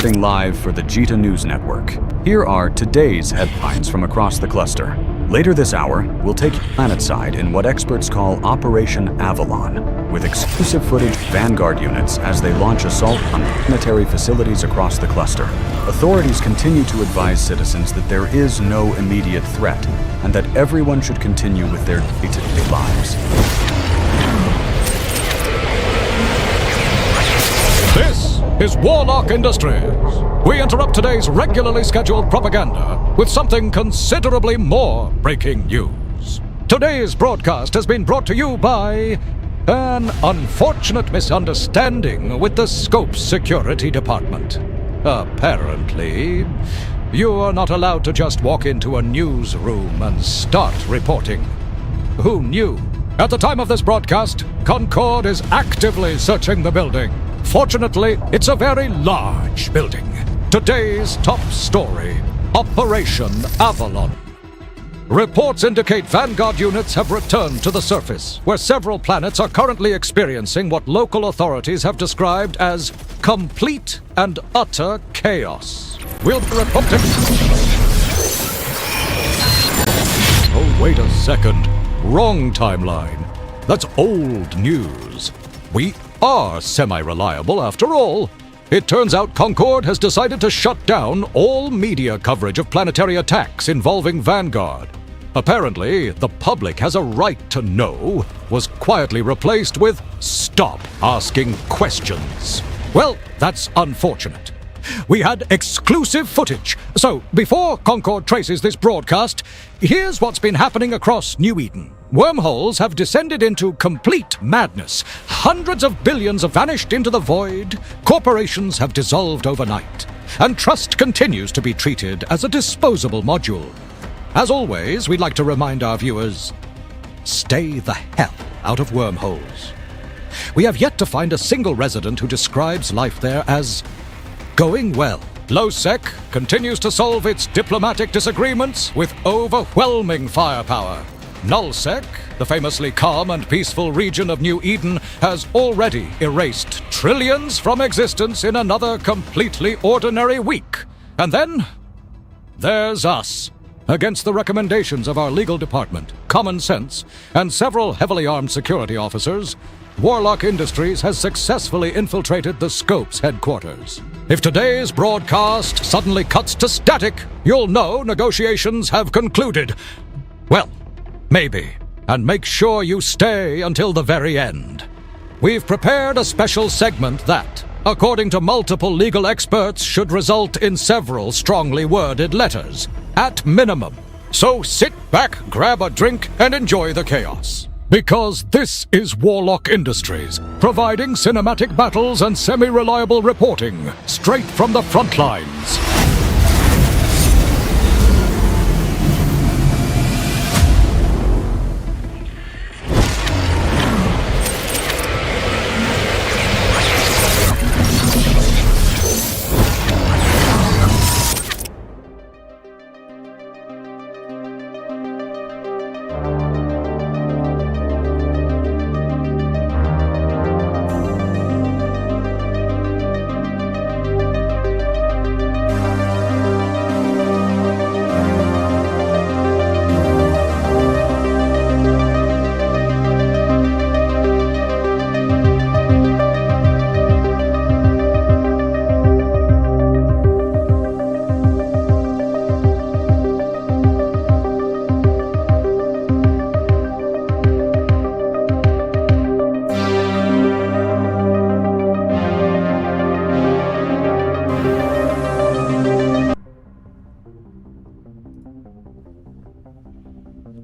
reporting live for the Jita News Network. Here are today's headlines from across the cluster. Later this hour, we'll take you planetside in what experts call Operation Avalon, with exclusive footage of Vanguard units as they launch assault on planetary facilities across the cluster. Authorities continue to advise citizens that there is no immediate threat and that everyone should continue with their day-to-day lives. This is Warlock Industries. We interrupt today's regularly scheduled propaganda with something considerably more breaking news. Today's broadcast has been brought to you by an unfortunate misunderstanding with the Scope Security Department. Apparently, you are not allowed to just walk into a newsroom and start reporting. Who knew? At the time of this broadcast, Concord is actively searching the building. Fortunately, it's a very large building. Today's top story, Operation Avalon. Reports indicate Vanguard units have returned to the surface, where several planets are currently experiencing what local authorities have described as complete and utter chaos. We'll be reporting... Oh, wait a second. Wrong timeline. That's old news. We are semi-reliable after all. It turns out Concord has decided to shut down all media coverage of planetary attacks involving Vanguard. Apparently, the public has a right to know was quietly replaced with stop asking questions. Well, that's unfortunate. We had exclusive footage. So, before Concord traces this broadcast, here's what's been happening across New Eden. Wormholes have descended into complete madness. Hundreds of billions have vanished into the void. Corporations have dissolved overnight. And trust continues to be treated as a disposable module. As always, we'd like to remind our viewers, stay the hell out of wormholes. We have yet to find a single resident who describes life there as going well. Low-Sec continues to solve its diplomatic disagreements with overwhelming firepower. Null-Sec, the famously calm and peaceful region of New Eden, has already erased trillions from existence in another completely ordinary week. And then, there's us. Against the recommendations of our legal department, common sense, and several heavily armed security officers, Warlock Industries has successfully infiltrated the Scope's headquarters. If today's broadcast suddenly cuts to static, you'll know negotiations have concluded. Well, maybe. And make sure you stay until the very end. We've prepared a special segment that, according to multiple legal experts, should result in several strongly worded letters, at minimum. So sit back, grab a drink, and enjoy the chaos. Because this is Warlock Industries, providing cinematic battles and semi-reliable reporting, straight from the front lines.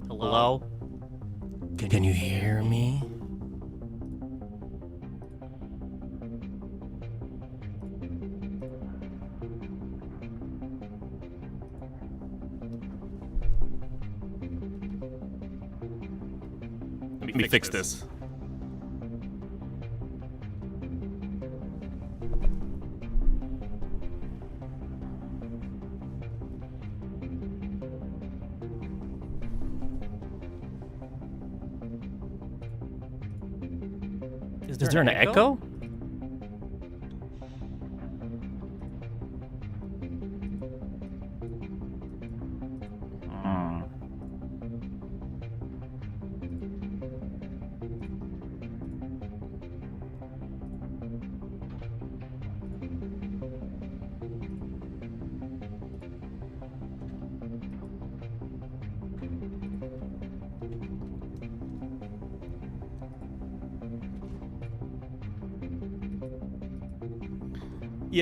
Hello? Can you hear me? Let me fix this. Is there an echo?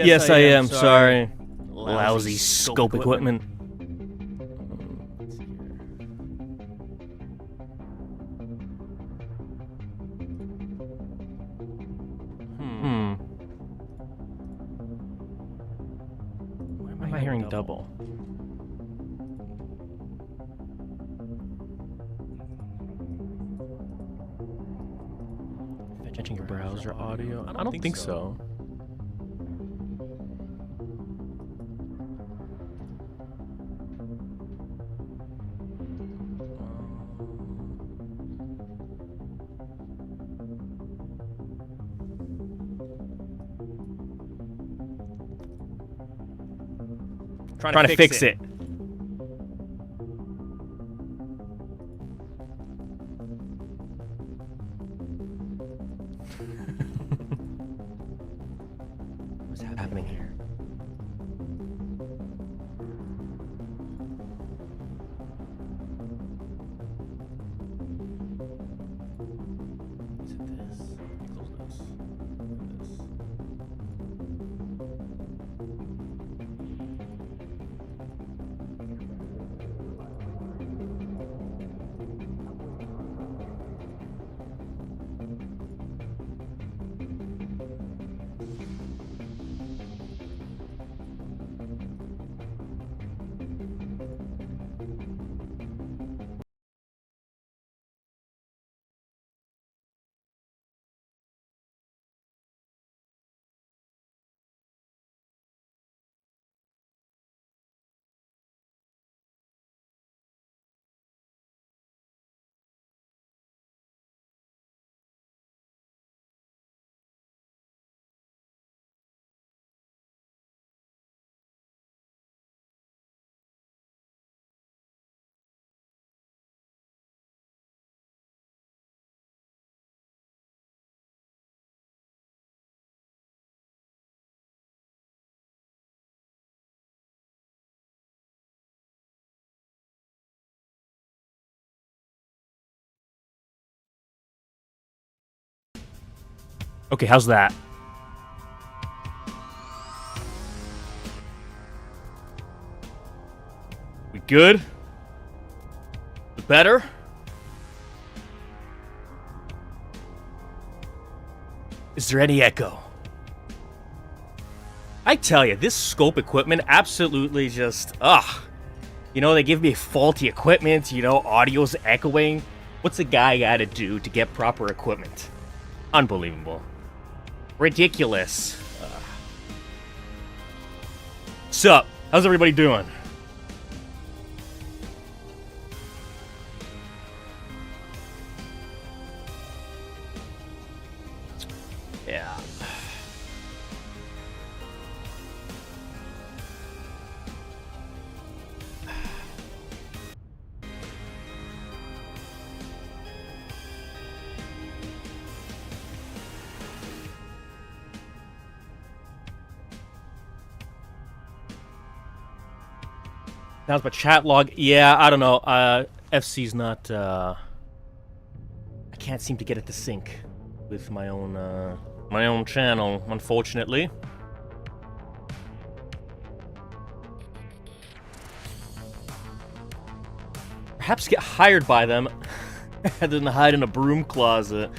Yes, I am. Sorry. Lousy scope equipment. Why am I hearing double? Fetching your browser audio? I don't think so. Trying to fix it. What's happening here? Is it this? Close this. This. Okay, how's that? We good? Better? Is there any echo? I tell you, this scope equipment absolutely just, You know, they give me faulty equipment, you know, audio's echoing. What's a guy gotta do to get proper equipment? Unbelievable. Ridiculous. Sup? How's everybody doing? Yeah. How's my chat log? Yeah, I don't know. FC's not. I can't seem to get it to sync with my own channel, unfortunately. Perhaps get hired by them, rather than hide in a broom closet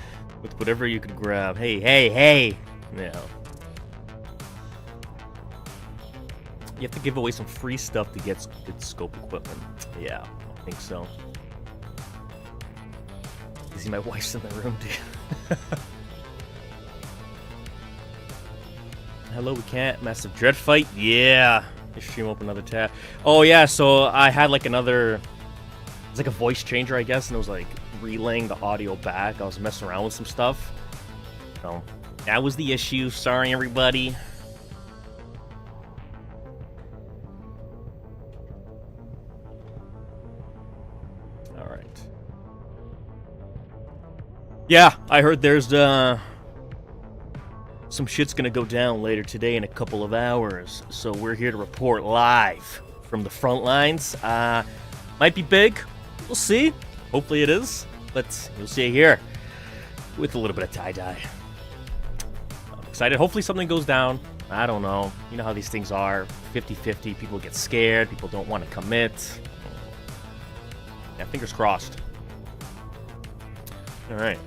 with whatever you could grab. Hey, hey, hey! Yeah. You have to give away some free stuff to get good scope equipment. Yeah, I think so. You see my wife's in the room, dude. Hello, we can't. Massive Dread Fight. Yeah. Just stream open another tab. Oh, yeah, so I had like another... It's like a voice changer, I guess, and it was like relaying the audio back. I was messing around with some stuff. So, that was the issue. Sorry, everybody. Yeah, I heard there's, some shit's gonna go down later today in a couple of hours. So we're here to report live from the front lines. Might be big. We'll see. Hopefully it is. But you'll see it here with a little bit of tie-dye. I'm excited. Hopefully something goes down. I don't know. You know how these things are. 50-50. People get scared. People don't want to commit. Yeah, fingers crossed. All right.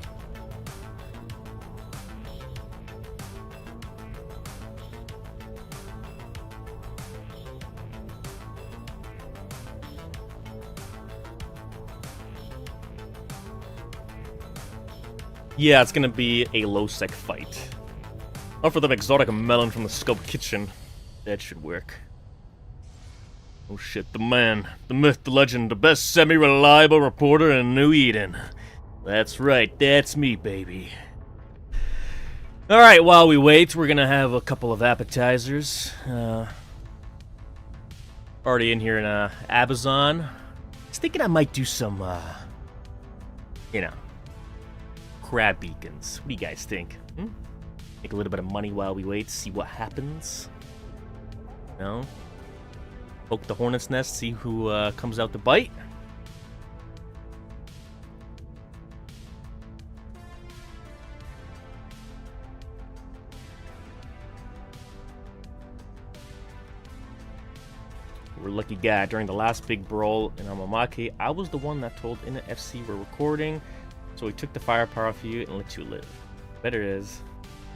Yeah, it's gonna be a low-sec fight. Offer them exotic melon from the Scope Kitchen. That should work. Oh shit, the man, the myth, the legend, the best semi-reliable reporter in New Eden. That's right, that's me, baby. Alright, while we wait, we're gonna have a couple of appetizers. Already in here in Ahbazon. I was thinking I might do some, you know, crab beacons. What do you guys think? Make a little bit of money while we wait, see what happens. You know? Poke the hornet's nest, see who comes out to bite. We're a lucky guy. During the last big brawl in markee, I was the one that told Inna FC we're recording, so we took the firepower off you and let you live. Better is,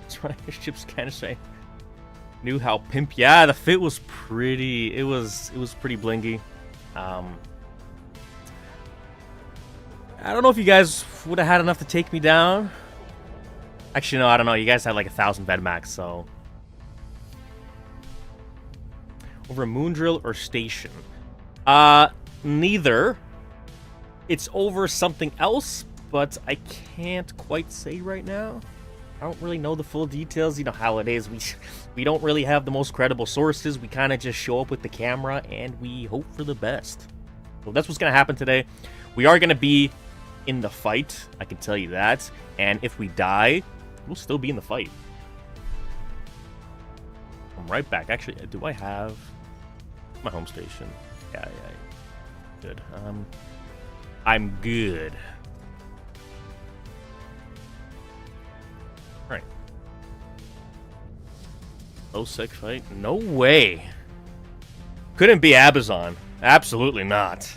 that's right, your ship's kind of shy. Knew how pimp. Yeah, the fit was pretty. It was pretty blingy. I don't know if you guys would have had enough to take me down. Actually, no, I don't know. You guys had like 1,000 bed max, so. Over a moon drill or station? Neither. It's over something else, but I can't quite say right now. I don't really know the full details. You know how it is. We don't really have the most credible sources. We kind of just show up with the camera and we hope for the best. So that's what's going to happen today. We are going to be in the fight. I can tell you that. And if we die, we'll still be in the fight. I'm right back. Actually, do I have my home station? Yeah. Good. I'm good. All right. Low sec fight? No way. Couldn't be Ahbazon. Absolutely not.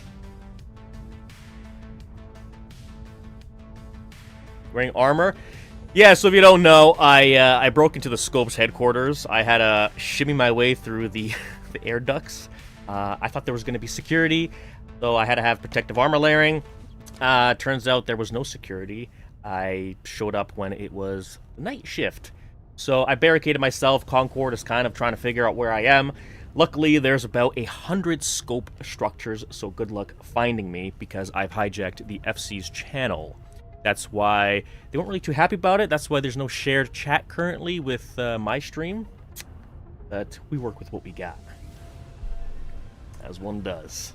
Wearing armor? Yeah, so if you don't know, I broke into the Scope's headquarters. I had to shimmy my way through the air ducts. I thought there was going to be security, so I had to have protective armor layering. Turns out there was no security. I showed up when it was night shift. So I barricaded myself. Concord is kind of trying to figure out where I am. Luckily, there's about 100 Scope structures, so good luck finding me because I've hijacked the FC's channel. That's why they weren't really too happy about it. That's why there's no shared chat currently with my stream. But we work with what we got. As one does.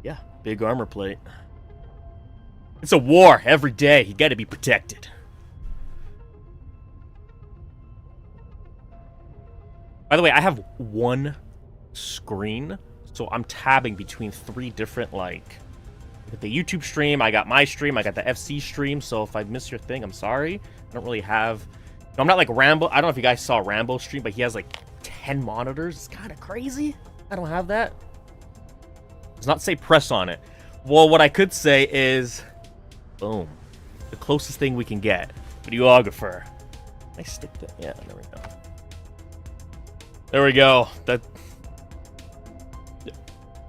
Yeah, big armor plate. It's a war every day. You gotta be protected. By the way, I have one screen. So I'm tabbing between 3 different, like, the YouTube stream, I got my stream, I got the FC stream, so if I miss your thing, I'm sorry. I don't really have... No, I'm not like Rambo. I don't know if you guys saw Rambo's stream, but he has, like, 10 monitors. It's kind of crazy. I don't have that. Does not say press on it. Well, what I could say is... Boom. The closest thing we can get. Videographer. Can I stick that? Yeah, there we go. There we go. That...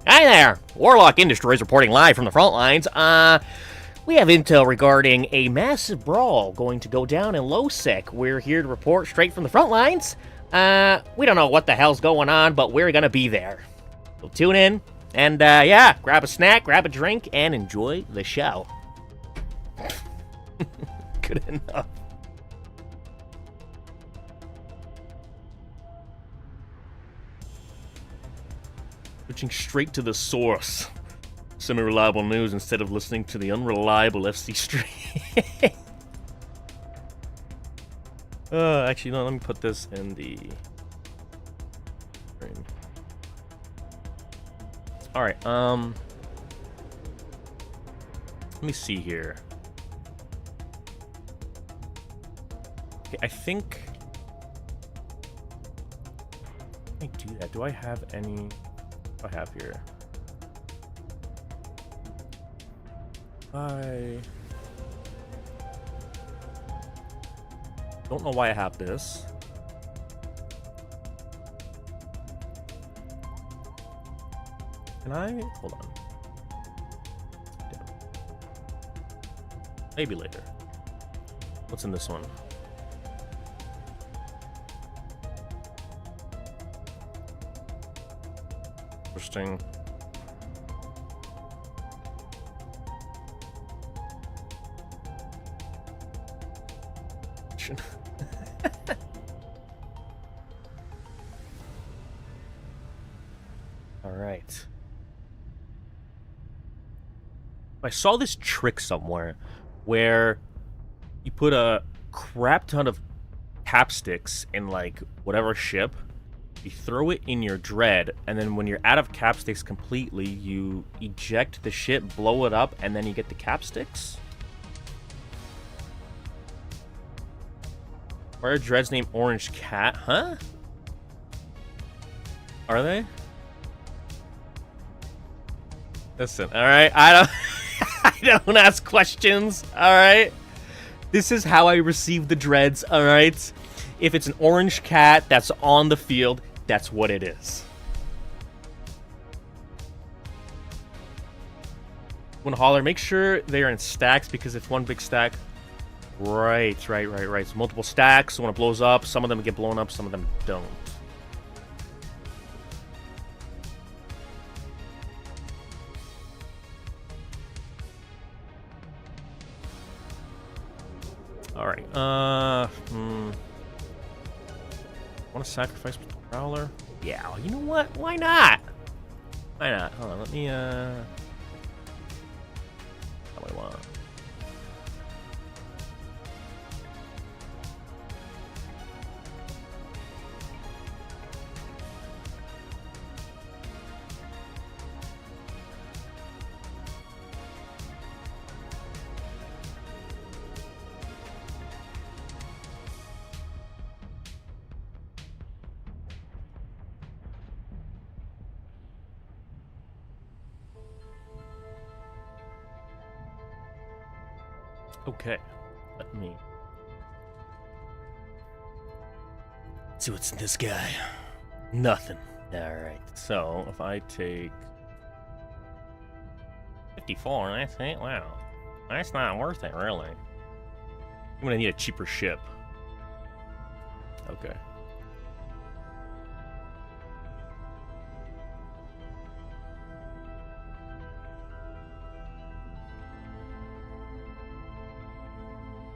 Hi there! Warlock Industries reporting live from the front lines. We have intel regarding a massive brawl going to go down in low-sec. We're here to report straight from the front lines. We don't know what the hell's going on, but we're gonna be there. So tune in, and yeah, grab a snack, grab a drink, and enjoy the show. Good enough. Switching straight to the source. Semi-reliable news instead of listening to the unreliable FC stream. Actually, no, let me put this in the... Alright, let me see here. Okay, I think... Let me do that. Do I have any... What do I have here? I don't know why I have this. Can I? Hold on. Maybe later. What's in this one? Interesting. All right. I saw this trick somewhere where you put a crap ton of capsticks in like whatever ship, you throw it in your dread, and then when you're out of capsticks completely, you eject the ship, blow it up, and then you get the capsticks. Why are dreads named Orange Cat? Huh? Are they? Listen, all right. I don't. I don't ask questions. All right. This is how I receive the dreads. All right. If it's an orange cat that's on the field, that's what it is. When holler, make sure they are in stacks, because if one big stack. Right. So multiple stacks. So when it blows up, some of them get blown up, some of them don't. All right. Want to sacrifice with the prowler? Yeah. You know what? Why not? Why not? Hold on. Let me. How do I want? Okay, let me see what's in this guy. Nothing. Alright, so if I take 54, that's it. Wow. That's not worth it, really. I'm gonna need a cheaper ship. Okay.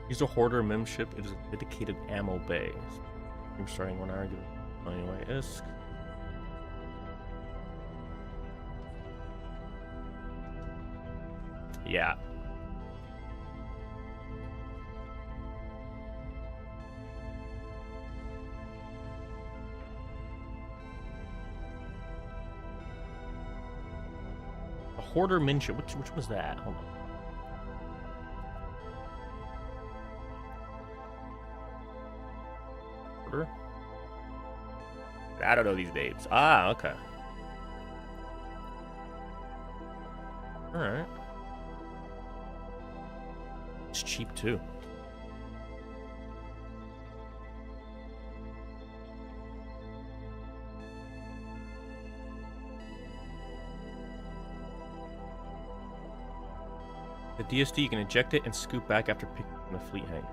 Use a hoarder mim ship. It is a dedicated ammo bay. I'm starting 1 hour. Anyway, ISK. Yeah. A hoarder min ship. Which was that? Hold on. I don't know these names. Ah, okay. Alright. It's cheap too. The DSD, you can eject it and scoop back after picking the fleet hang.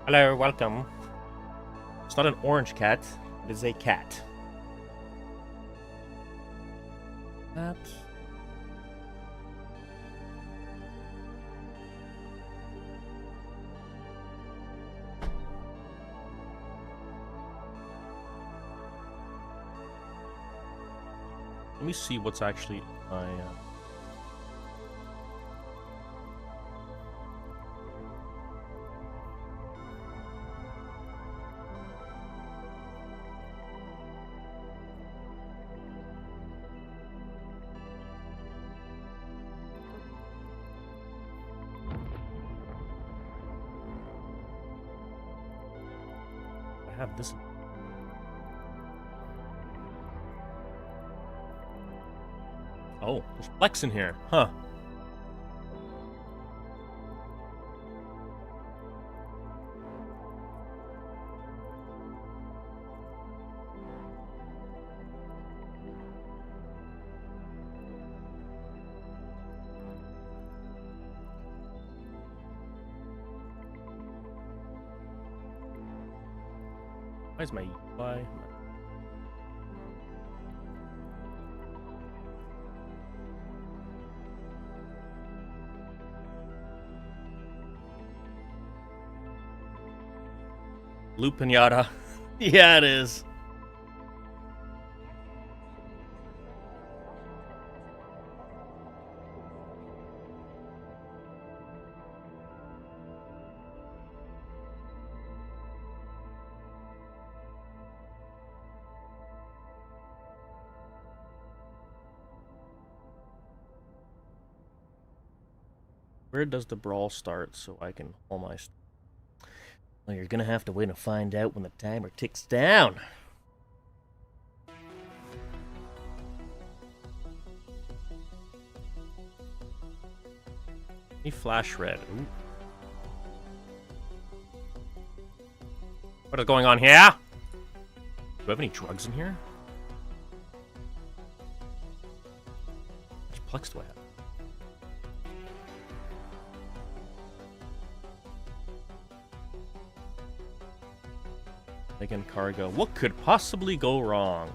Hello, welcome. It's not an orange cat, it is a cat. That. Let me see what's actually my. have this? Oh, there's Plex in here. Huh. Where's my UI? Blue pinata. Yeah, it is. Where does the brawl start so I can hold my... Well, you're gonna have to wait and find out when the timer ticks down. Any flash red. Ooh. What is going on here? Do I have any drugs in here? Which Plex do I have? Again, cargo. What could possibly go wrong?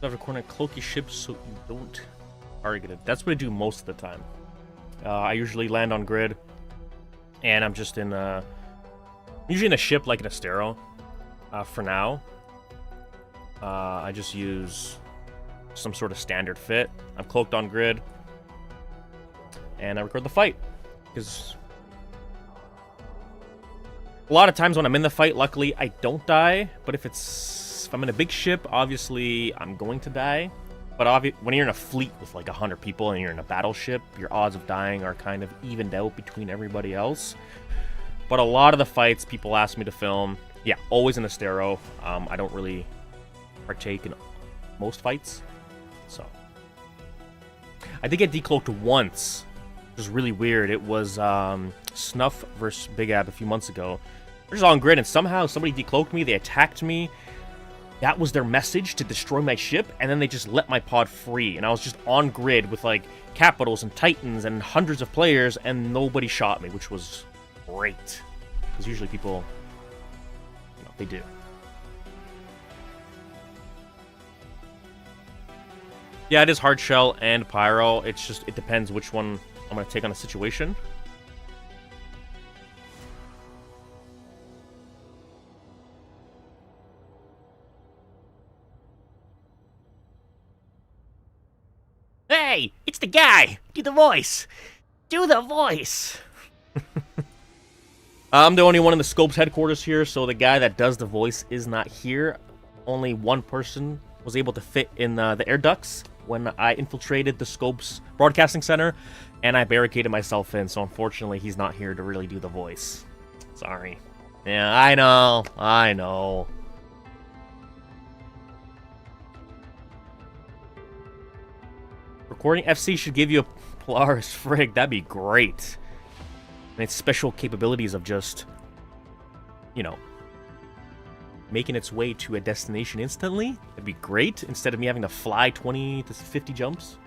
Have recording cloak your ship so you don't target it. That's what I do most of the time. I usually land on grid, and I'm just in usually in a ship like an Astero. For now, I just use some sort of standard fit. I'm cloaked on grid, and I record the fight because a lot of times when I'm in the fight, luckily I don't die. But if I'm in a big ship, obviously I'm going to die. But when you're in a fleet with like 100 people and you're in a battleship, your odds of dying are kind of evened out between everybody else. But a lot of the fights people ask me to film, yeah, always in Astero. I don't really partake in most fights. So I did get decloaked once, which was really weird. It was Snuff versus Big Ab a few months ago. They're just on grid, and somehow somebody decloaked me. They attacked me. That was their message to destroy my ship, and then they just let my pod free. And I was just on grid with, like, Capitals and Titans and hundreds of players, and nobody shot me, which was great. Because usually people, you know, they do. Yeah, it is hard shell and pyro. It's just, it depends which one I'm going to take on a situation. Hey, it's the guy! Do the voice! Do the voice! I'm the only one in the Scopes headquarters here, so the guy that does the voice is not here. Only one person was able to fit in the air ducts when I infiltrated the Scopes broadcasting center, and I barricaded myself in, so unfortunately he's not here to really do the voice. Sorry. Yeah, I know. Recording FC should give you a Polaris Frig. That'd be great. And its special capabilities of just, you know, making its way to a destination instantly. That'd be great, instead of me having to fly 20 to 50 jumps.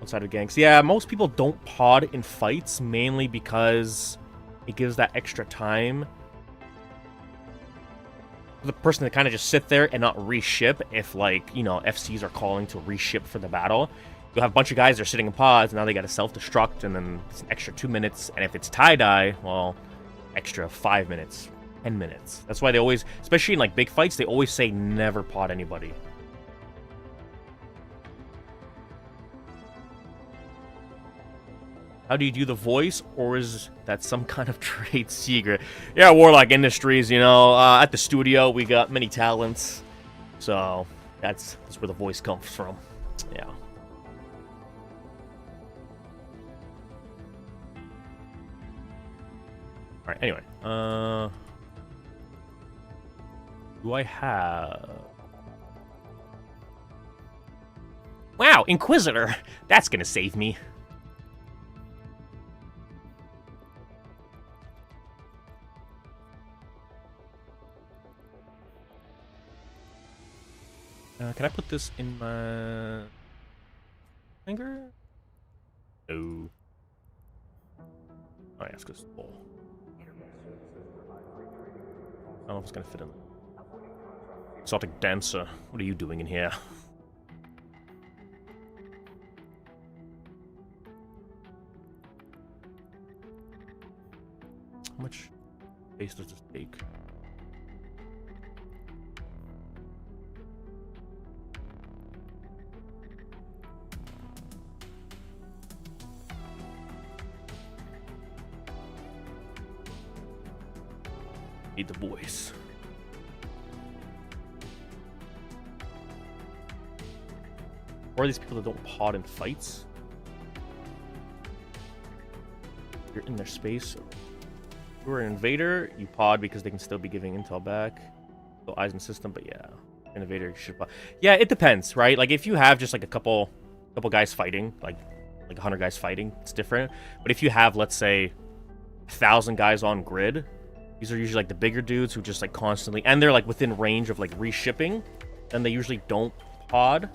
Outside of ganks. Yeah, most people don't pod in fights, mainly because it gives that extra time the person to kind of just sit there and not reship if, like, you know, FCs are calling to reship for the battle. You'll have a bunch of guys that are sitting in pods, and now they got to self-destruct, and then it's an extra 2 minutes, and if it's tie-dye, well, extra 5 minutes. 10 minutes. That's why they always, especially in like big fights, they always say never pod anybody. How do you do the voice, or is that some kind of trade secret? Yeah, Warlock Industries, you know, at the studio, we got many talents. So, that's where the voice comes from. Yeah. Alright, anyway. Do I have... Wow, Inquisitor! That's gonna save me. Can I put this in my finger? No. Oh, yeah, it's because it's full. I don't know if it's gonna fit in. Exotic dancer, what are you doing in here? How much space does this take? Need the voice. Or are these people that don't pod in fights? You're in their space. If you're an invader, you pod because they can still be giving intel back. So eyes in system, but yeah. An invader, you should pod. Yeah, it depends, right? Like if you have just like a couple guys fighting, like 100 guys fighting, it's different. But if you have, let's say, 1,000 guys on grid, these are usually like the bigger dudes who just like constantly, and they're like within range of like reshipping, then they usually don't pod,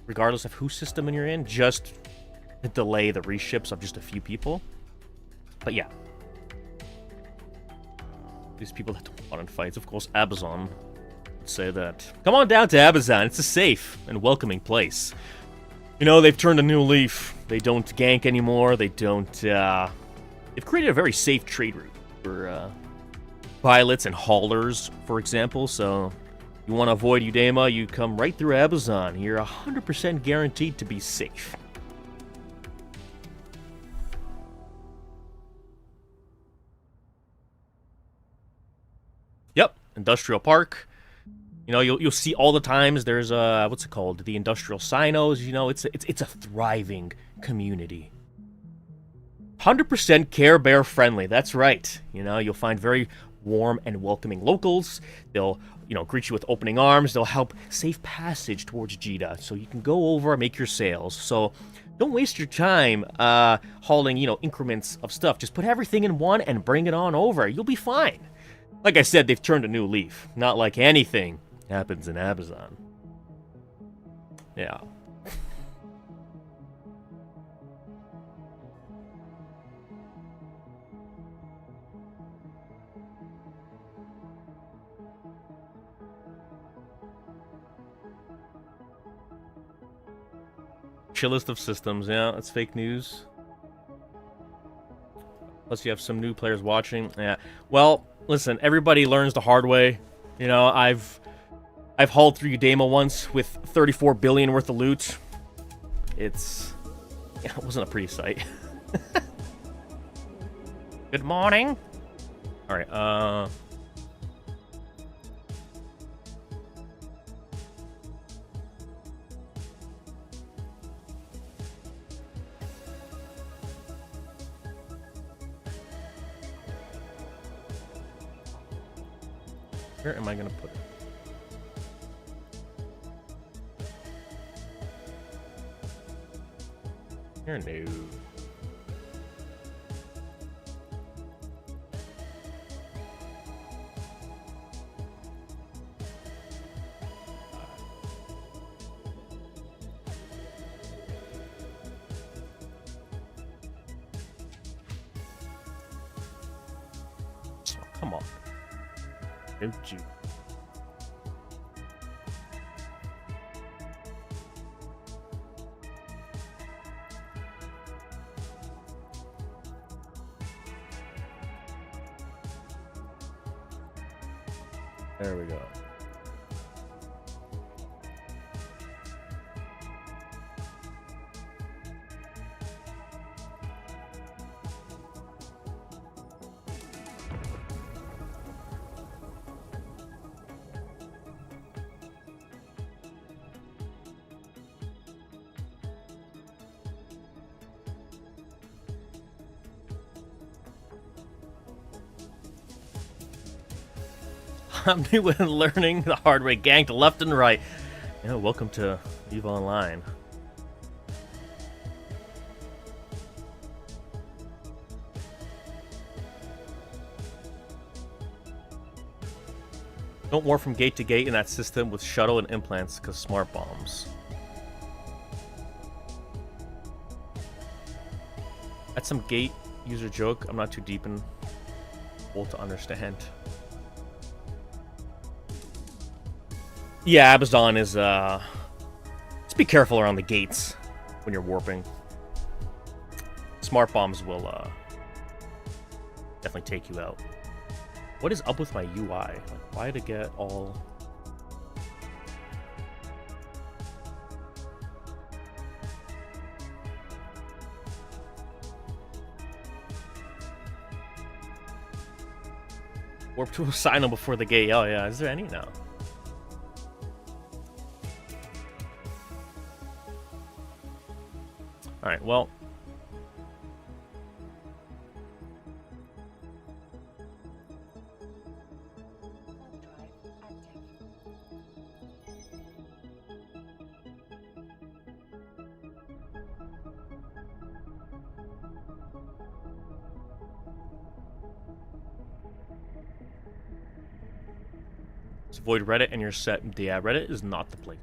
regardless of whose system you're in, just to delay the reships of just a few people. But yeah. These people that don't pod in fights, of course, Ahbazon would say that. Come on down to Ahbazon, it's a safe and welcoming place. You know, they've turned a new leaf. They don't gank anymore, they don't, they've created a very safe trade route for pilots and haulers, for example. So you want to avoid Udema, you come right through Ahbazon. You're 100% guaranteed to be safe. Yep, industrial park. You know, you'll see all the times there's what's it called? The industrial sinos. You know, it's a thriving community. 100% Care Bear friendly, that's right. You know, you'll find very warm and welcoming locals. They'll, you know, greet you with opening arms. They'll help safe passage towards Jita, so you can go over and make your sales. So don't waste your time hauling, you know, increments of stuff. Just put everything in one and bring it on over. You'll be fine. Like I said, they've turned a new leaf. Not like anything happens in Ahbazon. Yeah. Chillest of systems, yeah, that's fake news. Plus you have some new players watching. Yeah. Well, listen, everybody learns the hard way. You know, I've hauled through Udema once with 34 billion worth of loot. It wasn't a pretty sight. Good morning. All right, where am I gonna put it? Here, no. Oh, come on. Don't you? There we go. I'm new and learning the hard way. Ganked left and right. Welcome to EVE Online. Don't warp from gate to gate in that system with shuttle and implants because smart bombs. That's some gate user joke. I'm not too deep in able to understand. Yeah, Ahbazon is, just be careful around the gates when you're warping. Smart bombs will, definitely take you out. What is up with my UI? Like, why to get all... Warp to a sign before the gate. Oh yeah, is there any now? Alright, well. Let's avoid Reddit and you're set. Yeah, Reddit is not the place.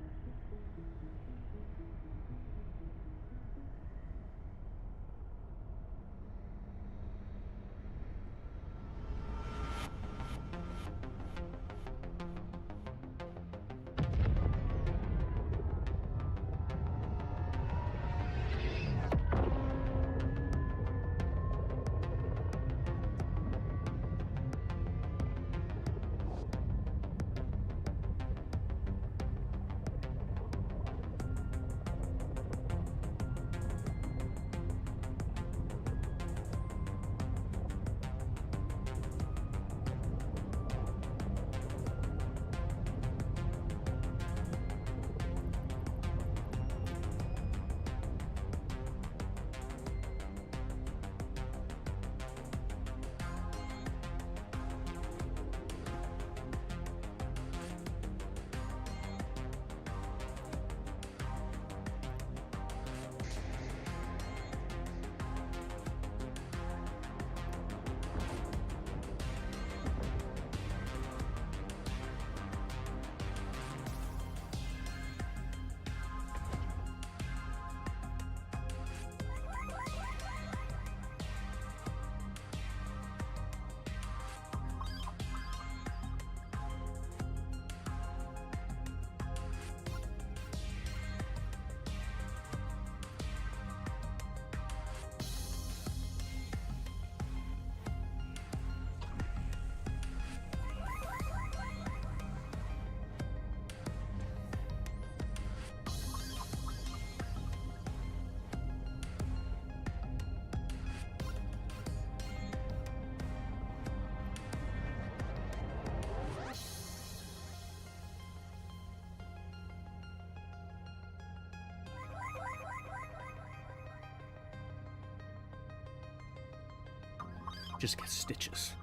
Just get stitches.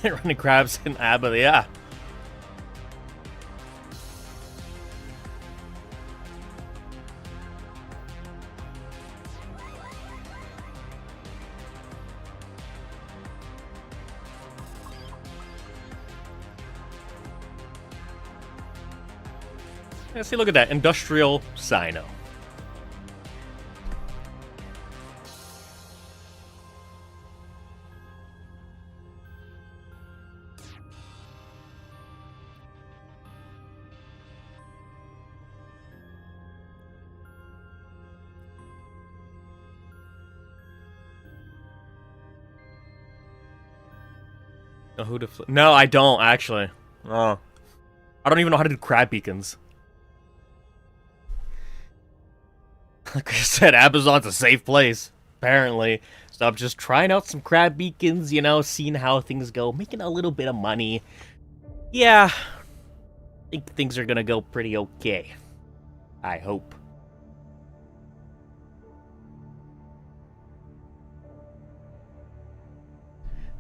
Running crabs in Abba, yeah. Yeah, see, look at that. Industrial Sino. Know who to no, I don't, actually. Oh. I don't even know how to do crab beacons. Like I said, Ahbazon's a safe place, apparently. So I'm just trying out some crab beacons, you know, seeing how things go, making a little bit of money. Yeah, I think things are gonna go pretty okay. I hope.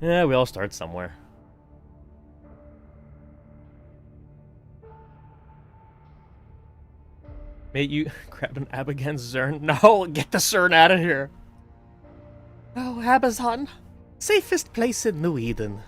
Yeah, we all start somewhere. Mate, you grabbed an ab against Zern? No, get the Zern out of here. Oh, Ahbazon. Safest place in New Eden.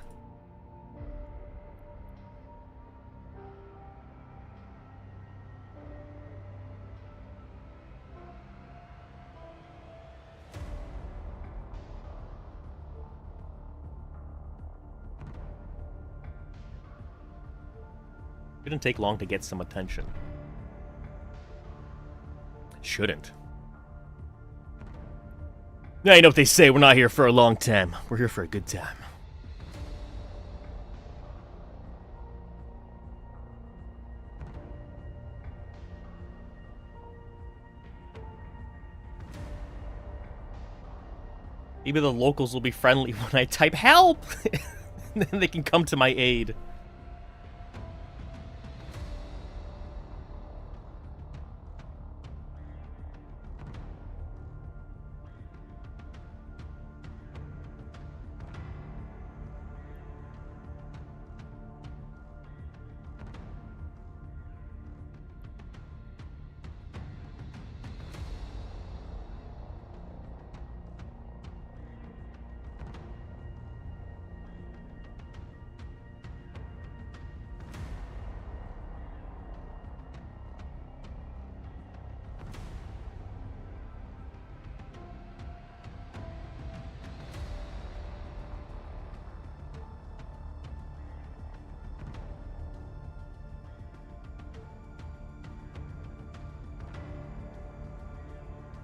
Didn't take long to get some attention. Shouldn't. Now you know what they say, we're not here for a long time. We're here for a good time. Maybe the locals will be friendly when I type help! And then they can come to my aid.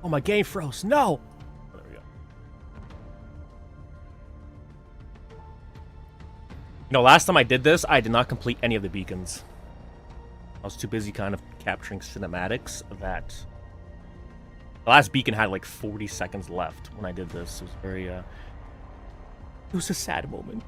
Oh, my game froze. No! Oh, there we go. You know, last time I did this, I did not complete any of the beacons. I was too busy kind of capturing cinematics that... The last beacon had like 40 seconds left when I did this. It was very, It was a sad moment.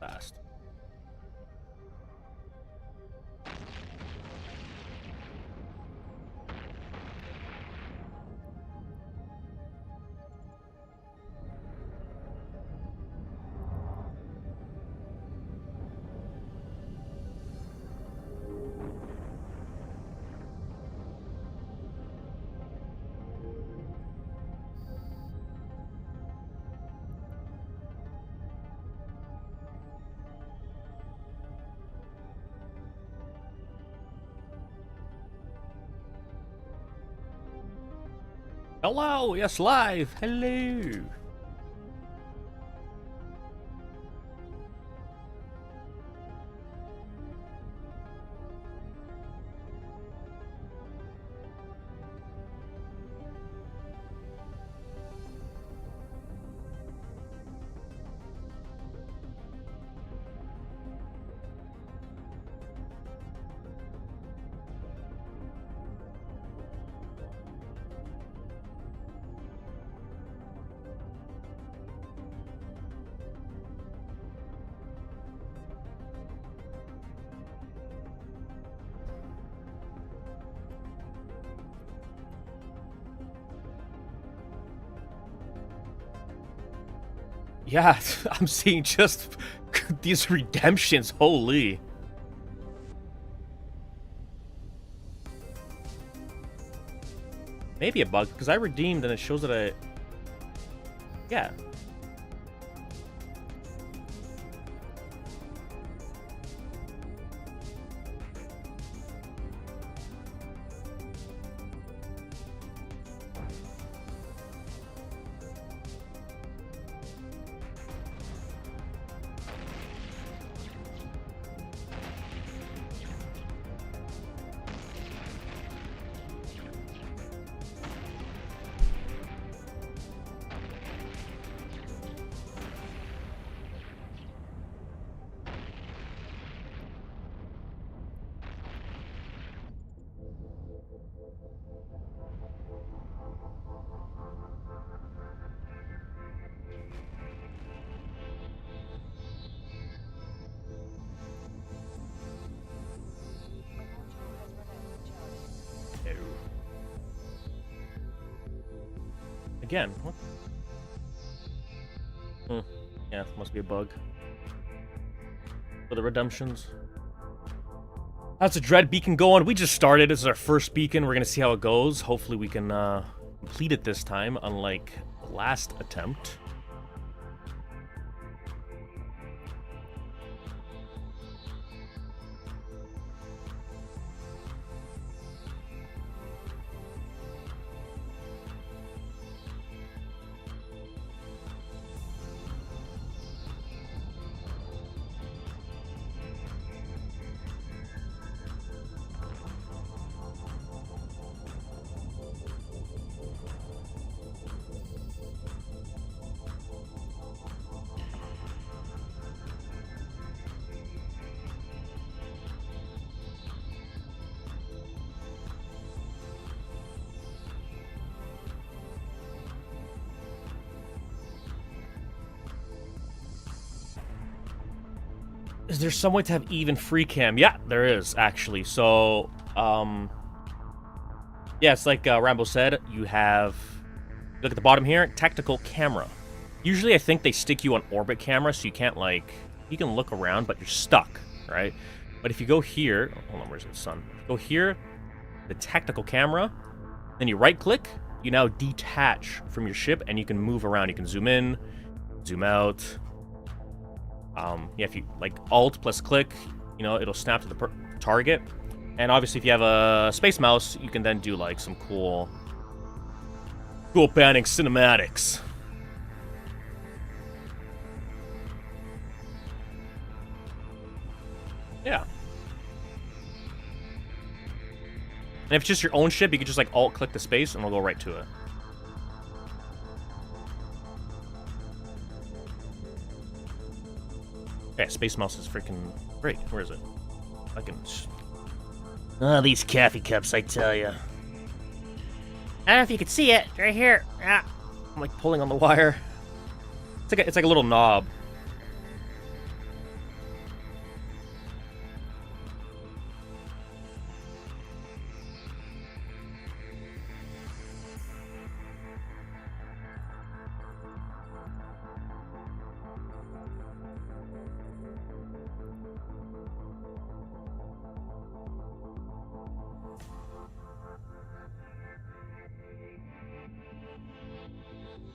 Fast. Hello, yes, live. Hello. Yeah, I'm seeing just these redemptions. Holy. Maybe a bug, because I redeemed and it shows that I... Yeah. Again, what? Yeah, it must be a bug. For the redemptions. How's the Dread beacon going? We just started. This is our first beacon. We're gonna see how it goes. Hopefully we can complete it this time, unlike the last attempt. Is there some way to have even free cam? Yeah, there is, actually. So, yeah, it's like Rambo said, you have, look at the bottom here, tactical camera. Usually I think they stick you on orbit camera, so you can't, like, you can look around, but you're stuck, right? But if you go here, hold on, where's the sun? Go here, the tactical camera, then you right-click, you now detach from your ship, and you can move around. You can zoom in, zoom out. Yeah, if you like Alt plus click, you know, it'll snap to the target. And obviously, if you have a space mouse, you can then do like some cool panning cinematics. Yeah. And if it's just your own ship, you can just like Alt click the space and we'll go right to it. Yeah, Space Mouse is freaking great. Where is it? I can... Oh, these coffee cups, I tell ya. I don't know if you can see it. Right here. Ah. I'm like pulling on the wire. It's like a little knob.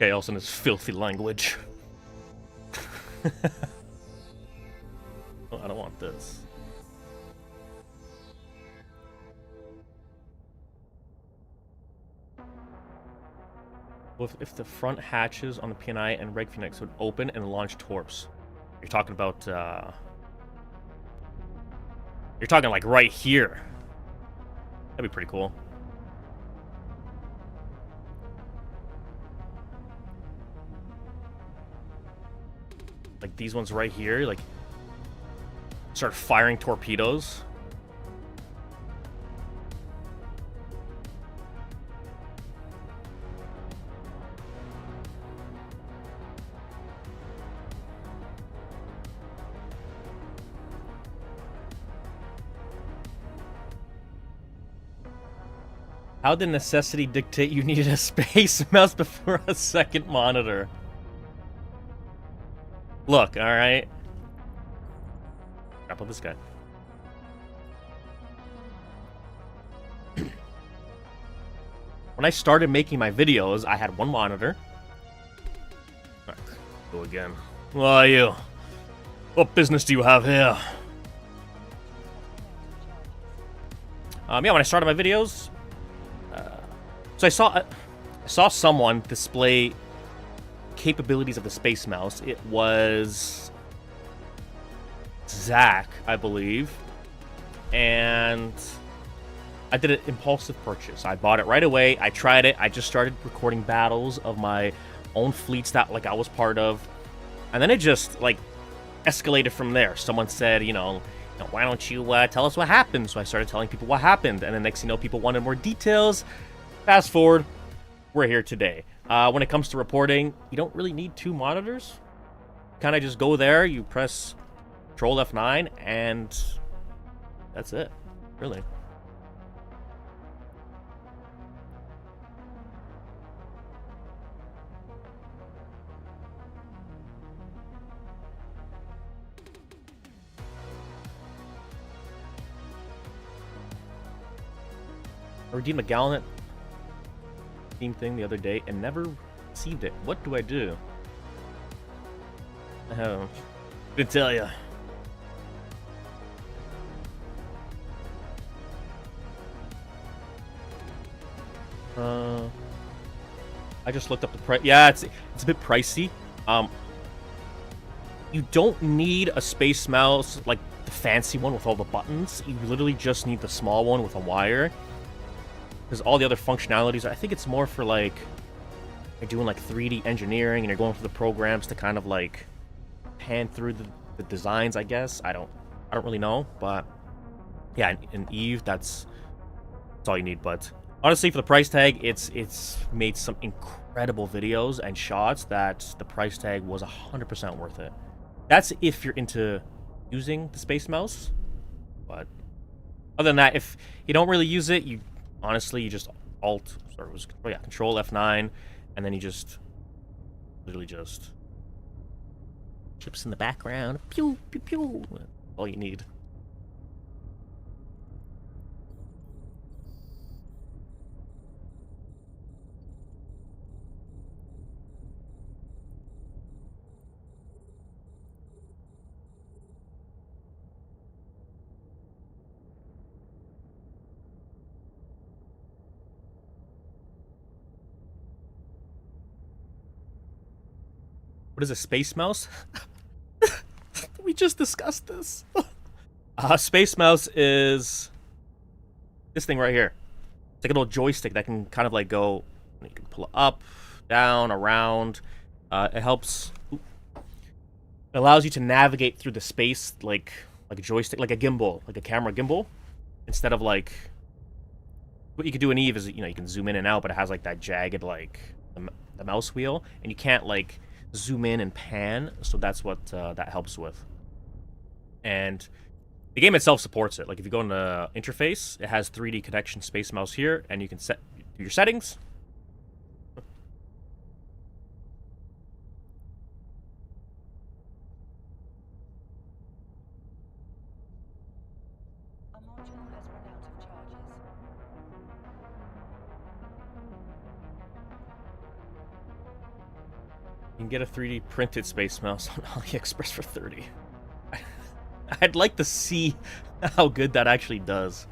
Okay, also in his filthy language. Oh, I don't want this. Well, if the front hatches on the PNI and Reg Phoenix would open and launch torps. You're talking about, you're talking like right here. That'd be pretty cool. Like these ones right here, like start firing torpedoes. How did necessity dictate you needed a space mouse before a second monitor? Look, all right. Grapple this guy. When I started making my videos, I had one monitor. All right, go again. Who are you? What business do you have here? Yeah, when I started my videos, so I saw someone display capabilities of the Space Mouse. It was Zach, I believe, and I did an impulsive purchase. I bought it right away. I tried it. I just started recording battles of my own fleets that I was part of, and then it just escalated from there. Someone said, why don't you tell us what happened? So I started telling people what happened, and then next thing you know, people wanted more details. Fast forward, we're here today. When it comes to reporting, you don't really need two monitors. Kind of just go there, you press Control F9, and that's it, really. I redeemed a Gallant theme thing the other day and never received it. What do I do? Oh, good tell ya. I just looked up the price. Yeah, it's a bit pricey. You don't need a Space Mouse like the fancy one with all the buttons. You literally just need the small one with a wire. Because all the other functionalities, I think it's more for you're doing 3D engineering and you're going through the programs to kind of pan through the designs, I guess. I don't really know, but yeah, in Eve, that's all you need. But honestly, for the price tag, it's made some incredible videos and shots that the price tag was 100% worth it. That's if you're into using the Space Mouse. But other than that, if you don't really use it, you just Control F9, and then you just literally just chips in the background. Pew pew pew. All you need. What is a Space Mouse? We just discussed this. Space Mouse is this thing right here. It's like a little joystick that can kind of go. You can pull it up, down, around. It helps. It allows you to navigate through the space like a joystick, like a gimbal, like a camera gimbal, instead of what you could do in Eve is you can zoom in and out, but it has that jagged the mouse wheel, and you can't zoom in and pan, so that's what that helps with. And the game itself supports it. If you go into interface, it has 3D connection Space Mouse here, and you can set your settings. You can get a 3D printed Space Mouse on AliExpress for $30. I'd like to see how good that actually does.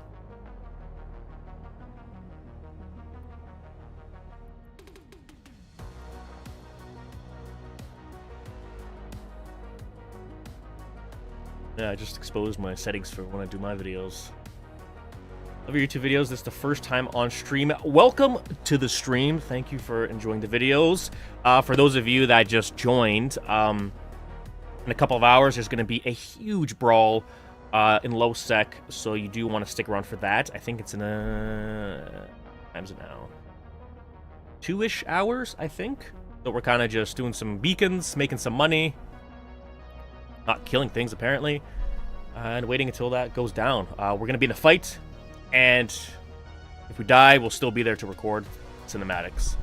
Yeah, I just exposed my settings for when I do my videos. Love your YouTube videos. This is the first time on stream. Welcome to the stream. Thank you for enjoying the videos. For those of you that just joined, in a couple of hours, there's going to be a huge brawl in low sec, so you do want to stick around for that. I think it's in what time is it now? 2-ish hours, I think. So we're kind of just doing some beacons, making some money, not killing things apparently, and waiting until that goes down. We're going to be in a fight. And if we die, we'll still be there to record cinematics.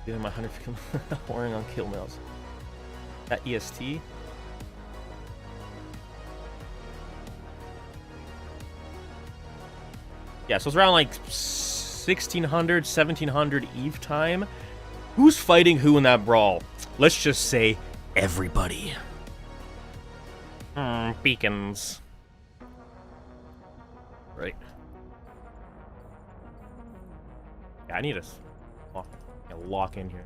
Doing my 100 whoring on kill mills. That EST. Yeah, so it's around like 1600, 1700 Eve time. Who's fighting who in that brawl? Let's just say everybody. Beacons. Right. Yeah, I need to lock in here.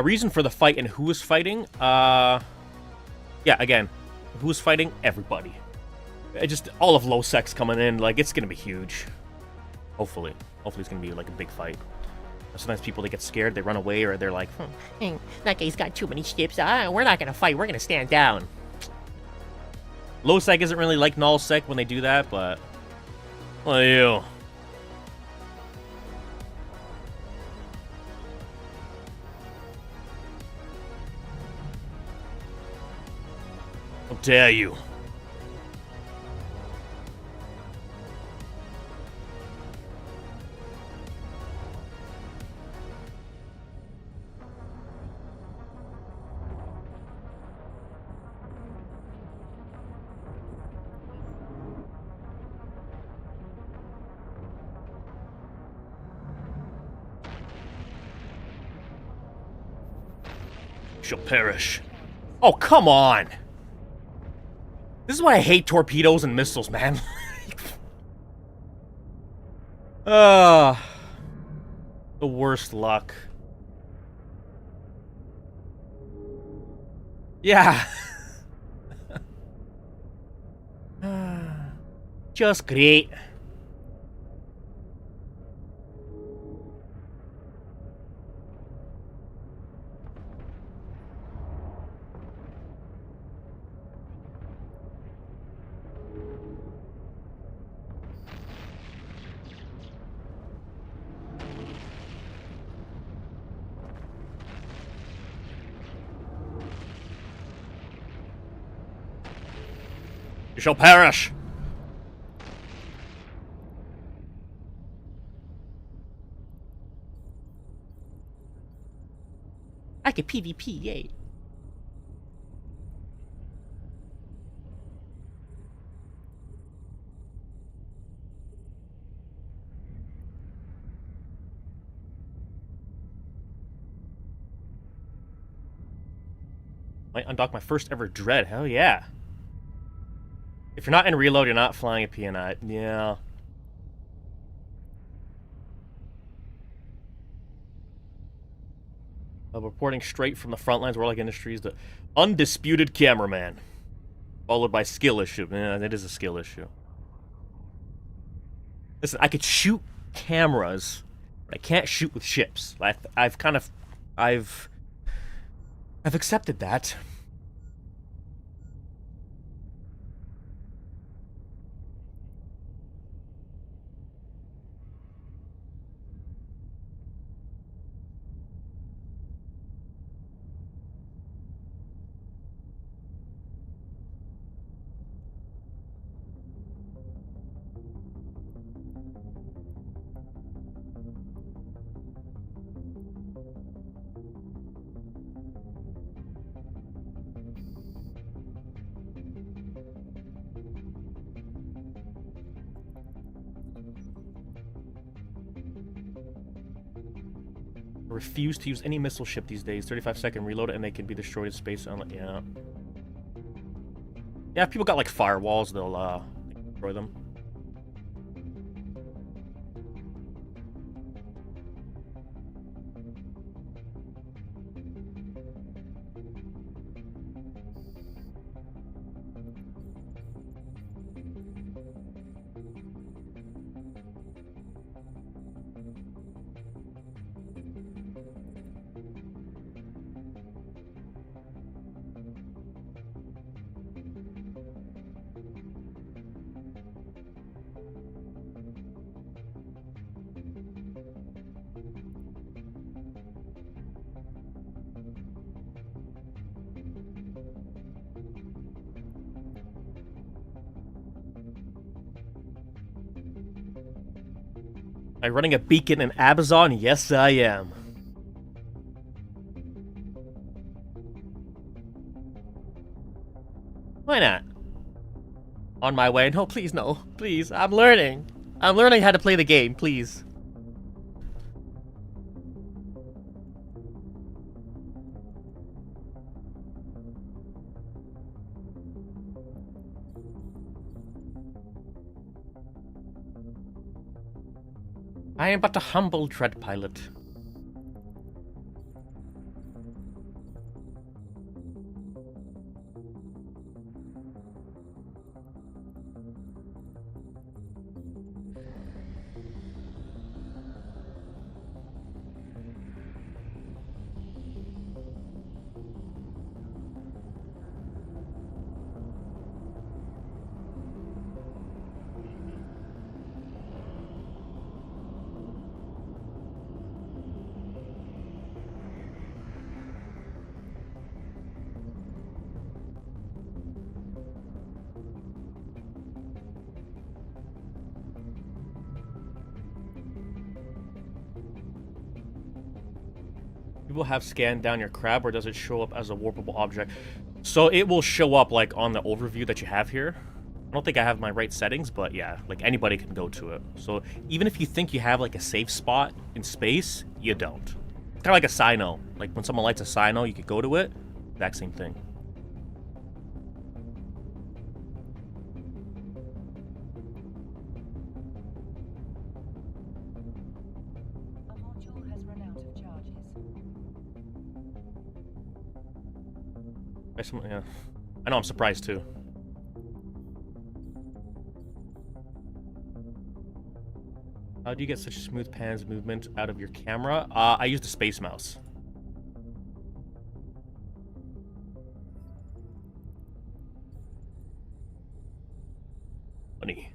Reason for the fight and who was fighting? Yeah, again, who was fighting? Everybody. Just all of low sex coming in, like, it's gonna be huge. Hopefully. Hopefully it's gonna be, like, a big fight. Sometimes people, they get scared, they run away, or they're like, That guy's got too many ships. We're not gonna fight. We're gonna stand down. Low sec isn't really like null sec when they do that, but... Well, you... How dare you? Shall perish. Oh, come on! This is why I hate torpedoes and missiles, man. The worst luck. Yeah. Just great. You shall perish! I could PvP, yay. Might undock my first ever dread, hell yeah. If you're not in reload, you're not flying a PNI. Yeah. Reporting straight from the front lines, Warlock Industries, the undisputed cameraman. Followed by skill issue. Yeah, that is a skill issue. Listen, I could shoot cameras, but I can't shoot with ships. I've accepted that. Refuse to use any missile ship these days. 35-second reload and they can be destroyed in space. Yeah. Yeah, if people got like firewalls, they'll destroy them. Am I running a beacon in Ahbazon? Yes, I am. Why not? On my way. No, please, no. Please, I'm learning. I'm learning how to play the game, please. I am but a humble dread pilot. Will have scanned down your crab, or does it show up as a warpable object? So it will show up like on the overview that you have here. I don't think I have my right settings, but yeah, like anybody can go to it. So even if you think you have like a safe spot in space, you don't. It's kind of like a Sino. Like when someone lights a Sino, you could go to it. Exact same thing. Yeah, I know. I'm surprised too. How do you get such smooth pans movement out of your camera? I use the space mouse. Funny.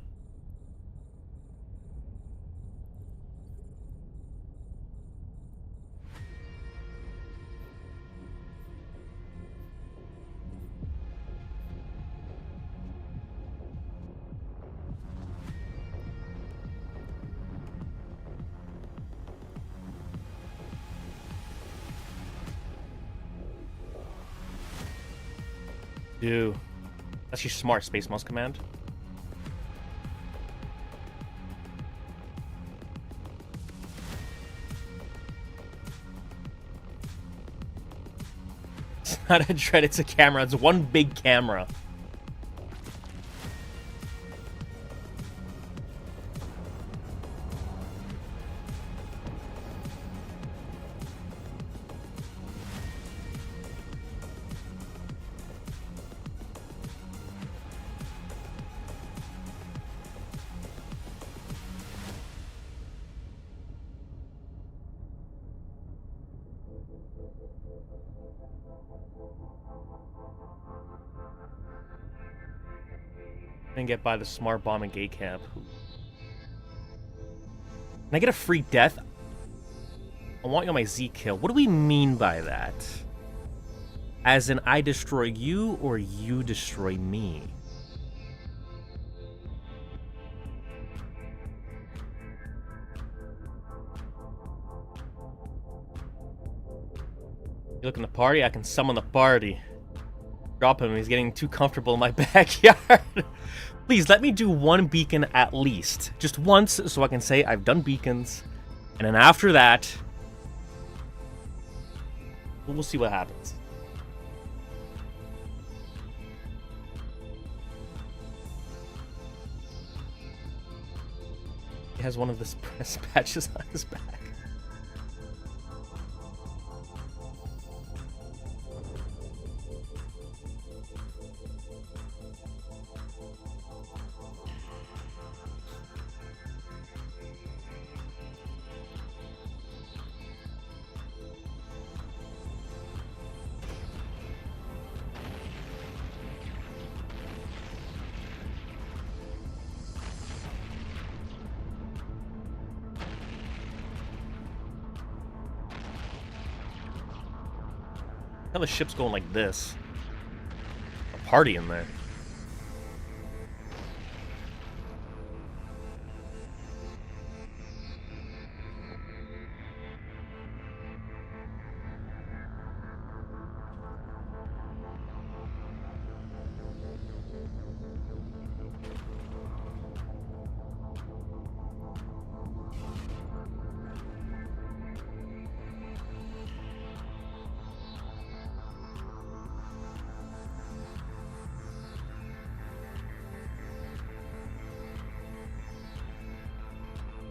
Dude, that's your smart space mouse command. It's not a dread, it's a camera. It's one big camera. And get by the smart bomb and gate camp. Can I get a free death? I want you on my Z kill. What do we mean by that? As in, I destroy you or you destroy me? You looking to party? I can summon the party. Drop him. He's getting too comfortable in my backyard. Please, let me do one beacon at least. Just once, so I can say I've done beacons. And then after that, we'll see what happens. He has one of the press patches on his back. Now the ship's going like this. A party in there.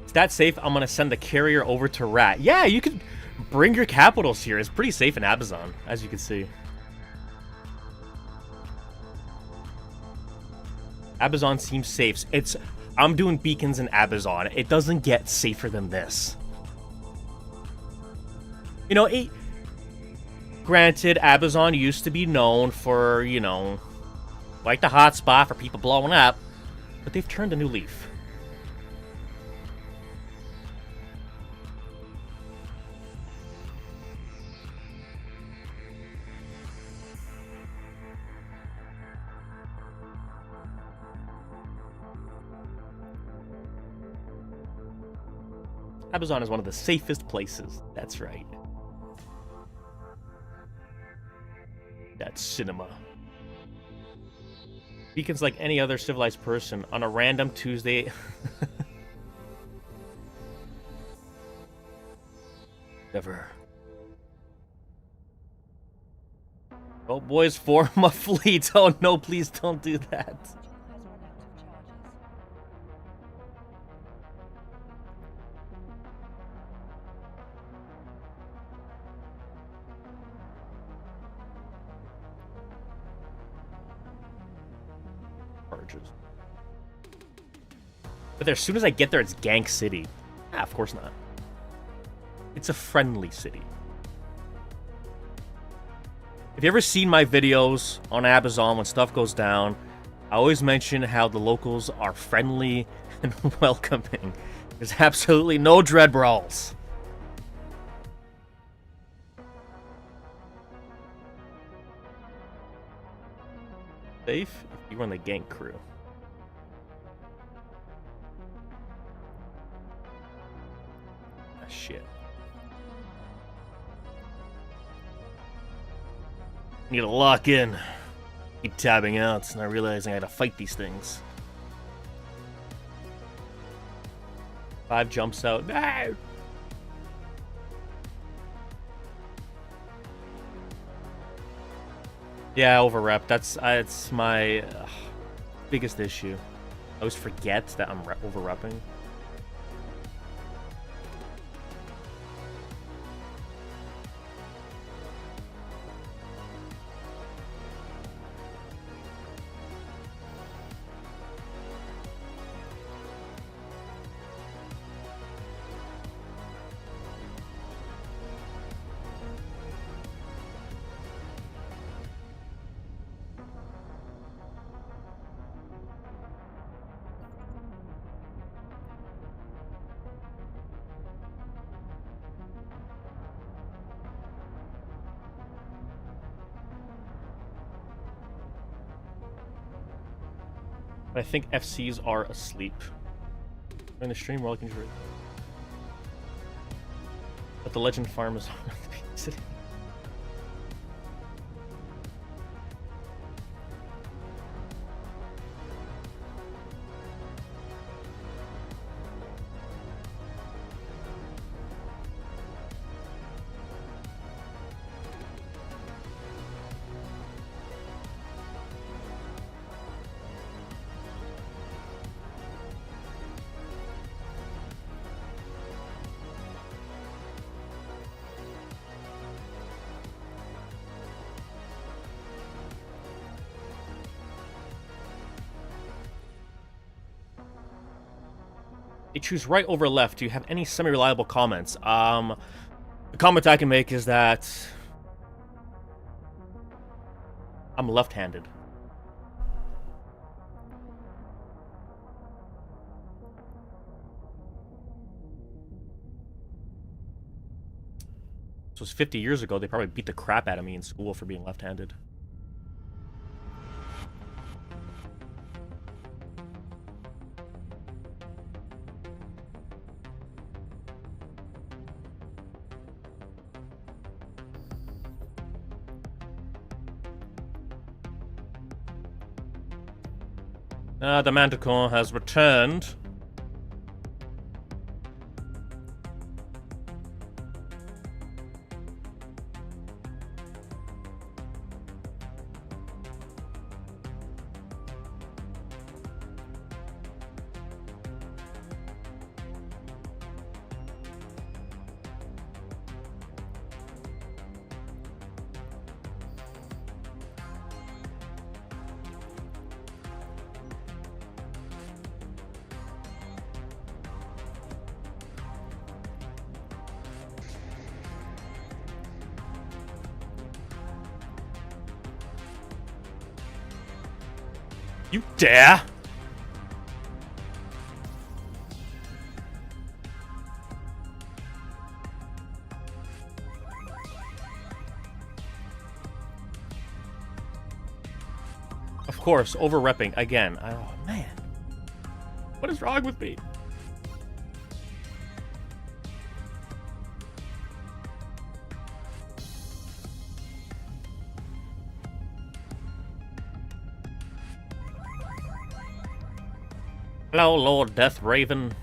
It's that safe, I'm gonna send the carrier over to Rat. Yeah, you could bring your capitals here. It's pretty safe in Ahbazon, as you can see. Ahbazon seems safe. I'm doing beacons in Ahbazon. It doesn't get safer than this. You know, granted, Ahbazon used to be known for, you know, like the hotspot for people blowing up, but they've turned a new leaf. Ahbazon is one of the safest places. That's right. That's cinema. Beacon's like any other civilized person on a random Tuesday. Never. Oh, boys, form a fleet. Oh no, please don't do that. But as soon as I get there, it's Gank City. Ah, of course not. It's a friendly city. If you ever seen my videos on Ahbazon when stuff goes down, I always mention how the locals are friendly and welcoming. There's absolutely no dread brawls. Safe if you run the gank crew. Ah, shit. Need to lock in. Keep tabbing out, and I realizing I gotta fight these things. 5 jumps out. No! Yeah, overrep. That's my biggest issue. I always forget that I'm overrepping. I think FCs are asleep. In the stream, Warlock industries. But the legend farm is on the city. They choose right over left. Do you have any semi-reliable comments? The comment I can make is that I'm left-handed. This was 50 years ago. They probably beat the crap out of me in school for being left-handed. The Manticore has returned. You dare? Of course, over-repping again. Oh, man. What is wrong with me? Hello, Lord Death Raven.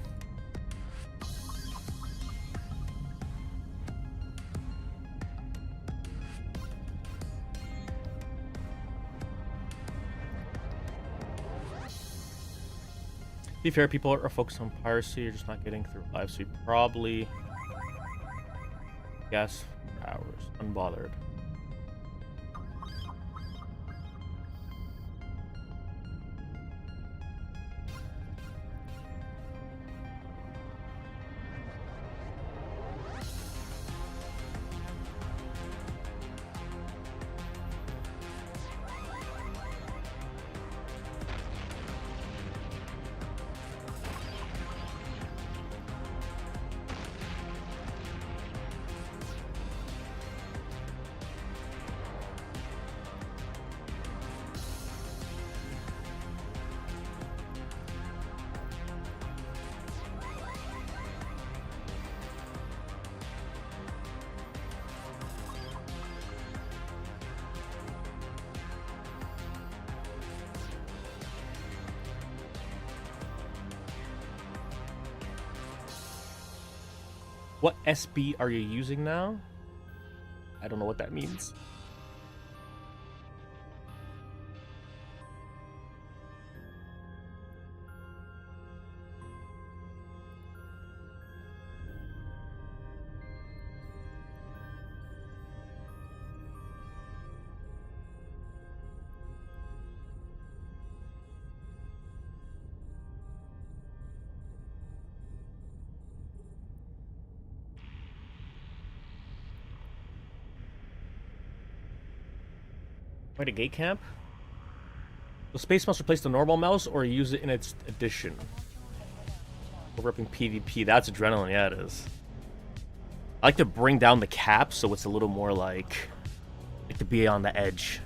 To be fair, people are focused on piracy, you're just not getting through live, so you probably guess hours, unbothered. What SB are you using now? I don't know what that means. Wait, a gate camp? Will Space Mouse replace the normal mouse or use it in its addition? We're ripping PvP. That's adrenaline, yeah, it is. I like to bring down the cap so it's a little more like to be on the edge.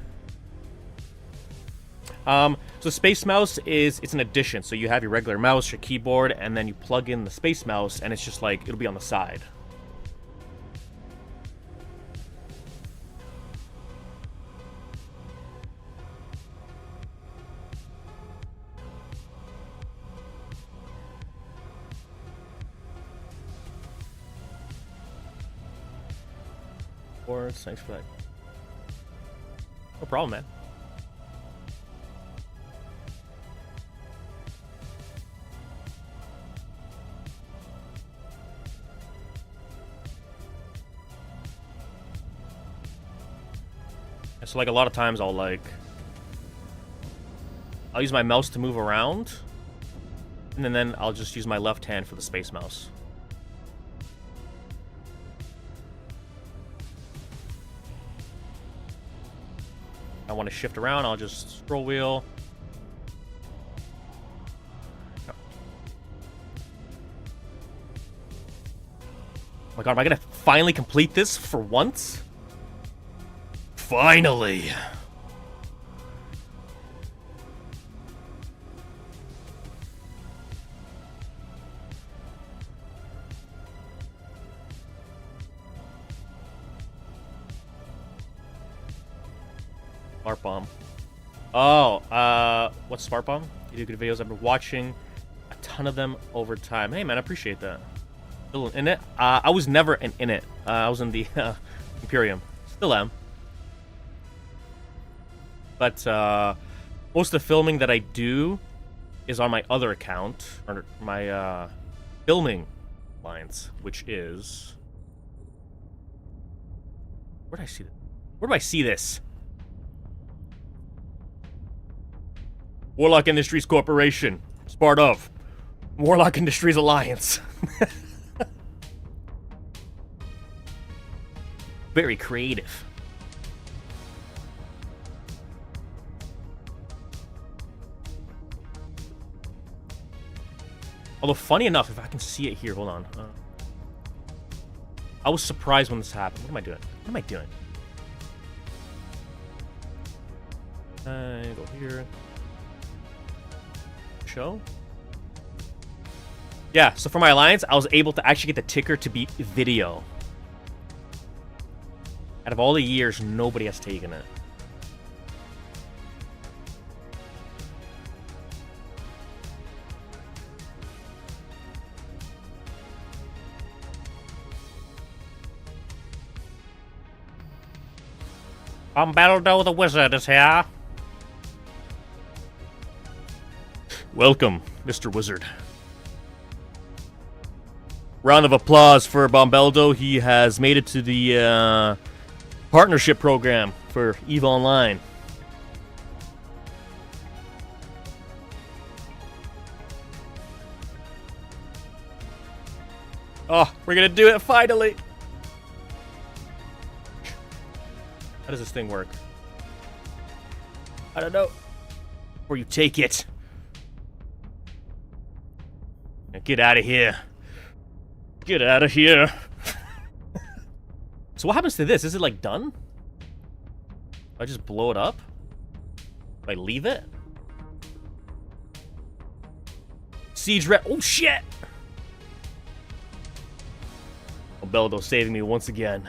So Space Mouse it's an addition. So you have your regular mouse, your keyboard, and then you plug in the Space Mouse, and it's just like it'll be on the side. Thanks for that. No problem, man. So like a lot of times I'll use my mouse to move around, and then I'll just use my left hand for the Space Mouse. I want to shift around, I'll just scroll wheel. Oh my god, am I gonna finally complete this for once? Finally! Smart bomb. Oh, what's smart bomb? You do good videos. I've been watching a ton of them over time. Hey man, I appreciate that. Still in it? I was never in it. I was in the Imperium. Still am. But most of the filming that I do is on my other account, or my filming lines, which is... Where did I see this? Where do I see this? Warlock Industries Corporation. It's part of Warlock Industries Alliance. Very creative. Although, funny enough, if I can see it here, hold on. I was surprised when this happened. What am I doing? What am I doing? Go here. Show? Yeah, so for my alliance, I was able to actually get the ticker to be video. Out of all the years, nobody has taken it. Umbaldo the Wizard is here. Welcome, Mr. Wizard. Round of applause for Bombeldo. He has made it to the partnership program for EVE Online. Oh, we're gonna do it finally. How does this thing work? I don't know. Where you take it. Now get out of here. Get out of here. So what happens to this? Is it like done? Do I just blow it up? Do I leave it? Siege rep. Oh shit! Beldo saving me once again.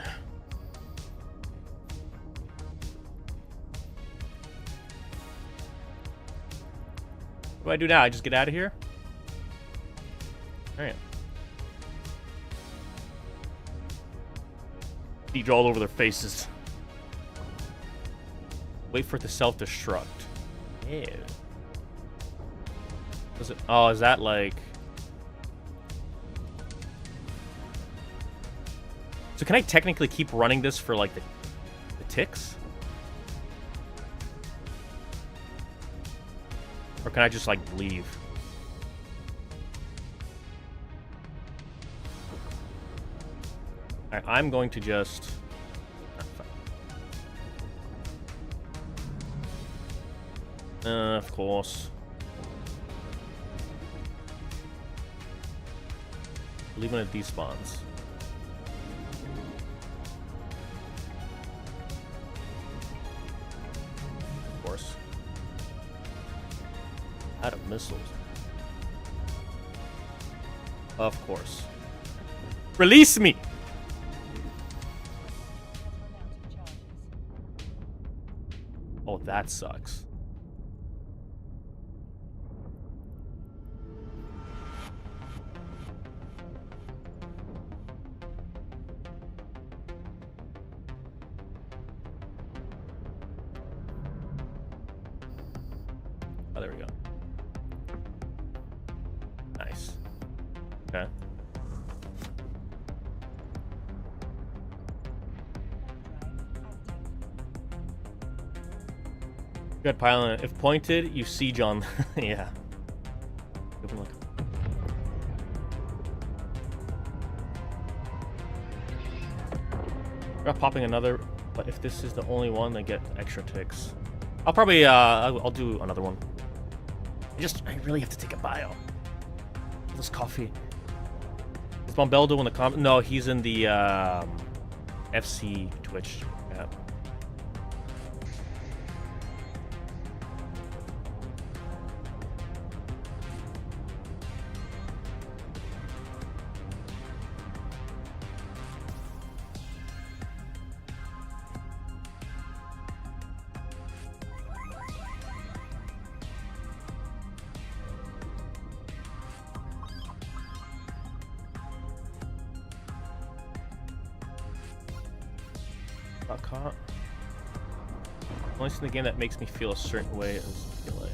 What do I do now? I just get out of here? Alright. Siege all over their faces. Wait for it to self-destruct. Ew. Was it? Oh, is that like... So can I technically keep running this for like the ticks? Or can I just like leave? Alright, I'm going to just... of course. Leave when it despawns. Of course. Out of missiles. Of course. Release me! Oh, that sucks. Oh, there we go. Nice. Okay. Good pilot. If pointed, you siege on. Yeah. Open look. We're not popping another, but if this is the only one, they get extra ticks. I'll probably I'll do another one. I really have to take a bio. This coffee. Is Bombeldo in the comment? No, he's in the FC Twitch app. Got caught. The only thing in the game that makes me feel a certain way is delay.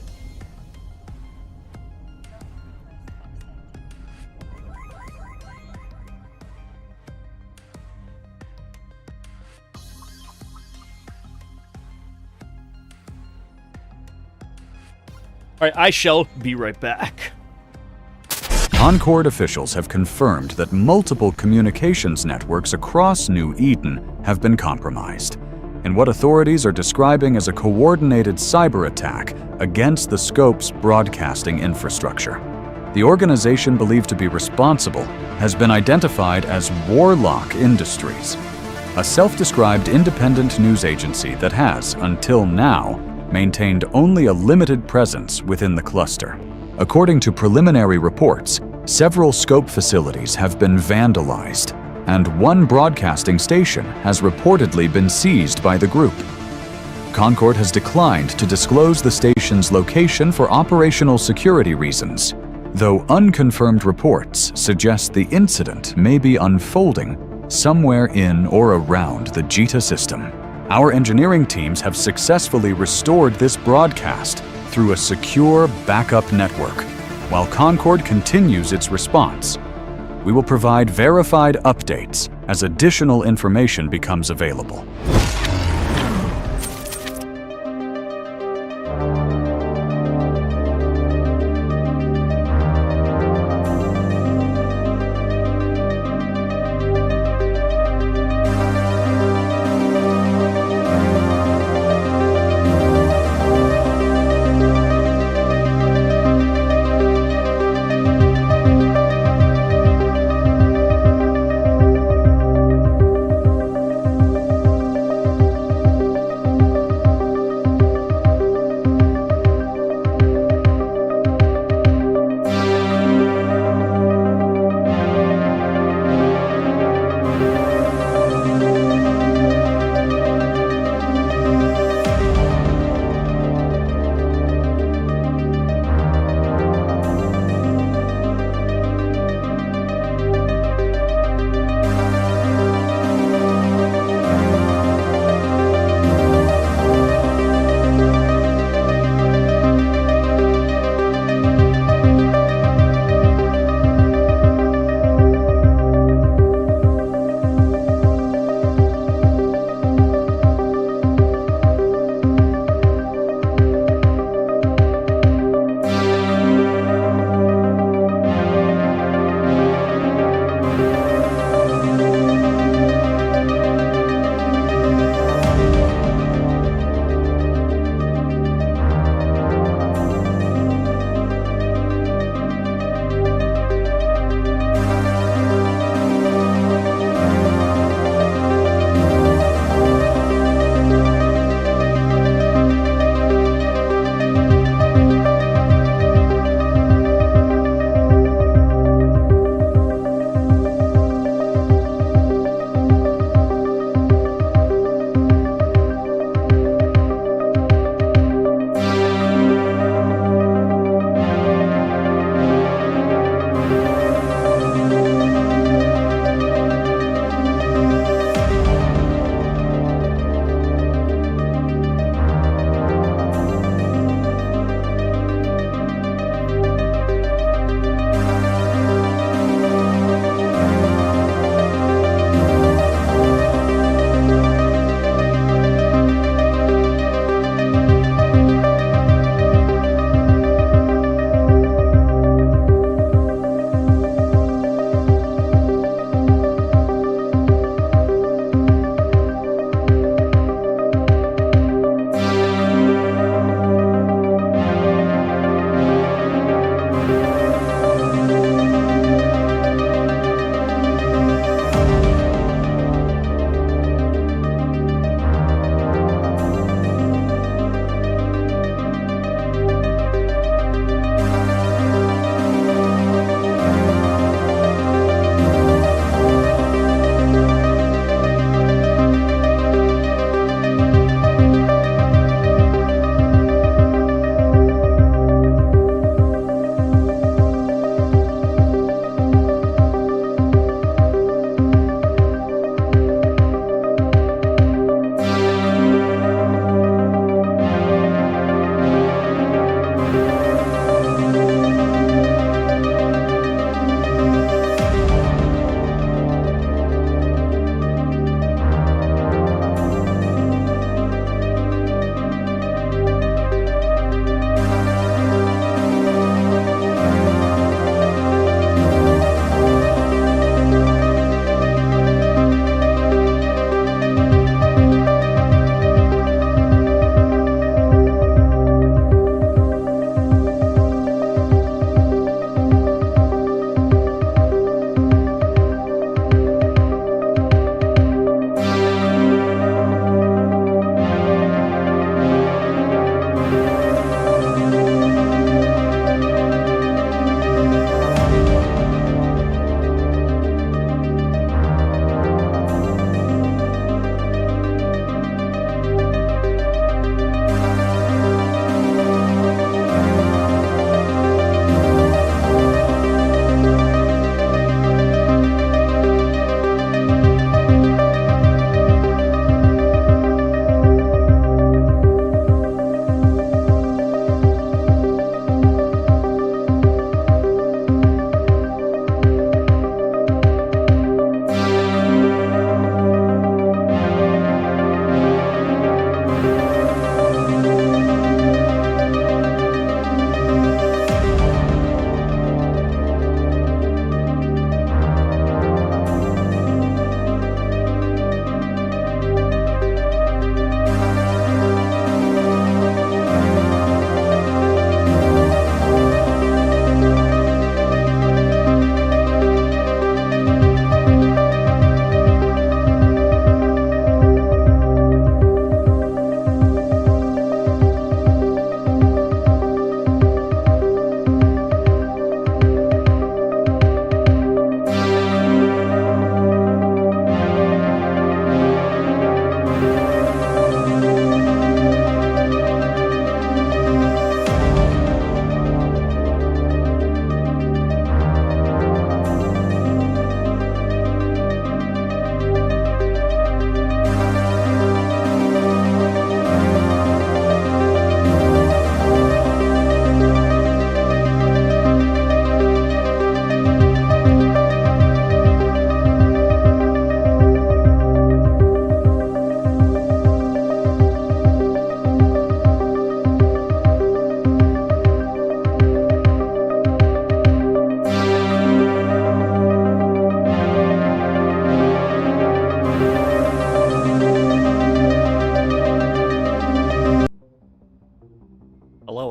Alright, I shall be right back. Concord officials have confirmed that multiple communications networks across New Eden have been compromised, in what authorities are describing as a coordinated cyber attack against the Scope's broadcasting infrastructure. The organization believed to be responsible has been identified as Warlock Industries, a self-described independent news agency that has, until now, maintained only a limited presence within the cluster. According to preliminary reports, several scope facilities have been vandalized, and one broadcasting station has reportedly been seized by the group. Concord has declined to disclose the station's location for operational security reasons, though unconfirmed reports suggest the incident may be unfolding somewhere in or around the JITA system. Our engineering teams have successfully restored this broadcast through a secure backup network. While Concord continues its response, we will provide verified updates as additional information becomes available.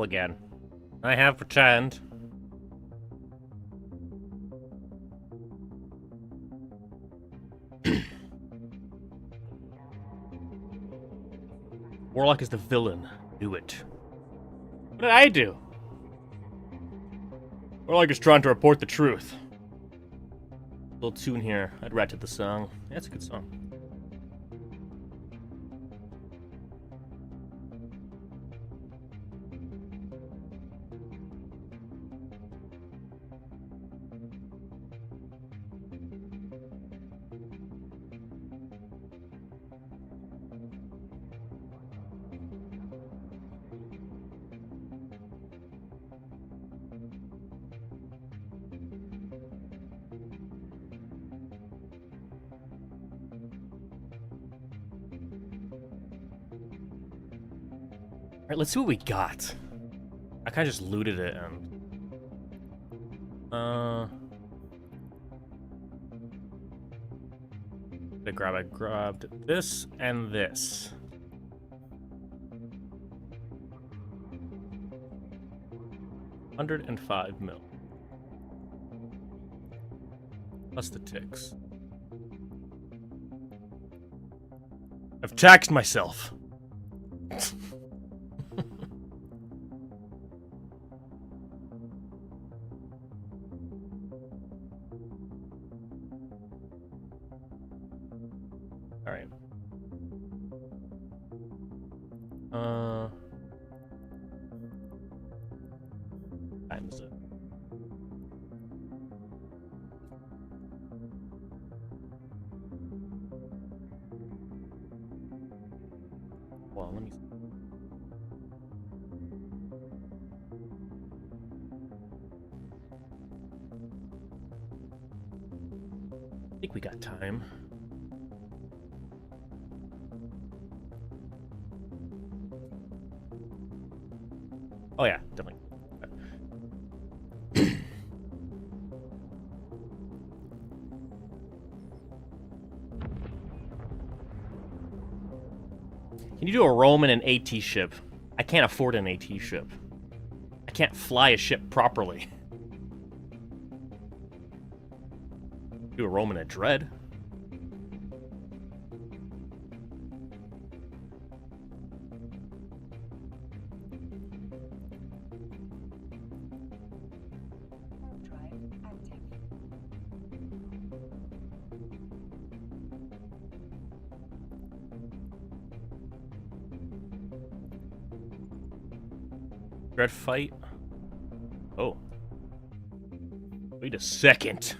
again. I have pretend. Warlock is the villain. Do it. What did I do? Warlock is trying to report the truth. Little tune here. I'd ratchet the song. Yeah, that's a good song. Alright, let's see what we got. I kind of just looted it and... I grabbed this and this. $105 mil. Plus the ticks. I've taxed myself. Alright. Times it. Well, let me see. I think we got time. Oh yeah, definitely. Can you do a roam in an AT ship? I can't afford an AT ship. I can't fly a ship properly. Do a roam in a dread. Dread fight. Oh. Wait a second.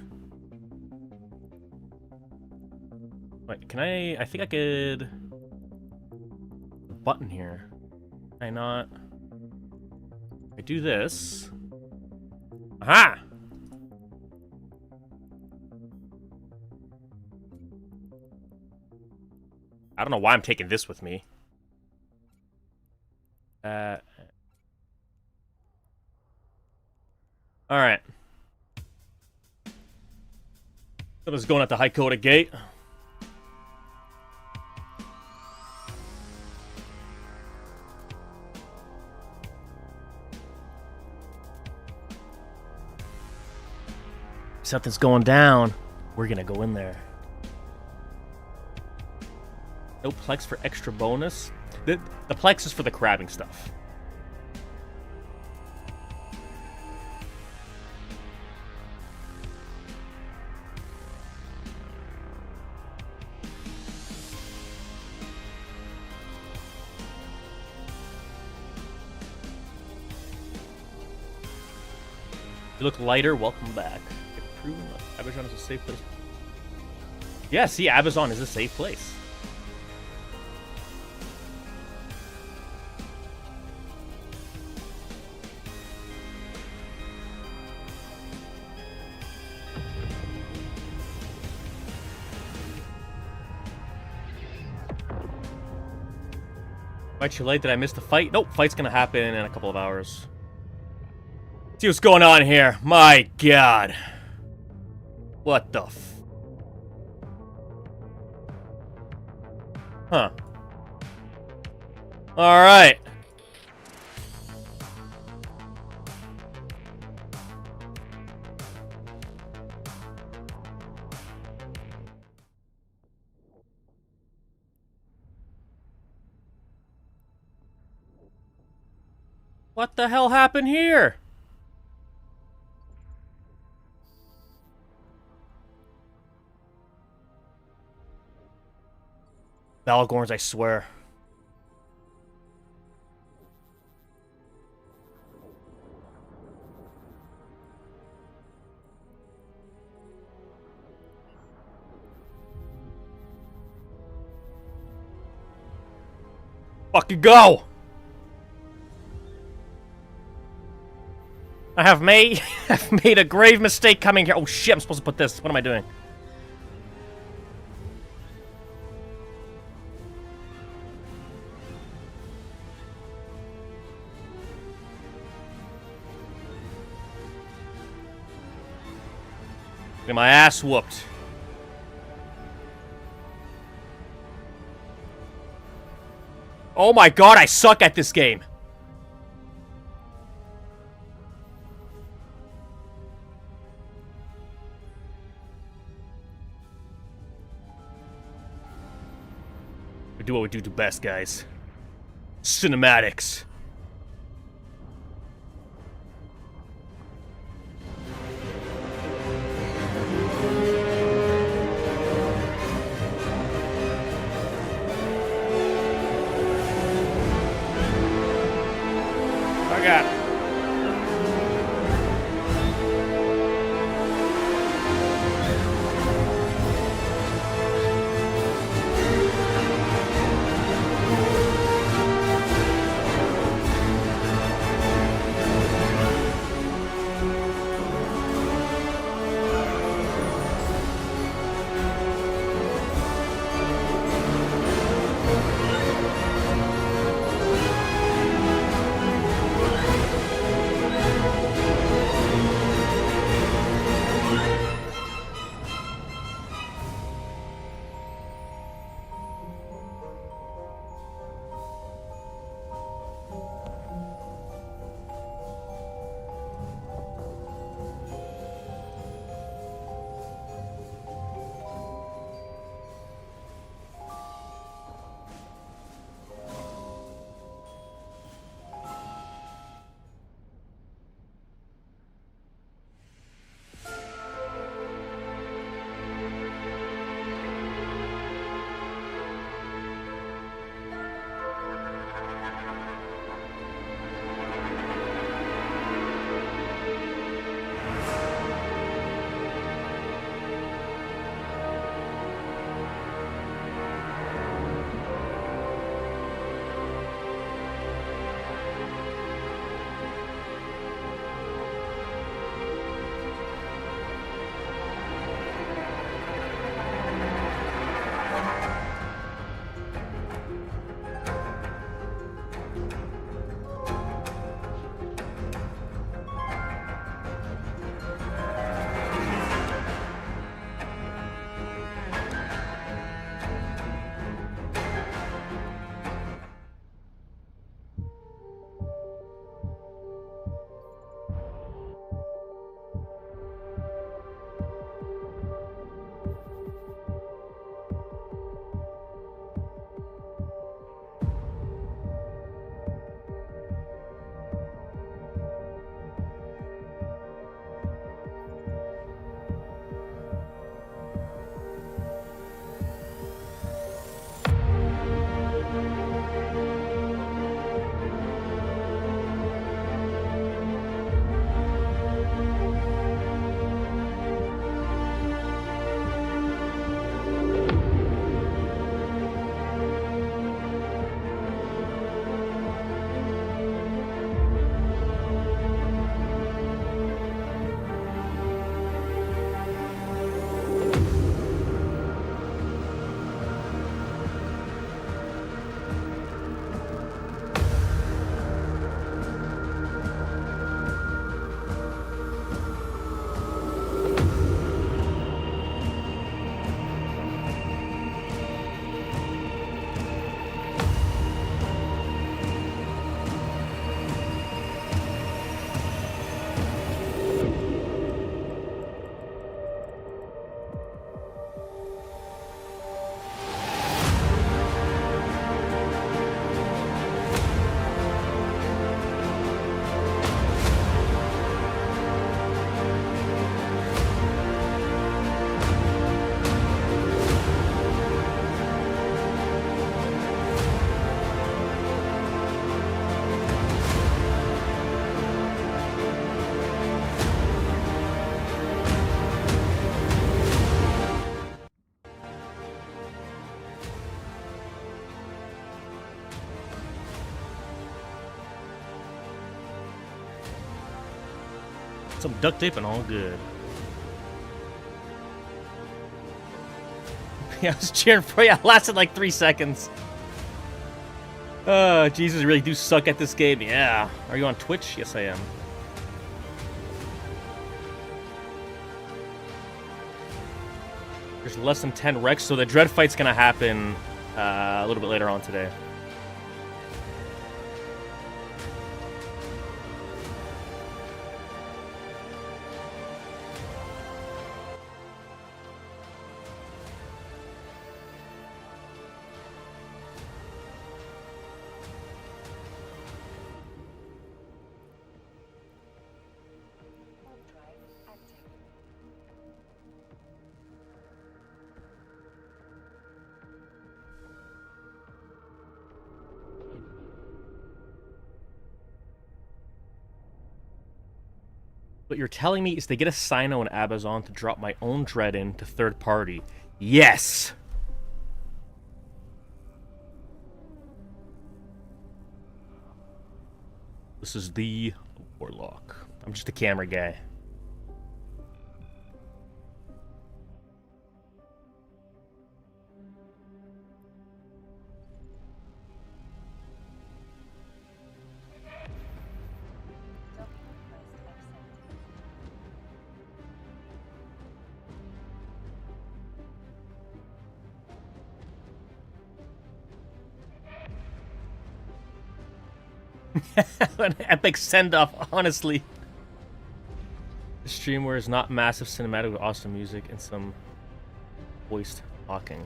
Wait, can I think I could... Button here. Can I not? I do this. Aha! I don't know why I'm taking this with me. Alright. Someone's going at the Haikota gate. Something's going down. We're gonna go in there. No Plex for extra bonus. The Plex is for the crabbing stuff. You look lighter, welcome back. Ahbazon is a safe place. Yeah, see, Ahbazon is a safe place. Am I too late? Did I miss the fight? Nope, fight's gonna happen in a couple of hours. See what's going on here. My god. What the f... Huh. Alright. What the hell happened here? Valgorns, I swear. Fucking go! I have made a grave mistake coming here. Oh shit, I'm supposed to put this. What am I doing? Get my ass whooped. Oh my god, I suck at this game. We do what we do best, guys. Cinematics. I got it. Some duct tape and all good. Yeah, I was cheering for you. It lasted like 3 seconds. Jesus, really do suck at this game. Yeah. Are you on Twitch? Yes, I am. There's less than 10 wrecks, so the dread fight's gonna happen a little bit later on today. What you're telling me is to get a Sino and Ahbazon to drop my own dread in to third party. Yes! This is the Warlock. I'm just a camera guy. An epic send-off, honestly. The stream where it's not massive cinematic with awesome music and some voiced talking.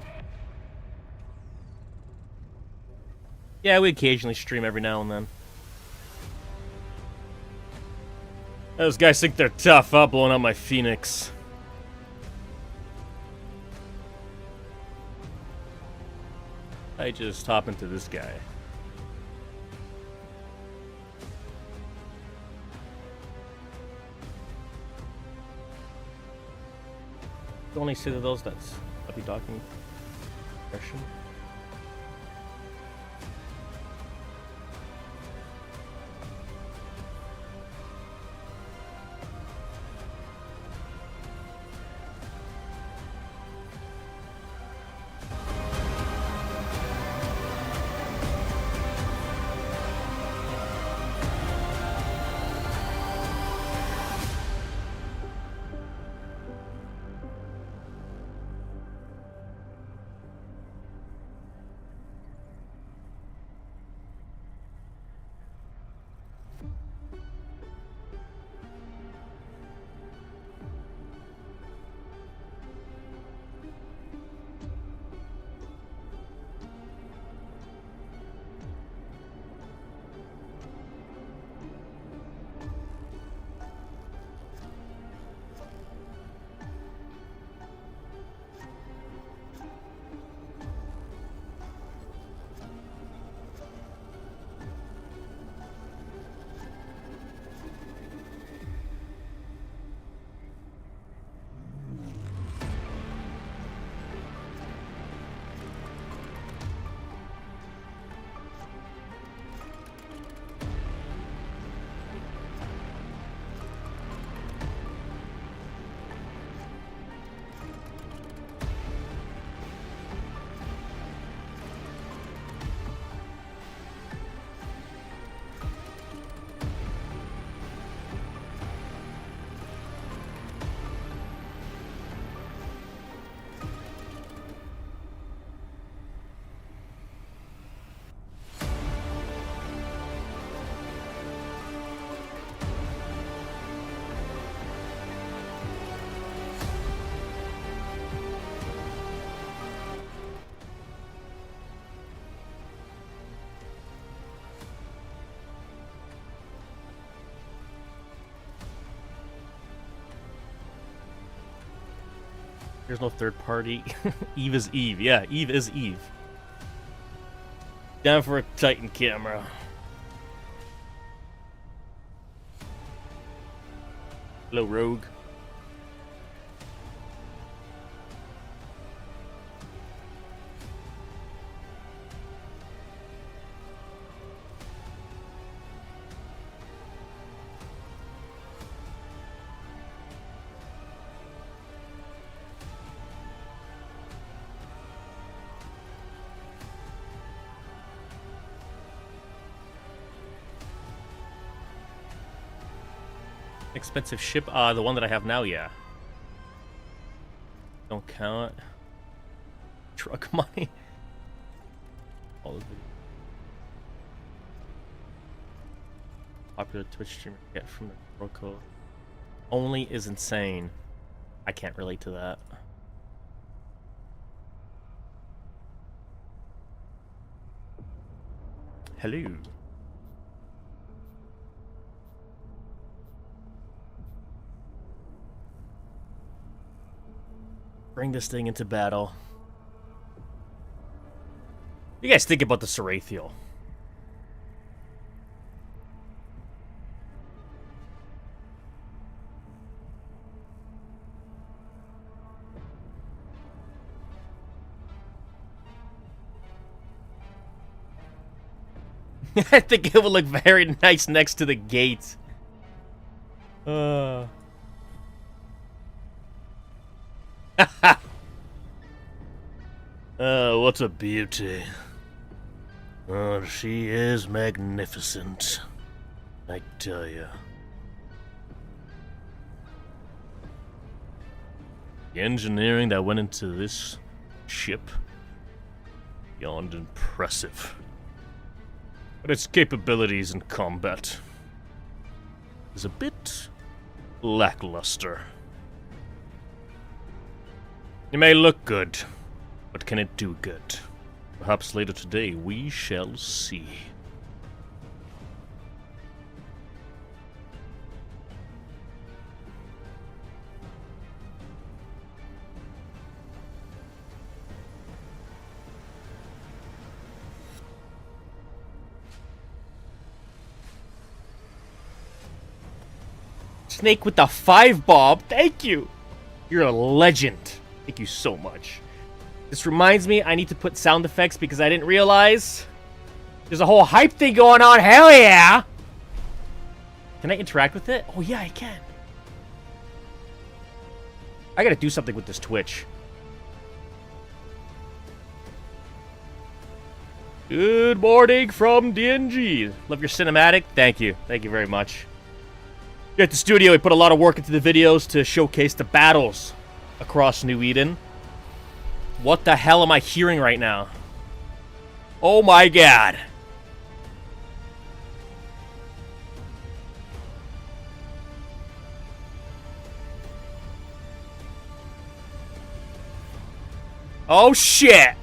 Yeah, we occasionally stream every now and then. Those guys think they're tough. I'm blowing up my Phoenix. I just hop into this guy. Only say to those that's I'll be talking question. There's no third party. Eve is Eve. Yeah, Eve is Eve. Down for a Titan camera. Hello, Rogue. Expensive ship? The one that I have now, yeah. Don't count. Truck money. All of it. Popular Twitch streamer get from the Roku. Only is insane. I can't relate to that. Hello. Bring this thing into battle. What do you guys think about the Sarathiel? I think it would look very nice next to the gate. What a beauty. Oh, she is magnificent. I tell ya. The engineering that went into this ship, beyond impressive. But its capabilities in combat is a bit lackluster. It may look good, but can it do good? Perhaps later today we shall see. Snake with the 5 bob. Thank you. You're a legend. Thank you so much. This reminds me, I need to put sound effects because I didn't realize there's a whole hype thing going on. Hell yeah. Can I interact with it? Oh yeah, I can. I gotta do something with this Twitch. Good morning from DNG. Love your cinematic. Thank you. Thank you very much. Here at the studio, we put a lot of work into the videos to showcase the battles across New Eden. What the hell am I hearing right now? Oh my god. Oh shit.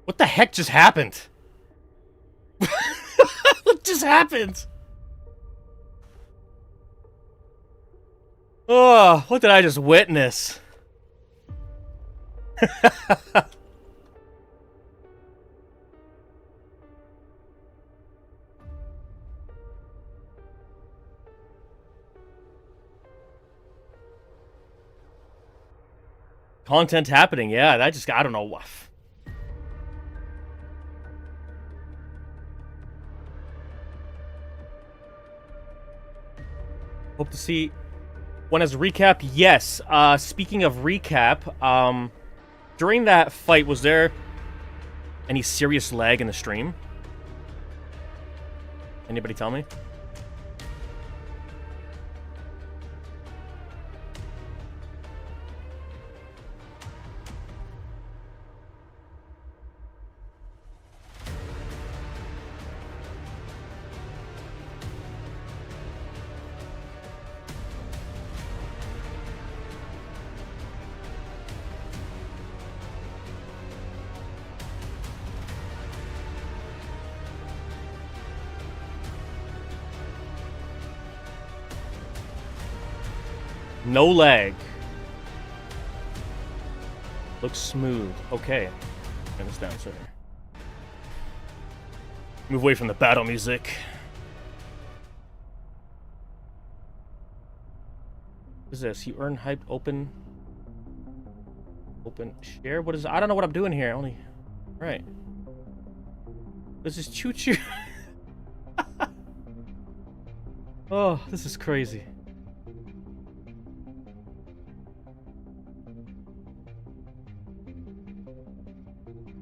What the heck just happened? What just happened? Oh, what did I just witness? Content happening, yeah. I don't know what. Hope to see one as a recap. Yes. Speaking of recap, during that fight, was there any serious lag in the stream? Anybody tell me? No lag. Looks smooth. Okay. Turn this down, sir. Move away from the battle music. What is this? You earn hype open share? What is it? I don't know what I'm doing here. Only right. This is choo choo. Oh, this is crazy.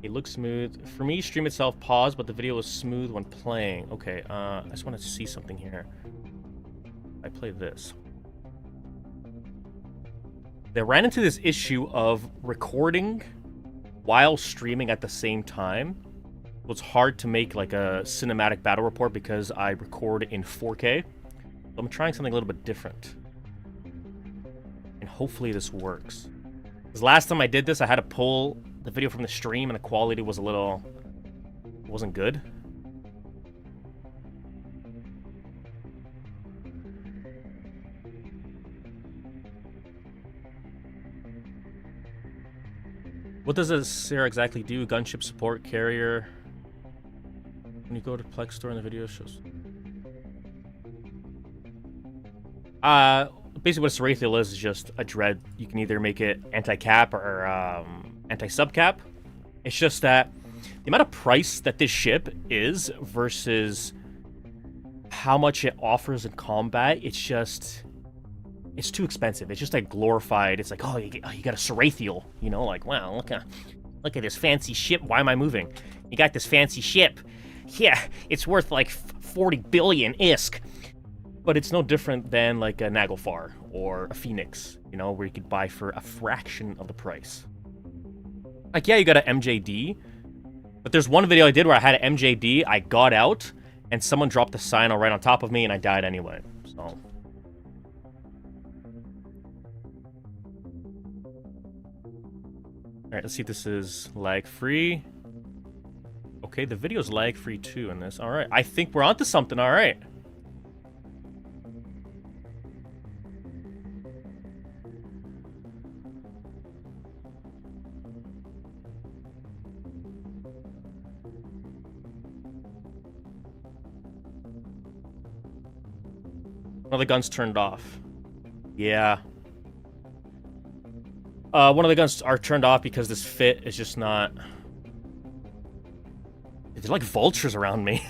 It looks smooth. For me, stream itself paused, but the video was smooth when playing. Okay, I just want to see something here. I play this. They ran into this issue of recording while streaming at the same time. It was hard to make like a cinematic battle report because I record in 4K. So I'm trying something a little bit different. And hopefully this works. Because last time I did this, I had to pull the video from the stream and the quality was wasn't good. What does this Sarah exactly do? Gunship support carrier. When you go to Plex store and the video shows. Basically what a Sarathiel is just a dread. You can either make it anti-cap or anti-subcap. It's just that the amount of price that this ship is versus how much it offers in combat, it's too expensive. It's just like glorified. It's like, oh, you got a Sarathiel, you know, like, wow, look at this fancy ship. Why am I moving? You got this fancy ship. Yeah, it's worth like 40 billion ISK. But it's no different than like a Naglfar or a Phoenix, you know, where you could buy for a fraction of the price. Like, yeah, you got an MJD, but there's one video I did where I had an MJD, I got out, and someone dropped the Cyno right on top of me, and I died anyway, so. Alright, let's see if this is lag-free. Okay, the video's lag-free too in this. Alright, I think we're onto something, alright. One of the guns turned off. Yeah. One of the guns are turned off because this fit is just not... They're like vultures around me.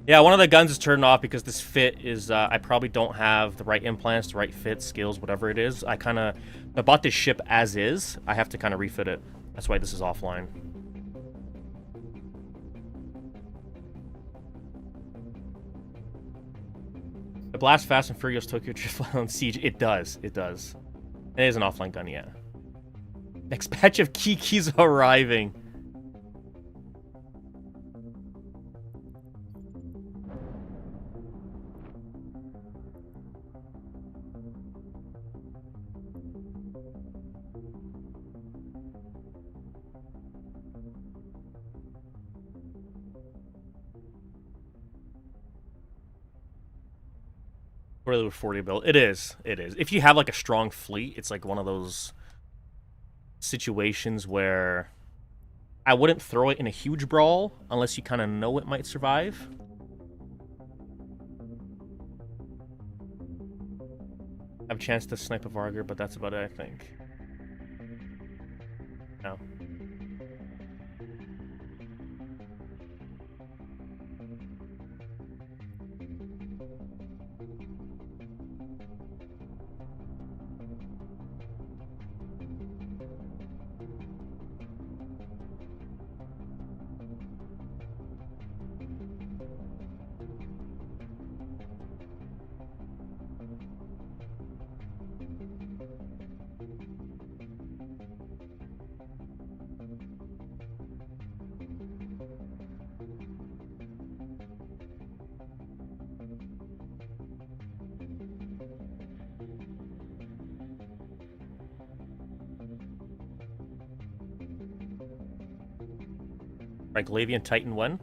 Yeah, one of the guns is turned off because this fit is... I probably don't have the right implants, the right fit, skills, whatever it is. I bought this ship as is. I have to kind of refit it. That's why this is offline. The Blast Fast and Furious Tokyo Drift on Siege. It does. It does. It is an offline gun, yeah. Next batch of Kiki's arriving. Really with 40 build. It is. It is. If you have like a strong fleet, it's like one of those situations where I wouldn't throw it in a huge brawl unless you kind of know it might survive. I have a chance to snipe a Varger, but that's about it, I think. No. Triglavian Titan when?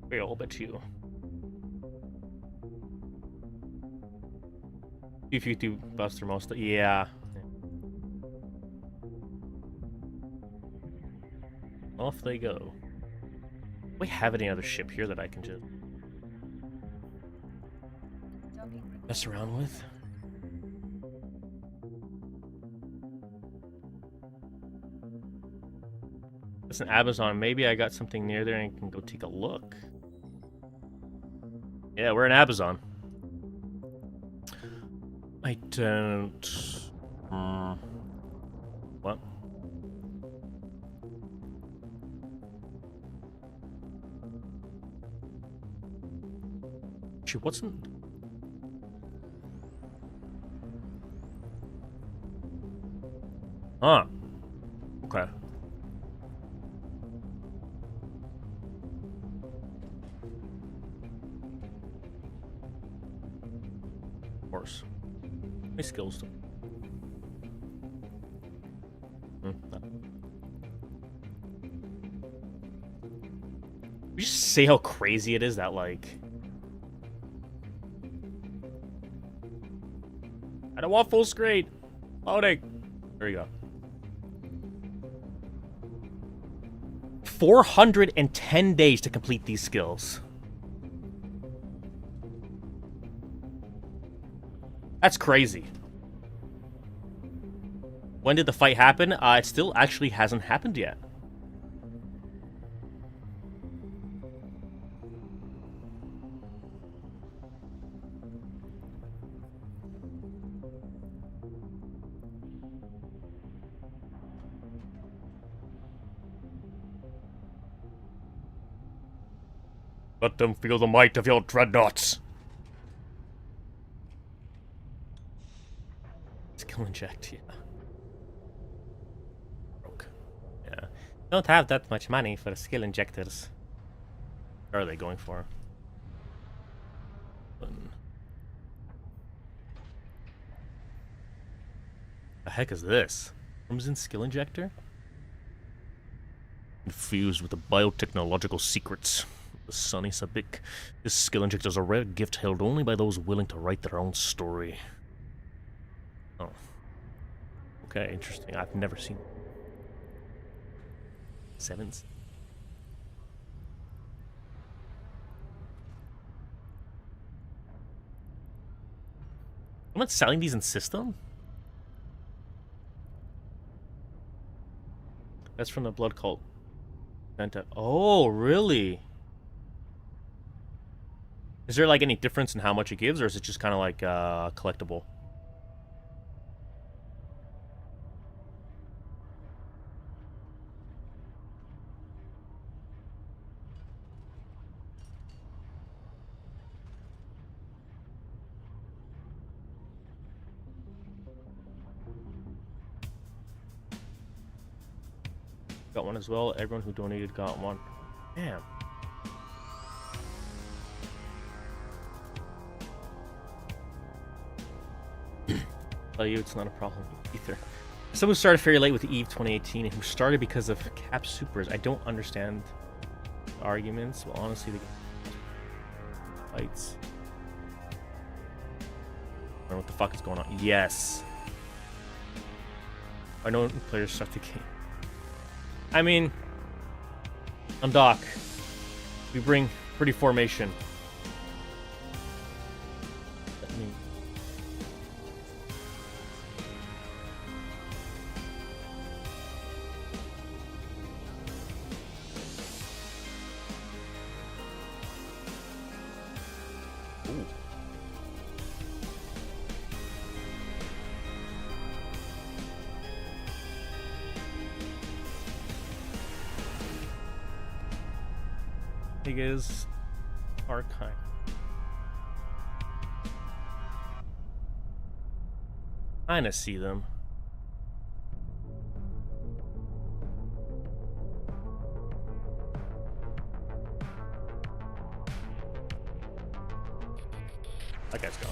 Wait, I'll bet you. 250 Buster most. Yeah. Off they go. Do we have any other ship here that I can just mess around with? It's an Ahbazon. Maybe I got something near there and can go take a look. Yeah, we're in Ahbazon. I don't... What? Shoot, what's in... Huh. Okay. Of course. My skills. No. You just say how crazy it is that, like... I don't want full screen. Loading. There you go. 410 days to complete these skills. That's crazy. When did the fight happen? It still actually hasn't happened yet. Let them feel the might of your dreadnoughts. Skill inject, yeah. Broke. Yeah. Don't have that much money for skill injectors. What are they going for? The heck is this? Crimson skill injector? Infused with the biotechnological secrets. The Sunny Sabik. This skill injector is a rare gift held only by those willing to write their own story. Oh. Okay, interesting. I've never seen... Sevens? I'm not selling these in system? That's from the Blood Cult. Oh, really? Is there like any difference in how much it gives, or is it just kind of like collectible? got one as well. Everyone who donated got one. Damn. Tell you, it's not a problem either. Someone started very late with Eve 2018 who started because of cap supers. I don't understand the arguments. Well, honestly, the fights. I don't know what the fuck is going on. Yes. I know when players start the game. I mean, on Doc, we bring pretty formation. I mean, ooh. Thing is archive. Kinda see them. That guy's gone.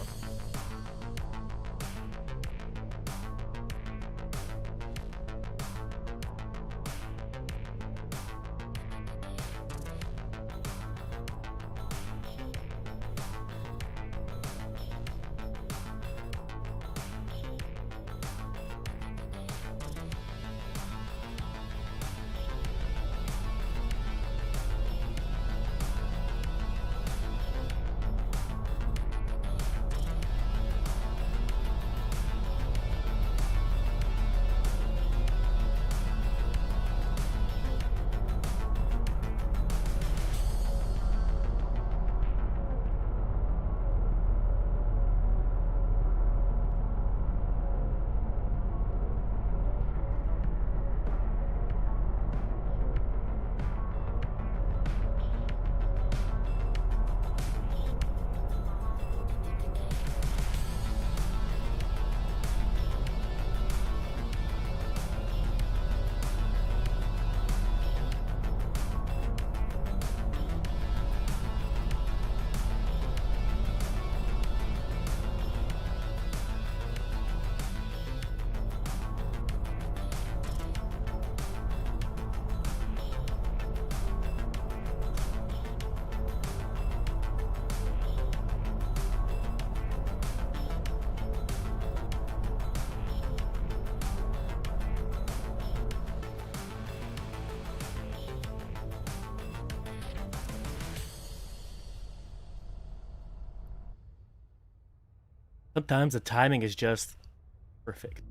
Sometimes the timing is just perfect.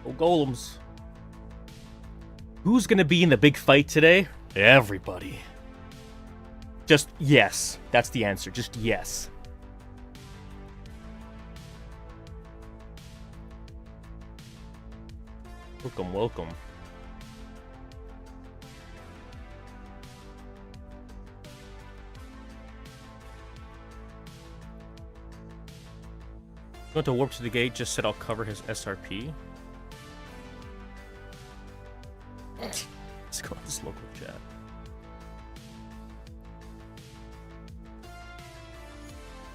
Oh, golems. Who's gonna be in the big fight today? Everybody. Just yes. That's the answer. Just yes. Welcome, welcome. Going to warp to the gate, just said I'll cover his SRP. Let's go on this local chat.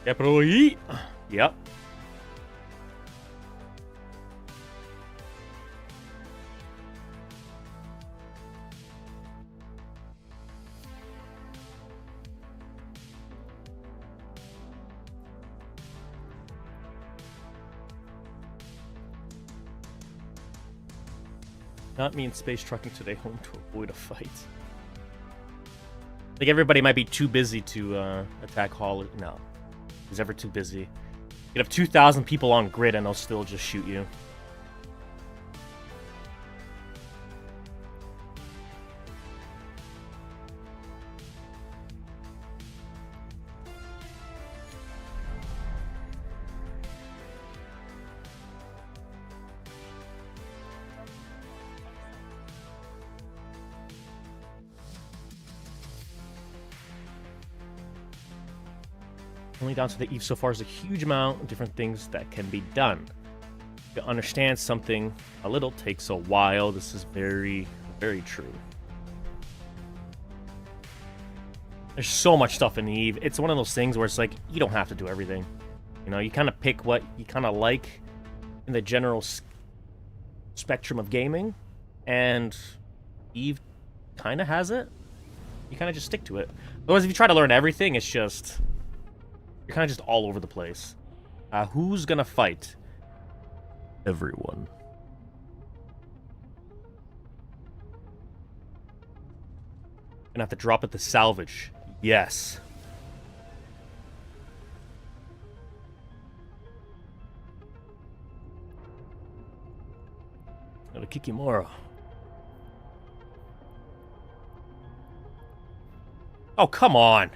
Capital E! Yep. Not me in space trucking today home to avoid a fight. Like everybody might be too busy to attack Hall. No, he's ever too busy. You could have 2,000 people on grid and they'll still just shoot you. Only down to the Eve so far is a huge amount of different things that can be done. To understand something a little takes a while. This is very, very true. There's so much stuff in Eve. It's one of those things where it's like, you don't have to do everything. You know, you kind of pick what you kind of like in the general spectrum of gaming. And Eve kind of has it. You kind of just stick to it. Otherwise, if you try to learn everything, it's just... You're kind of just all over the place. Who's gonna fight? Everyone. Gonna have to drop it to salvage. Yes. Gotta Kikimora. Oh, come on.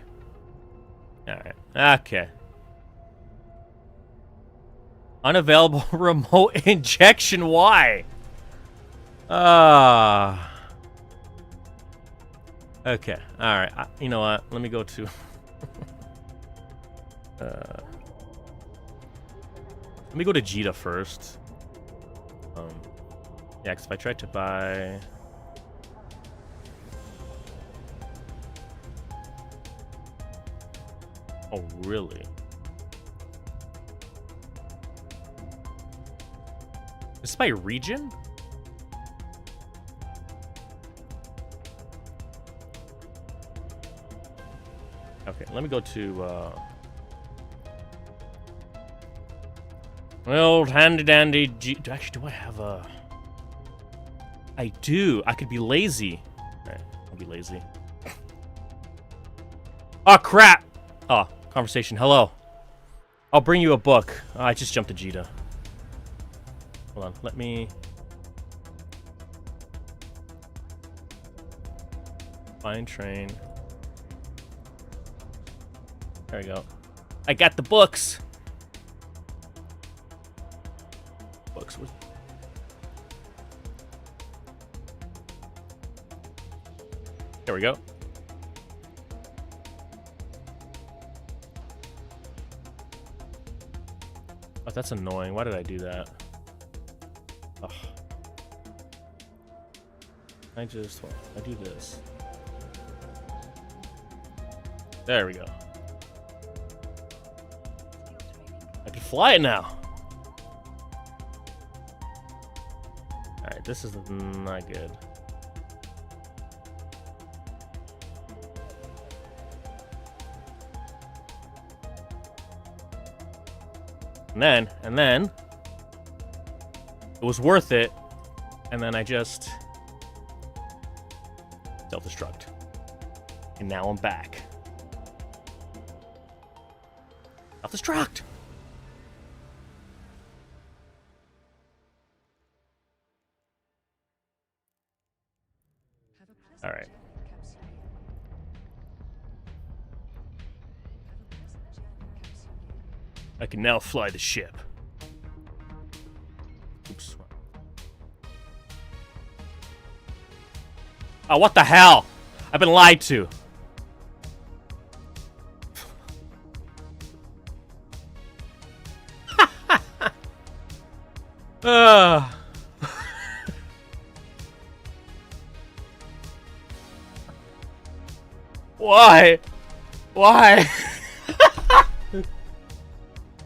Alright. Okay. Unavailable remote injection. Why? Okay. Alright. You know what? Let me go to... let me go to Jita first. Yeah, because if I try to buy... Oh, really? Is this by region? Okay, let me go to, old handy dandy actually, do I have a... I do. I could be lazy. Alright, I'll be lazy. Oh, crap! Oh, conversation. Hello. I'll bring you a book. Oh, I just jumped to Jita. Hold on. Let me... Find train. There we go. I got the books! Books with... There we go. Oh, that's annoying. Why did I do that? Ugh. I do this. There we go. I can fly it now. Alright, this is not good. And then, it was worth it, and then I just self-destruct. And now I'm back. Self-destruct! Alright. I can now fly the ship. Oops. Oh, what the hell? I've been lied to. Why? Why?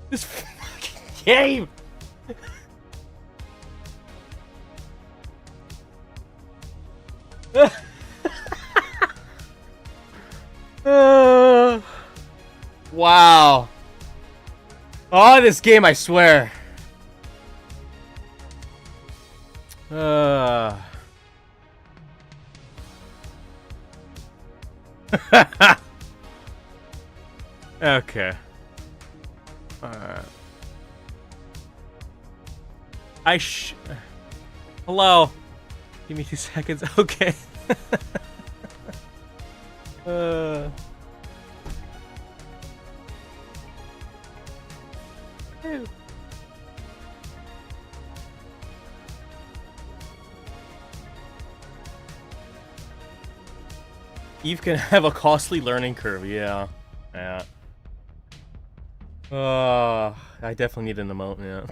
This fucking game! Wow. Oh, this game, I swear. Okay. Hello. Give me 2 seconds. Okay. Ew. Eve can have a costly learning curve. Yeah. Yeah. I definitely need an emote, yeah.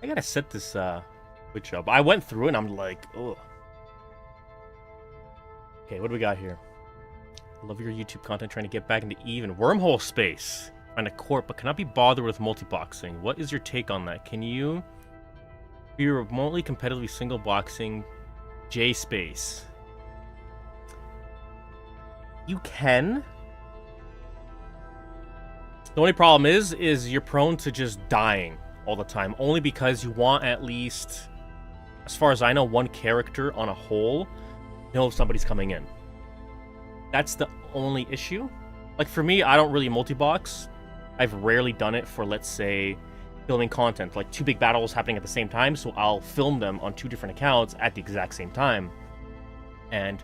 I gotta set this Twitch up. I went through it and I'm like, ugh. Okay, what do we got here? Love your YouTube content, trying to get back into even. Wormhole space. Find a corp, but cannot be bothered with multi-boxing. What is your take on that? Can you be remotely competitively single boxing J space? You can. The only problem is you're prone to just dying all the time, only because you want at least, as far as I know, one character on a whole know if somebody's coming in. That's the only issue. Like for me, I don't really multi-box. I've rarely done it for, let's say, filming content, like 2 big battles happening at the same time, so I'll film them on 2 different accounts at the exact same time. And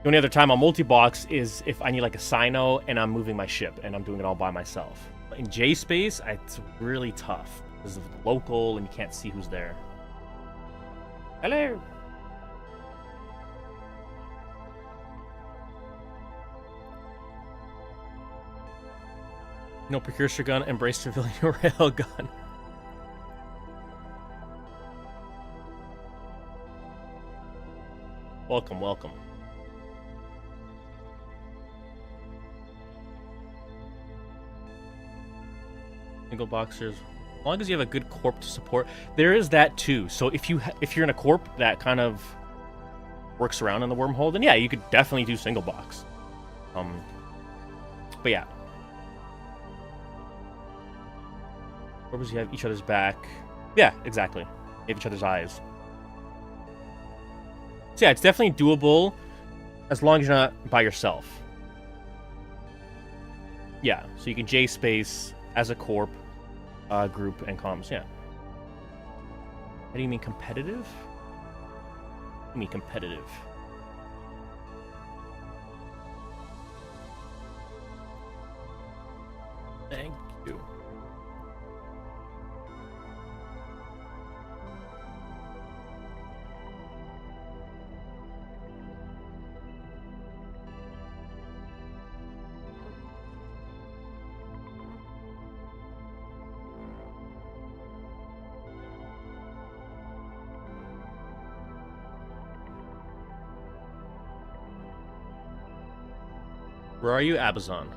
the only other time I'll multi-box is if I need like a Sino and I'm moving my ship and I'm doing it all by myself. But in J space, it's really tough because of the local and you can't see who's there. Hello. No precursor gun, embrace civilian railgun. Welcome, welcome. Single boxers. As long as you have a good corp to support, there is that too. So if you're in a corp that kind of works around in the wormhole, then yeah, you could definitely do single box. But yeah. Or you have each other's back. Yeah, exactly. You have each other's eyes. So yeah, it's definitely doable as long as you're not by yourself. Yeah, so you can J space as a corp, group, and comms. Yeah. How do you mean competitive? What do you mean competitive? Thank you. Where are you, Ahbazon?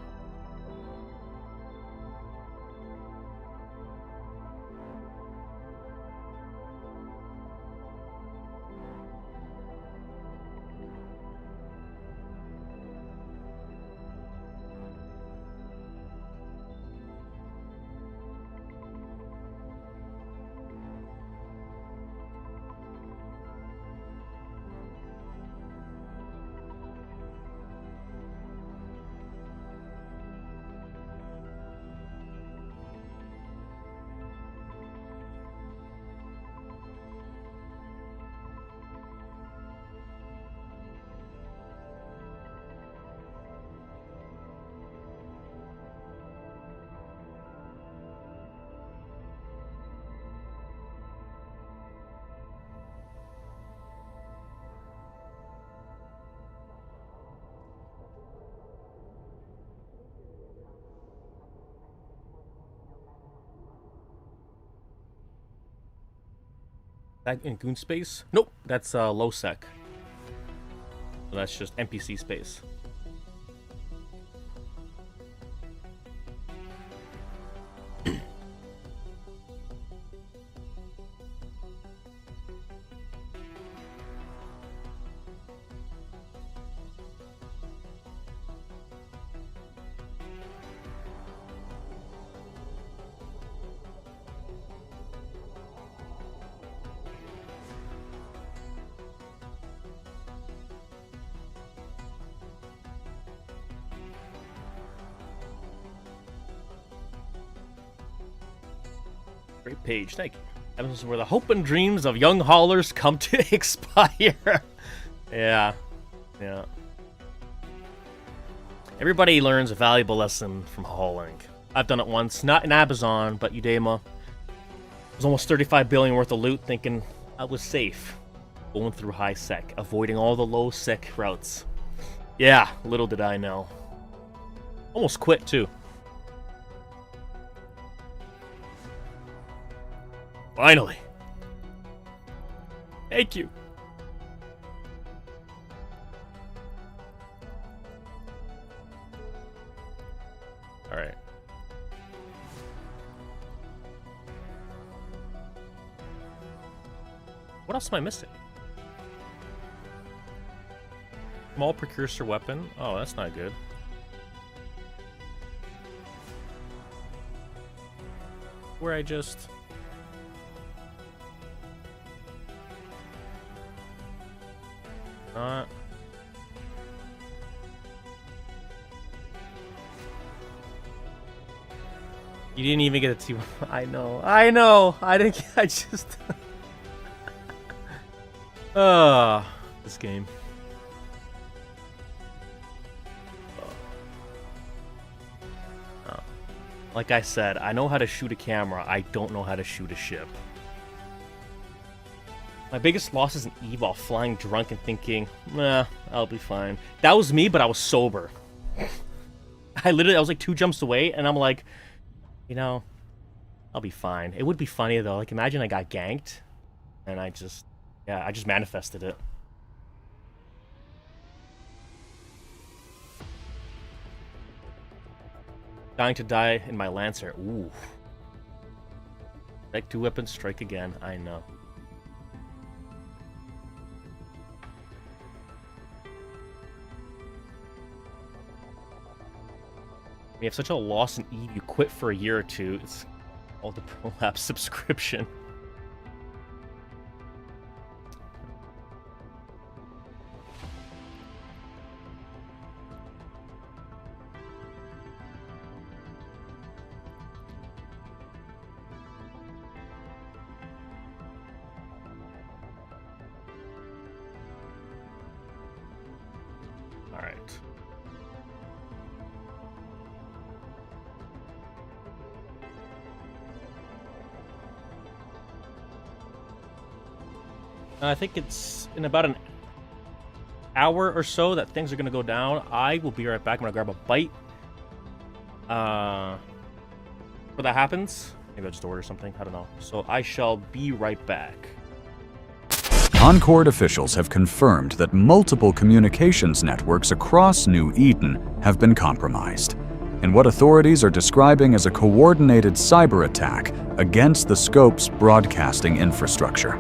That in goon space? Nope, that's low sec. So that's just NPC space. Great page, thank you. This is where the hope and dreams of young haulers come to expire. Yeah. Everybody learns a valuable lesson from hauling. I've done it once, not in Ahbazon, but Udema. It was almost 35 billion worth of loot, thinking I was safe. Going through high sec, avoiding all the low sec routes. Yeah, little did I know. Almost quit, too. Finally. Thank you. All right. What else am I missing? Small precursor weapon. Oh, that's not good. Where I just... Not... You didn't even get a T1. I know. I didn't. I just. This game. Like I said, I know how to shoot a camera. I don't know how to shoot a ship. My biggest loss is an Eve while flying drunk and thinking, nah, I'll be fine. That was me, but I was sober. I was like 2 jumps away, and I'm like, you know, I'll be fine. It would be funny, though. Like, imagine I got ganked, and I just manifested it. Dying to die in my Lancer. Ooh. Strike 2 weapons, strike again. I know. We have such a loss in Eve, you quit for a year or 2. It's all the prolapse subscription. All right. I think it's in about an hour or so that things are going to go down. I will be right back. I'm going to grab a bite. Before that happens, maybe I'll just order something. I don't know. So I shall be right back. Concord officials have confirmed that multiple communications networks across New Eden have been compromised, in what authorities are describing as a coordinated cyber attack against the Scope's broadcasting infrastructure.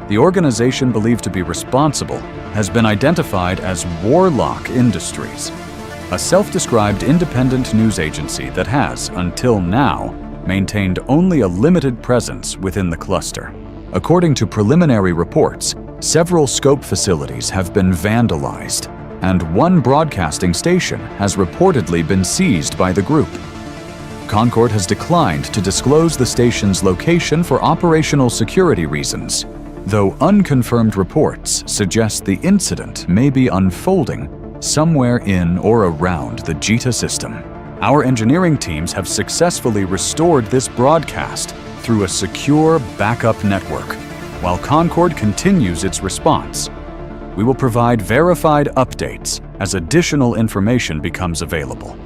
The organization believed to be responsible has been identified as Warlock Industries, a self-described independent news agency that has, until now, maintained only a limited presence within the cluster. According to preliminary reports, several Scope facilities have been vandalized, and one broadcasting station has reportedly been seized by the group. Concord has declined to disclose the station's location for operational security reasons, though unconfirmed reports suggest the incident may be unfolding somewhere in or around the Jita system. Our engineering teams have successfully restored this broadcast through a secure backup network. While Concord continues its response, we will provide verified updates as additional information becomes available.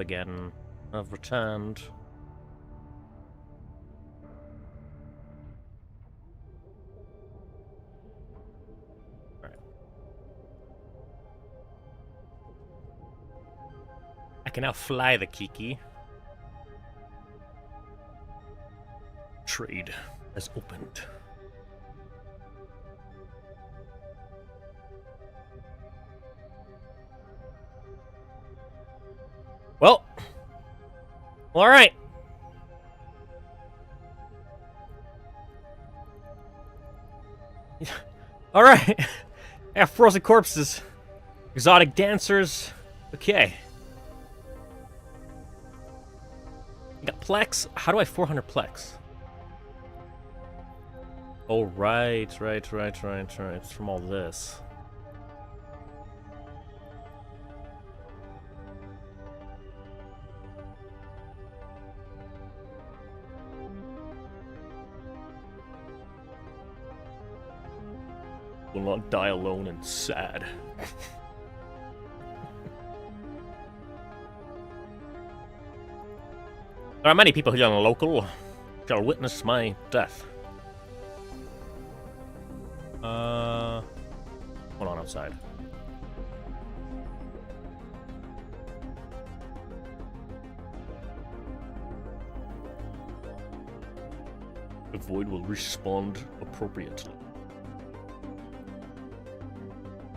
again. I've returned. Alright. I can now fly the Kiki. Trade has opened. Well, all right. All right. I have frozen corpses, exotic dancers. Okay. I got Plex. How do I 400 Plex? Oh, right. It's from all this. Will not die alone and sad. There are many people here in the local shall witness my death. Hold on outside. The void will respond appropriately.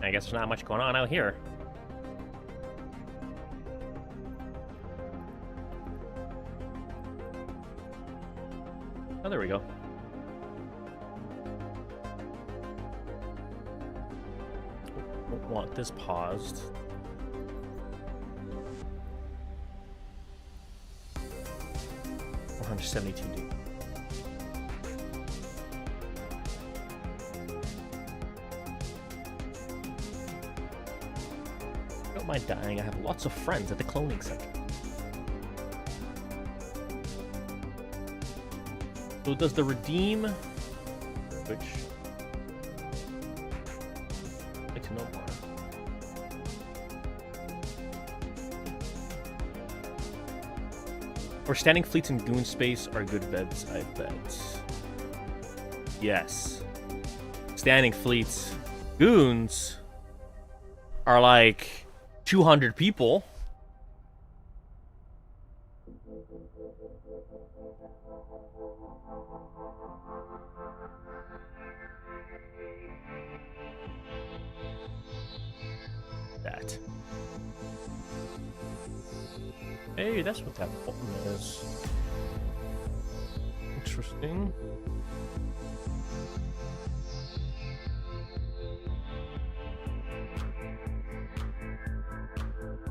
I guess there's not much going on out here. Oh, there we go. Don't want this paused. $472. Don't mind dying. I have lots of friends at the cloning center. So does the redeem, which I'd like to know more. Or standing fleets in goon space are good vets, I bet. Yes. Standing fleets. Goons are like 200 people. That. Hey, that's what that button is. Interesting.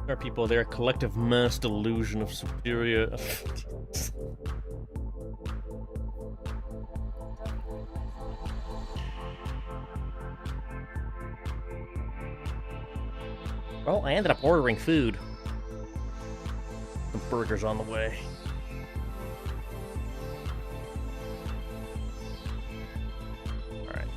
There are people there, collective mass delusion of superior. Well, I ended up ordering food. Some burgers on the way. Alright.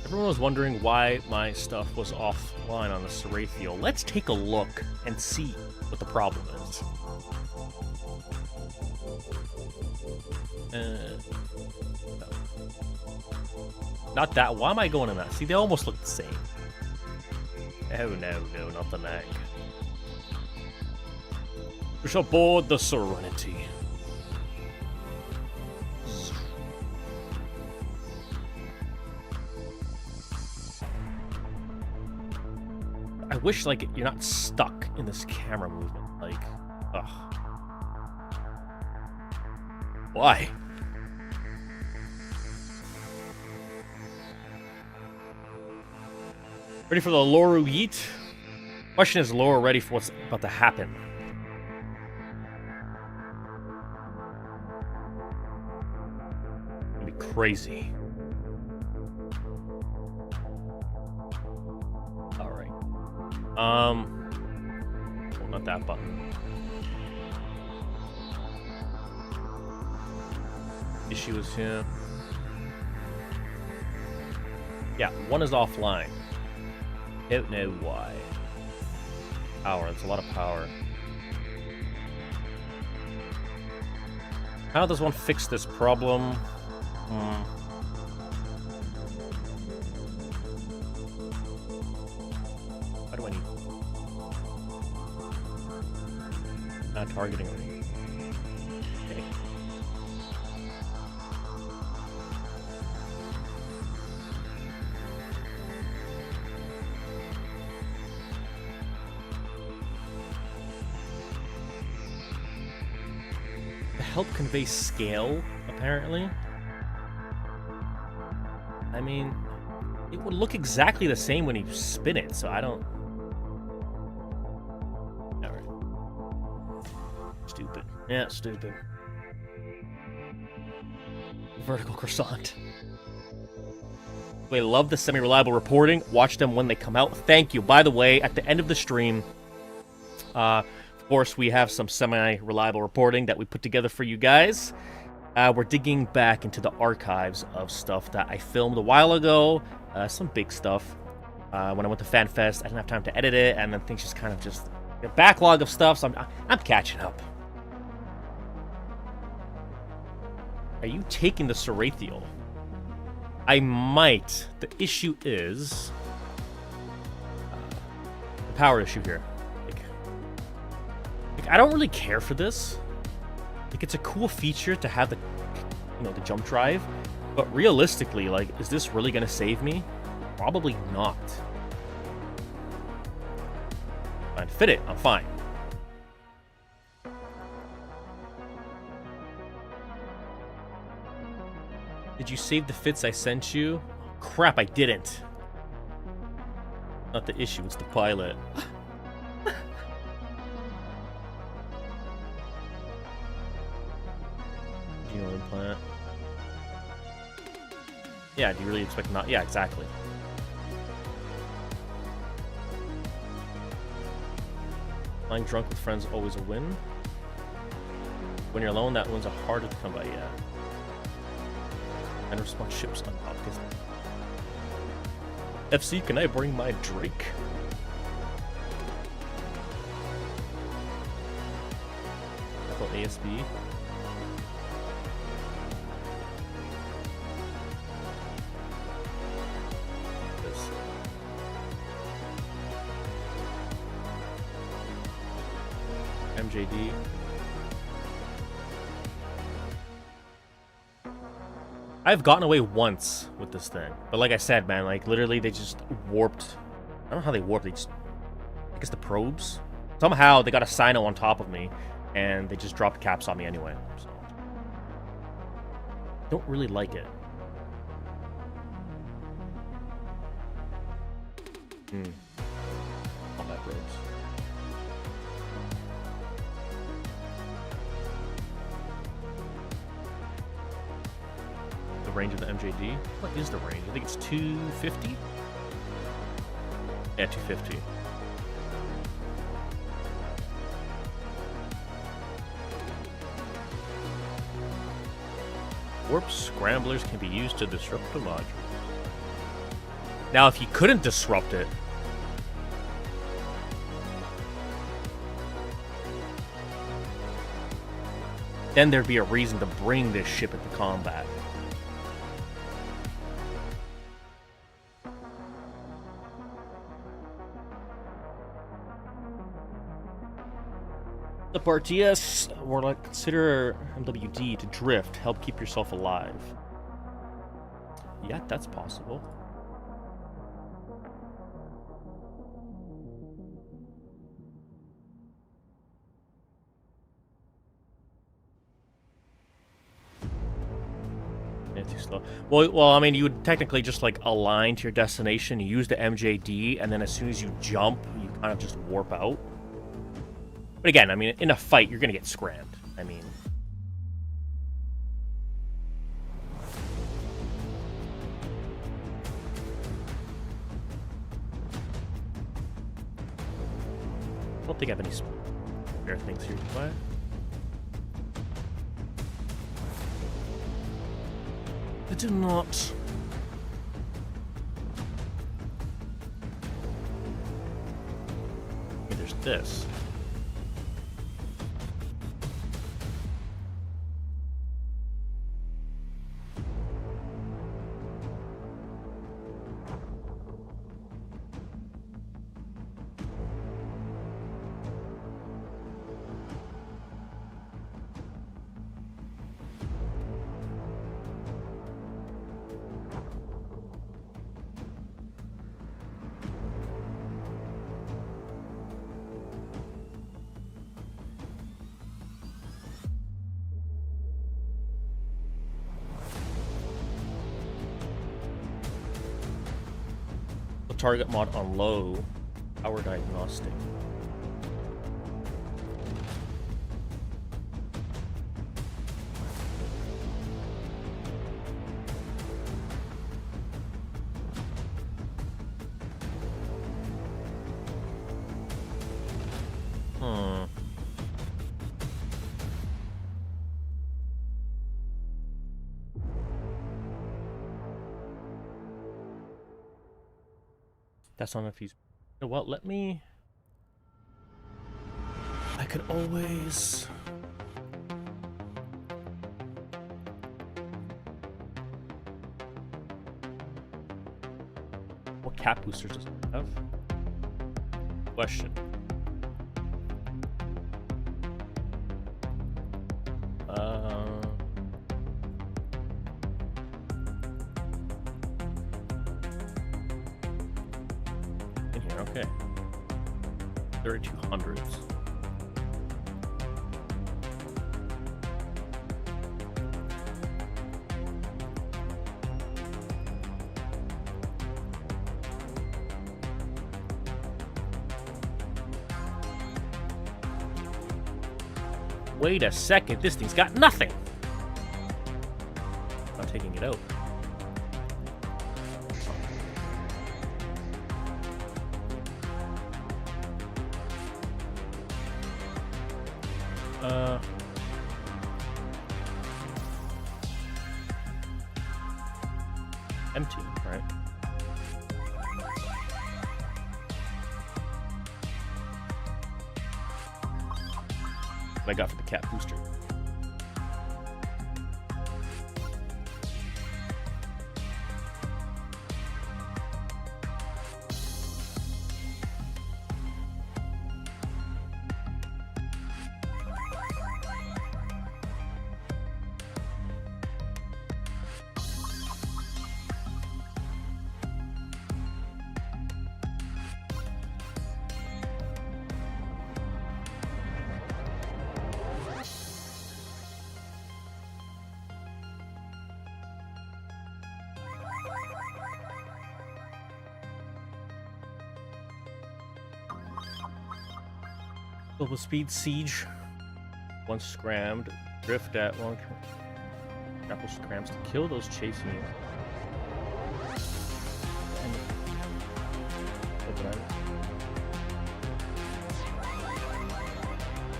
Everyone was wondering why my stuff was offline on the Seraphiel. Let's take a look and see what the problem is. No. Not that. Why am I going in that? See, they almost look the same. Oh no, not the neck. We shall board the Serenity. I wish, like, you're not stuck in this camera movement. Like, ugh. Why? Ready for the Loru Yeet? Question is, Laura ready for what's about to happen? It'll be crazy. Alright. Oh, not that button. Issue is here. Yeah, one is offline. Don't know why. Power. That's a lot of power. How does one fix this problem? How do I need... Not targeting range. Okay. To help convey scale, apparently. I mean, it would look exactly the same when you spin it, so I don't... Alright. Stupid. Yeah, stupid. Vertical croissant. We love the semi-reliable reporting. Watch them when they come out. Thank you. By the way, at the end of the stream, of course, we have some semi-reliable reporting that we put together for you guys. We're digging back into the archives of stuff that I filmed a while ago. Some big stuff. When I went to FanFest, I didn't have time to edit it, and then things just kind of just... A backlog of stuff, so I'm catching up. Are you taking the Sarathiel? I might. The issue is... the power issue here. Like, I don't really care for this. Like, it's a cool feature to have the, you know, the jump drive, but realistically, like, is this really gonna save me? Probably not. Fine, fit it, I'm fine. Did you save the fits I sent you? Crap, I didn't. Not the issue, it's the pilot. Implant. Yeah, do you really expect not? Yeah, exactly. Flying drunk with friends always a win. When you're alone, that one's a harder to come by, yeah. And response ships on Optus. FC, can I bring my Drake? Apple ASB. MJD. I've gotten away once with this thing, but like I said, man, like literally they just warped. I don't know how they warped. They just, I guess the probes. Somehow they got a Sino on top of me, and they just dropped caps on me anyway. So don't really like it. Combat probes. The range of the MJD? What is the range? I think it's 250? Yeah, 250. Warp scramblers can be used to disrupt the module. Now, if you couldn't disrupt it, then there'd be a reason to bring this ship into combat. The part, yes, Warlock, consider MWD to drift. Help keep yourself alive. Yeah, that's possible. Yeah, too slow. Well, I mean, you would technically just like align to your destination, use the MJD, and then as soon as you jump, you kind of just warp out. But again, I mean, in a fight, you're going to get scrammed. I mean... I don't think I have any spare things here, do I? I do not. Okay, there's there's this. Target mod on low, power diagnostic. That's on if he's. You know what? Let me. I could always. What cap boosters does it have? Question. In here, okay. 3200s. Wait a second, this thing's got nothing. I'm taking it out. Empty, right? What I got for the cat booster. Global speed siege. Once scrammed, drift at one. Grapple scrams to kill those chasing you.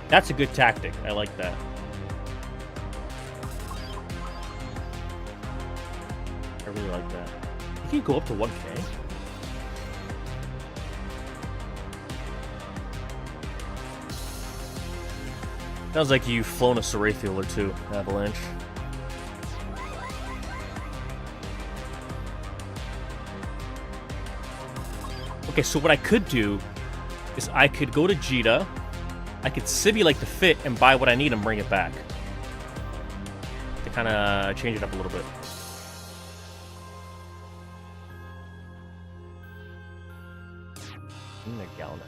That's a good tactic. I like that. I really like that. You can go up to 1K. Sounds like you've flown a Sarathiel or two, Avalanche. Okay, so what I could do is I could go to Jita, I could simulate the fit and buy what I need and bring it back. To kind of change it up a little bit. Galnet.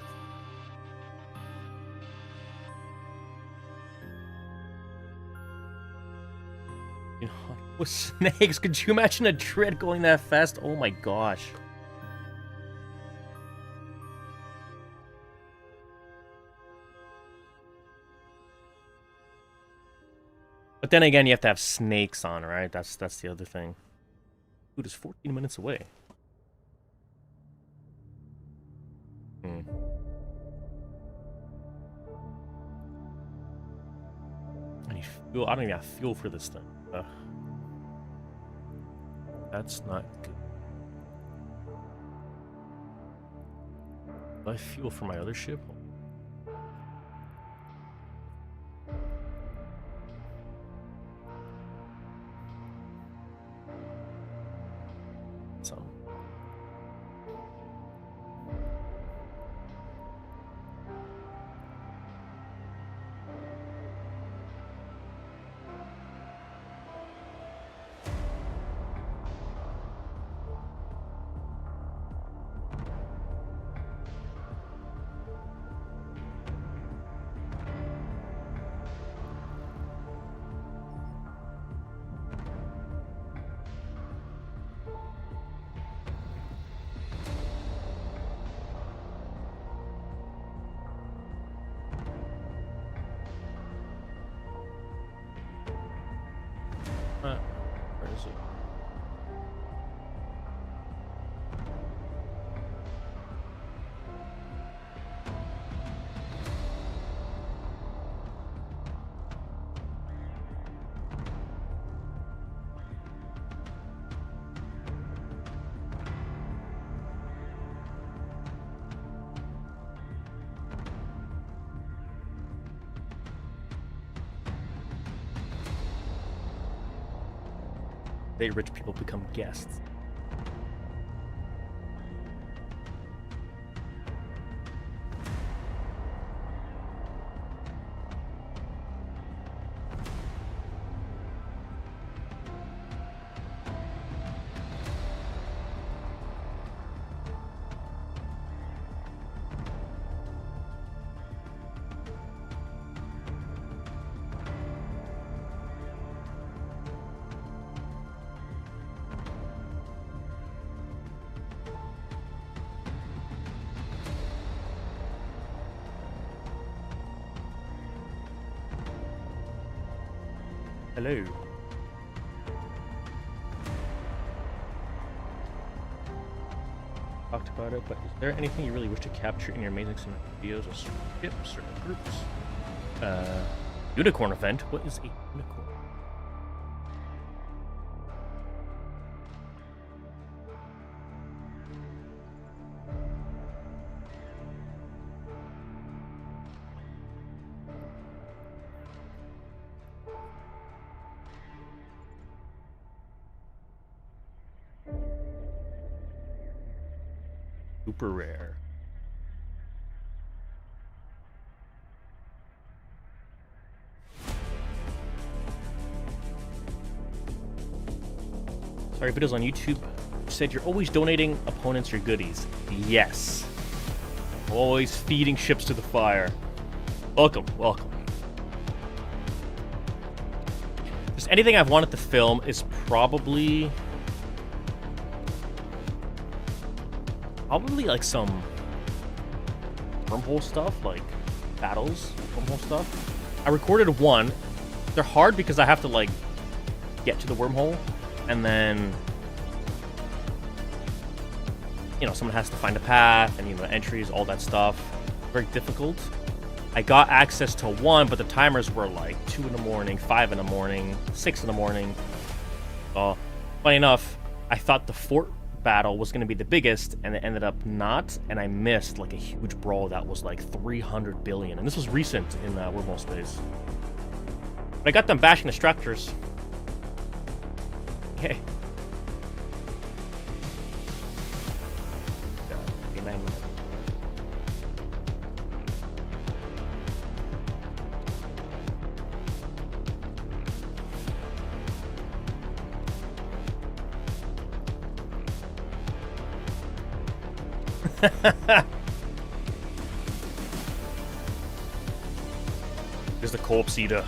You know, with snakes, could you imagine a dread going that fast? Oh my gosh. But then again, you have to have snakes on, right? That's the other thing. Dude, it's 14 minutes away. I need fuel. I don't even have fuel for this thing. Ugh. That's not good. Do I have fuel for my other ship? They rich people become guests. Hello. Talked about it, but is there anything you really wish to capture in your amazing cinematic videos or ships or groups? Unicorn event? What is a unicorn? Super rare. Sorry, videos on YouTube. You said you're always donating opponents your goodies. Yes. Always feeding ships to the fire. Welcome, welcome. Just anything I've wanted to film is probably like some wormhole stuff, like battles, wormhole stuff. I recorded one. They're hard because I have to like get to the wormhole, and then someone has to find a path, and entries, all that stuff. Very difficult. I got access to one, but the timers were like 2 in the morning, 5 in the morning, 6 in the morning. Funny enough, I thought the fort battle was going to be the biggest, and it ended up not, and I missed like a huge brawl that was like 300 billion, and this was recent in wormhole space. But I got them bashing the structures. Okay. There's the corpse eater.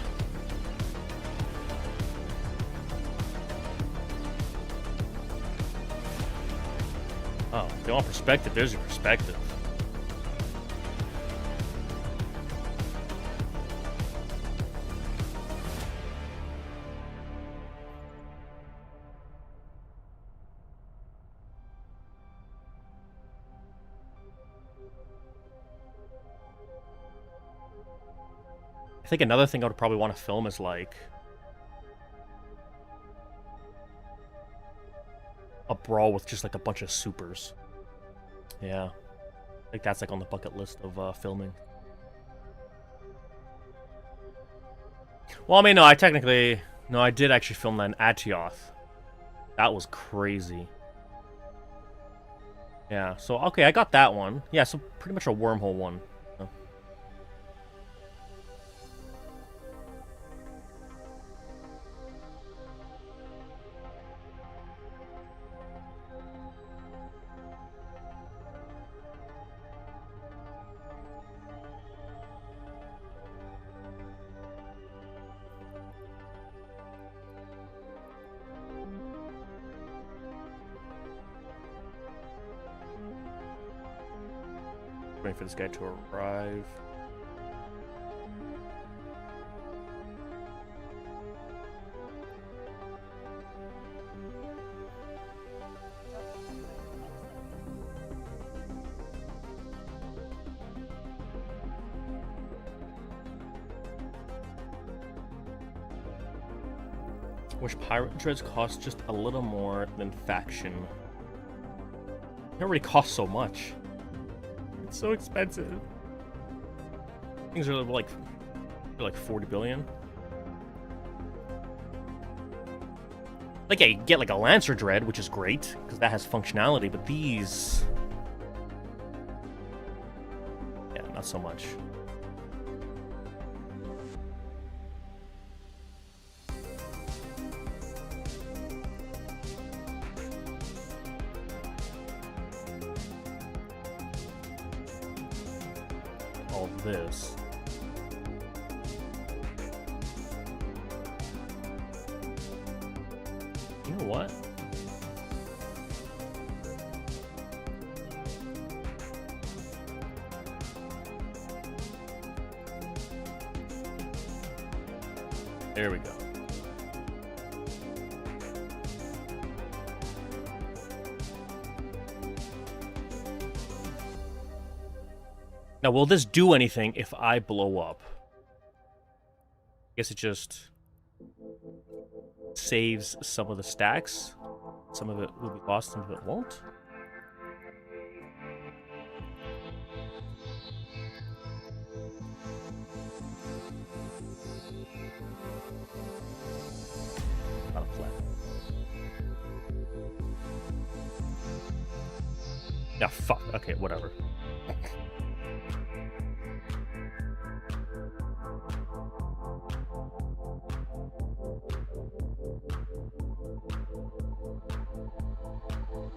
Oh, if you want perspective, there's your perspective. I think another thing I would probably want to film is like a brawl with just like a bunch of supers. Yeah, I think that's like on the bucket list of filming. Well, I mean, no, I did actually film that in Atioth. That was crazy. Yeah, so okay, I got that one. Yeah, so pretty much a wormhole one. Waiting for this guy to arrive. Wish pirate dreads cost just a little more than faction. It already costs so much. It's so expensive. Things are like 40 billion. Like, yeah, you get like a Lancer Dread, which is great, because that has functionality, but these... Yeah, not so much. All this. You know what? There we go. Now, will this do anything if I blow up? I guess it just saves some of the stacks. Some of it will be lost, some of it won't. Not a flat. Yeah, fuck. Okay, whatever.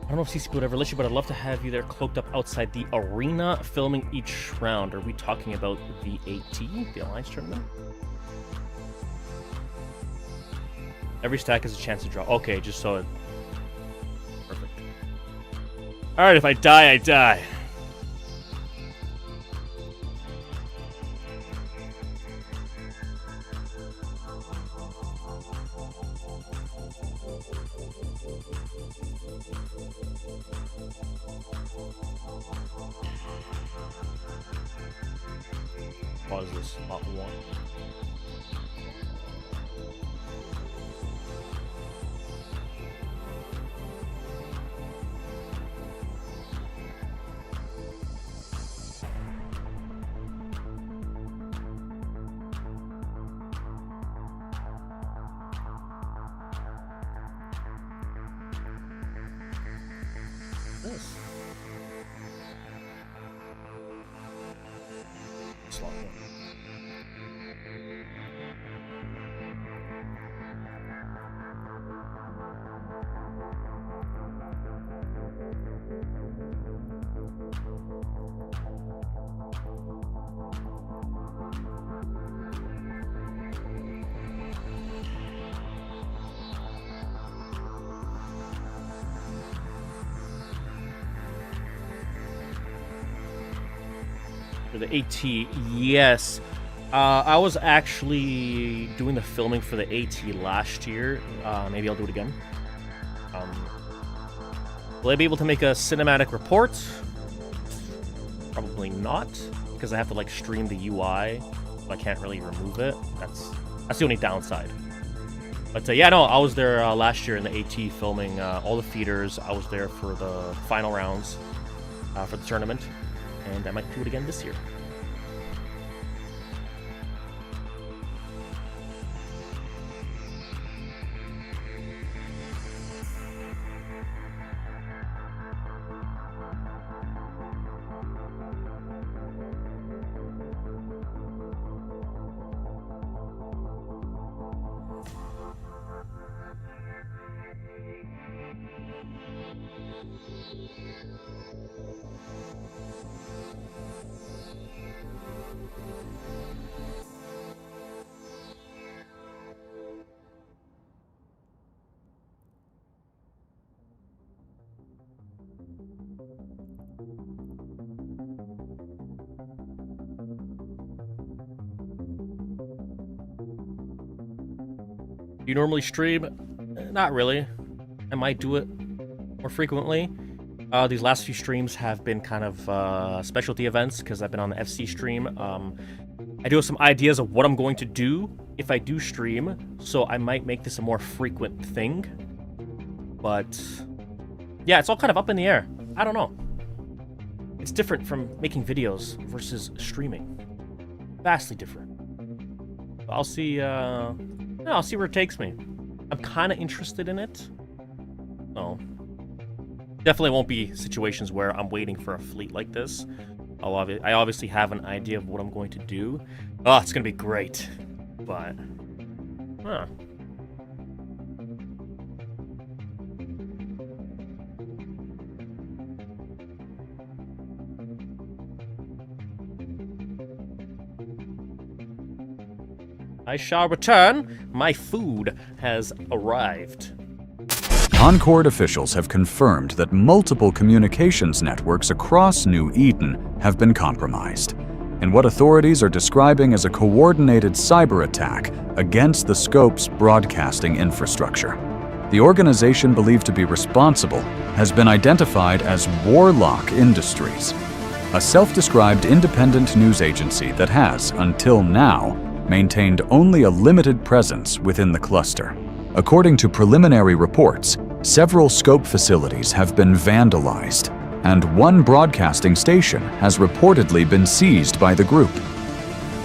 I don't know if CCP would ever let you, but I'd love to have you there cloaked up outside the arena filming each round. Are we talking about the AT, the Alliance Tournament? Every stack has a chance to draw. Okay, just so it... Perfect. Alright, if I die, I die. Pause this. Lot 1. This. Slot 1. For the AT, yes. I was actually doing the filming for the AT last year. Maybe I'll do it again. Will I be able to make a cinematic report? Probably not, because I have to like stream the UI, so I can't really remove it. That's the only downside. But yeah, no, I was there last year in the AT filming all the feeders. I was there for the final rounds for the tournament, and I might do it again this year. Do you normally stream? Not really. I might do it more frequently. These last few streams have been kind of specialty events because I've been on the FC stream. I do have some ideas of what I'm going to do if I do stream, so I might make this a more frequent thing. But yeah, it's all kind of up in the air. I don't know. It's different from making videos versus streaming. Vastly different. I'll see. I'll see where it takes me. I'm kind of interested in it. Oh. Definitely won't be situations where I'm waiting for a fleet like this. I obviously have an idea of what I'm going to do. Oh, it's going to be great. But... Huh. I shall return. My food has arrived. Concord officials have confirmed that multiple communications networks across New Eden have been compromised, in what authorities are describing as a coordinated cyber attack against the Scope's broadcasting infrastructure. The organization believed to be responsible has been identified as Warlock Industries, a self-described independent news agency that has, until now, maintained only a limited presence within the cluster. According to preliminary reports, several Scope facilities have been vandalized, and one broadcasting station has reportedly been seized by the group.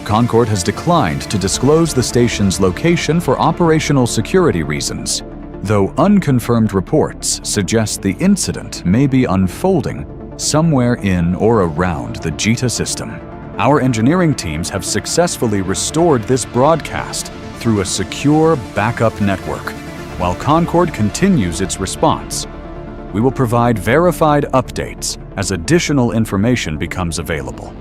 Concord has declined to disclose the station's location for operational security reasons, though unconfirmed reports suggest the incident may be unfolding somewhere in or around the JITA system. Our engineering teams have successfully restored this broadcast through a secure backup network. While Concord continues its response, we will provide verified updates as additional information becomes available.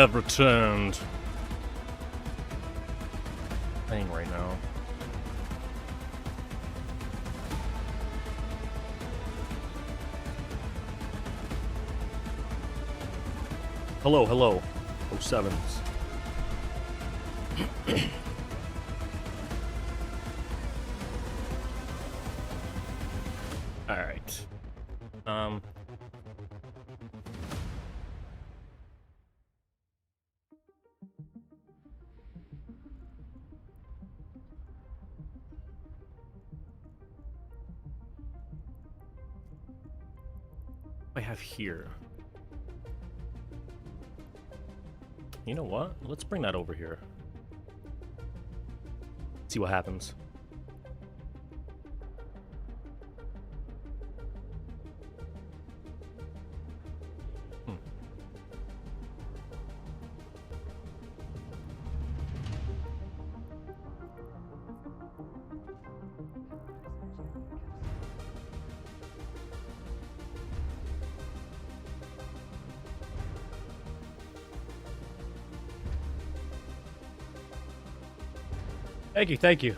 have returned. Playing right now. Hello, hello. 07s. Alright. I have here. You know what? Let's bring that over here. See what happens. Thank you, thank you.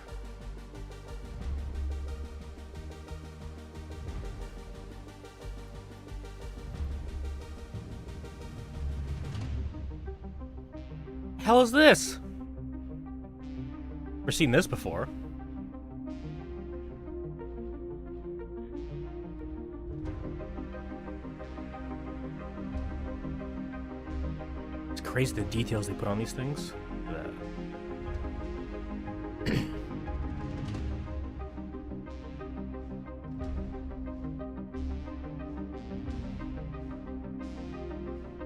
Hell is this? Never seen this before. It's crazy the details they put on these things.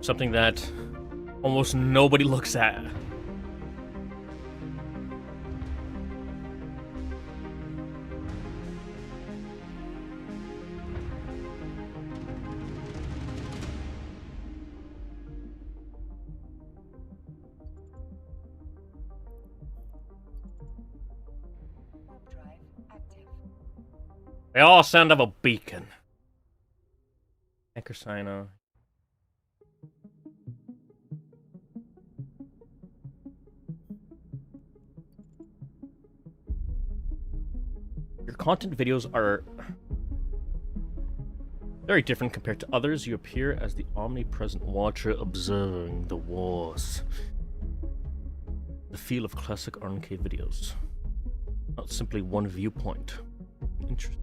Something that almost nobody looks at. They all sound of a beacon. Anchor sign. Your content videos are very different compared to others. You appear as the omnipresent watcher observing the wars. The feel of classic arcade videos. Not simply one viewpoint. Interesting.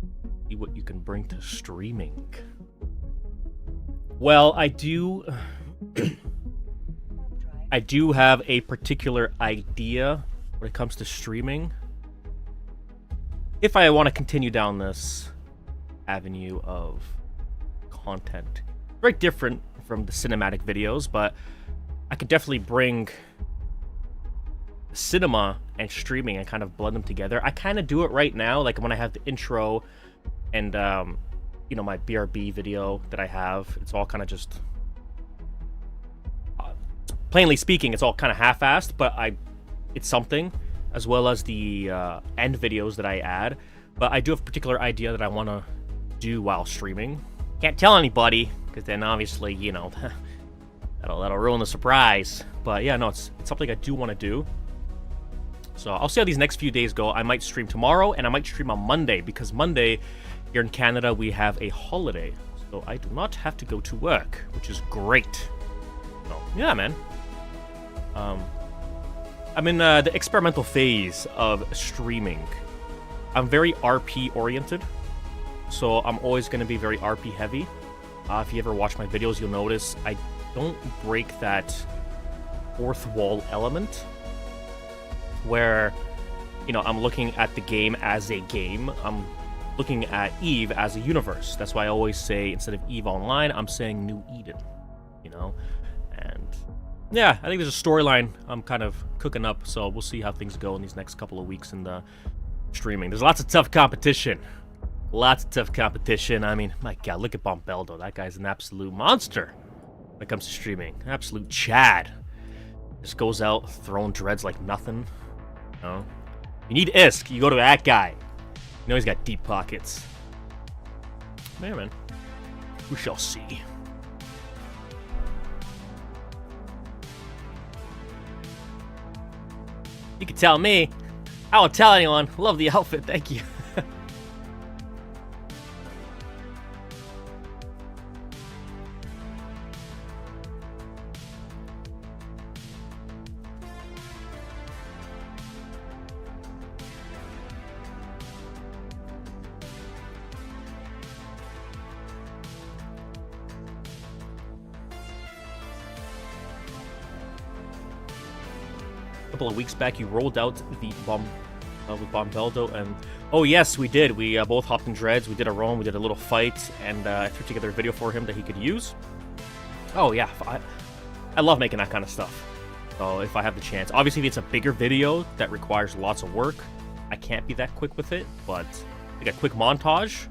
See what you can bring to streaming. Well, I do have a particular idea when it comes to streaming. If I want to continue down this avenue of content. Very different from the cinematic videos, but I could definitely bring cinema and streaming and kind of blend them together. I kind of do it right now, like when I have the intro and, you know, my BRB video that I have. It's all kind of just... plainly speaking, it's all kind of half-assed, but it's something, as well as the end videos that I add. But I do have a particular idea that I want to do while streaming. Can't tell anybody, because then obviously, you know, that'll ruin the surprise. But yeah, no, it's something I do want to do. So I'll see how these next few days go. I might stream tomorrow, and I might stream on Monday, because Monday, here in Canada, we have a holiday. So I do not have to go to work, which is great. So, yeah, man. I'm in the experimental phase of streaming. I'm very RP-oriented, so I'm always going to be very RP-heavy. If you ever watch my videos, you'll notice I don't break that fourth wall element where, you know, I'm looking at the game as a game. I'm looking at EVE as a universe. That's why I always say, instead of EVE Online, I'm saying New Eden, you know? And yeah, I think there's a storyline I'm kind of cooking up, so we'll see how things go in these next couple of weeks in the streaming. There's lots of tough competition. Lots of tough competition. I mean, my God, look at Bombeldo. That guy's an absolute monster when it comes to streaming. Absolute Chad. Just goes out throwing dreads like nothing. You know? You need ISK, you go to that guy. You know he's got deep pockets. Man, we shall see. You can tell me. I won't tell anyone. Love the outfit. Thank you. A couple of weeks back, you rolled out the bomb with Bombeldo, and oh yes, we did. We both hopped in dreads. We did a roam. We did a little fight, and I threw together a video for him that he could use. Oh yeah, I love making that kind of stuff. So if I have the chance, obviously if it's a bigger video that requires lots of work, I can't be that quick with it. But like a quick montage,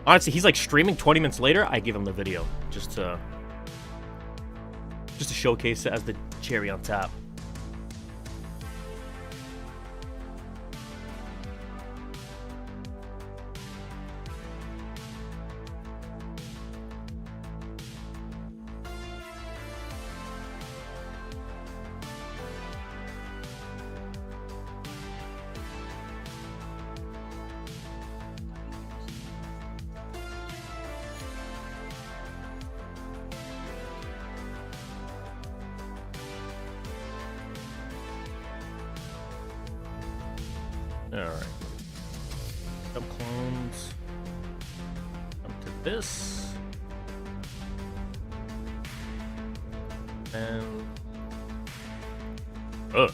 honestly, he's like streaming 20 minutes later. I give him the video just to showcase it as the cherry on top. Alright. Jump clones. Jump to this. And... ugh.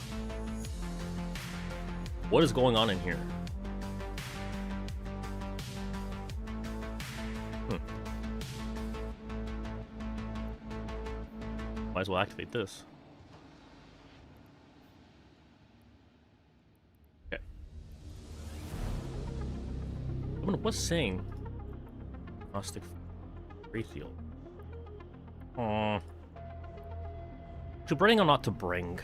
What is going on in here? Might as well activate this. What's saying? Gnostic free field. To bring or not to bring?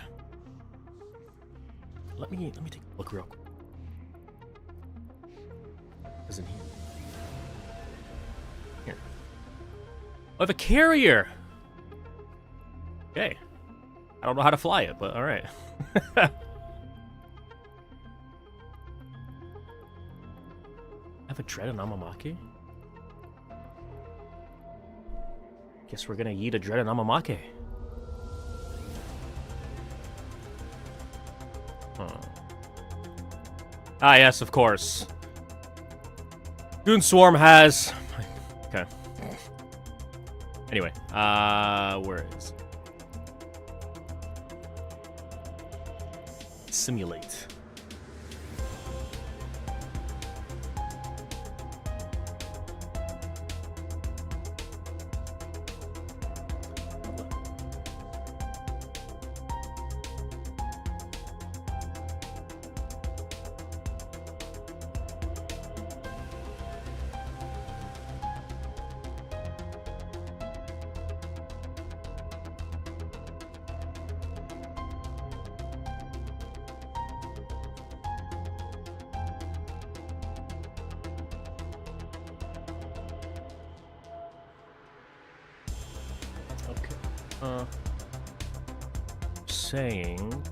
Let me take a look real quick. Isn't here? Here. I have a carrier. Okay. I don't know how to fly it, but all right. A dread and Amamake? Guess we're gonna eat a dread and Amamake. Huh. Ah, yes, of course. Goon Swarm has... okay. Anyway, where is it? Simulate. Saying,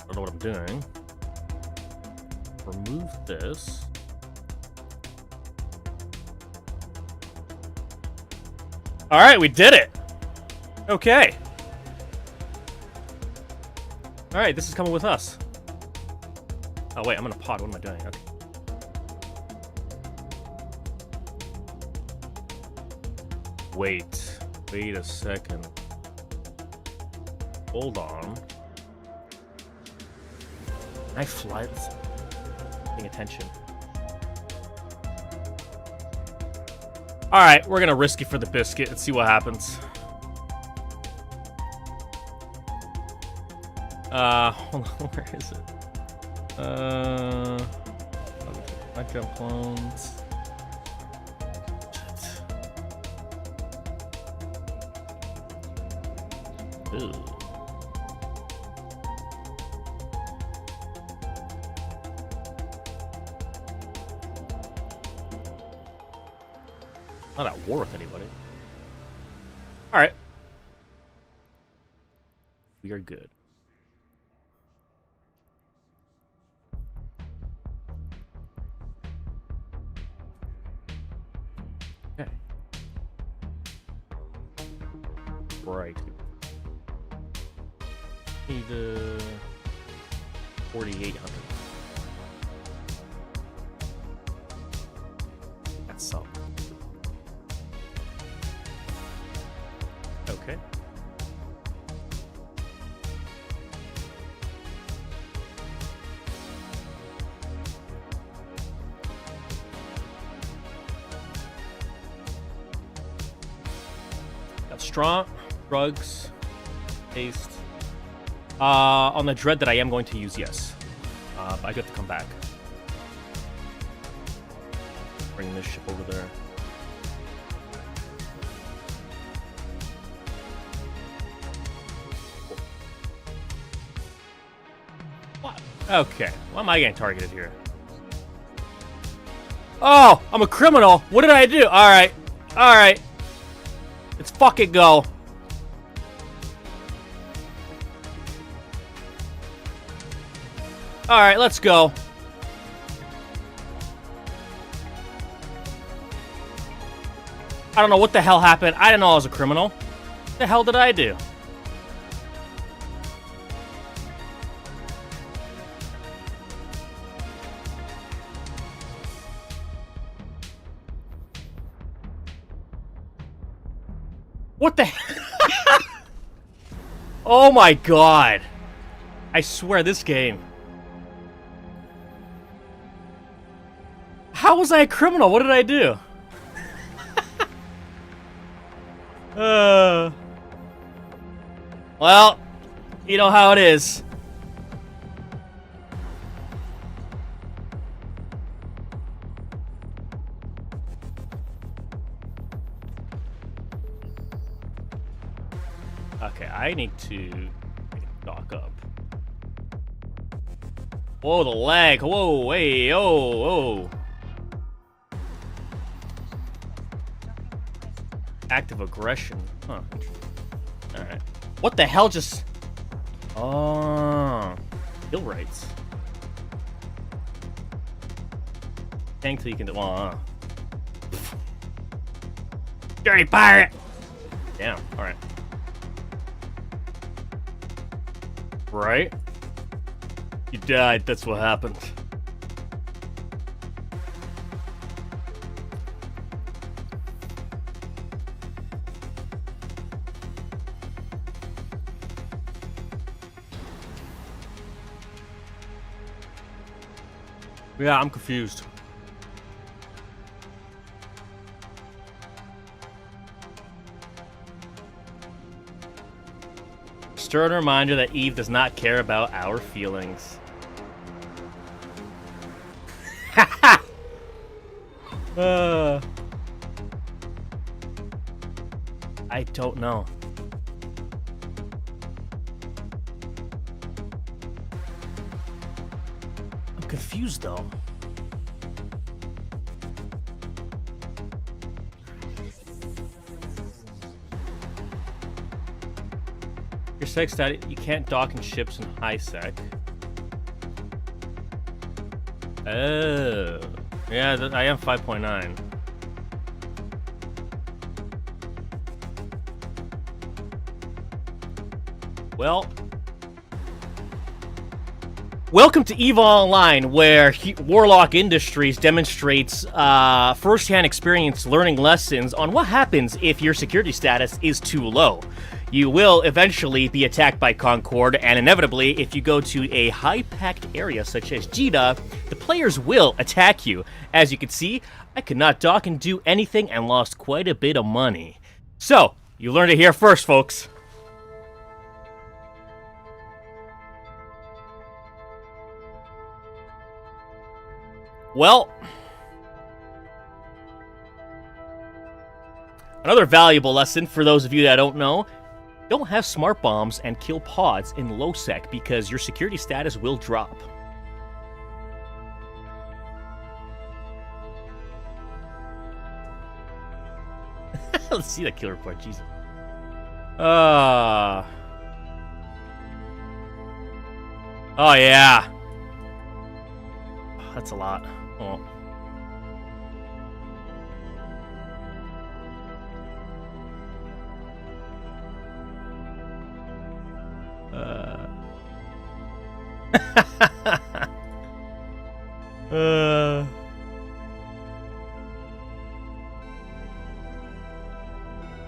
I don't know what I'm doing. Remove this. All right, we did it. Okay. All right, this is coming with us. Oh wait, I'm in a pod. What am I doing? Okay. Wait a second. Hold on. Can I fly this? Paying attention. Alright, we're gonna risk it for the biscuit and see what happens. Hold on, where is it? My jump clones. Shit. Ooh. Not at war with anybody. Alright. We are good. Okay. Right. Need 4,800. That's some. Okay. Got strong, drugs, haste. On the dread that I am going to use, yes. But I do have to come back. Bring this ship over there. What? Okay. Why am I getting targeted here? Oh, I'm a criminal. What did I do? All right. All right. Let's fucking go. All right, let's go. I don't know what the hell happened. I didn't know I was a criminal. What the hell did I do? What the hell? Oh my god. I swear this game. How was I a criminal? What did I do? Well, you know how it is. Okay, I need to dock up. Whoa, the lag. Whoa, hey, oh, oh. Active aggression. Huh. Alright. What the hell just... Oh. Kill rights. Tank till you can do... Dirty pirate! Damn, alright. Right? You died, that's what happened. Yeah, I'm confused. Stern reminder that Eve does not care about our feelings. I don't know. I'm confused though. Your sec stat, you can't dock in ships in high sec. Oh. Yeah, I am 5.9. Well, welcome to EVE Online, where Warlock Industries demonstrates first-hand experience learning lessons on what happens if your security status is too low. You will eventually be attacked by Concord, and inevitably, if you go to a high-packed area such as Jeddah, the players will attack you. As you can see, I could not dock and do anything and lost quite a bit of money. So, you learned it here first, folks. Well, another valuable lesson for those of you that don't know: don't have smart bombs and kill pods in low sec because your security status will drop. Let's see that kill report, Jesus. Oh yeah. That's a lot. Oh.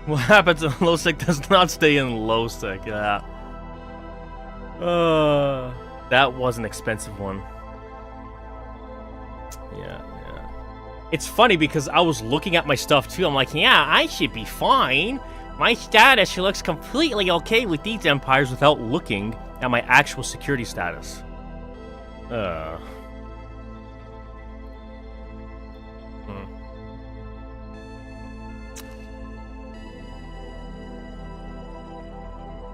What happens in low sec does not stay in low sec. Yeah. That was an expensive one. Yeah. It's funny because I was looking at my stuff too. I'm like, yeah, I should be fine. My status looks completely okay with these empires without looking at my actual security status.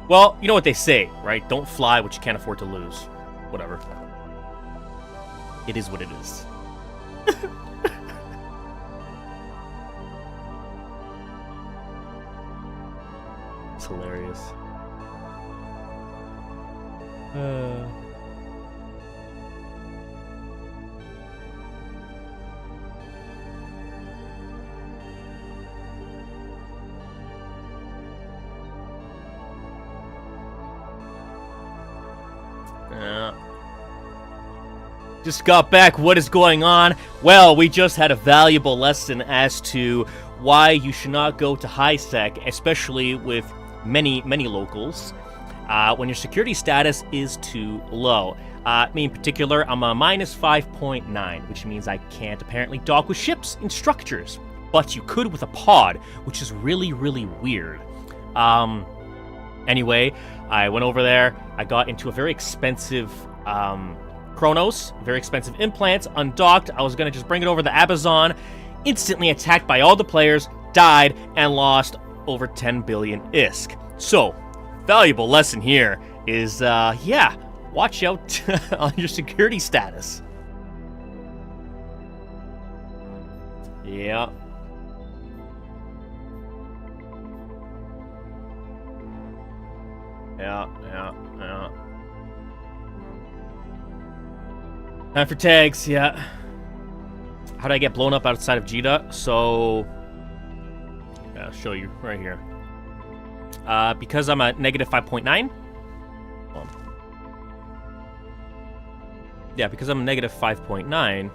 Well, you know what they say, right? Don't fly what you can't afford to lose. Whatever. It is what it is. It's hilarious. Just got back. What is going on? Well, we just had a valuable lesson as to why you should not go to high sec, especially with many locals, when your security status is too low. Me in particular, I'm a -5.9, which means I can't apparently dock with ships and structures, but you could with a pod, which is really weird. Anyway, I went over there. I got into a very expensive Chronos, very expensive implants, undocked. I was going to just bring it over the Ahbazon, instantly attacked by all the players, died, and lost over 10 billion ISK. So, valuable lesson here is, yeah, watch out on your security status. Yeah. Yeah. Time for tags, yeah. How did I get blown up outside of Jeddah? So, yeah, I'll show you right here. Because I'm a -5.9. Yeah, because I'm a -5.9,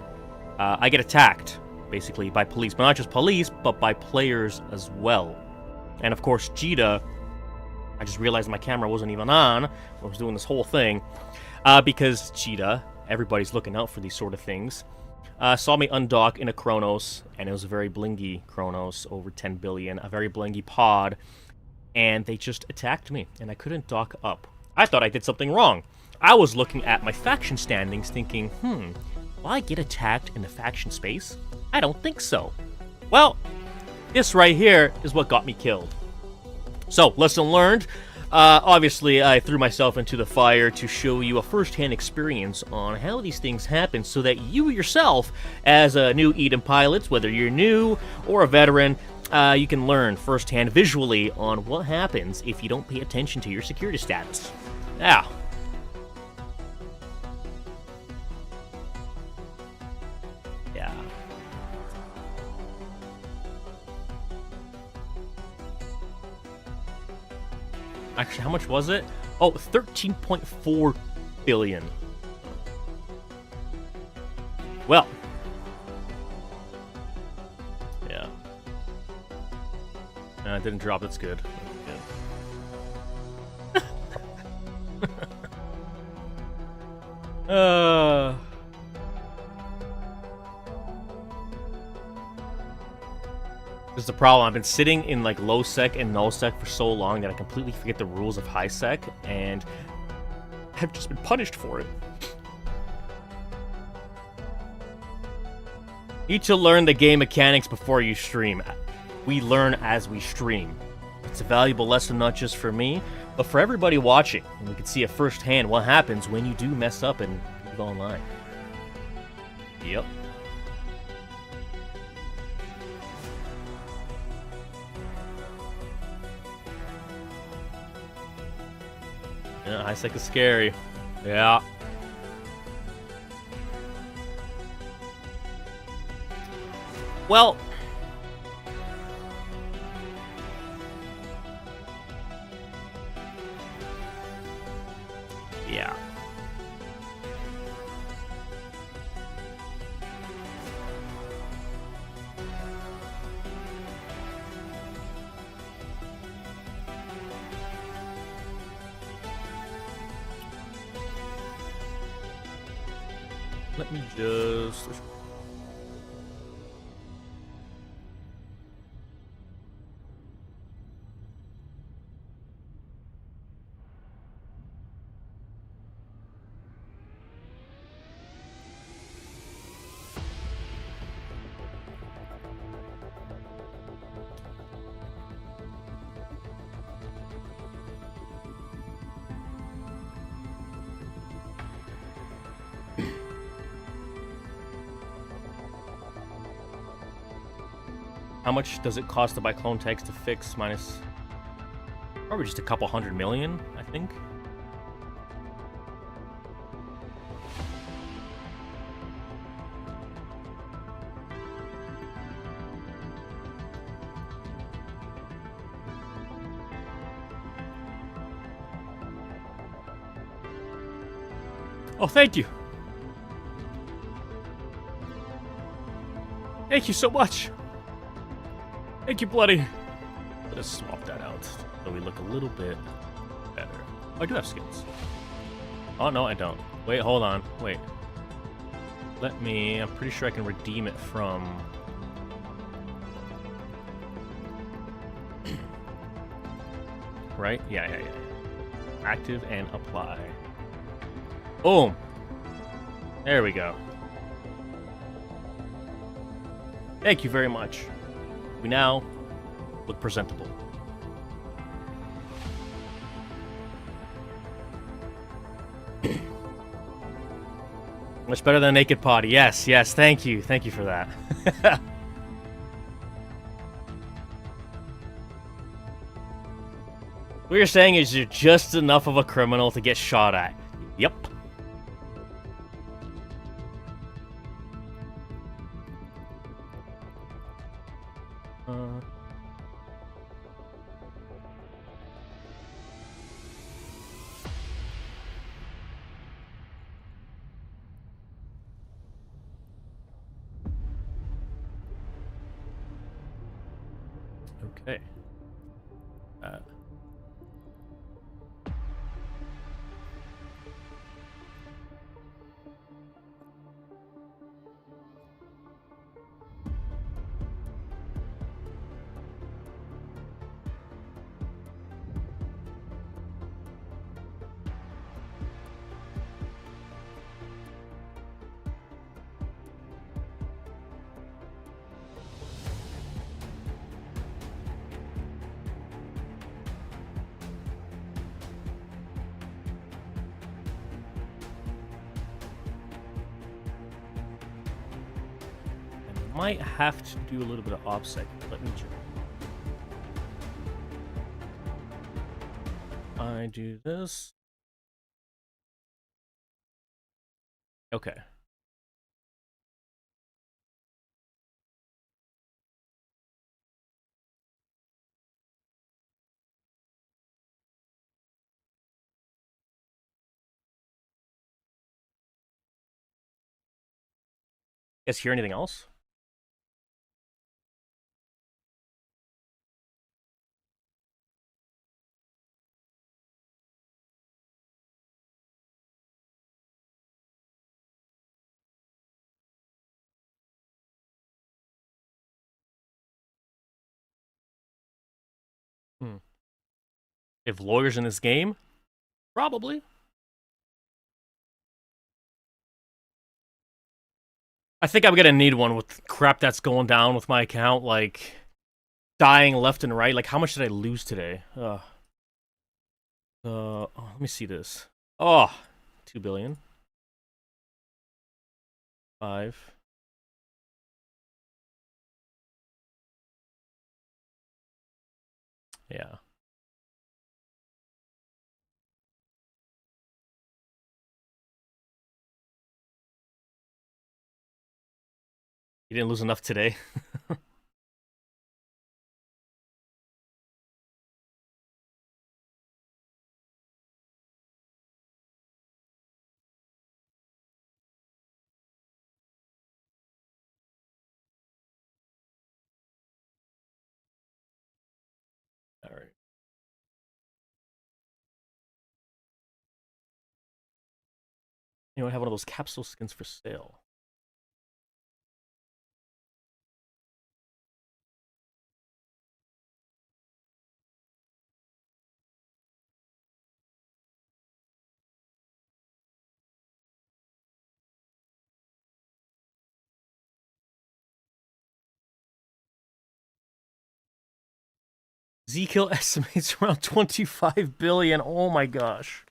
I get attacked, basically, by police. But not just police, but by players as well. And of course, Jeddah, I just realized my camera wasn't even on. I was doing this whole thing. Because Jeddah, everybody's looking out for these sort of things, saw me undock in a Chronos, and it was a very blingy Chronos, over 10 billion, a very blingy pod, and they just attacked me, and I couldn't dock up. I thought I did something wrong. I was looking at my faction standings thinking, will I get attacked in the faction space? I don't think so. Well, this right here is what got me killed. So, lesson learned. Obviously, I threw myself into the fire to show you a first-hand experience on how these things happen so that you yourself, as a new Eden pilot, whether you're new or a veteran, you can learn firsthand visually on what happens if you don't pay attention to your security status. Yeah. Yeah. Actually, how much was it? Oh, 13.4 billion. Well. Yeah. No, it didn't drop. That's good. That's good. This is the problem. I've been sitting in like low sec and null sec for so long that I completely forget the rules of high sec, and I've just been punished for it. You need to learn the game mechanics before you stream. We learn as we stream. It's a valuable lesson not just for me, but for everybody watching. And we can see it firsthand what happens when you do mess up and leave online. Yep. Yeah, high sec is scary. Yeah. Well, yeah. Let me just. How much does it cost to buy clone tags to fix minus? Probably just a couple $100 million, I think. Oh, thank you. Thank you so much. Thank you, Bloody. Let's swap that out so we look a little bit better. Oh, I do have skins. Oh, no, I don't. Wait, hold on. Wait. I'm pretty sure I can redeem it from... right? Yeah. Active and apply. Boom. There we go. Thank you very much. We now look presentable. Much better than a naked potty. Yes, thank you. Thank you for that. What you're saying is you're just enough of a criminal to get shot at. Yep. Okay. Might have to do a little bit of OPSEC. Let me check. I do this. Okay. Guys, hear anything else? If lawyers in this game? Probably. I think I'm gonna need one with crap that's going down with my account, like dying left and right. Like, how much did I lose today? Let me see this. Oh, 2 billion. 5. Yeah. You didn't lose enough today. All right. You know, I have one of those capsule skins for sale. Z-Kill estimates around 25 billion. Oh my gosh.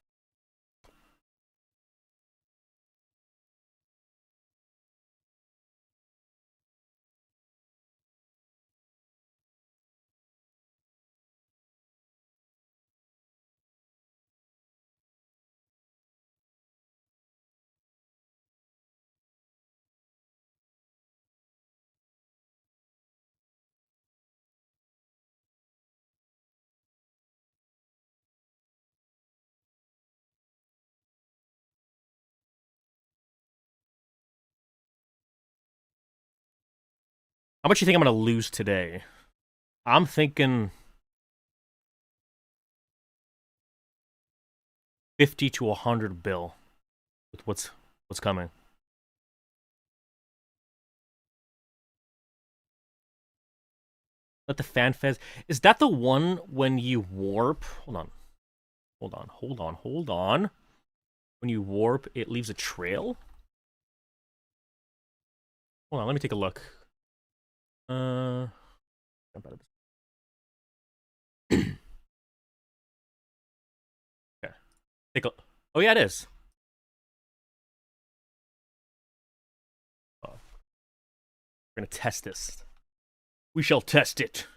How much do you think I'm gonna lose today? I'm thinking 50 to 100 bill with what's coming. Let the fan fez. Is that the one when you warp? Hold on. Hold on. When you warp, it leaves a trail? Hold on, let me take a look. Okay. Take a. Oh yeah, it is. Oh. We're gonna test this. We shall test it.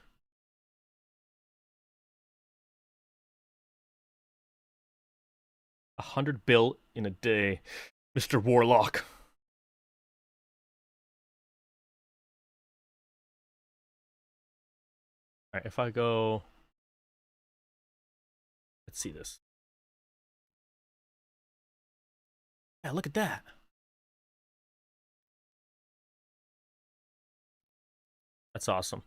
$100 in a day, Mr. Warlock. All right, if I go, let's see this. Yeah, look at that. That's awesome.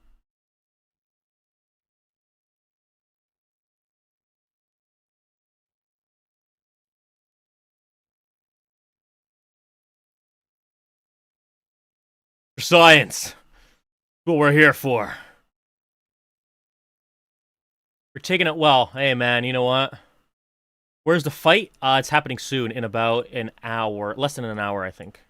For science. What we're here for. We're taking it well. Hey, man, you know what? Where's the fight? It's happening soon, in about an hour. Less than an hour, I think.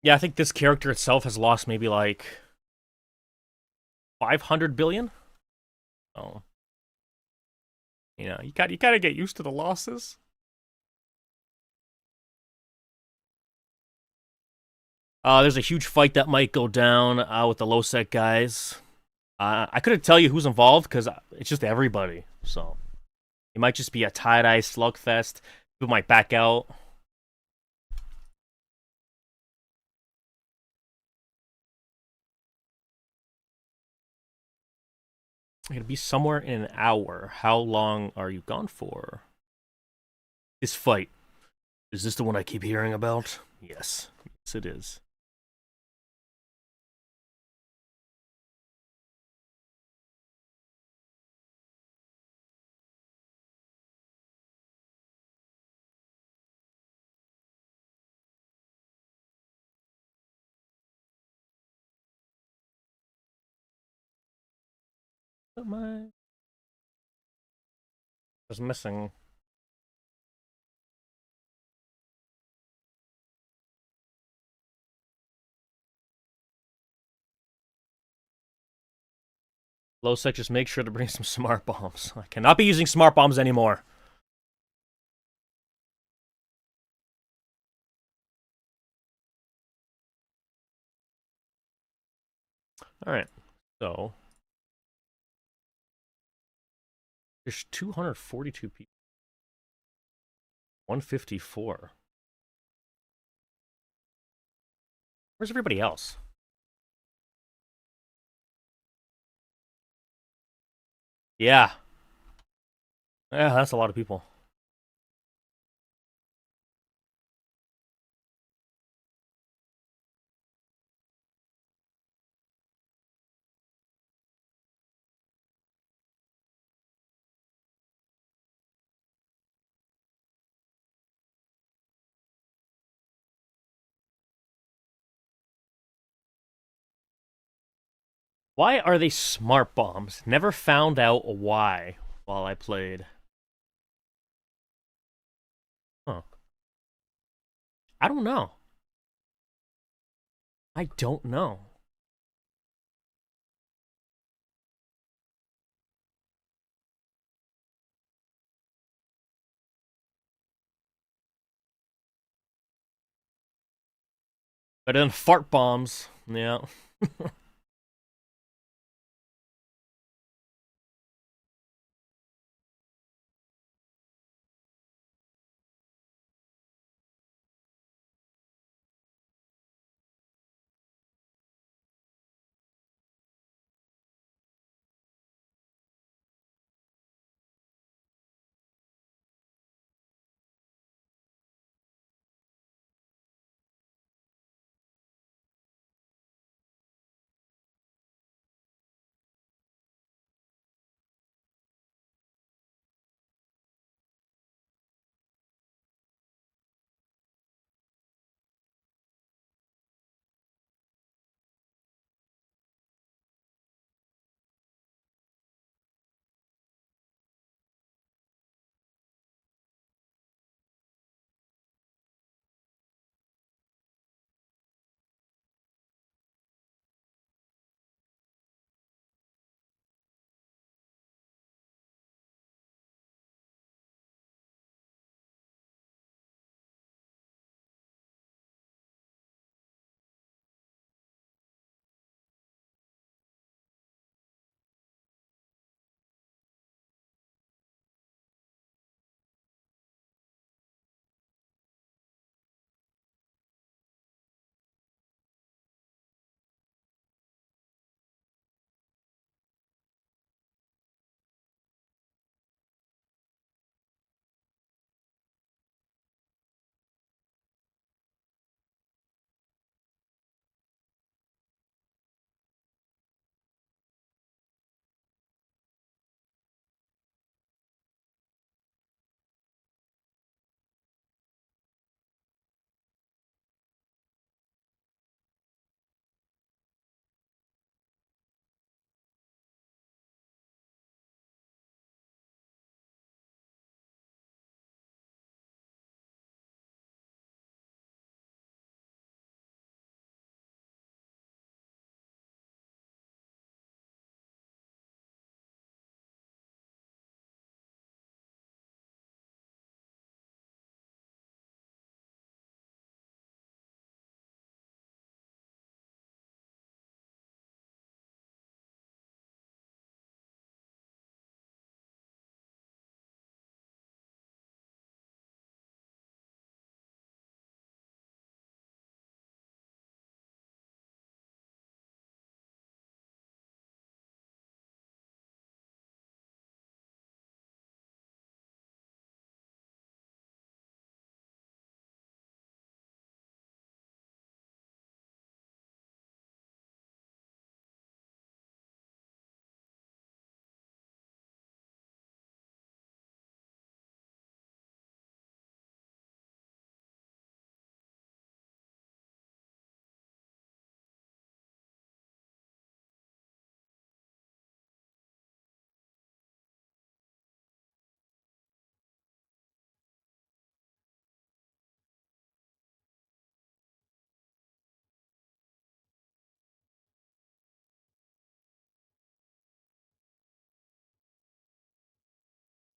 Yeah, I think this character itself has lost maybe like 500 billion. Oh. You know, you gotta get used to the losses. There's a huge fight that might go down with the low sec guys. I couldn't tell you who's involved because it's just everybody. So it might just be a tie-dye slugfest. People might back out. It's gonna be somewhere in an hour. How long are you gone for? This fight. Is this the one I keep hearing about? Yes. Yes, it is. What am I? Was missing. Low sec, just make sure to bring some smart bombs. I cannot be using smart bombs anymore. Alright, so there's 242 people. 154. Where's everybody else? Yeah. Yeah, that's a lot of people. Why are they smart bombs? Never found out why while I played. Huh. I don't know. I don't know. Better than fart bombs. Yeah.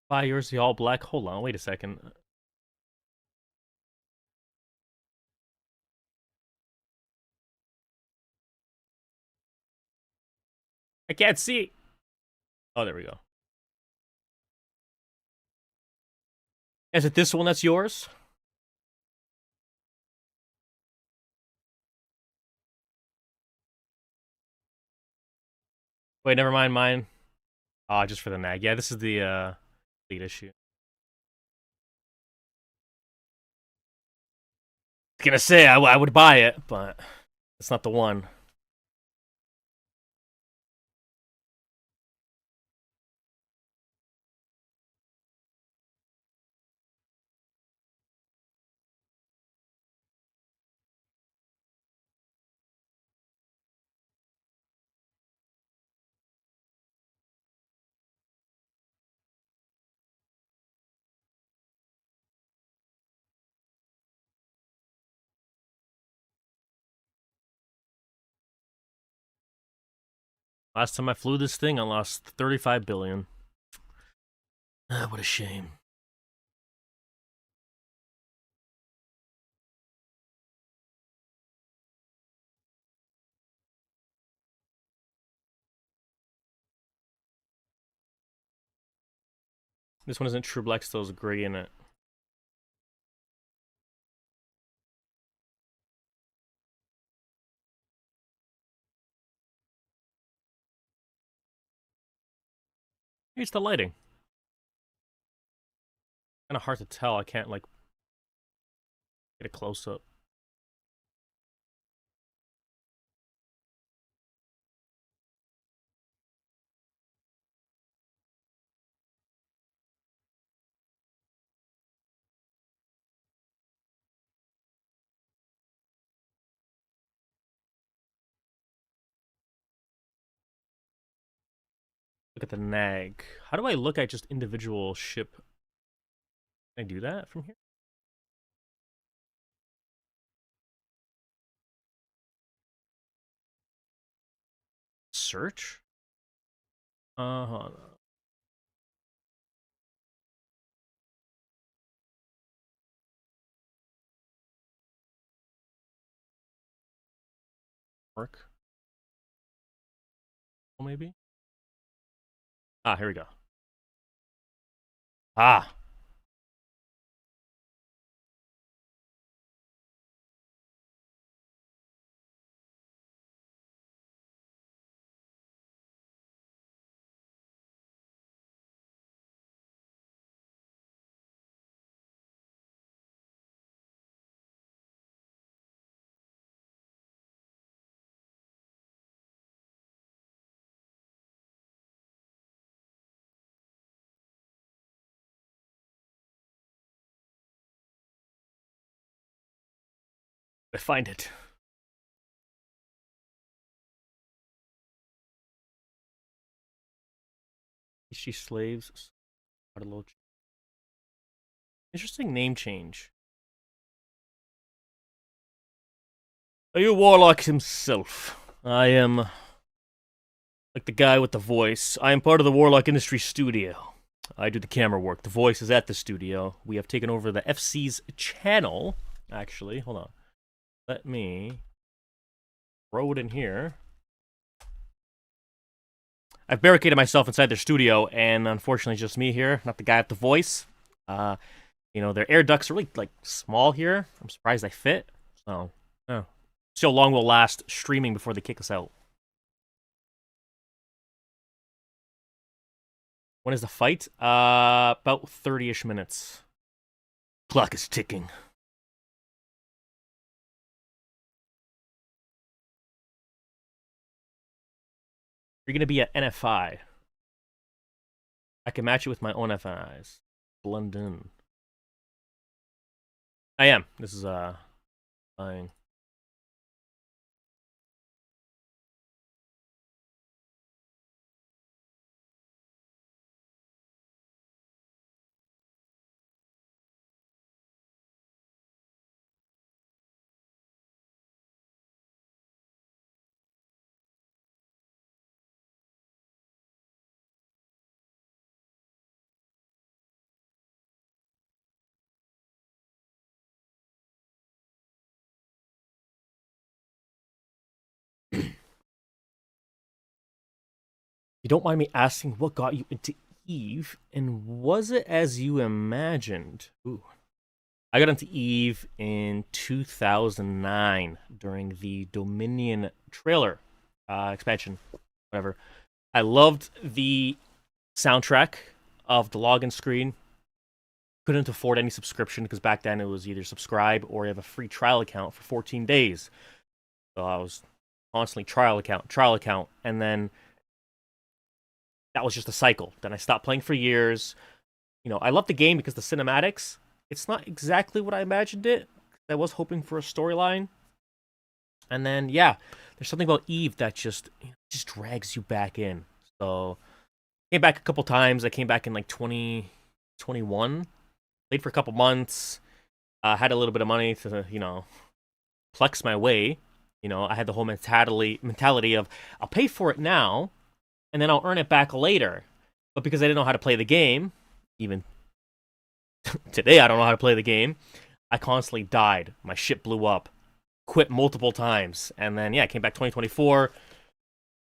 Why yours the all black? Hold on, wait a second. I can't see. Oh, there we go. Is it this one that's yours? Wait, never mind mine. Ah, just for the nag. Yeah, this is the lead issue. I was gonna say I would buy it, but it's not the one. Last time I flew this thing, I lost 35 billion. Ah, what a shame. This one isn't True Black, still has gray in it. Maybe it's the lighting. Kind of hard to tell. I can't, like, get a close-up. Look at the nag. How do I look at just individual ship? Can I do that from here? Search? Hold on. Work? Maybe? Ah, here we go. Ah! I find it. She slaves. Interesting name change. Are you Warlock himself? I am like the guy with the voice. I am part of the Warlock Industries studio. I do the camera work. The voice is at the studio. We have taken over the FC's channel. Actually, hold on. Let me throw it in here. I've barricaded myself inside their studio, and unfortunately, it's just me here, not the guy with the voice. You know, their air ducts are really, like, small here. I'm surprised they fit. So, yeah. See how long we'll last streaming before they kick us out. When is the fight? About 30-ish minutes. Clock is ticking. You're gonna be at NFI. I can match it with my own FIs. London. I am. This is fine. You don't mind me asking what got you into Eve, and was it as you imagined? Ooh. I got into Eve in 2009 during the Dominion trailer expansion, whatever. I loved the soundtrack of the login screen. Couldn't afford any subscription because back then it was either subscribe or you have a free trial account for 14 days. So I was constantly trial account, and then that was just a cycle. Then I stopped playing for years. You know, I love the game because the cinematics, it's not exactly what I imagined it. I was hoping for a storyline. And then, yeah, there's something about Eve that just drags you back in. So, came back a couple times. I came back in like 2021. Played for a couple months. Had a little bit of money to, you know, flex my way. You know, I had the whole mentality of, I'll pay for it now. and then I'll earn it back later. But because I didn't know how to play the game, even today I don't know how to play the game, I constantly died. My ship blew up, quit multiple times, and then yeah, I came back 2024.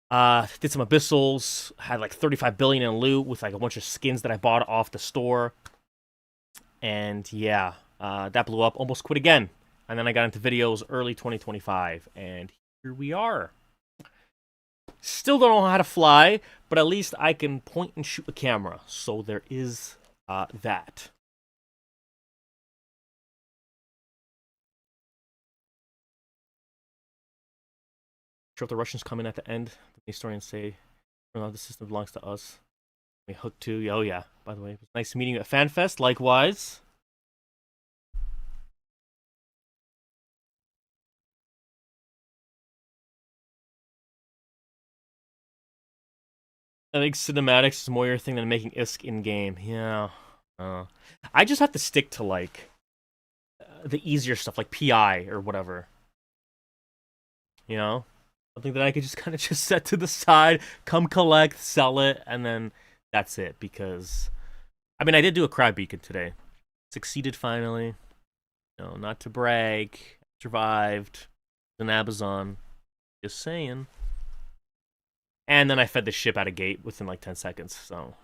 Did some abyssals, had like 35 billion in loot with like a bunch of skins that I bought off the store, and yeah, that blew up. Almost quit again, and then I got into videos early 2025, and here we are. Still don't know how to fly, but at least I can point and shoot a camera. So there is that. Sure, if the Russians come in at the end, the historians say, "No, the system belongs to us." We hook too. Oh yeah. By the way, it was nice meeting you at FanFest. Likewise. I think cinematics is more your thing than making ISK in game. Yeah. I just have to stick to like the easier stuff, like PI or whatever. You know, something that I could just kind of just set to the side, come collect, sell it, and then that's it. Because I mean, I did do a crab beacon today. Succeeded finally. No, not to brag. Survived. An Ahbazon. Just saying. And then I fed the ship out of gate within like 10 seconds. So.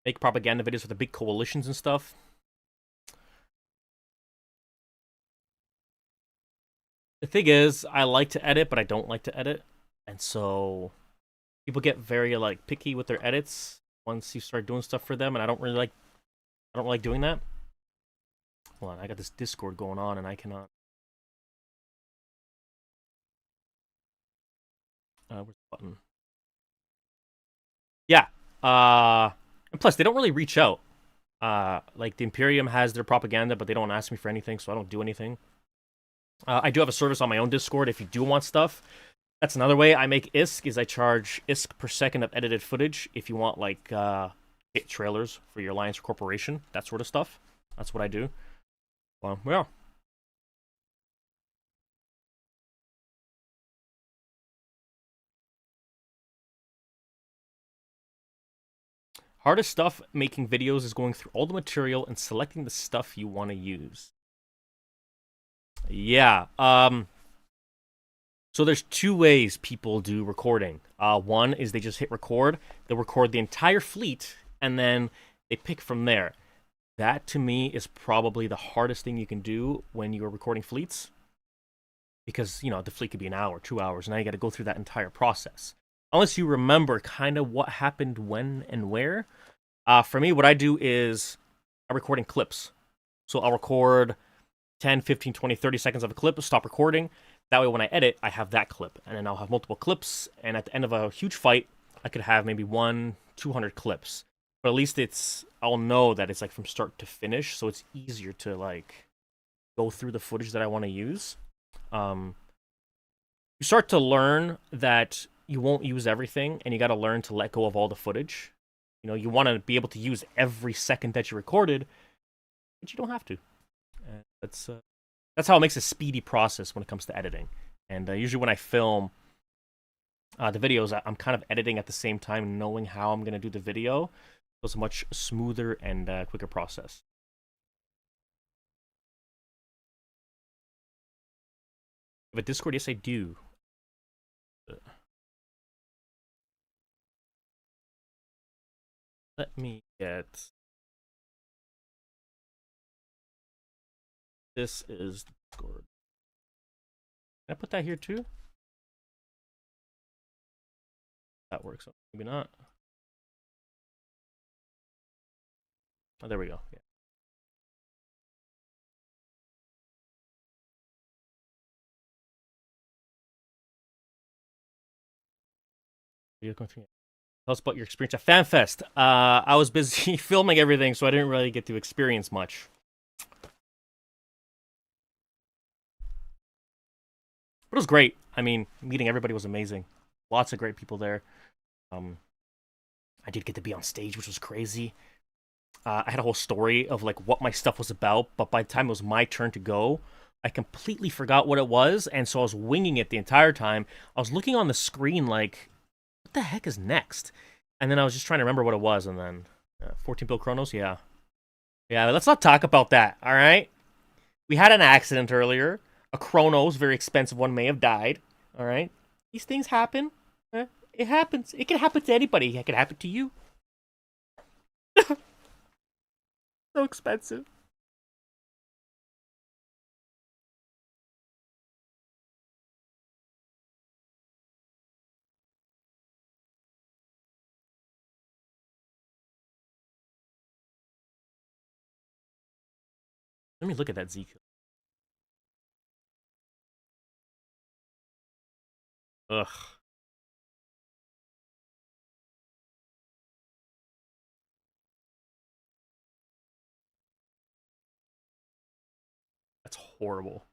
Make propaganda videos for the big coalitions and stuff. The thing is, I like to edit, but I don't like to edit. And so people get very like picky with their edits once you start doing stuff for them, and I don't really like doing that. Hold on, I got this Discord going on and I cannot where's the button? Yeah. And plus they don't really reach out. Like the Imperium has their propaganda, but they don't ask me for anything, so I don't do anything. I do have a service on my own Discord if you do want stuff. That's another way I make ISK, is I charge ISK per second of edited footage if you want like hit trailers for your alliance or corporation, that sort of stuff. That's what I do. Well, yeah. Hardest stuff making videos is going through all the material and selecting the stuff you want to use. Yeah. So there's two ways people do recording. One is they just hit record. They'll record the entire fleet, and then they pick from there. That, to me, is probably the hardest thing you can do when you're recording fleets. Because, you know, the fleet could be an hour, 2 hours, and now you got to go through that entire process. Unless you remember kind of what happened when and where. For me, what I do is I'm recording clips. So I'll record 10, 15, 20, 30 seconds of a clip, stop recording. That way when I edit, I have that clip. And then I'll have multiple clips. And at the end of a huge fight, I could have maybe 200 clips. But at least I'll know that it's like from start to finish. So it's easier to like go through the footage that I want to use. You start to learn that you won't use everything, and you got to learn to let go of all the footage. You know, you want to be able to use every second that you recorded, but you don't have to. That's how it makes a speedy process when it comes to editing. And usually when I film the videos, I'm kind of editing at the same time, knowing how I'm going to do the video. So it's a much smoother and quicker process. But Discord, yes, I do. Let me get... This is Discord. Can I put that here too? That works. Maybe not. Oh, there we go. Yeah. You're going through Tell us about your experience at FanFest. I was busy filming everything, so I didn't really get to experience much. But it was great. I mean, meeting everybody was amazing. Lots of great people there. I did get to be on stage, which was crazy. I had a whole story of like what my stuff was about, but by the time it was my turn to go, I completely forgot what it was, and so I was winging it the entire time. I was looking on the screen like, what the heck is next? And then I was just trying to remember what it was, and then 14 Bill Chronos, yeah. Yeah, let's not talk about that, all right? We had an accident earlier. A Chronos, very expensive one, may have died, all right? These things happen. It happens. It can happen to anybody. It can happen to you. So expensive. Let me look at that Z kill. Ugh. That's horrible.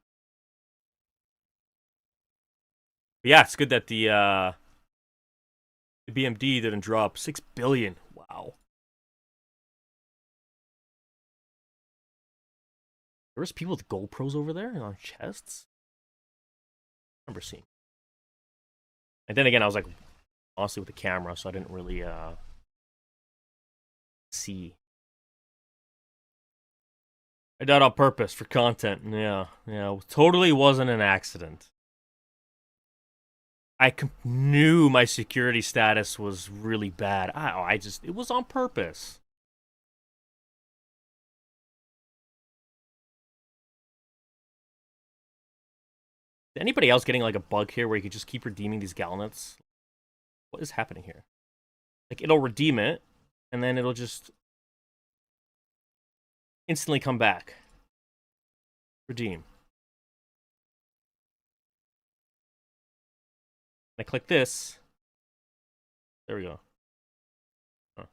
But yeah, it's good that the BMD didn't drop 6 billion. Wow. There was people with GoPros over there and on chests. I remember seeing. And then again, I was like, honestly, with the camera, so I didn't really see. I died on purpose for content. Yeah, totally wasn't an accident. I knew my security status was really bad. It was on purpose. Is anybody else getting like a bug here where you could just keep redeeming these gallnets? What is happening here? Like, it'll redeem it, and then it'll just instantly come back. Redeem. I click this. There we go. Huh.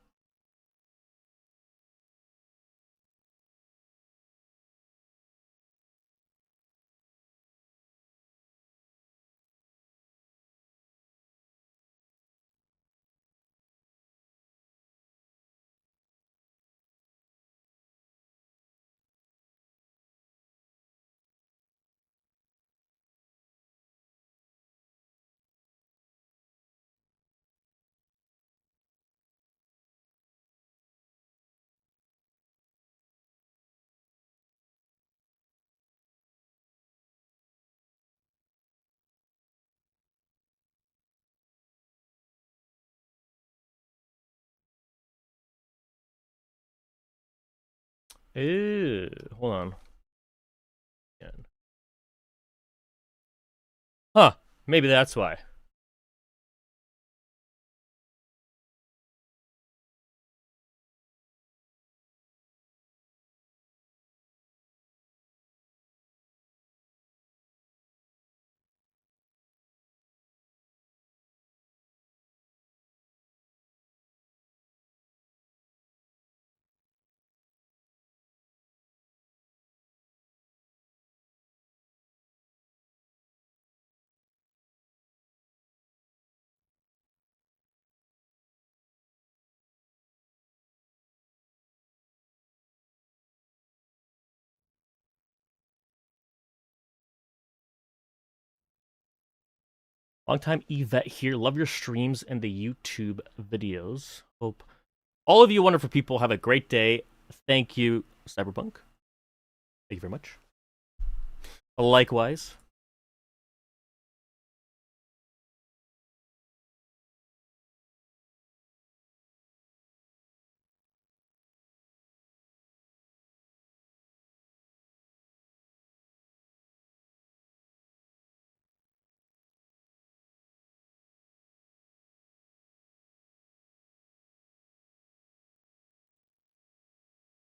Ew, hold on. Again. Huh, maybe that's why. Long time Yvette here. Love your streams and the YouTube videos. Hope all of you wonderful people have a great day. Thank you, Cyberpunk. Thank you very much. Likewise.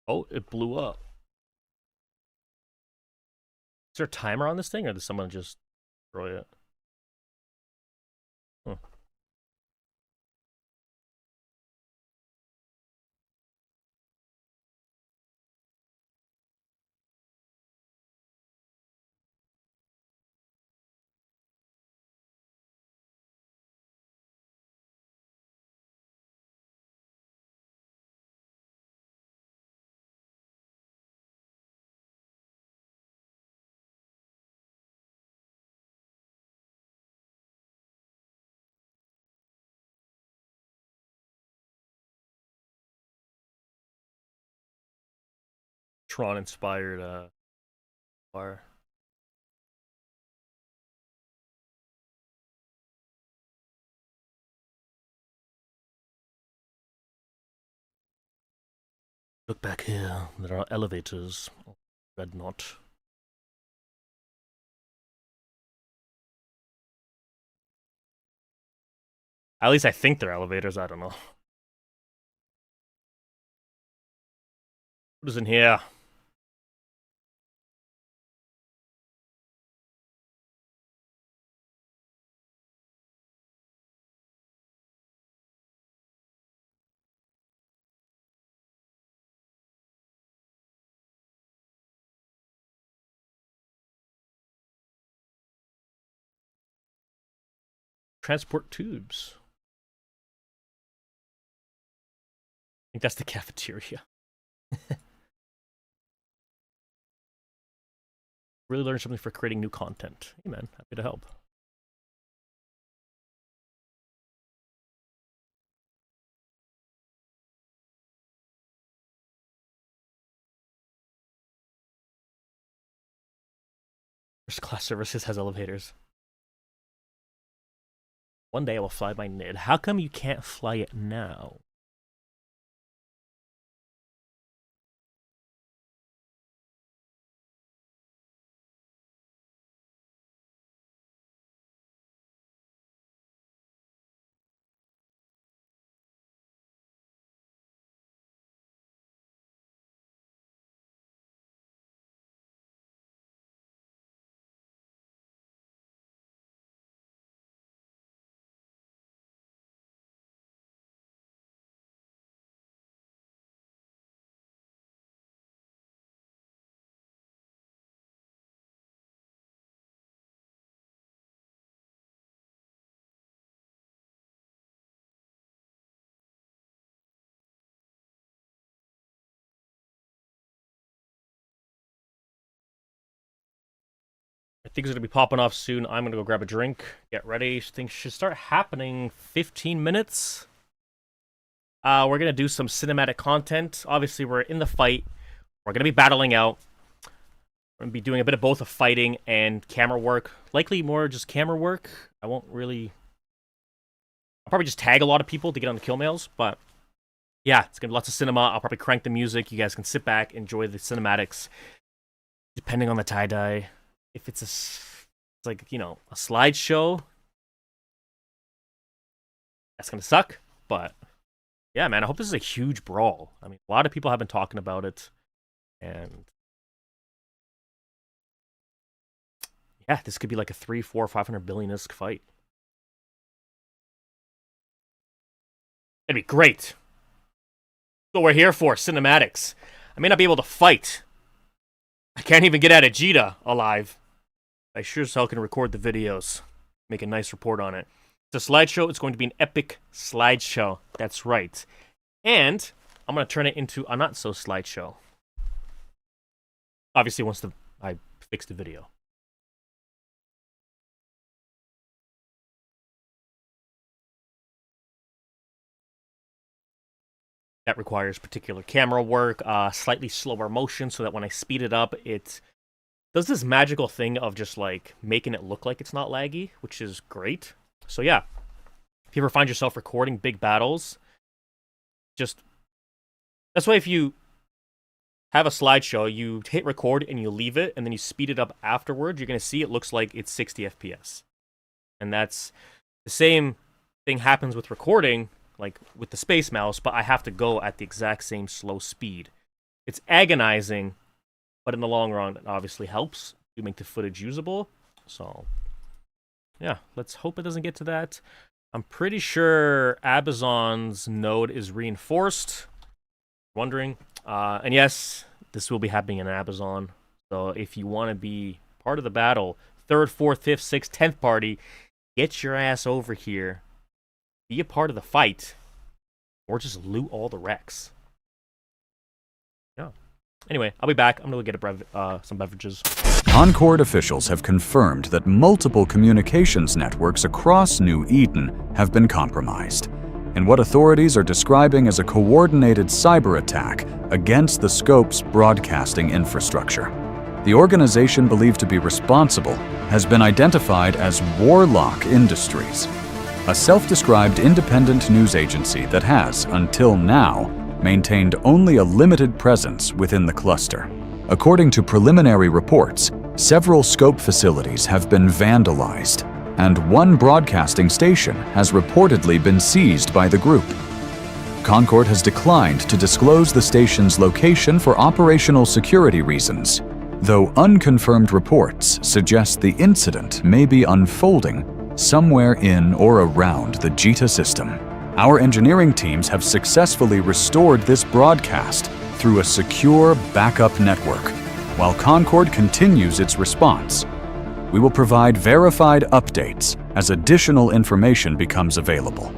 Oh, it blew up. Is there a timer on this thing, or did someone just destroy it? Huh. Tron-inspired bar. Look back here. There are elevators. Dread not. At least I think they're elevators. I don't know. What is in here? Transport tubes. I think that's the cafeteria. Really learned something for creating new content. Hey man, happy to help. First class services has elevators. One day I will fly my NID. How come you can't fly it now? I think it's going to be popping off soon. I'm going to go grab a drink, get ready. Things should start happening 15 minutes. We're going to do some cinematic content. Obviously, we're in the fight. We're going to be battling out. We're going to be doing a bit of both of fighting and camera work. Likely more just camera work. I'll probably just tag a lot of people to get on the kill mails, but yeah, it's going to be lots of cinema. I'll probably crank the music. You guys can sit back, enjoy the cinematics. Depending on the tie-dye. If it's like, you know, a slideshow, that's gonna suck. But yeah, man, I hope this is a huge brawl. I mean, a lot of people have been talking about it, and yeah, this could be like a 3, 4, 500 billion-esque fight. It'd be great. That's what we're here for, cinematics. I may not be able to fight. I can't even get out of Jita alive. I sure as hell can record the videos. Make a nice report on it. It's a slideshow. It's going to be an epic slideshow. That's right. And I'm going to turn it into a not-so slideshow. Obviously, once I fix the video. That requires particular camera work, slightly slower motion, so that when I speed it up, it does this magical thing of just like making it look like it's not laggy, which is great. So yeah, if you ever find yourself recording big battles, that's why if you have a slideshow, you hit record and you leave it, and then you speed it up afterwards, you're going to see it looks like it's 60 FPS. And that's the same thing happens with recording, like with the Space Mouse, but I have to go at the exact same slow speed. It's agonizing, but in the long run, it obviously helps to make the footage usable. So, yeah, let's hope it doesn't get to that. I'm pretty sure Ahbazon's node is reinforced. Wondering. And yes, this will be happening in Ahbazon. So if you want to be part of the battle, 3rd, 4th, 5th, 6th, 10th party, get your ass over here. Be a part of the fight. Or just loot all the wrecks. Yeah. Anyway, I'll be back. I'm going to go get some beverages. Concord officials have confirmed that multiple communications networks across New Eden have been compromised. in what authorities are describing as a coordinated cyber attack against the Scope's broadcasting infrastructure. The organization believed to be responsible has been identified as Warlock Industries, a self-described independent news agency that has, until now, maintained only a limited presence within the cluster. According to preliminary reports, several Scope facilities have been vandalized, and one broadcasting station has reportedly been seized by the group. Concord has declined to disclose the station's location for operational security reasons, though unconfirmed reports suggest the incident may be unfolding somewhere in or around the JITA system. Our engineering teams have successfully restored this broadcast through a secure backup network, while Concord continues its response. We will provide verified updates as additional information becomes available.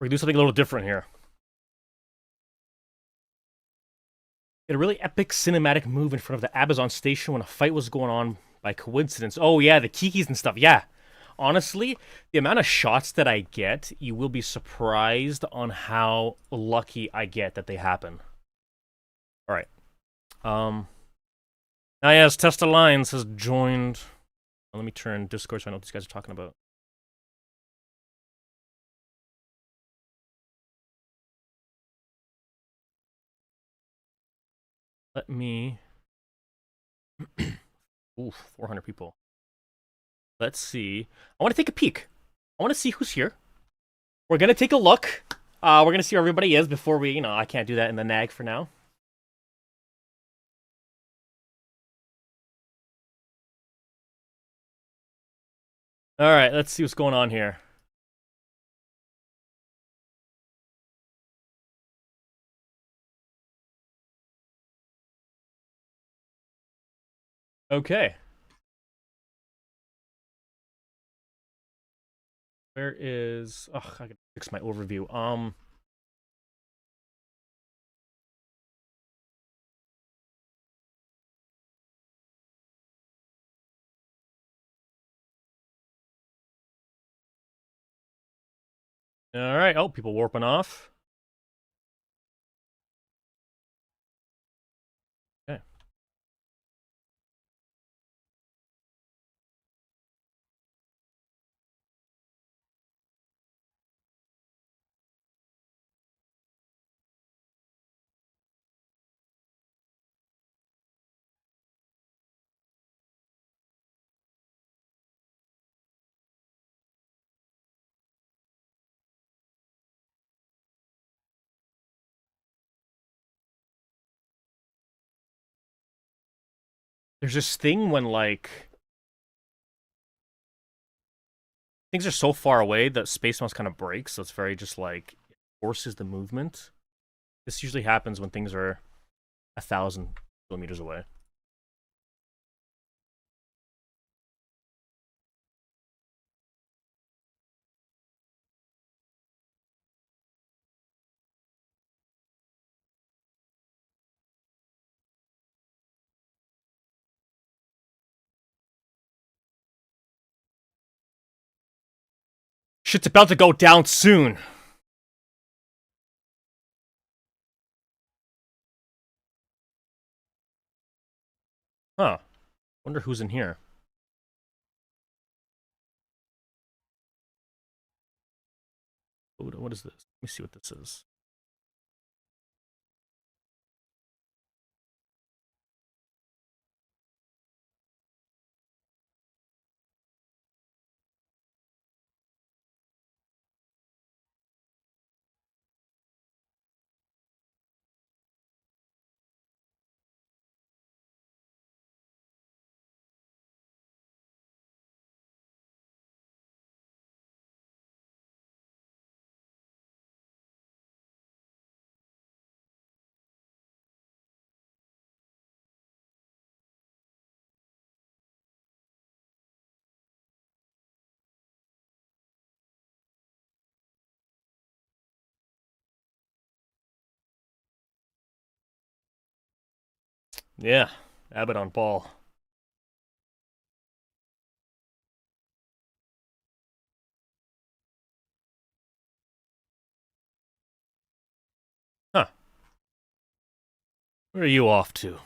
We're gonna do something a little different here. Get a really epic cinematic move in front of the Ahbazon station when a fight was going on by coincidence. Oh yeah, the kikis and stuff. Yeah. Honestly, the amount of shots that I get, you will be surprised on how lucky I get that they happen. All right. Now yes, Testa Lines has joined. Let me turn Discord so I know what these guys are talking about. Let me. Ooh, 400 people. Let's see. I want to take a peek. I want to see who's here. We're gonna take a look. We're gonna see where everybody is before we, I can't do that in the nag for now. All right, let's see what's going on here. Okay. Where is... Oh, I gotta fix my overview. All right. Oh, people warping off. Okay. There's this thing when, like... Things are so far away that space mouse kind of breaks, so it's very just, like... It forces the movement. This usually happens when things are 1,000 kilometers away. Shit's about to go down soon. Huh. Wonder who's in here. What is this? Let me see what this is. Yeah. Abbott ball. Huh. Where are you off to?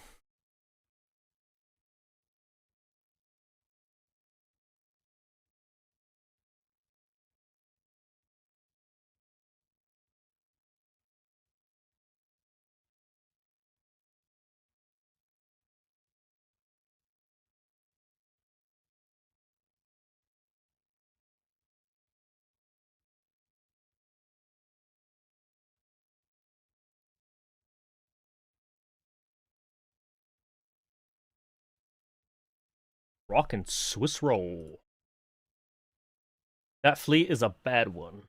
Rockin' Swiss roll. That fleet is a bad one.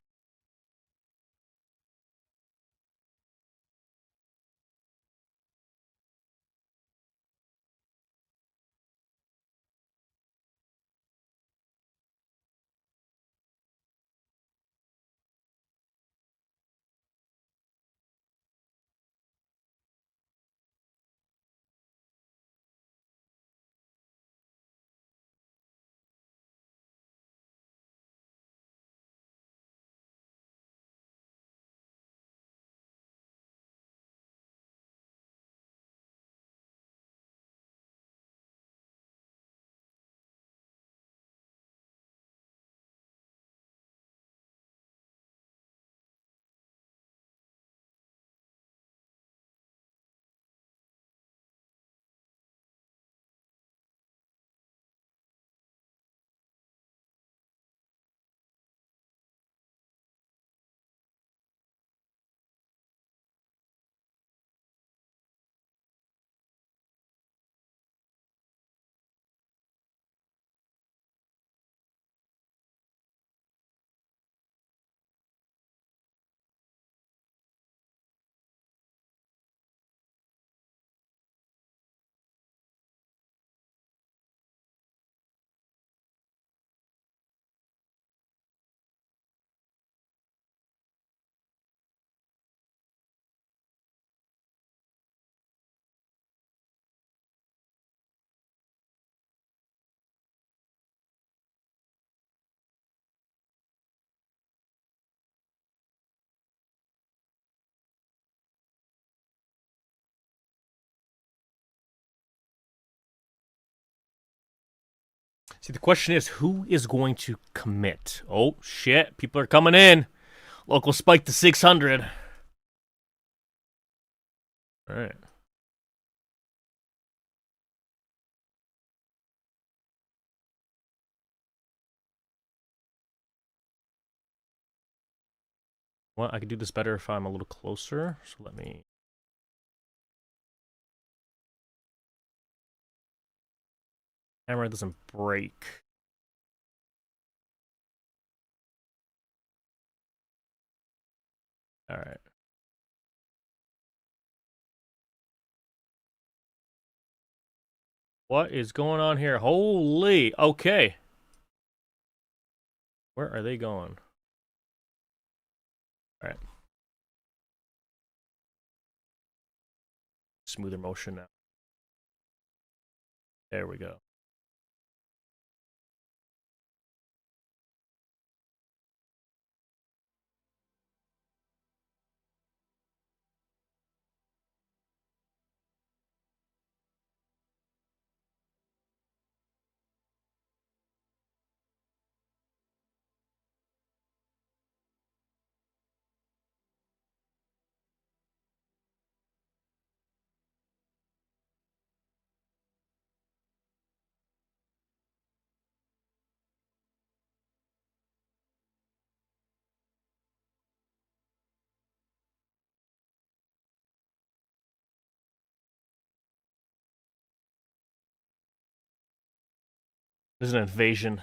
See, the question is, who is going to commit? Oh, shit. People are coming in. Local spike to 600. All right. Well, I could do this better if I'm a little closer. So let me... Camera doesn't break. All right. What is going on here? Holy, okay. Where are they going? All right. Smoother motion now. There we go. This is an invasion.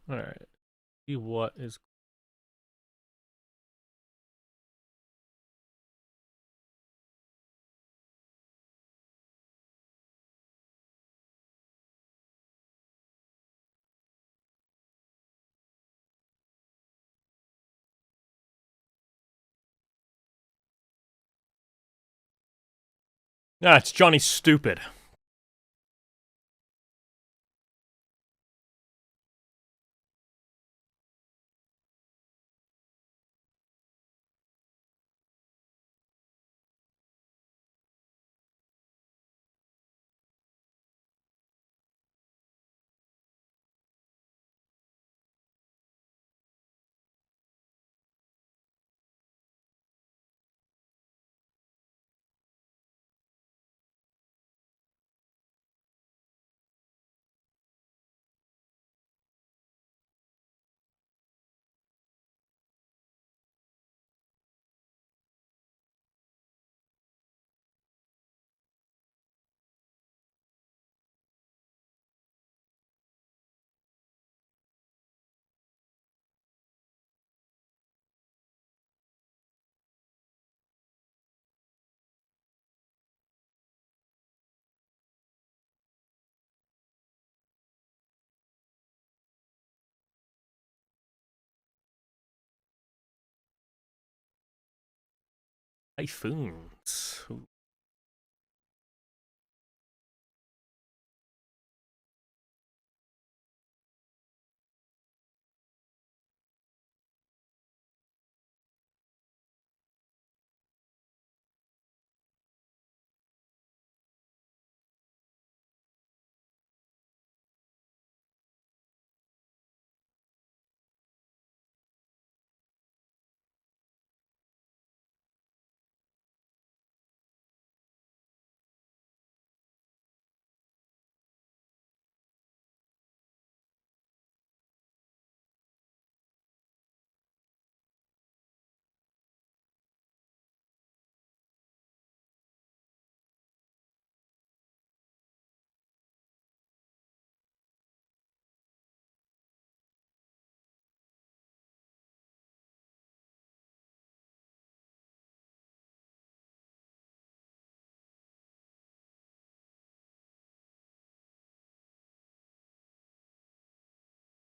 All right. See what is... Ah, it's Johnny Stupid. Typhoons. Ooh.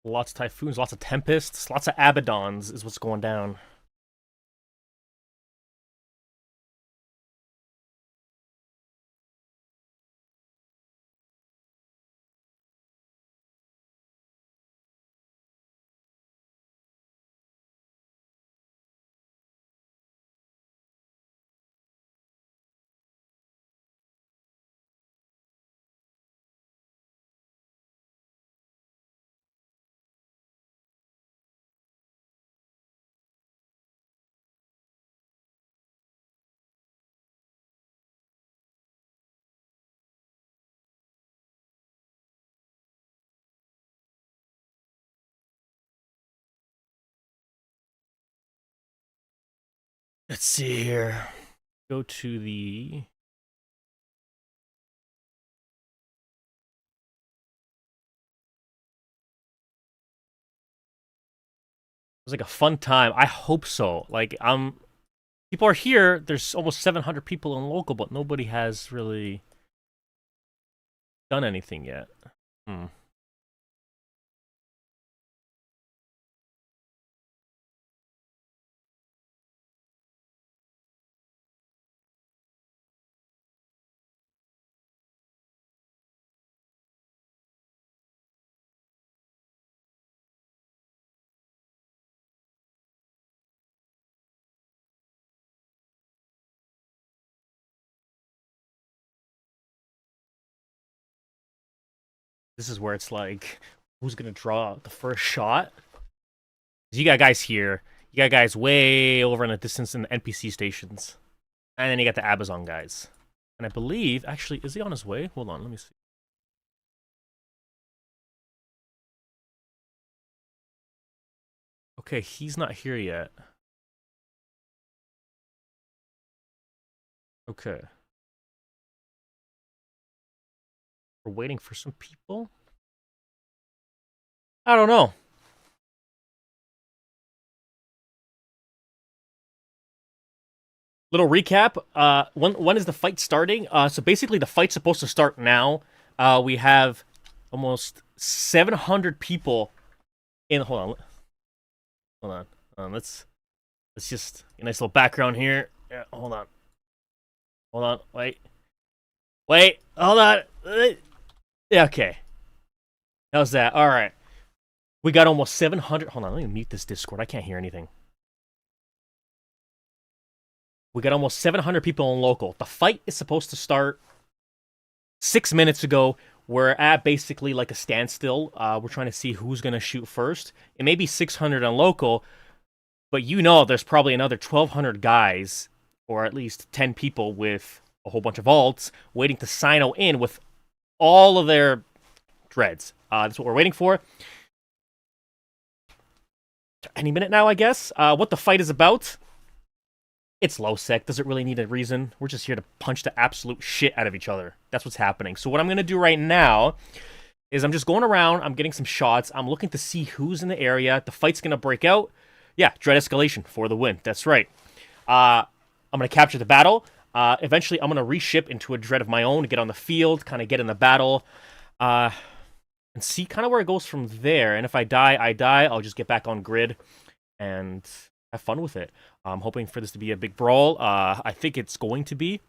Lots of typhoons, lots of tempests, lots of Ahbazons is what's going down. Let's see here. Go to the... It was like a fun time. I hope so. Like, people are here. There's almost 700 people in local, but nobody has really done anything yet. This is where it's like, who's gonna draw the first shot? You got guys here. You got guys way over in the distance in the NPC stations. And then you got the Ahbazon guys. And I believe, actually, is he on his way? Hold on, let me see. Okay, he's not here yet. Okay. We're waiting for some people? I don't know. Little recap. When is the fight starting? So basically the fight's supposed to start now. We have almost 700 people in... Hold on. Let's just... A nice little background here. Yeah, hold on. Wait, hold on. Yeah, okay. How's that? All right. We got almost 700... Hold on, let me mute this Discord. I can't hear anything. We got almost 700 people in local. The fight is supposed to start 6 minutes ago. We're at basically like a standstill. We're trying to see who's going to shoot first. It may be 600 on local, but you know there's probably another 1,200 guys, or at least 10 people with a whole bunch of alts, waiting to sign in with all of their dreads. That's what we're waiting for. Any minute now, I guess. What the fight is about... It's low sec. Does it really need a reason? We're just here to punch the absolute shit out of each other. That's what's happening. So what I'm going to do right now is I'm just going around. I'm getting some shots. I'm looking to see who's in the area. The fight's going to break out. Yeah, dread escalation for the win. That's right. I'm going to capture the battle. Eventually, I'm going to reship into a dread of my own to get on the field, kind of get in the battle, and see kind of where it goes from there. And if I die, I die. I'll just get back on grid and have fun with it. I'm hoping for this to be a big brawl. I think it's going to be.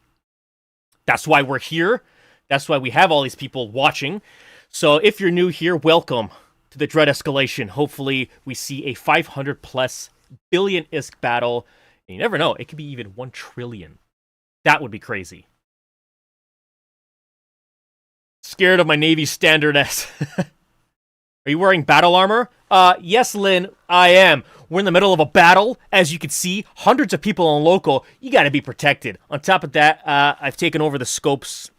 That's why we're here. That's why we have all these people watching. So if you're new here, welcome to the Dread Escalation. Hopefully we see a 500 plus billion ISK battle. And you never know, it could be even 1 trillion. That would be crazy. Scared of my Navy standard S. Are you wearing battle armor? Yes, Lynn, I am. We're in the middle of a battle. As you can see, hundreds of people on local. You gotta be protected. On top of that, I've taken over the Scopes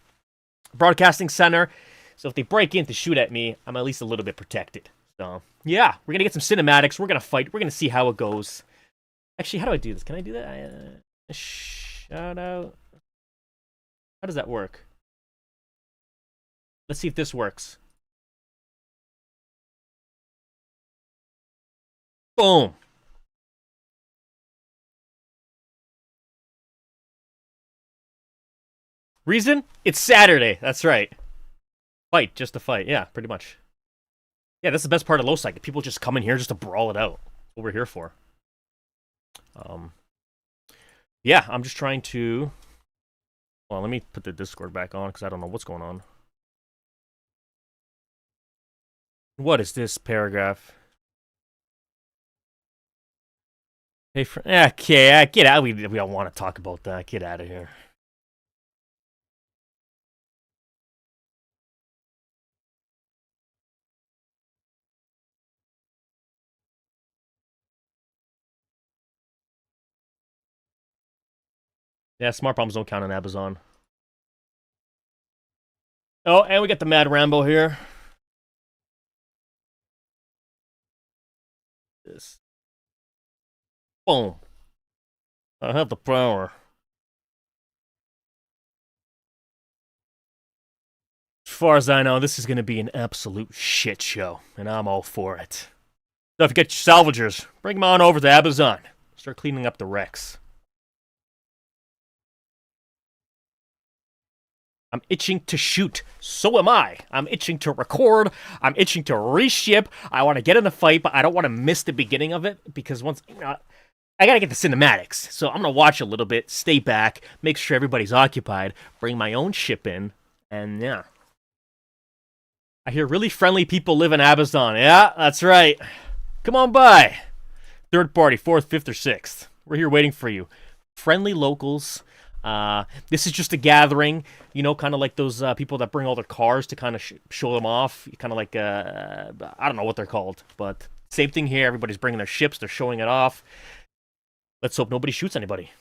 broadcasting center. So if they break in to shoot at me, I'm at least a little bit protected. So, yeah, we're gonna get some cinematics. We're gonna fight. We're gonna see how it goes. Actually, how do I do this? Can I do that? Shout out. How does that work? Let's see if this works. Boom. Reason? It's Saturday. That's right. Fight, just to fight. Yeah, pretty much. Yeah, that's the best part of low psych. People just come in here just to brawl it out. That's what we're here for. Yeah, I'm just trying to... Well, let me put the Discord back on because I don't know what's going on. What is this paragraph? Hey, okay, get out. We don't want to talk about that. Get out of here. Yeah, smart bombs don't count on Ahbazon. Oh, and we got the Mad Rambo here. This. Boom. I have the power. As far as I know, this is going to be an absolute shit show, and I'm all for it. So if you get your salvagers, bring them on over to Ahbazon. Start cleaning up the wrecks. I'm itching to shoot. So am I. I'm itching to record. I'm itching to reship. I want to get in the fight, but I don't want to miss the beginning of it because once I gotta get the cinematics. So I'm gonna watch a little bit, stay back, make sure everybody's occupied, bring my own ship in, and yeah. I hear really friendly people live in Ahbazon. Yeah, that's right. Come on by. Third party, fourth, fifth, or sixth. We're here waiting for you. Friendly locals. This is just a gathering, you know, kind of like those people that bring all their cars to kind of show them off. Kind of like, I don't know what they're called, but same thing here. Everybody's bringing their ships. They're showing it off. Let's hope nobody shoots anybody.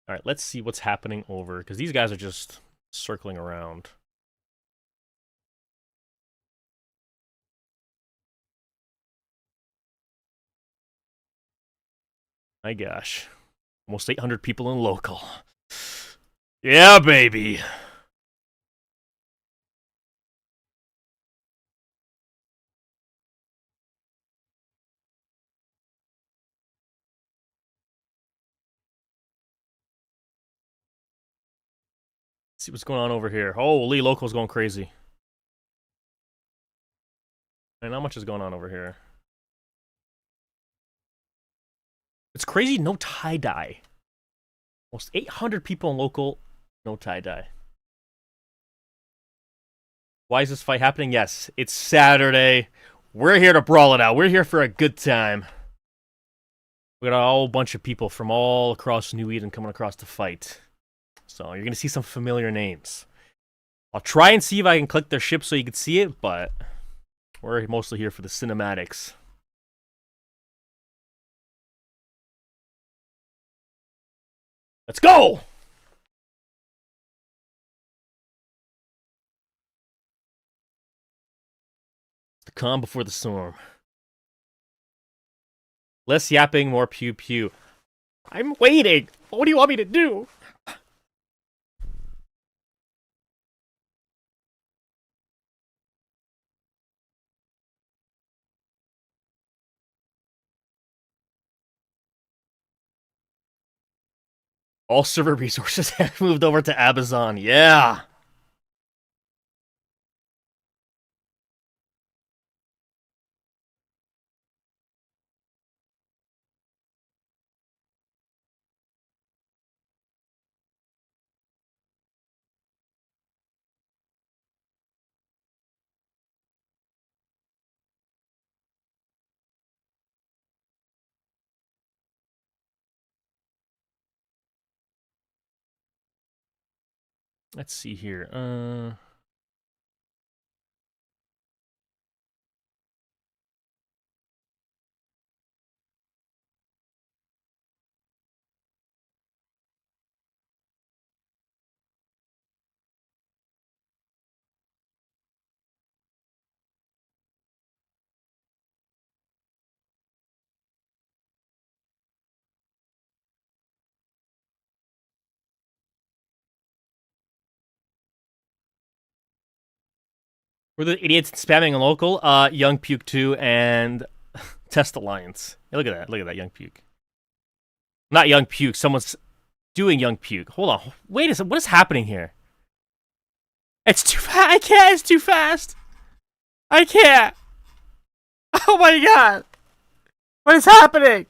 All right, let's see what's happening over, because these guys are just circling around. My gosh. Almost 800 people in local. Yeah, baby. Let's see what's going on over here. Holy, local's going crazy. And how much is going on over here? It's crazy, no tie-dye. Almost 800 people in local, no tie-dye. Why is this fight happening? Yes, it's Saturday. We're here to brawl it out. We're here for a good time. We got a whole bunch of people from all across New Eden coming across to fight. So you're going to see some familiar names. I'll try and see if I can click their ship so you can see it, but we're mostly here for the cinematics. Let's go! The calm before the storm. Less yapping, more pew pew. I'm waiting. What do you want me to do? All server resources have moved over to Ahbazon. Yeah. Let's see here. We're the idiots spamming a local. Young Puke 2 and Test Alliance. Hey, look at that. Look at that, Young Puke. Not Young Puke. Someone's doing Young Puke. Hold on. Wait a second. What is happening here? It's too fast. I can't. It's too fast. I can't. Oh my god. What is happening?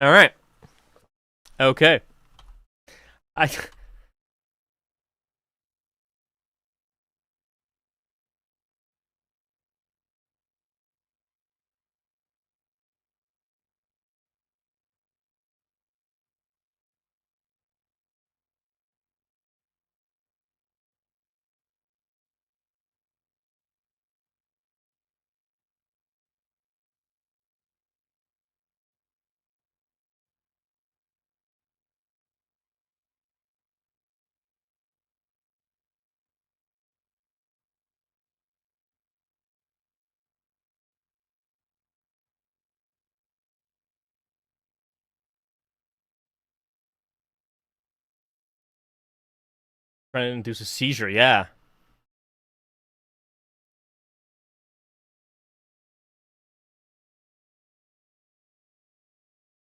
All right. Okay. I Trying to induce a seizure, yeah.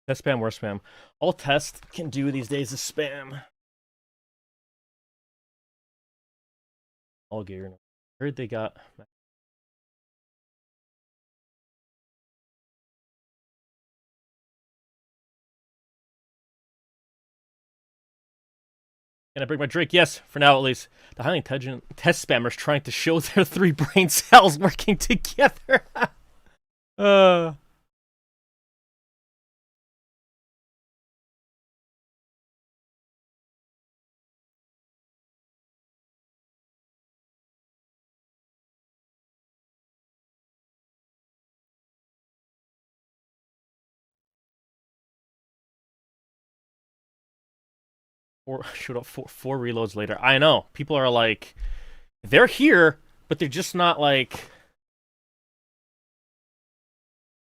Test spam, worst spam. All tests can do these days is spam. All gear. Heard they got. Can I break my drink? Yes, for now at least. The highly intelligent test spammers trying to show their 3 brain cells working together. uh. 4 reloads later. I know. People are like, they're here, but they're just not like.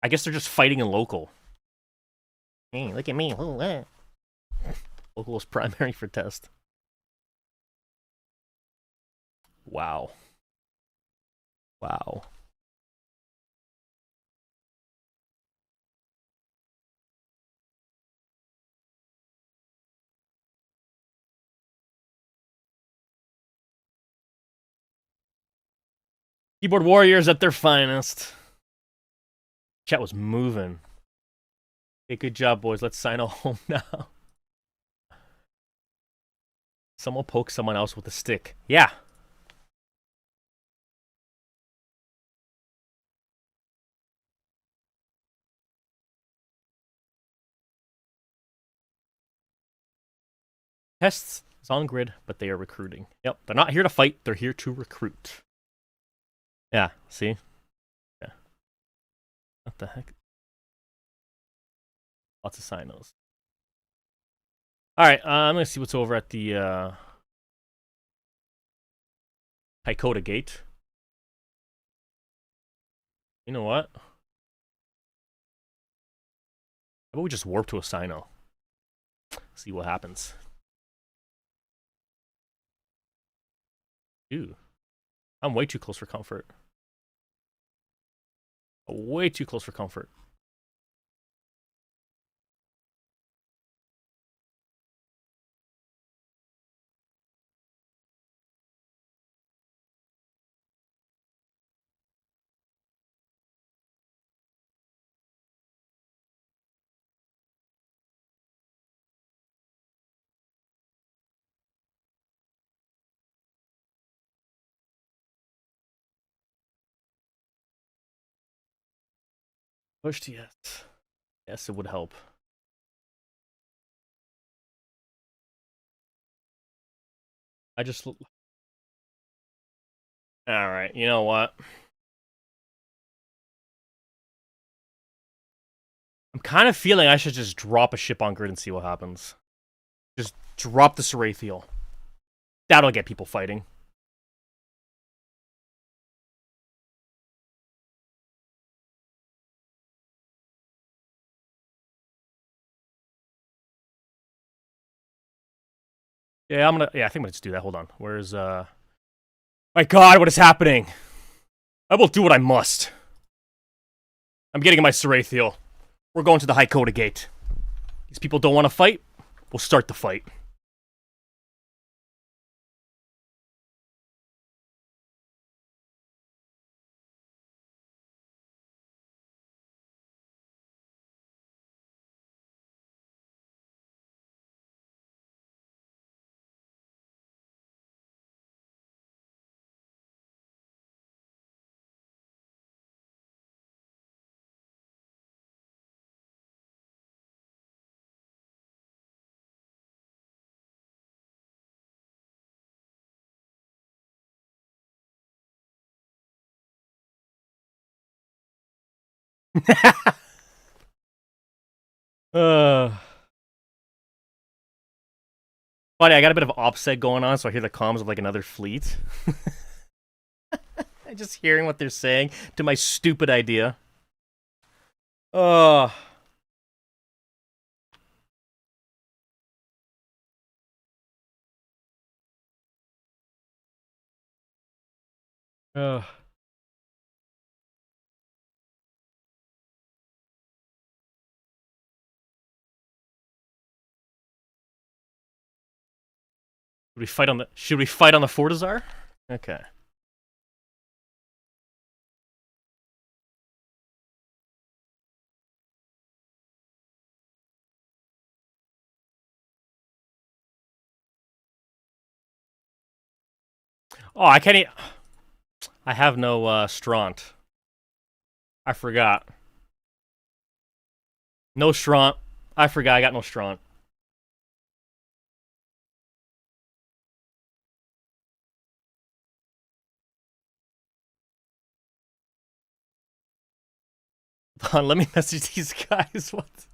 I guess they're just fighting in local. Hey, look at me. Ooh, Local is primary for test. Wow. Wow. Keyboard warriors at their finest. Chat was moving. Hey, good job, boys. Let's sign home now. Someone poke someone else with a stick. Yeah. Tests is on grid, but they are recruiting. Yep, they're not here to fight. They're here to recruit. Yeah, see? Yeah. What the heck? Lots of sinos. Alright, I'm going to see what's over at the Hykota gate. You know what? How about we just warp to a sino? See what happens. Ew. I'm way too close for comfort. Way too close for comfort. Push to yes. Yes, it would help. I just... Alright, you know what? I'm kind of feeling I should just drop a ship on grid and see what happens. Just drop the Sarathiel. That'll get people fighting. Yeah, I think I'm gonna just do that. Hold on. Where's my god, what is happening? I will do what I must. I'm getting my Sarathiel. We're going to the Hykota gate. These people don't want to fight. We'll start the fight. uh, Buddy, I got a bit of offset going on, so I hear the comms of like another fleet. I'm just hearing what they're saying to my stupid idea. Oh. Ugh. Should we fight on the Fortizar? Okay. Oh, I can't eat. I have no Straunt. I forgot. No Straunt. I forgot I got no Straunt. Hold on, let me message these guys. What?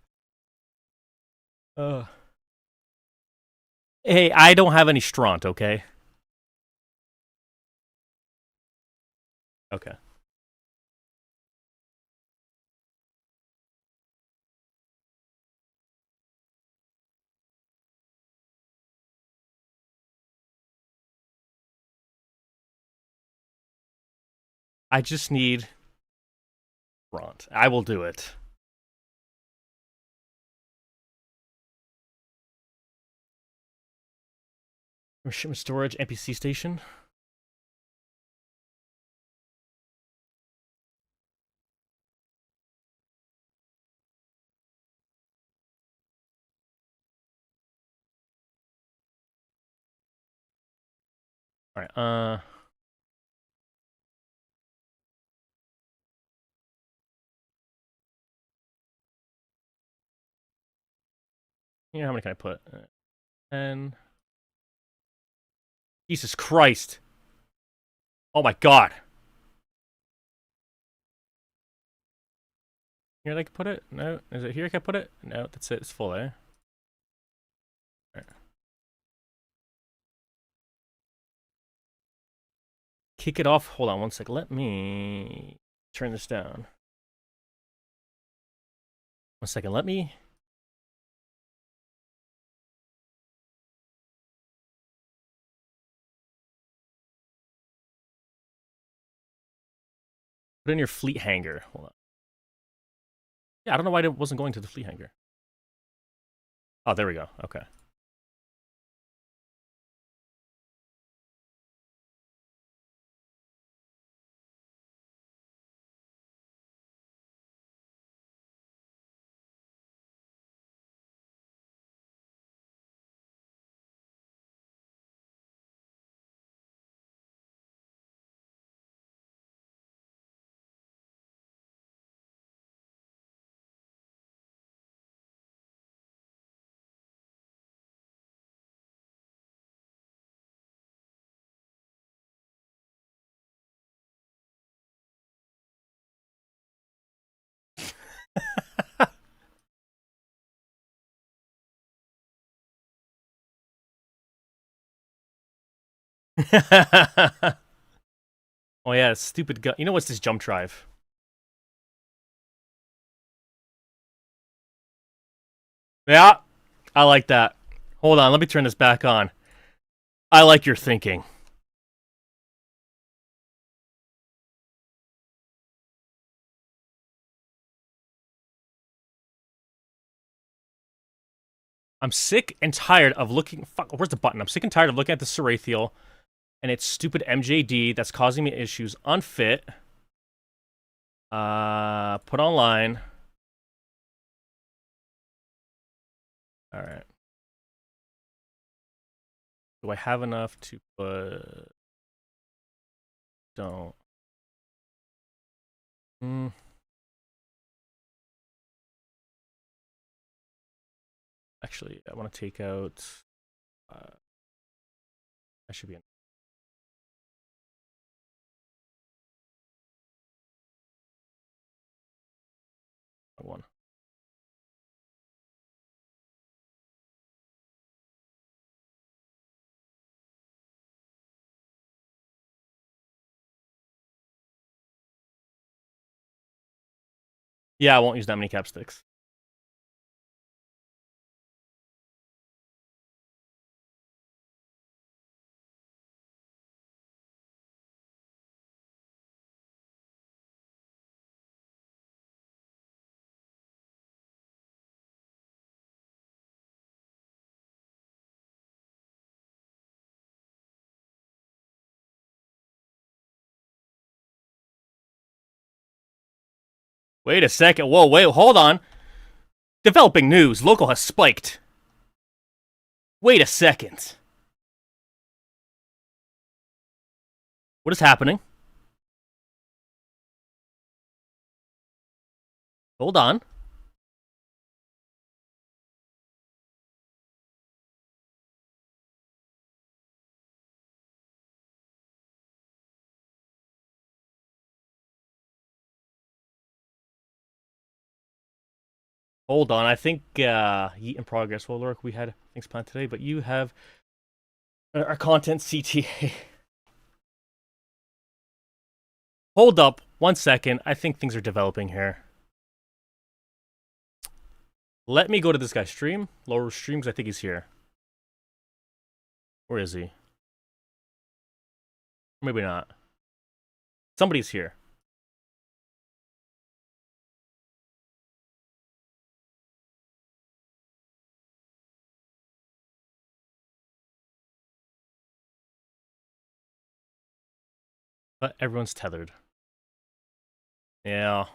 Hey, I don't have any Straunt, okay? Okay. I just need Straunt. I will do it. Shipment storage, NPC station. All right. How many can I put? 10. Jesus Christ. Oh my God. Here I can put it? No. Is it here I can put it? No, that's it. It's full, eh? Right. Kick it off. Hold on one sec. Let me turn this down. 1 second. Let me. Put in your fleet hangar. Hold on. Yeah, I don't know why it wasn't going to the fleet hangar. Oh, there we go. Okay. Oh yeah, stupid gun. You know what's this jump drive? Yeah, I like that. Hold on, let me turn this back on. I like your thinking. I'm sick and tired of looking. Fuck, where's the button? I'm sick and tired of looking at the Sarathiel and its stupid MJD that's causing me issues. Unfit. Put online. All right. Do I have enough to put? Don't. Actually, I want to take out. That should be. One. Yeah, I won't use that many capsticks. Wait a second. Whoa, wait, hold on. Developing news. Local has spiked. Wait a second. What is happening? Hold on. Hold on. I think Yeet in progress. Well, Warlock, we had things planned today, but you have our content CTA. Hold up. 1 second. I think things are developing here. Let me go to this guy's stream. Lower streams. I think he's here. Where is he? Maybe not. Somebody's here. But everyone's tethered. Yeah.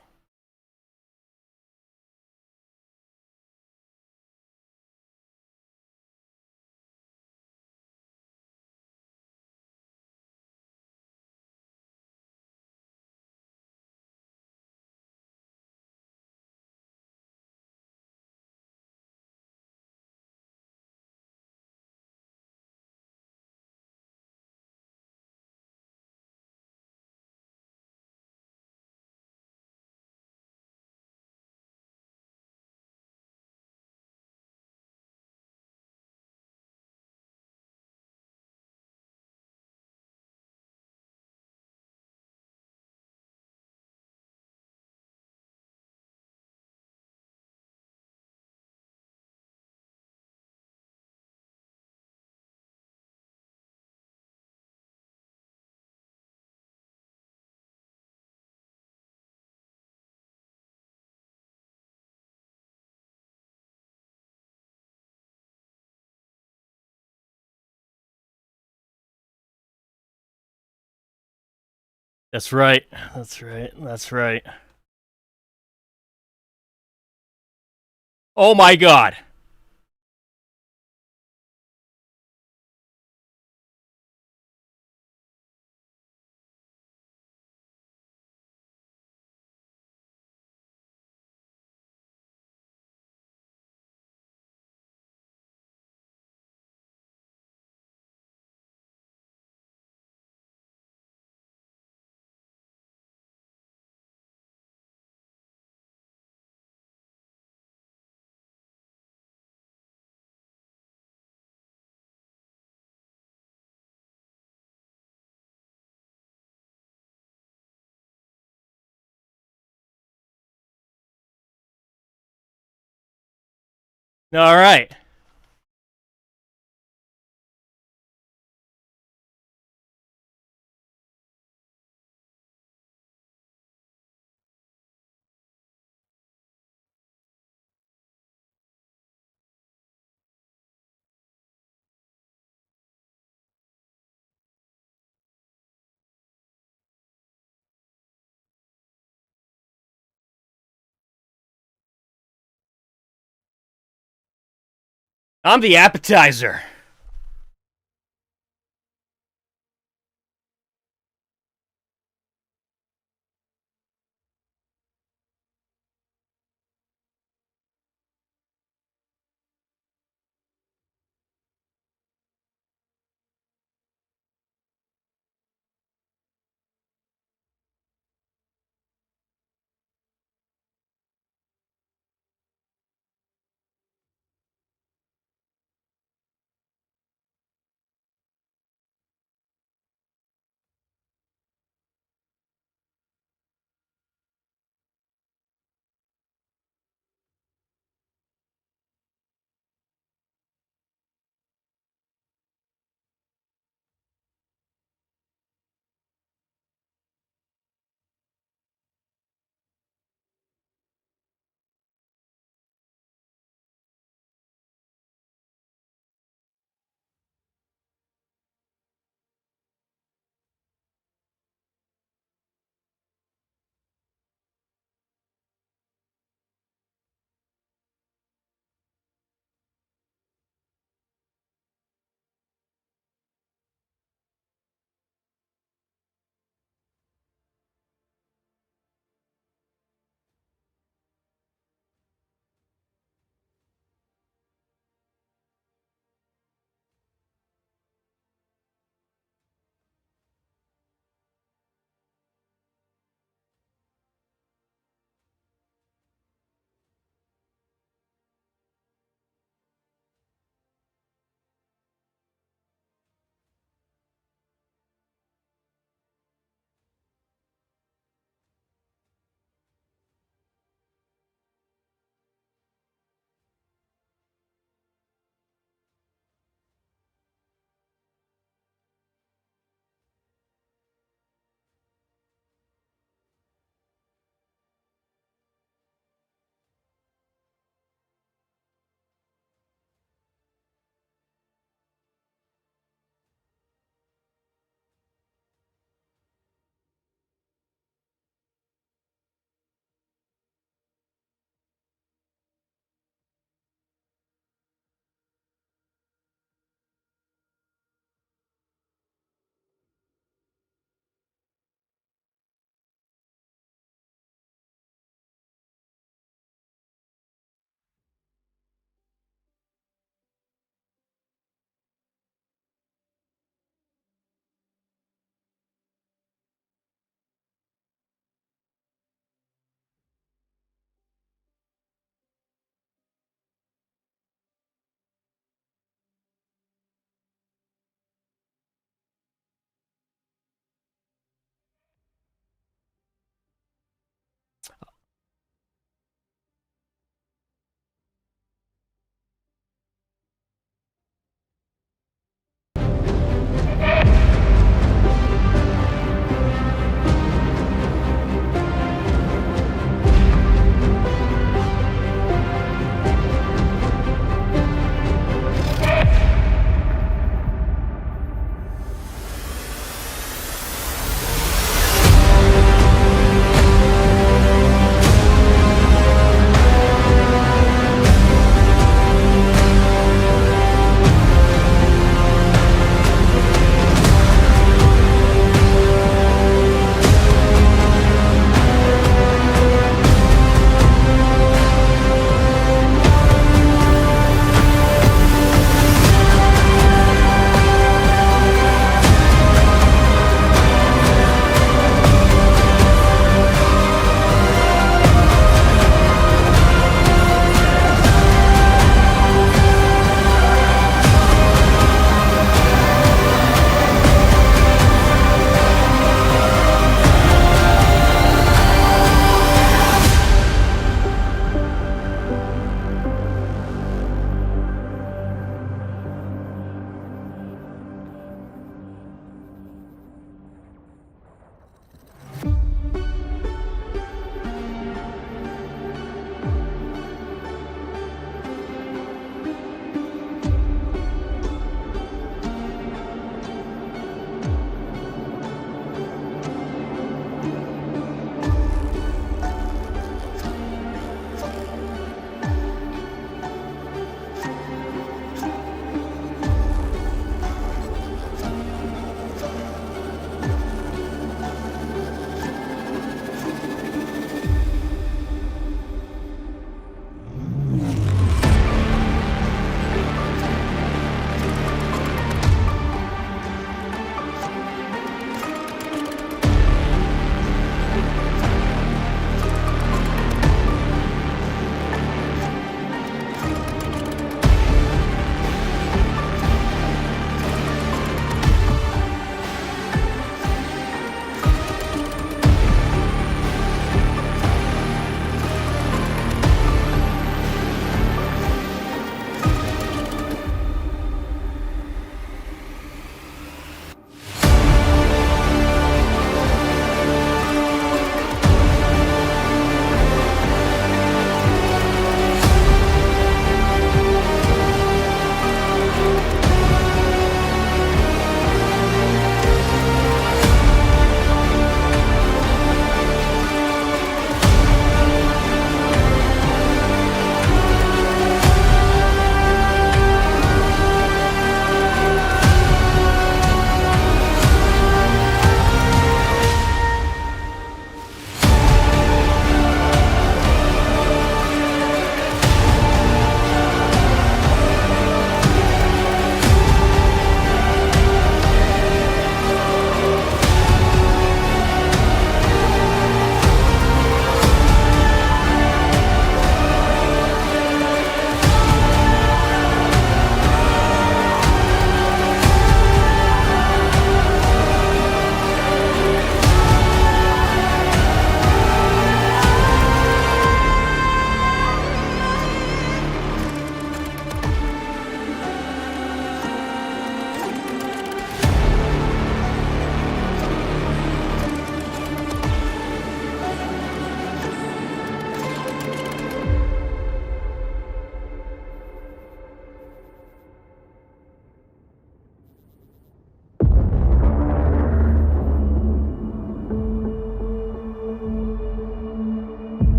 That's right. That's right. That's right. Oh my god. All right. I'm the appetizer.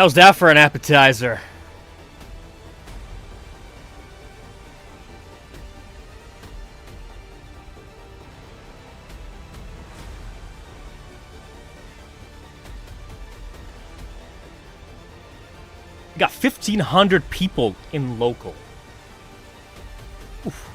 How's that for an appetizer? We got 1,500 people in local. Oof.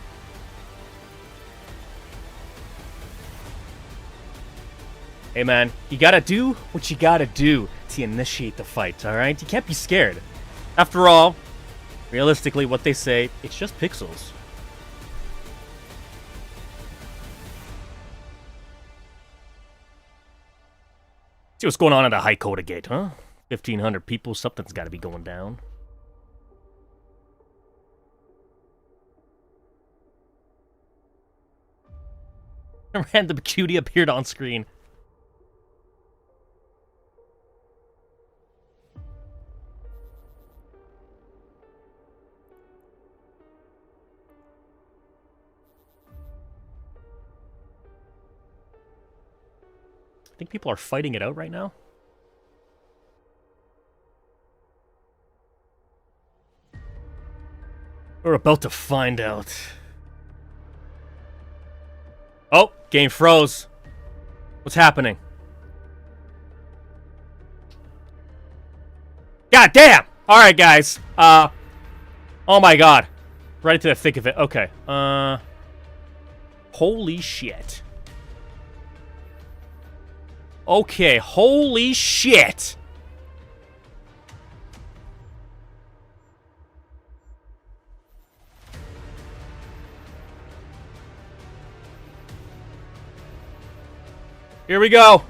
Hey man, you gotta do what you gotta do to initiate the fight, alright? You can't be scared. After all, realistically, what they say, it's just pixels. See what's going on at the High Coda Gate, huh? 1,500 people, something's gotta be going down. A random cutie appeared on screen. I think people are fighting it out right now. We're about to find out. Oh, game froze. What's happening? God damn! Alright, guys. Oh my god. Right into the thick of it. Okay. Holy shit. Okay, holy shit! Here we go!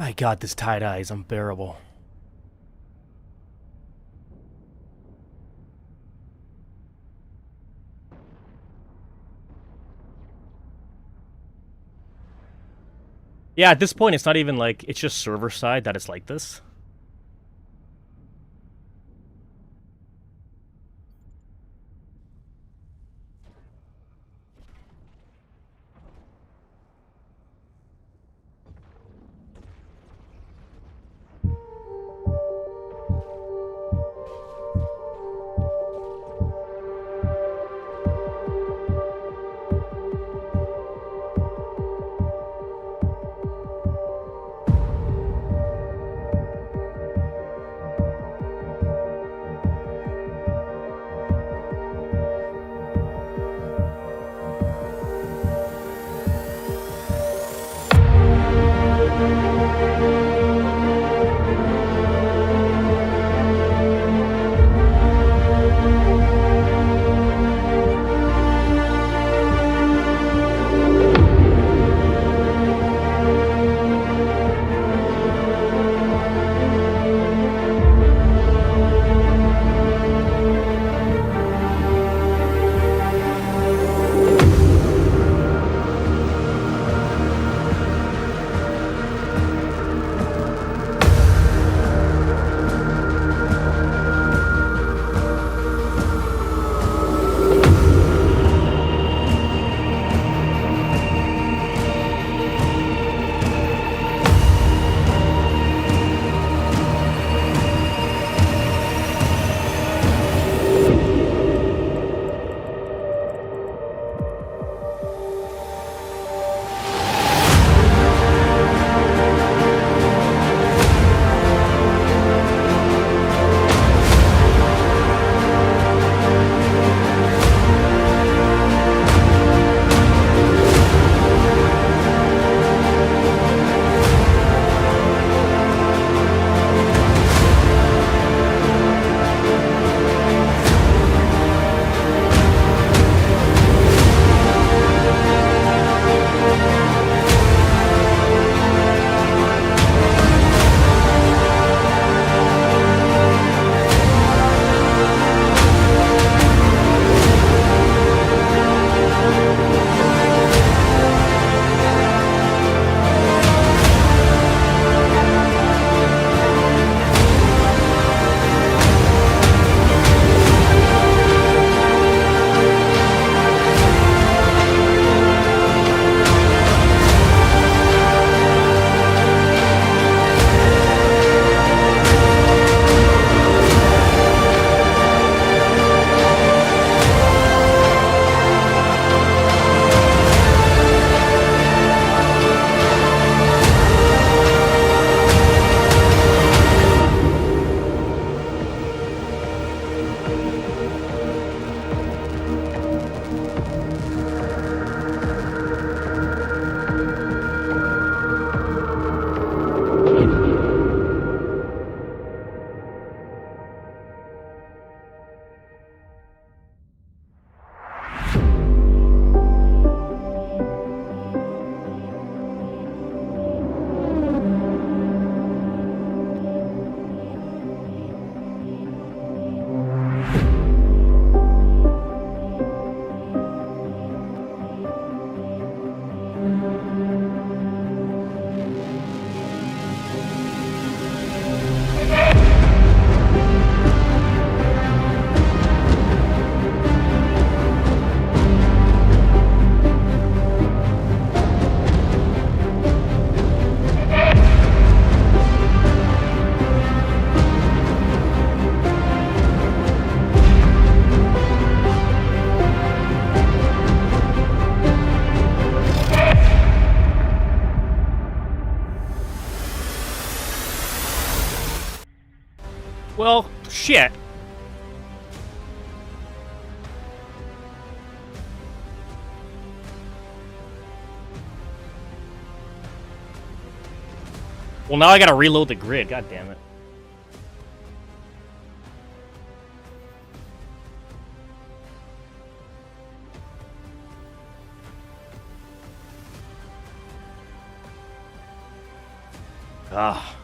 My god, this tie-dye is unbearable. Yeah, at this point, it's not even like, it's just server side that it's like this. Well, shit. Well, now I gotta reload the grid. God damn it. Ah.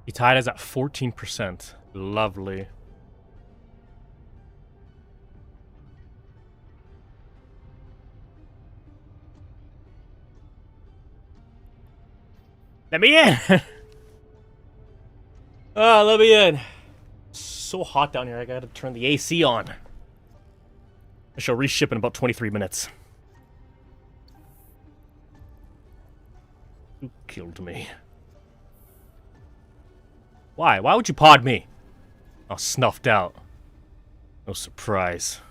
He tied us at 14%. Lovely. Let me in! Ah, let me in. So hot down here, I gotta turn the AC on. I shall reship in about 23 minutes. Who killed me? Why? Why would you pod me? Oh, snuffed out. No surprise.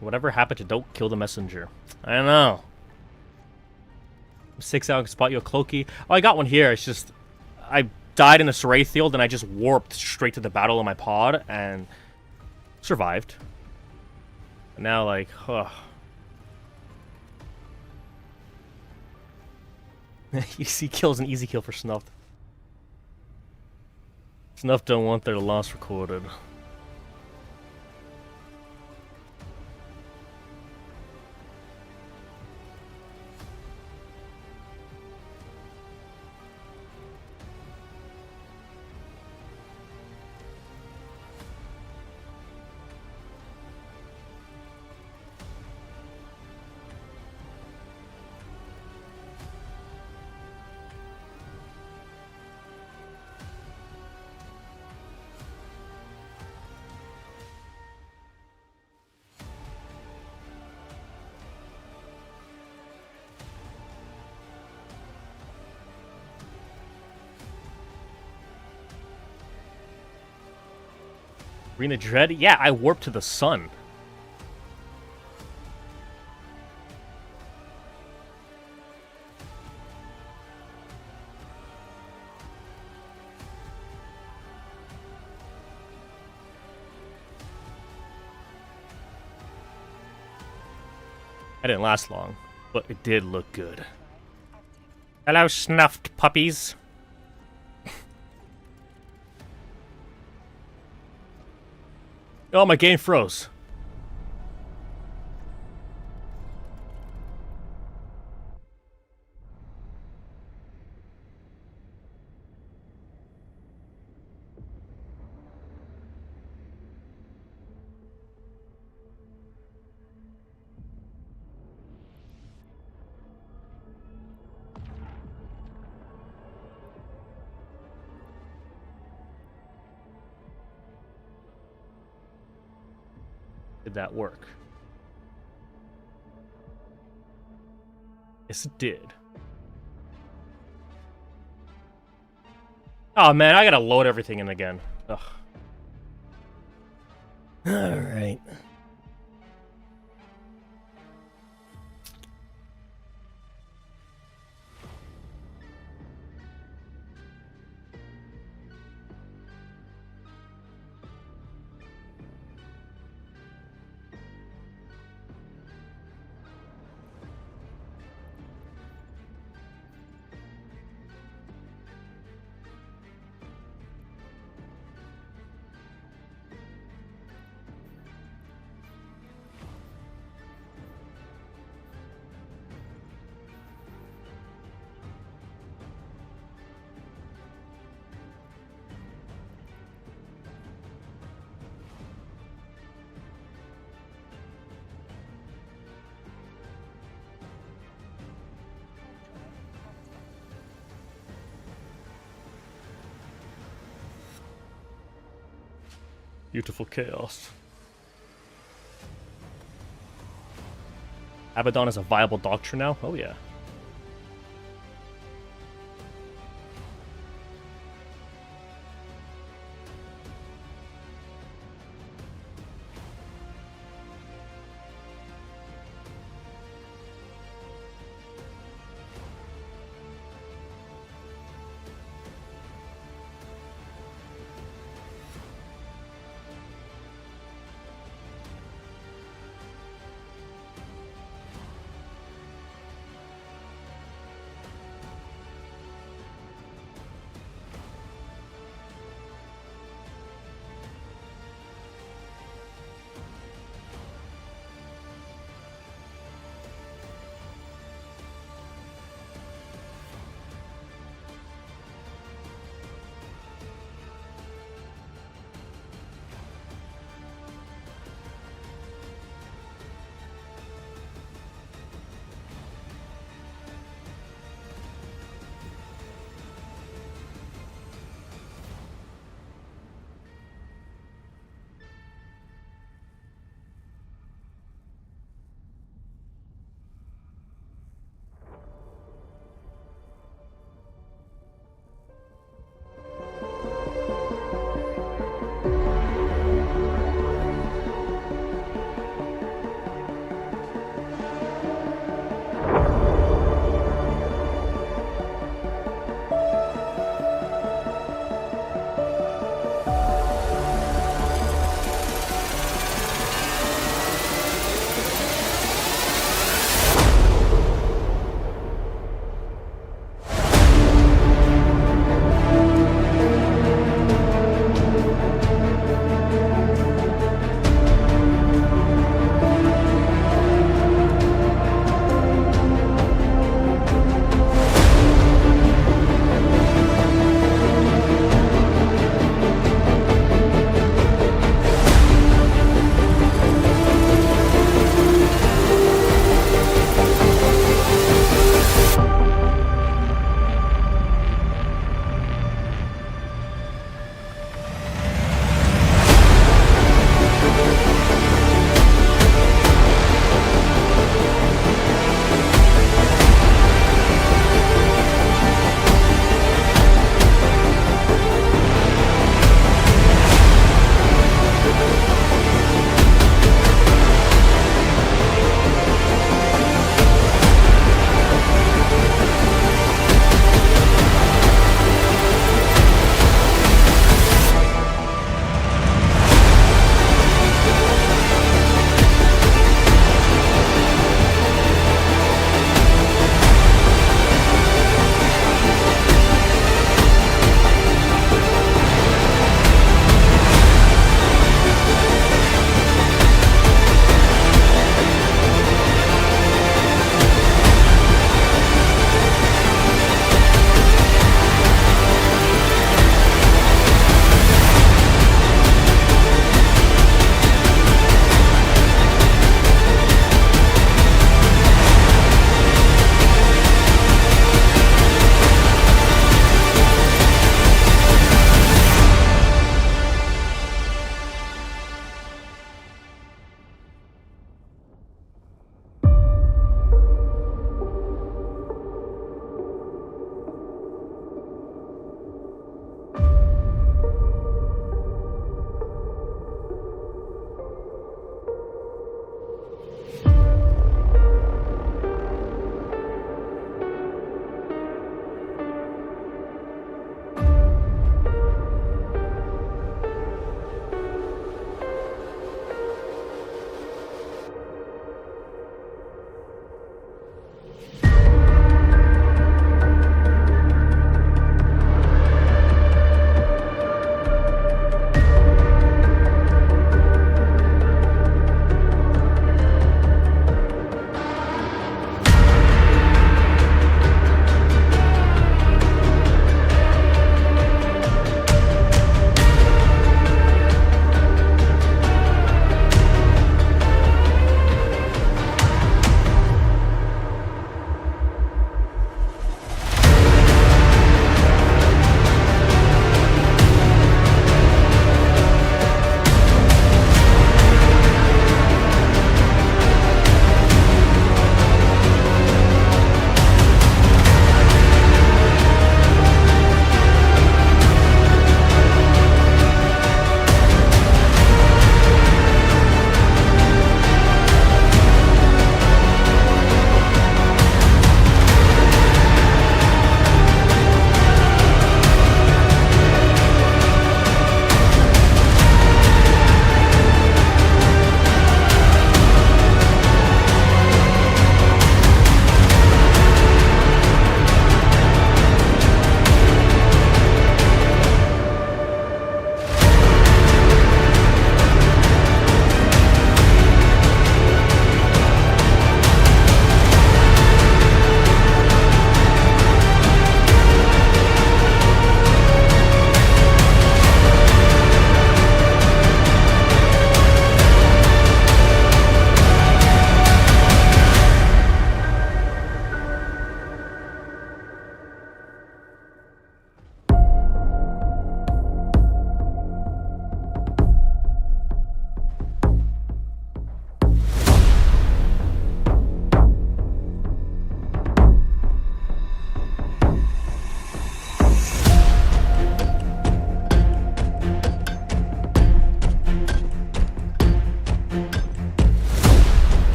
Whatever happened to don't kill the messenger? I don't know. 6 out, I can spot you a cloaky. Oh, I got one here. It's just... I died in a Sarathiel, then I just warped straight to the battle in my pod, and... survived. And now, like, easy kill's an easy kill for Snuffed. Snuff don't want their loss recorded. Arena Dread? Yeah, I warped to the sun. I didn't last long, but it did look good. Hello, snuffed puppies. Oh, my game froze. Did that work? Yes, it did. Oh man, I gotta load everything in again. Ugh. Alright. Beautiful chaos. Ahbazon is a viable doctrine now? Oh yeah.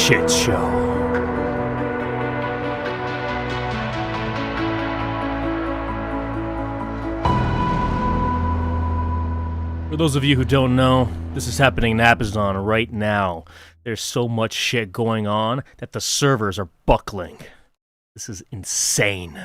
shit show. For those of you who don't know, this is happening in Ahbazon right now. There's so much shit going on that the servers are buckling. This is insane.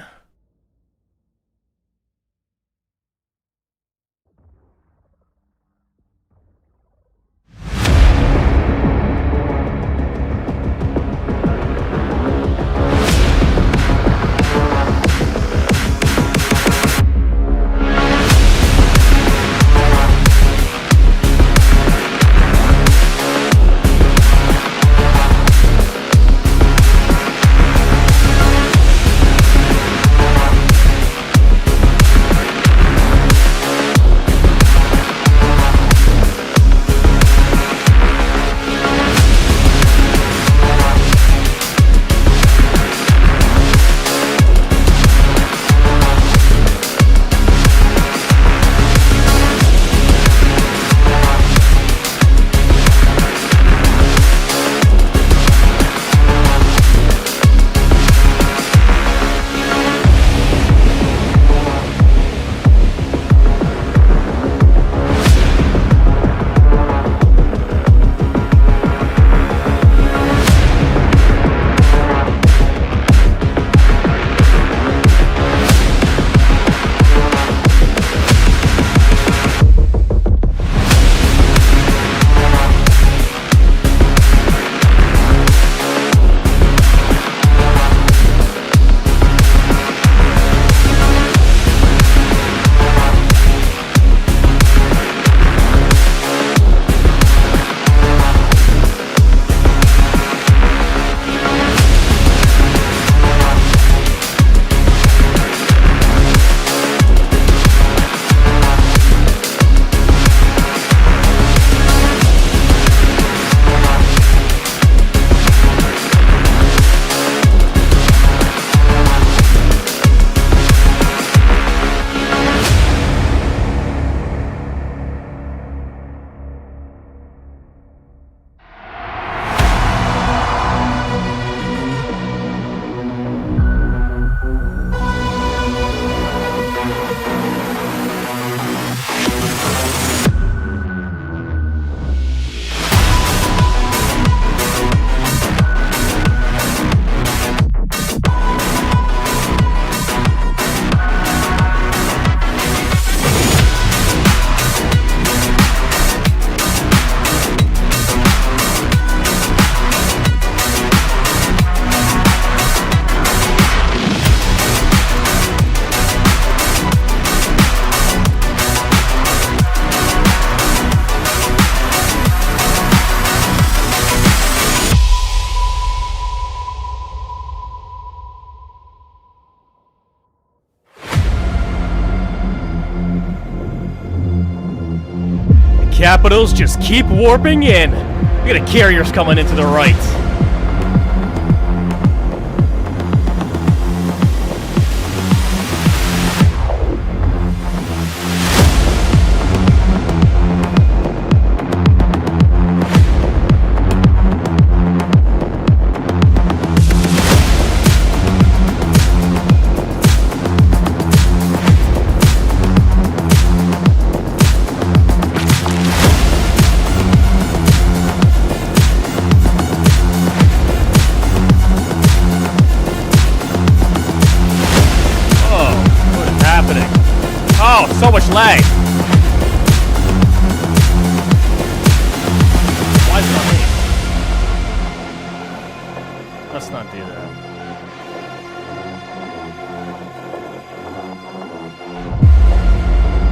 Capitals just keep warping in. We got a carriers coming into the right. Oh, so much lag. Why is it on me? Let's not do that.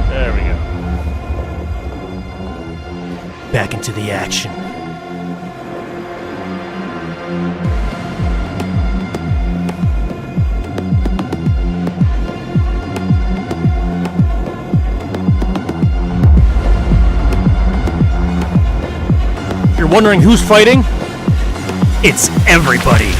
There we go. Back into the action. You're wondering who's fighting? It's everybody.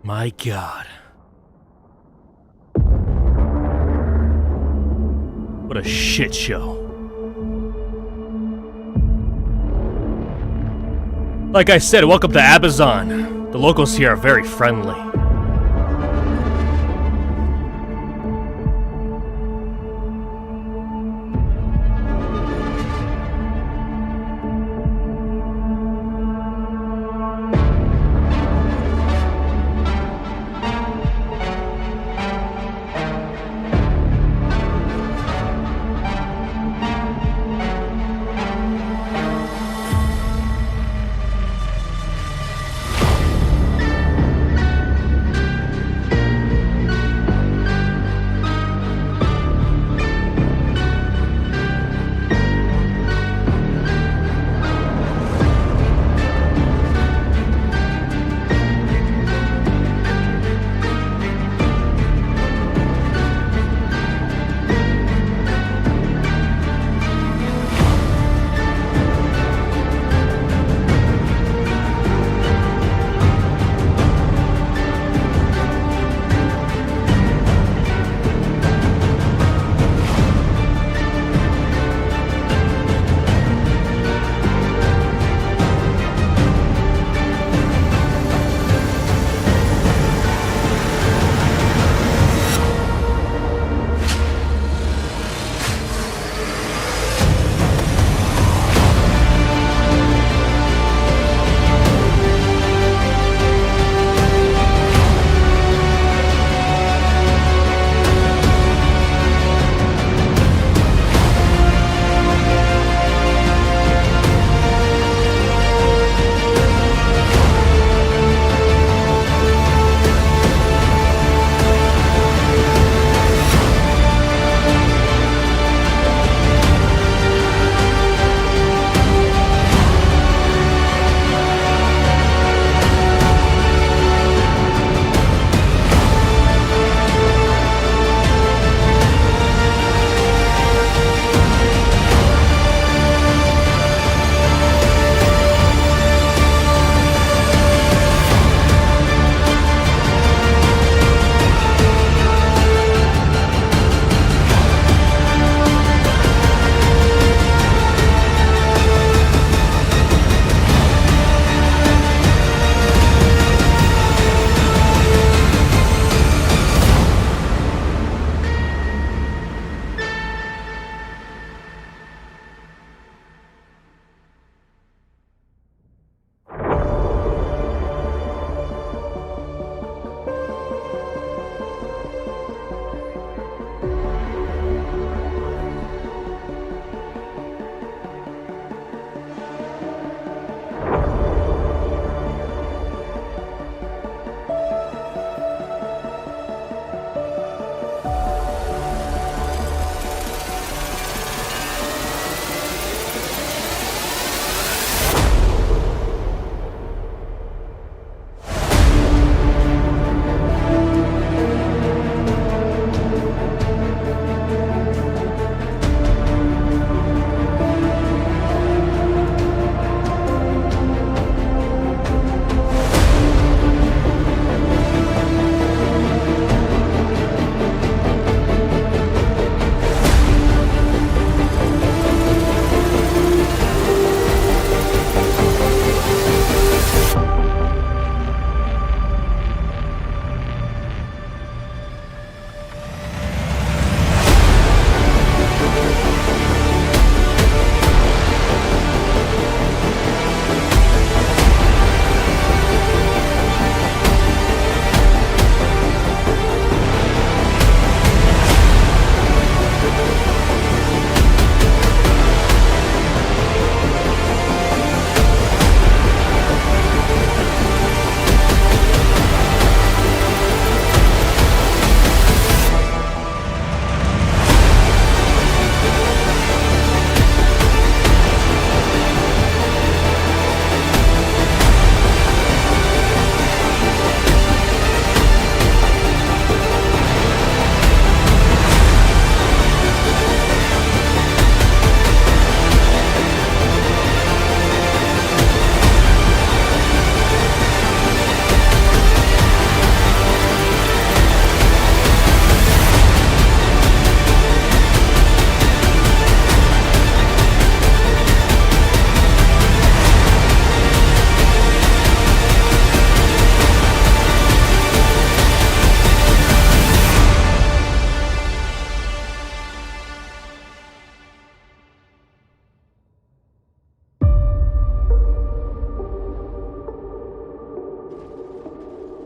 My God. What a shit show. Like I said, welcome to Ahbazon. The locals here are very friendly.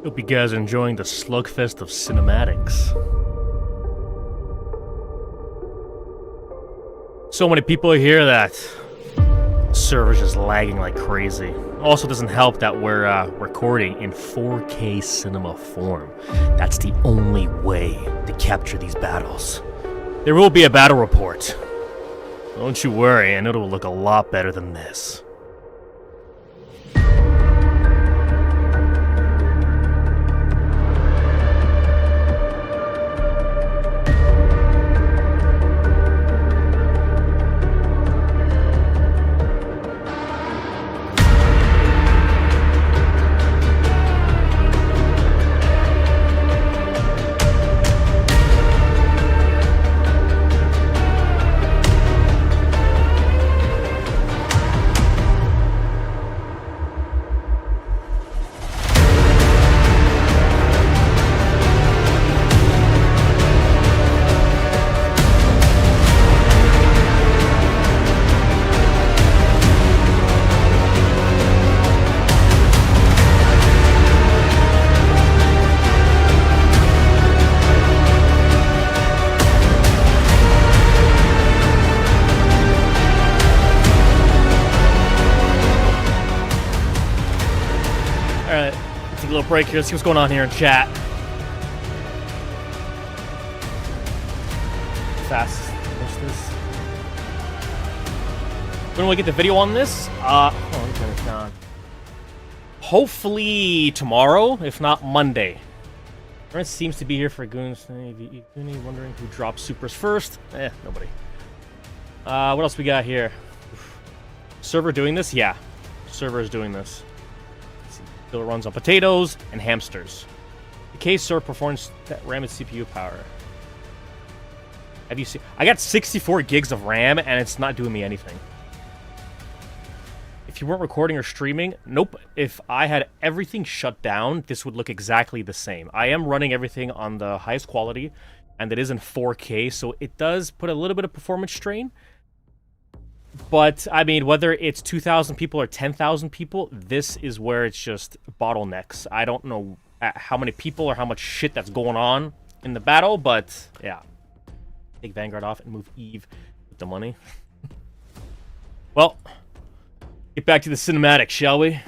Hope you guys are enjoying the slugfest of cinematics. So many people here that server's just lagging like crazy. Also doesn't help that we're recording in 4K cinema form. That's the only way to capture these battles. There will be a battle report. Don't you worry, and it'll look a lot better than this. Alright, let's take a little break here. Let's see what's going on here in chat. Fast. What's this? When will we get the video on this? Hold on, let me turn this down. Hopefully tomorrow, if not Monday. Everyone seems to be here for Goons. Goonie wondering who drops supers first. Nobody. What else we got here? Server doing this? Yeah. Server is doing this. Still runs on potatoes and hamsters. The case server performs RAM and CPU power. Have you seen? I got 64 gigs of RAM and it's not doing me anything. If you weren't recording or streaming, nope. If I had everything shut down, this would look exactly the same. I am running everything on the highest quality, and it is in 4K, so it does put a little bit of performance strain. But, I mean, whether it's 2,000 people or 10,000 people, this is where it's just bottlenecks. I don't know how many people or how much shit that's going on in the battle, but, yeah. Take Vanguard off and move Eve with the money. Well, get back to the cinematic, shall we?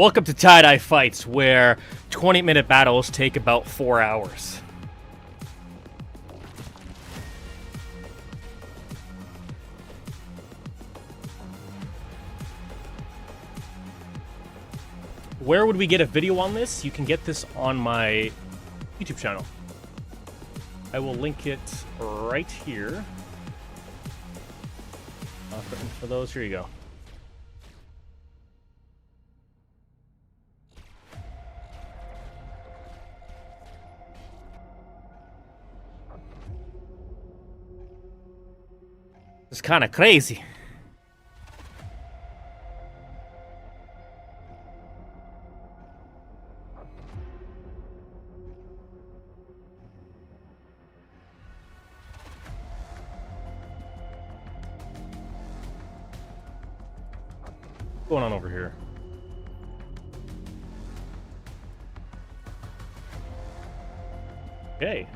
Welcome to Tie-Dye Fights, where 20-minute battles take about 4 hours. Where would we get a video on this? You can get this on my YouTube channel. I will link it right here. For those, here you go. It's kind of crazy. What's going on over here? Okay.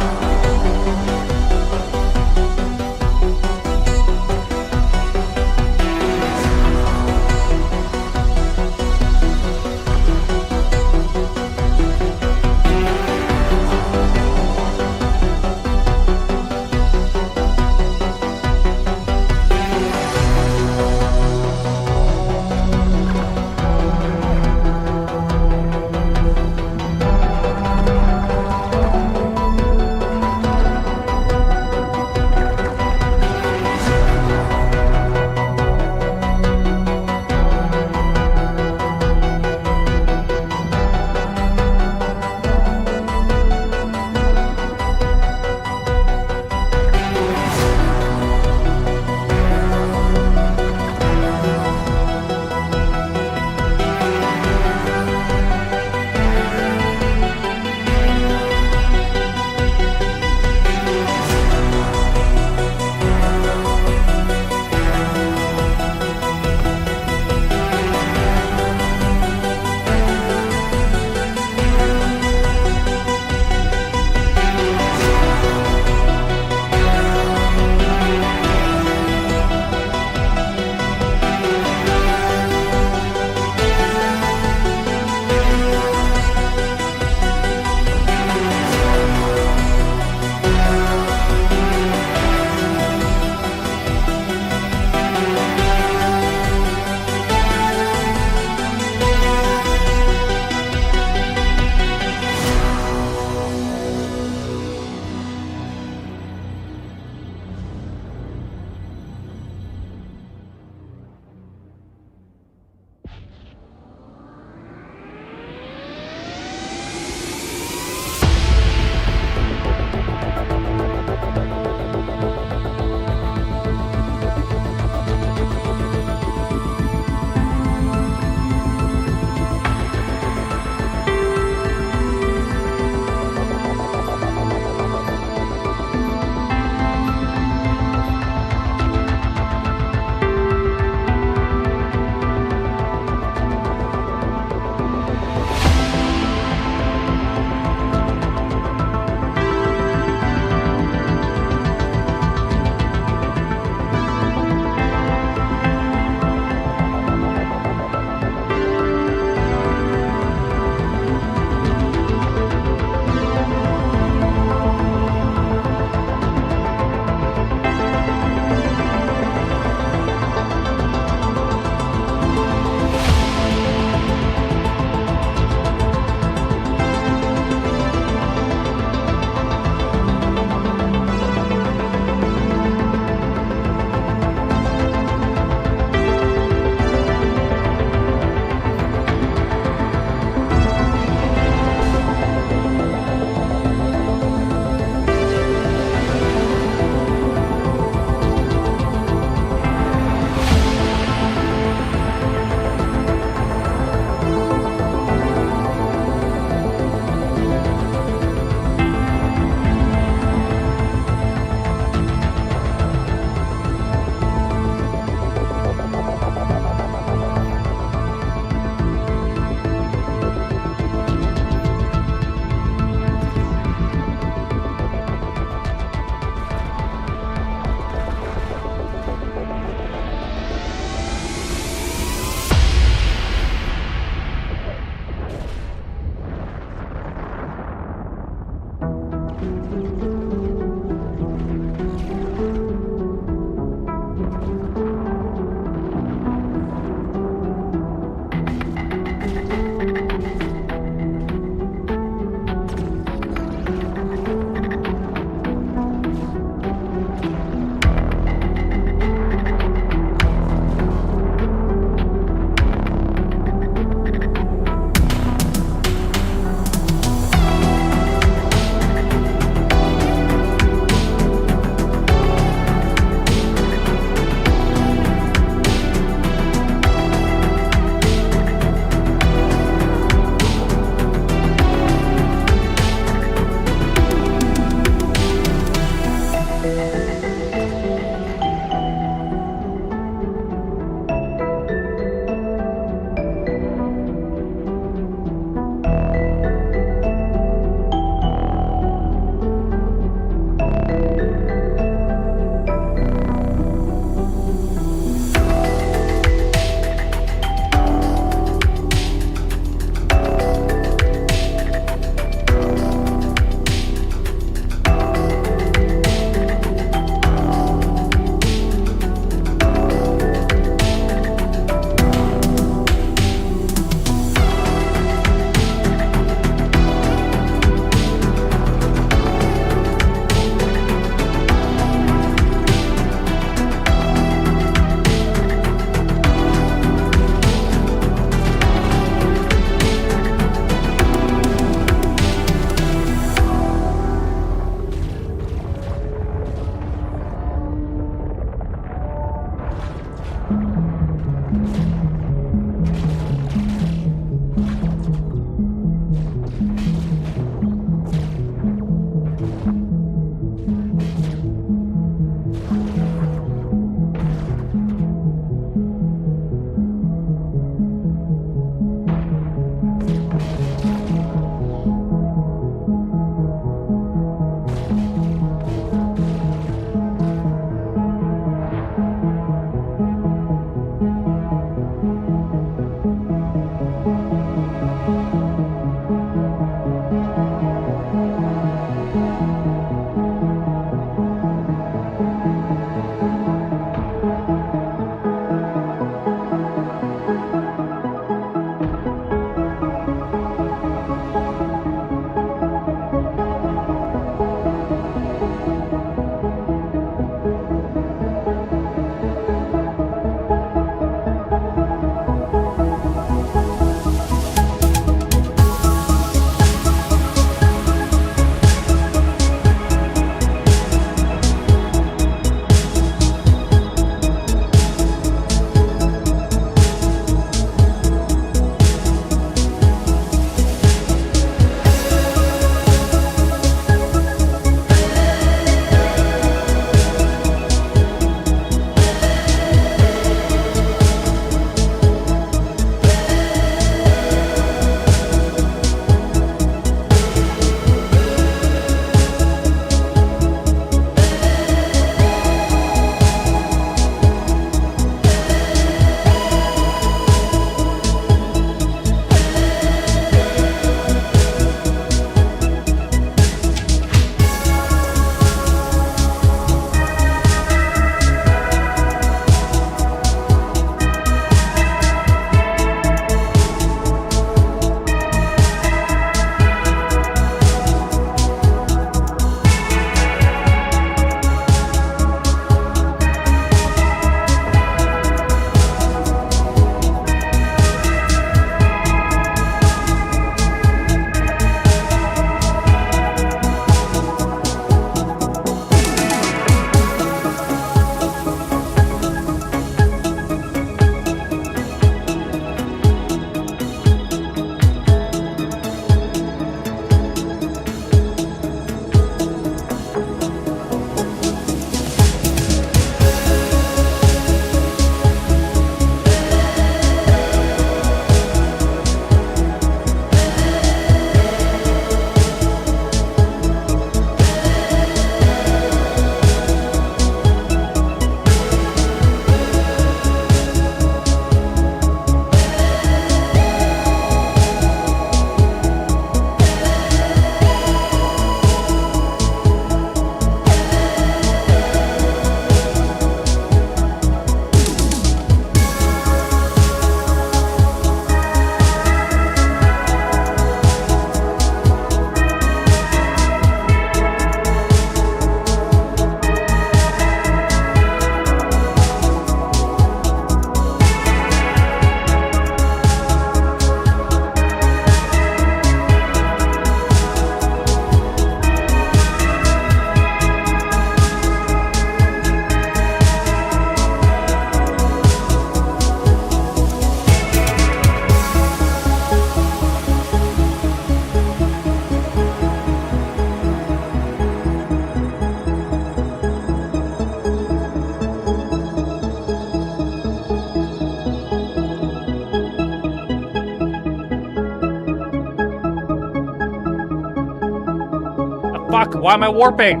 Why am I warping?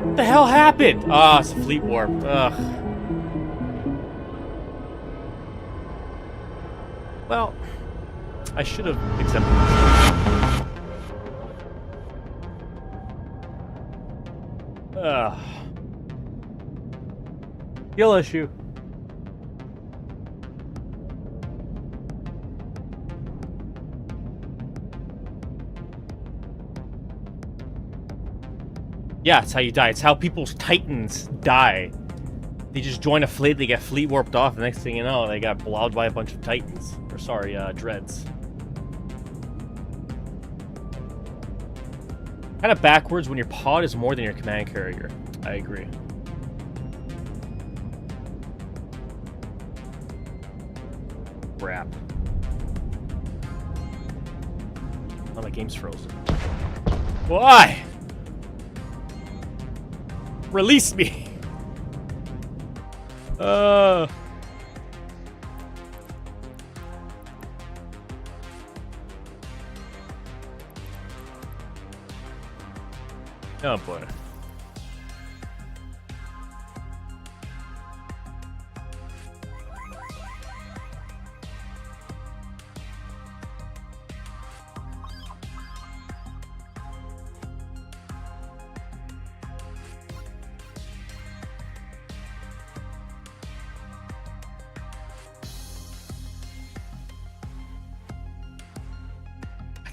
What the hell happened? Ah, it's a fleet warp. Ugh. Well, I should have exempted myself. Ugh. Skill issue. Yeah, it's how you die. It's how people's titans die. They just join a fleet, they get fleet warped off, the next thing you know, they got blowed by a bunch of titans. Or sorry, dreads. Kind of backwards when your pod is more than your command carrier. I agree. Crap. Oh, my game's frozen. Why? Release me! Oh boy.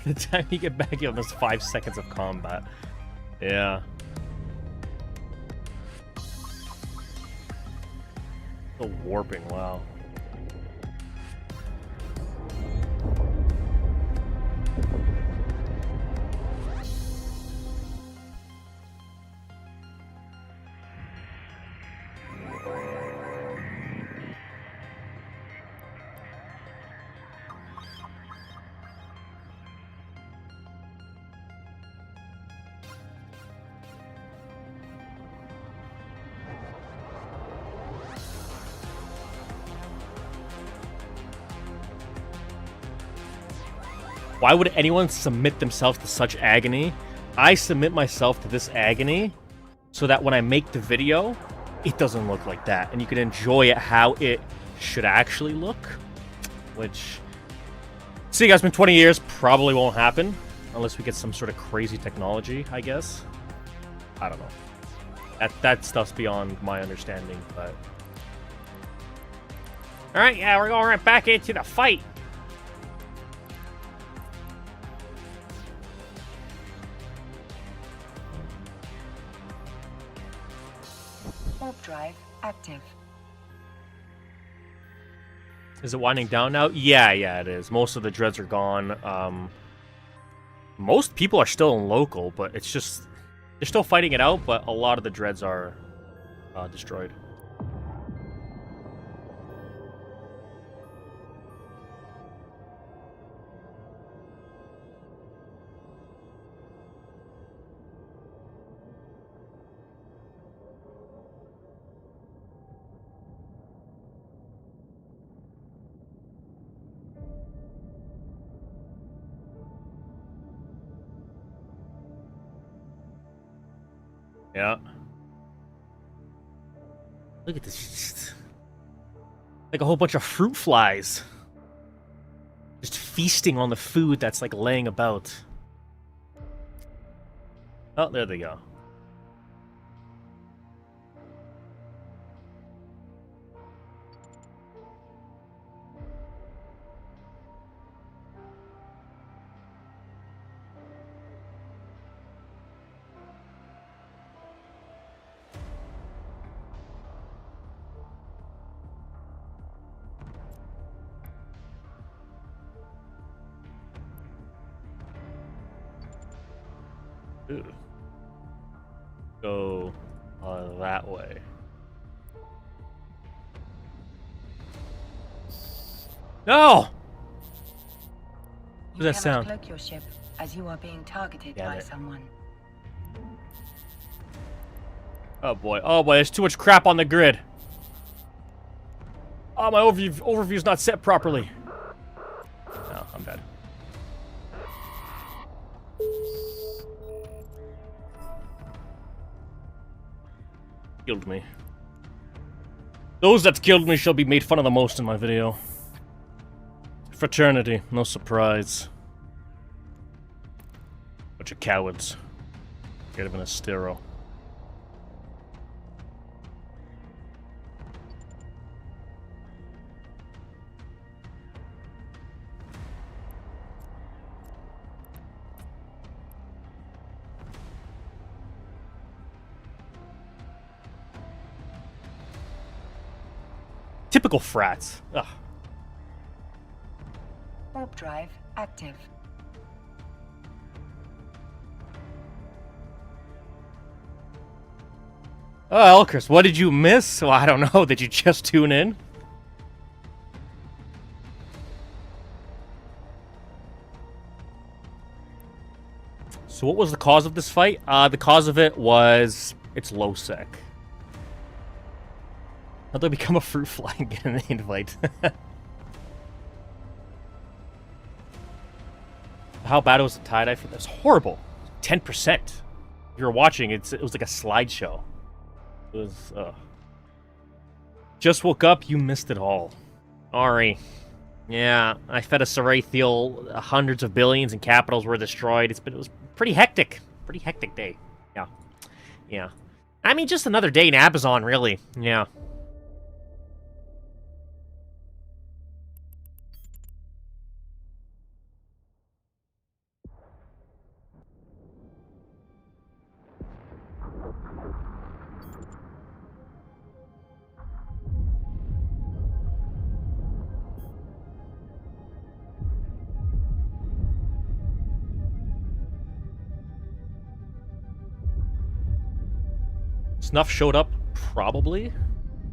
By the time you get back, you have almost 5 seconds of combat. Yeah. The warping, wow. Why would anyone submit themselves to such agony? I submit myself to this agony so that when I make the video, it doesn't look like that. And you can enjoy it how it should actually look. Which, see you guys, been 20 years, probably won't happen. Unless we get some sort of crazy technology, I guess. I don't know. That stuff's beyond my understanding, but... Alright, yeah, we're going right back into the fight. Warp drive active. Is it winding down now? Yeah, it is. Most of the dreads are gone. Most people are still in local, but it's just... They're still fighting it out, but a lot of the dreads are destroyed. Yeah. Look at this. Like a whole bunch of fruit flies. Just feasting on the food that's like laying about. Oh, there they go. Go that way. No! What does that sound? Cloak your ship as you are being targeted by someone. Oh boy, there's too much crap on the grid. Oh, my overview's not set properly. Killed me. Those that killed me shall be made fun of the most in my video. Fraternity, no surprise. Bunch of cowards. Get him in a stero. Typical frats. Ugh. Warp drive active. Oh, Elkris, what did you miss? Well, I don't know. Did you just tune in? So what was the cause of this fight? The cause of it was it's low sec. How'd they become a fruit fly and get an invite? How bad was the tie-dye for this? Horrible. 10%. If you were watching, it was like a slideshow. It was, Just woke up, you missed it all. Sorry. Yeah, I fed a Sarathiel, hundreds of billions and capitals were destroyed. It was pretty hectic. Pretty hectic day. Yeah. Yeah. I mean, just another day in Ahbazon, really. Yeah. Snuff showed up, probably.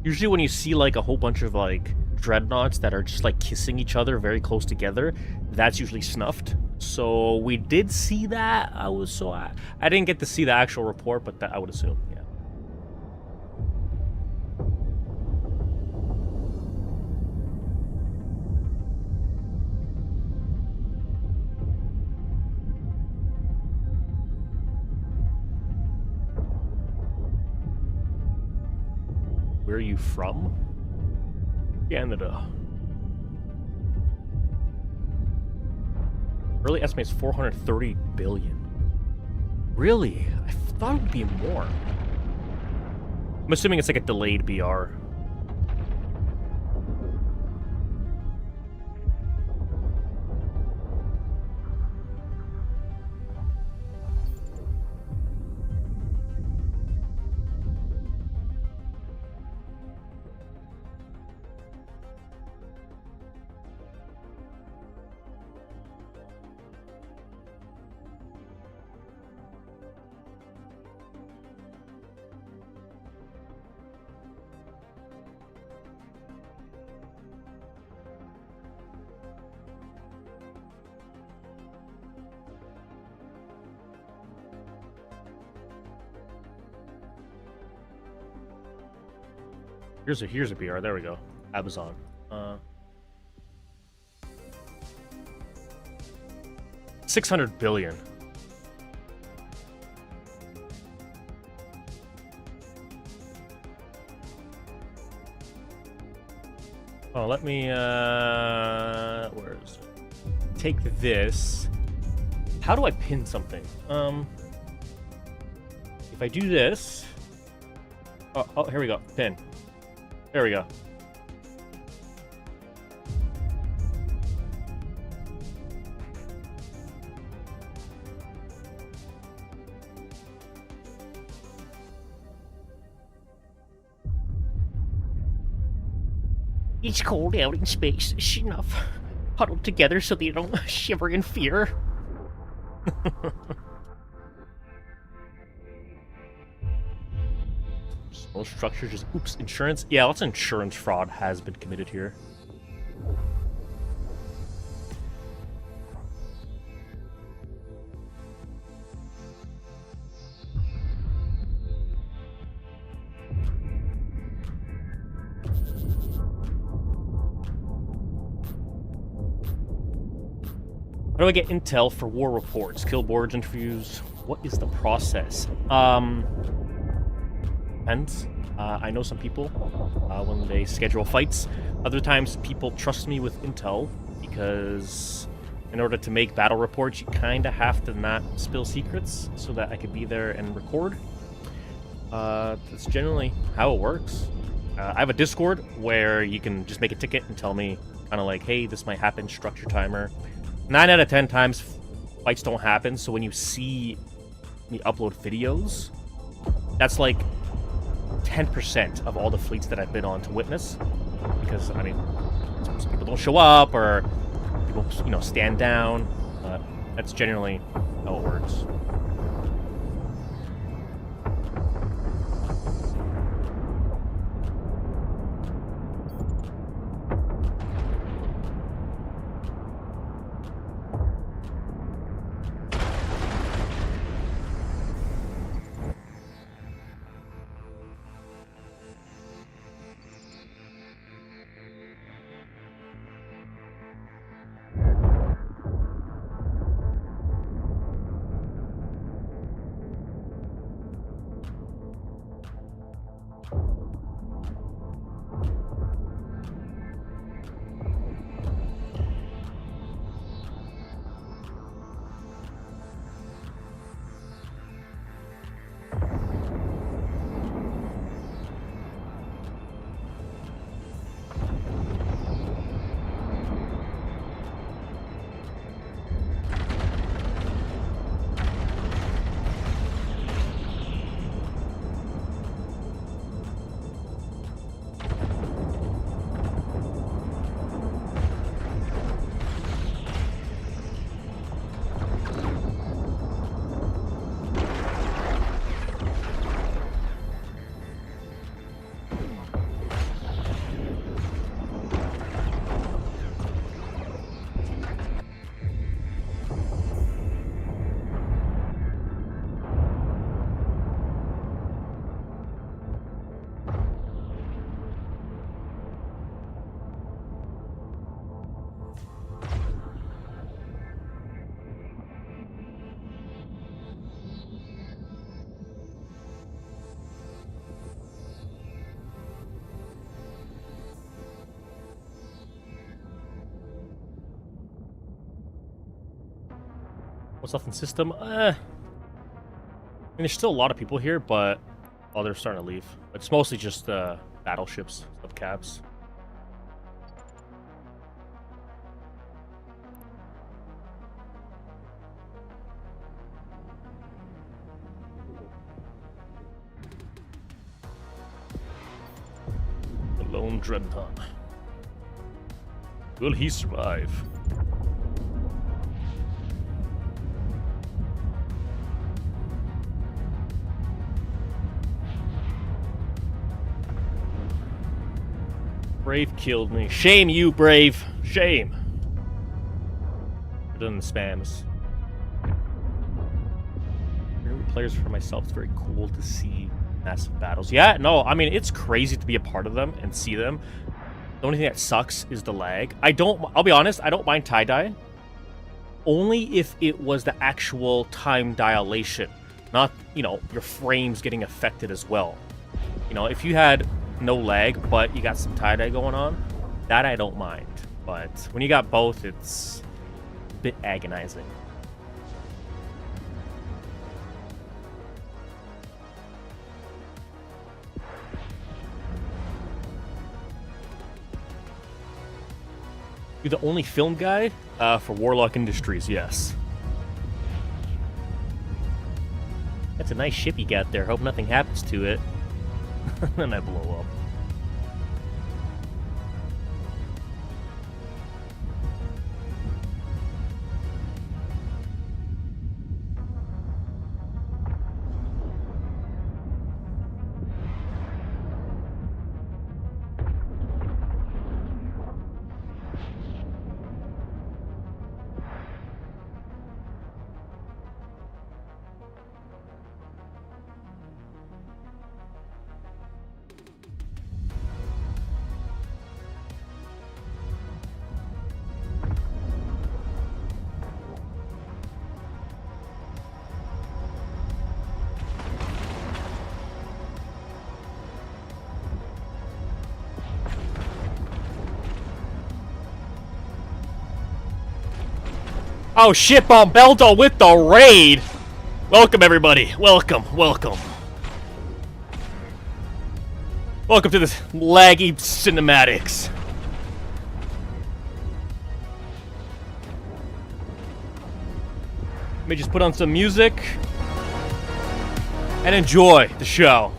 Usually when you see, like, a whole bunch of, like, dreadnoughts that are just, like, kissing each other very close together, that's usually snuffed. So we did see that. I didn't get to see the actual report, but that I would assume, yeah. Where are you from? Canada. Early estimates 430 billion. Really? I thought it would be more. I'm assuming it's like a delayed BR. Here's a BR. There we go. Ahbazon. 600 billion. Oh, let me where is it? Take this. How do I pin something? If I do this. Oh, here we go. Pin. There we go. It's cold out in space. Snuff. Huddled together so they don't shiver in fear. Small structure, just oops, insurance. Yeah, lots of insurance fraud has been committed here. How do I get intel for war reports, kill boards, interviews? What is the process? I depends. I know some people when they schedule fights. Other times, people trust me with intel because in order to make battle reports, you kind of have to not spill secrets so that I could be there and record. That's generally how it works. I have a Discord where you can just make a ticket and tell me kind of like, hey, this might happen, structure timer. 9 out of 10 times, fights don't happen, so when you see me upload videos, that's like 10% of all the fleets that I've been on to witness. Because, I mean, some people don't show up, or people, you know, stand down. But that's generally how it works. What's left in system? I mean, there's still a lot of people here, but they're starting to leave. It's mostly just battleships, subcaps. The lone dreadnought. Will he survive? Brave killed me. Shame you, Brave. Shame. I've done the spams. Players for myself, it's very cool to see massive battles. Yeah, no, I mean, it's crazy to be a part of them and see them. The only thing that sucks is the lag. I'll be honest, I don't mind tie-dye. Only if it was the actual time dilation. Not, you know, your frames getting affected as well. You know, if you had no lag, but you got some tie-dye going on, that I don't mind. But when you got both, it's a bit agonizing. You're the only film guy for Warlock Industries, yes. That's a nice ship you got there. Hope nothing happens to it. Then I blow up. Oh shit, Bombeldo with the raid! Welcome everybody, welcome. Welcome to this laggy cinematics. Let me just put on some music and enjoy the show.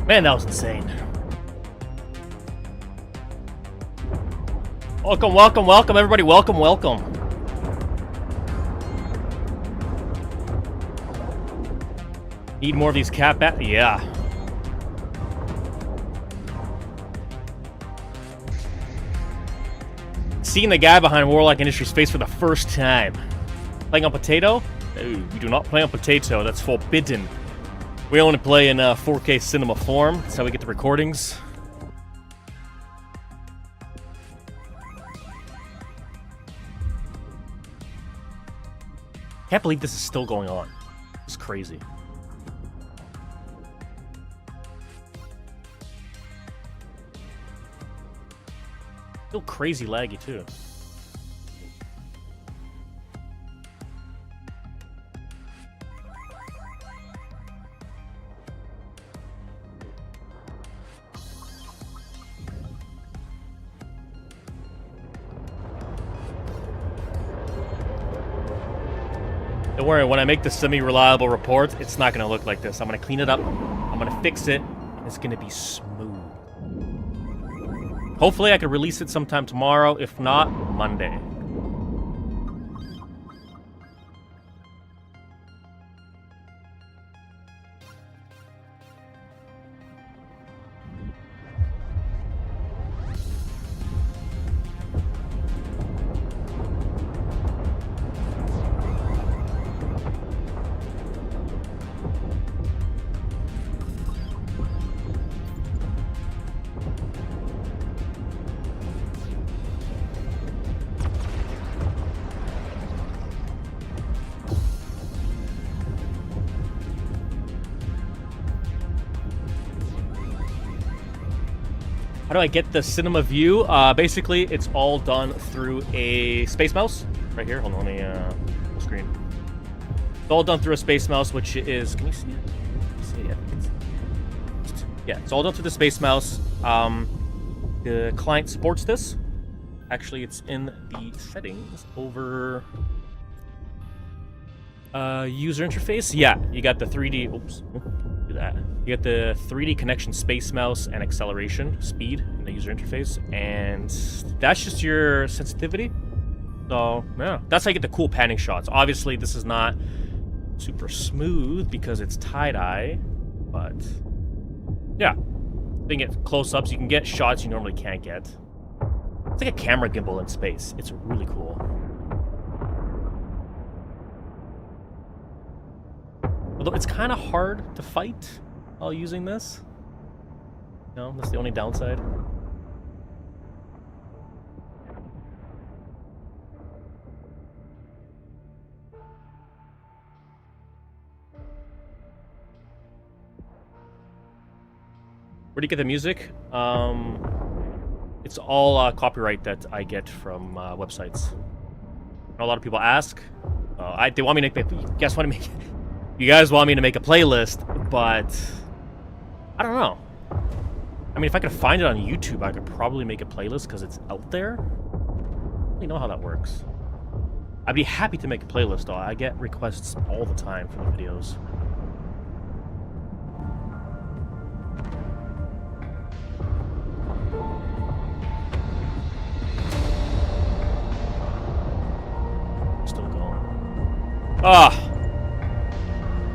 Man, that was insane. Welcome, everybody. Welcome. Need more of these cat bat? Yeah. Seeing the guy behind Warlock Industries' face for the first time. Playing on Potato? No, we do not play on Potato. That's forbidden. We only play in 4K cinema form. That's how we get the recordings. Can't believe this is still going on. It's crazy. Still crazy laggy too. Don't worry, when I make the semi-reliable report, it's not going to look like this. I'm going to clean it up, I'm going to fix it, and it's going to be smooth. Hopefully I can release it sometime tomorrow, if not, Monday. How do I get the cinema view? Basically, it's all done through a space mouse. Right here. Hold on, let me full screen. It's all done through a space mouse, which is. Can you see it? See it? Yeah, it's all done through the space mouse. The client supports this. Actually, it's in the settings over user interface. Yeah, you got the 3D. Oops, do that. You got the 3D connection space mouse and acceleration speed in the user interface, and that's just your sensitivity. So yeah, that's how you get the cool panning shots. Obviously, this is not super smooth because it's tie-dye, but yeah, you can get close-ups. You can get shots you normally can't get. It's like a camera gimbal in space. It's really cool. Although it's kind of hard to fight while using this. No, that's the only downside. Where do you get the music? It's all copyright that I get from websites. A lot of people ask. They want me to make. You guys want me to make a playlist, but I don't know. I mean, if I could find it on YouTube, I could probably make a playlist because it's out there. I don't really know how that works. I'd be happy to make a playlist, though. I get requests all the time for the videos. Still going. Ah!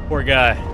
Poor guy.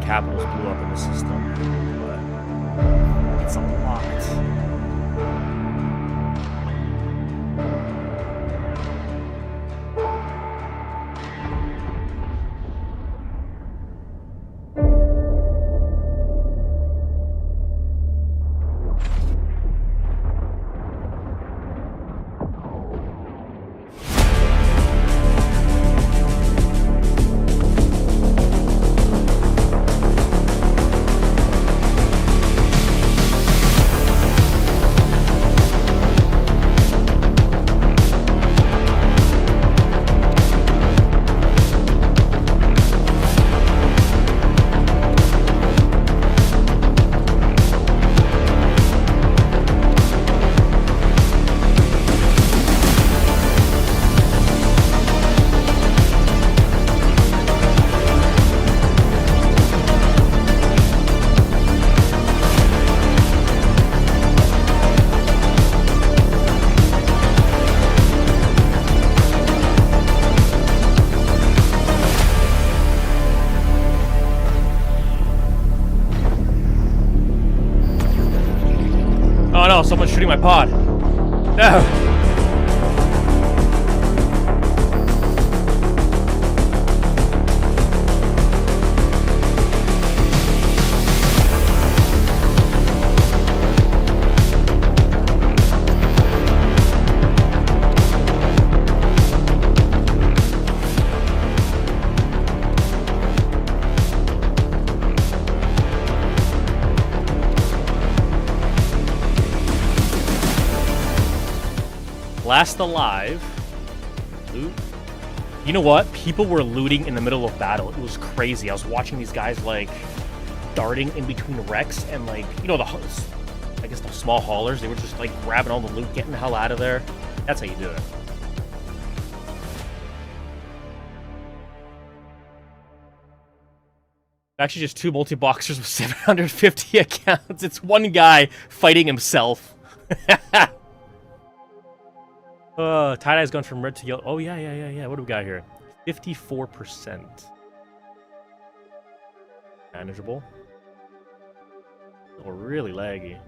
Capitals blew up in the system, but it's a lot. Oh no, someone's shooting my pod. No. Last alive. Loot. You know what? People were looting in the middle of battle. It was crazy. I was watching these guys like darting in between wrecks and like, you know, I guess the small haulers. They were just like grabbing all the loot, getting the hell out of there. That's how you do it. Actually, just 2 multi-boxers with 750 accounts. It's one guy fighting himself. Tie-dye's gone from red to yellow. Oh, yeah. What do we got here? 54%. Manageable. Oh, really laggy.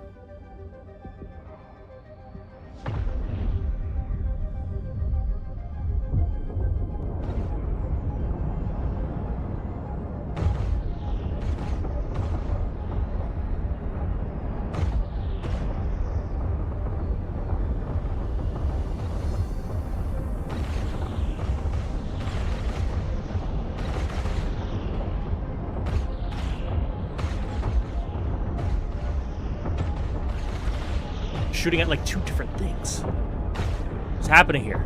Shooting at like 2 different things. What's happening here?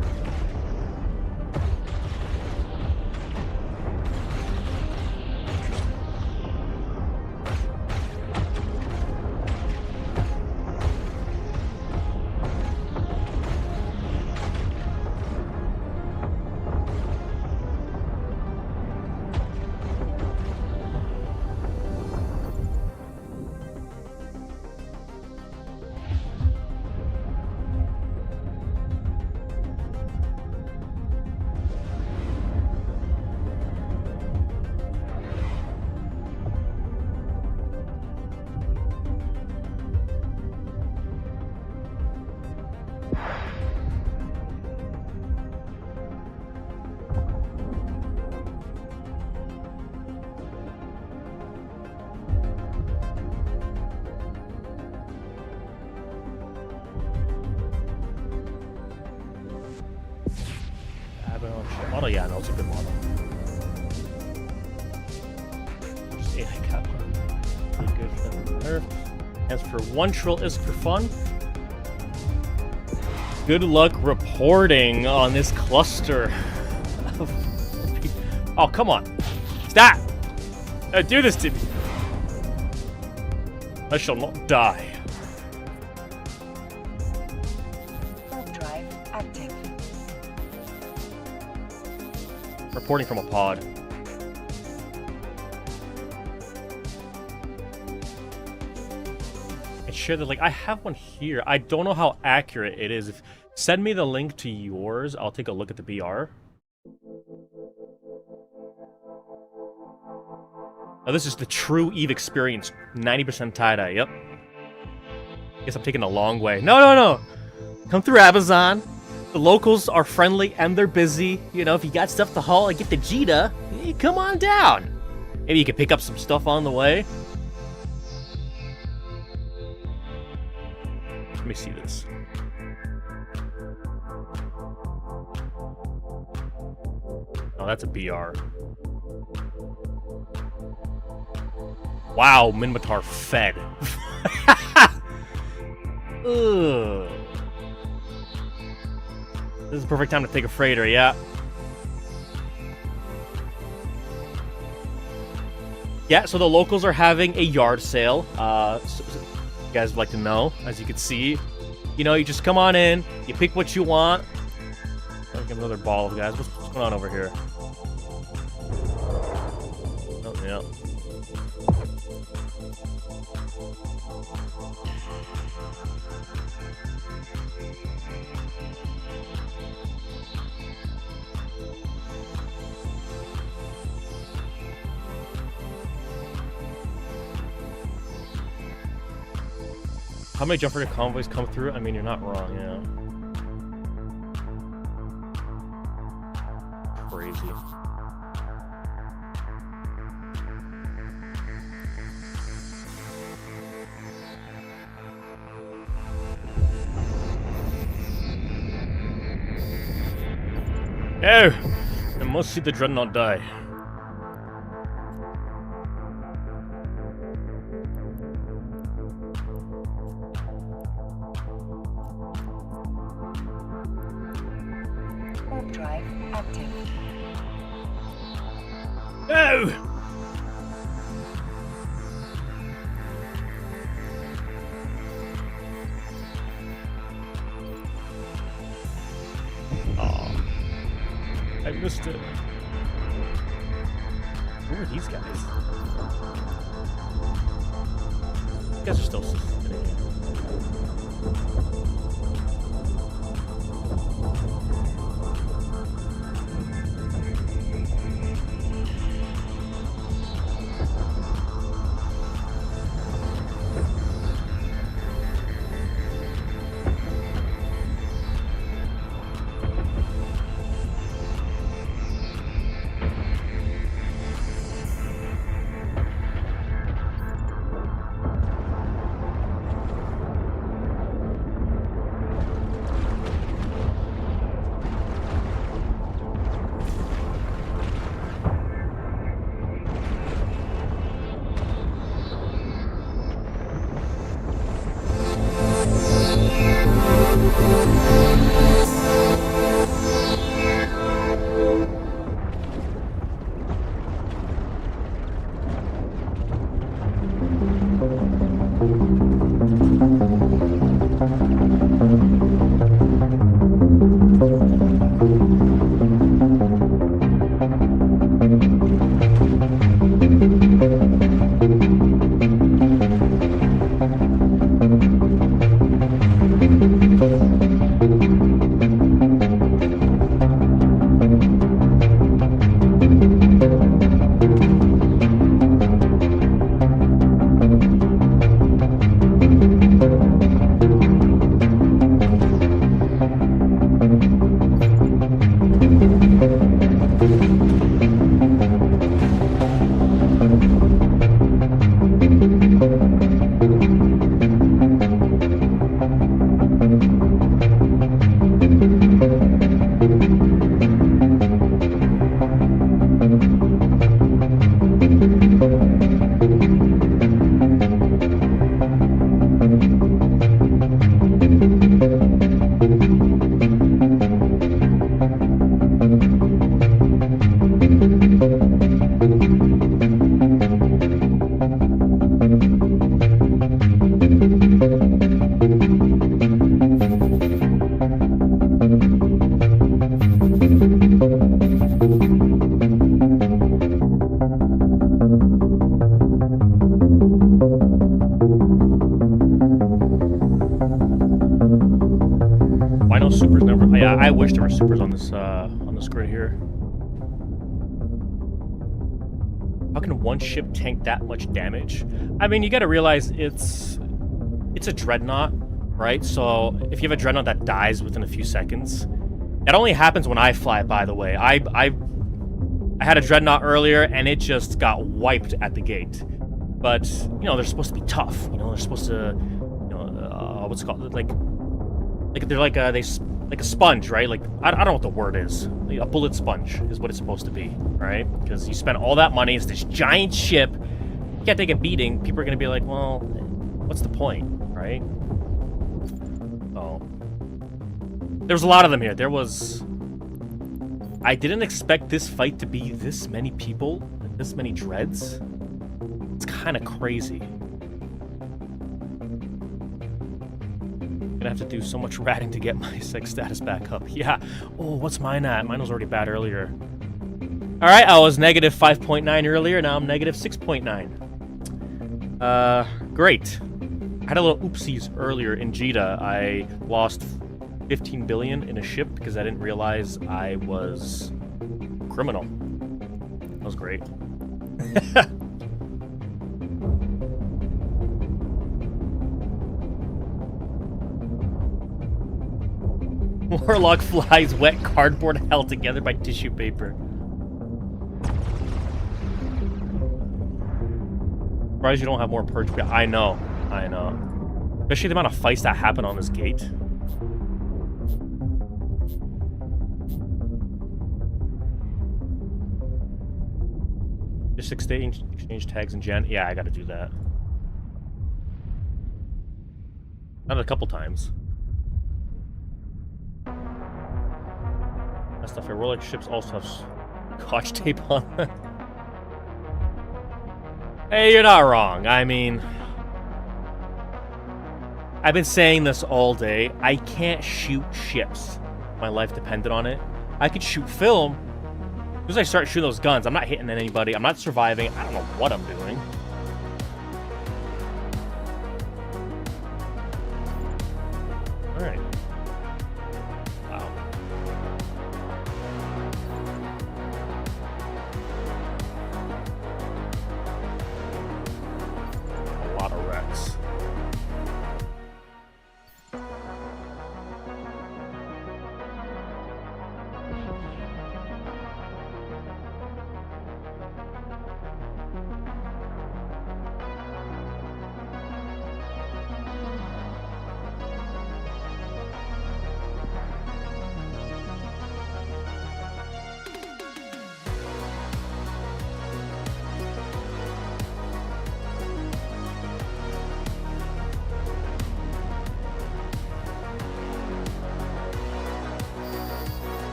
Model, yeah, no, it's a good model. Just 8 cap. Pretty good for nerf. As for 1 trill is for fun. Good luck reporting on this cluster. Oh, come on. Stop! Don't do this to me. I shall not die. Warp drive active. Reporting from a pod. And share the link. I have one here. I don't know how accurate it is. Send me the link to yours. I'll take a look at the BR. Now this is the true EVE experience. 90% tie-dye. Yep. Guess I'm taking a long way. No. Come through Ahbazon. The locals are friendly and they're busy. You know, if you got stuff to haul and get the Jita, hey, come on down. Maybe you can pick up some stuff on the way. Let me see this. Oh, that's a BR. Wow, Minmatar fed. Ugh. This is the perfect time to take a freighter, yeah. Yeah, so the locals are having a yard sale. So you guys would like to know, as you can see. You know, you just come on in, you pick what you want. I'll give another ball, guys. What's going on over here? Oh, yeah. How many jumper convoys come through? I mean, you're not wrong, yeah. Crazy. No! I must see the dreadnought die. drive active. No! Oh, I missed it. Who are these guys? These guys are still sitting. Why no supers never? Yeah, I wish there were supers on this grid here. How can one ship tank that much damage? I mean, you got to realize it's a dreadnought, right? So if you have a dreadnought that dies within a few seconds, that only happens when I fly. By the way, I had a dreadnought earlier and it just got wiped at the gate. But you know, they're supposed to be tough. You know, they're supposed to, you know, what's it called, like they're like like a sponge, right? Like I don't know what the word is. A bullet sponge is what it's supposed to be, right? Because you spend all that money, it's this giant ship, you can't take a beating. People are gonna be like, well, what's the point, right? Oh, there was a lot of them here. I didn't expect this fight to be this many people, this many dreads. It's kind of crazy. Gonna have to do so much ratting to get my sex status back up. Yeah. Oh, what's mine at? Mine was already bad earlier. All right, I was negative 5.9 earlier. Now I'm negative 6.9. Great. I had a little oopsies earlier in Jeddah. I lost 15 billion in a ship because I didn't realize I was a criminal. That was great. Warlock flies wet cardboard held together by tissue paper. Surprised you don't have more purge. I know. Especially the amount of fights that happen on this gate. Just exchange tags in Gen. Yeah, I gotta do that. Not a couple times. That stuff here. Warlock ships also have scotch tape on them. Hey, you're not wrong. I mean, I've been saying this all day. I can't shoot ships. My life depended on it. I could shoot film. As soon as I start shooting those guns, I'm not hitting anybody. I'm not surviving. I don't know what I'm doing. Alright. Wow. A lot of wrecks.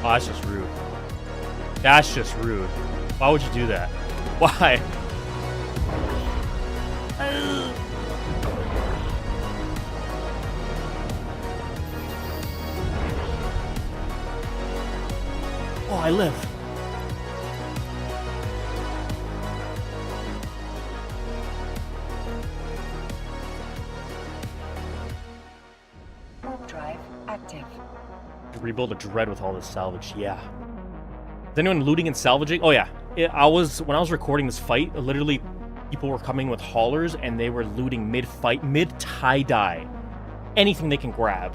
Oh, that's just rude. That's just rude. Why would you do that? Why? Oh, I live. Warp drive active. Rebuild a dread with all this salvage. Yeah. Is anyone looting and salvaging? Oh yeah. When I was recording this fight, literally people were coming with haulers and they were looting mid-fight, mid-tie-dye. Anything they can grab.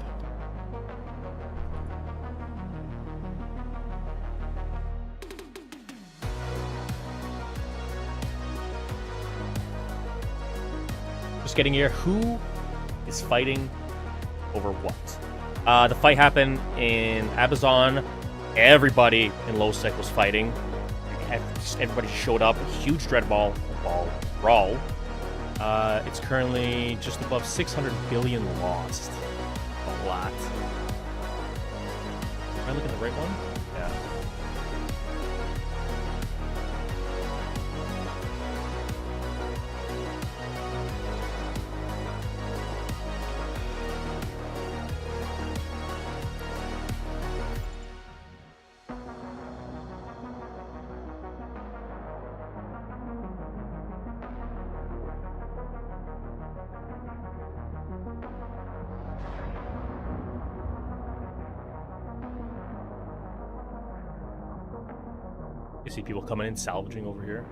Just getting here. Who is fighting over what? The fight happened in Ahbazon. Everybody in low sec was fighting. Everybody showed up. A huge dread brawl. It's currently just above 600 billion lost. A lot. Am I looking at the right one? Yeah. You see people coming in salvaging over here.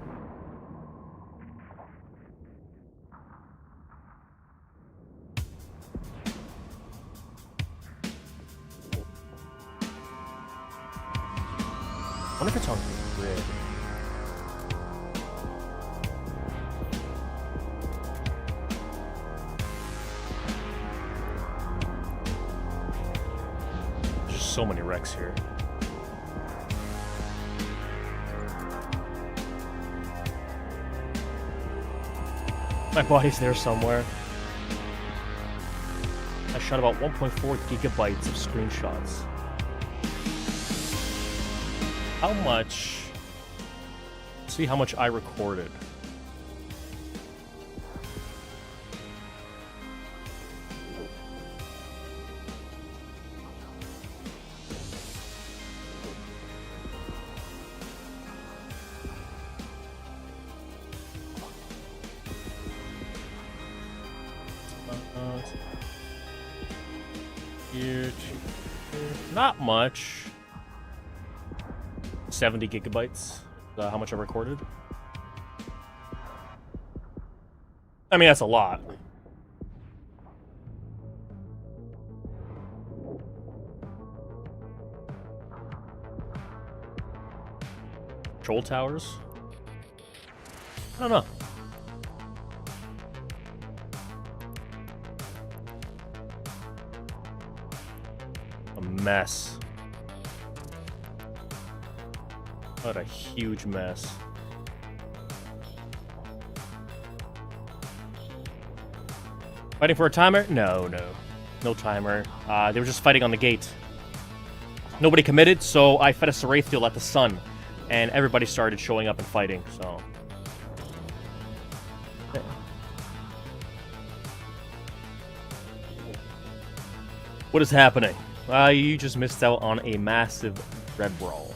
I wonder if it's on grid. There's just so many wrecks here. My body's there somewhere. I shot about 1.4 gigabytes of screenshots. How much? Let's see how much I recorded. Here to here. Not much. 70 gigabytes. How much I recorded? I mean, that's a lot. Control towers? I don't know. A mess. What a huge mess. Waiting for a timer? No, no. No timer. They were just fighting on the gate. Nobody committed, so I fed a Seraithiel at the sun. And everybody started showing up and fighting, so... What is happening? You just missed out on a massive red brawl.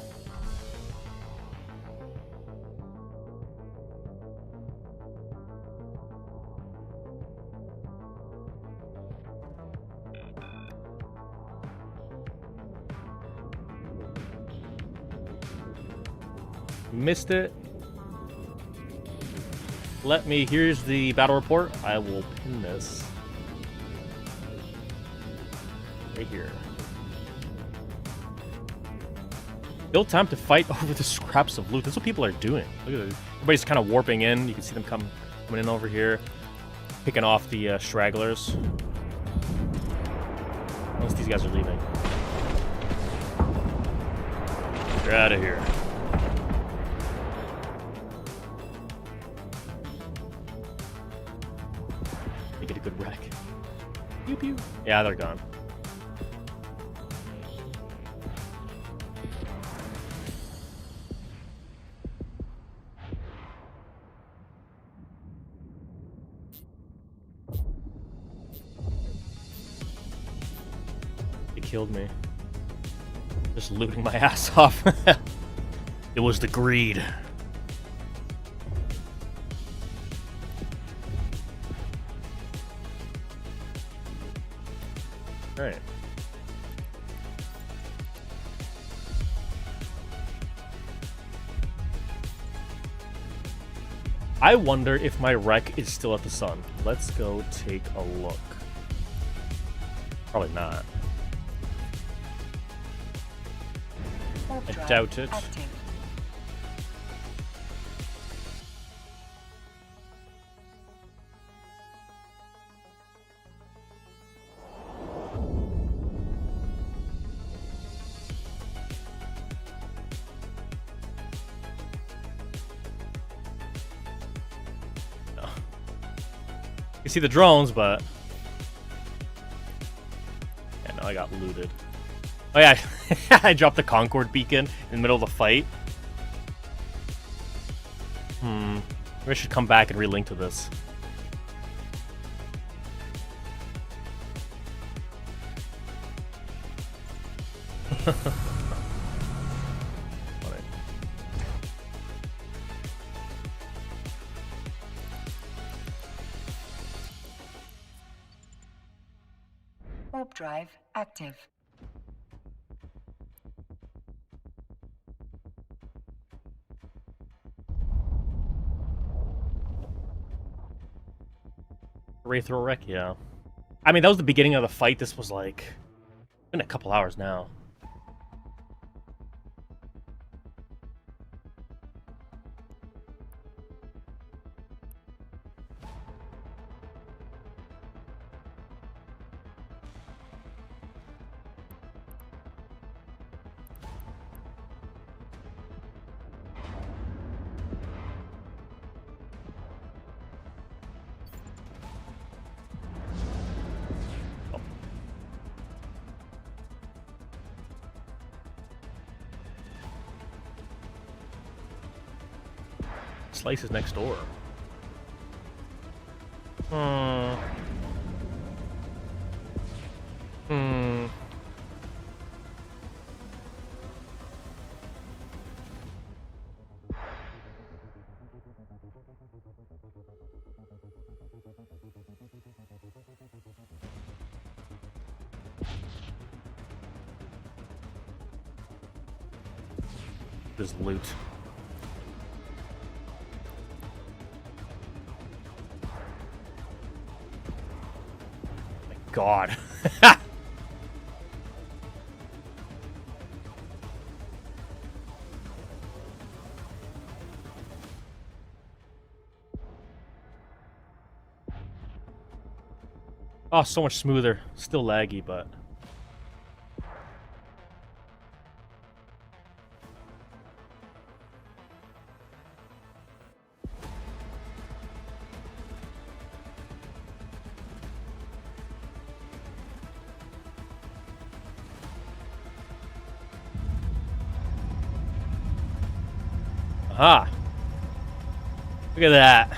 Missed it. Here's the battle report. I will pin this right here. Still time to fight over the scraps of loot. That's what people are doing. Look at this. Everybody's kind of warping in. You can see them coming in over here, picking off the stragglers. Unless these guys are leaving. They're out of here. They get a good wreck. Pew pew. Yeah, they're gone. Killed me. Just looting my ass off. It was the greed. Alright. I wonder if my wreck is still at the sun. Let's go take a look. Probably not. I doubt it. Active. No. You see the drones, but yeah, no, I got looted. Oh yeah, I dropped the Concord beacon in the middle of the fight. Maybe I should come back and relink to this. Warp drive active. Wraithrow wreck, yeah. I mean, that was the beginning of the fight. This was like been a couple hours now. Slice is next door. Just loot. God. Oh, so much smoother. Still laggy, but... Aha. Look at that.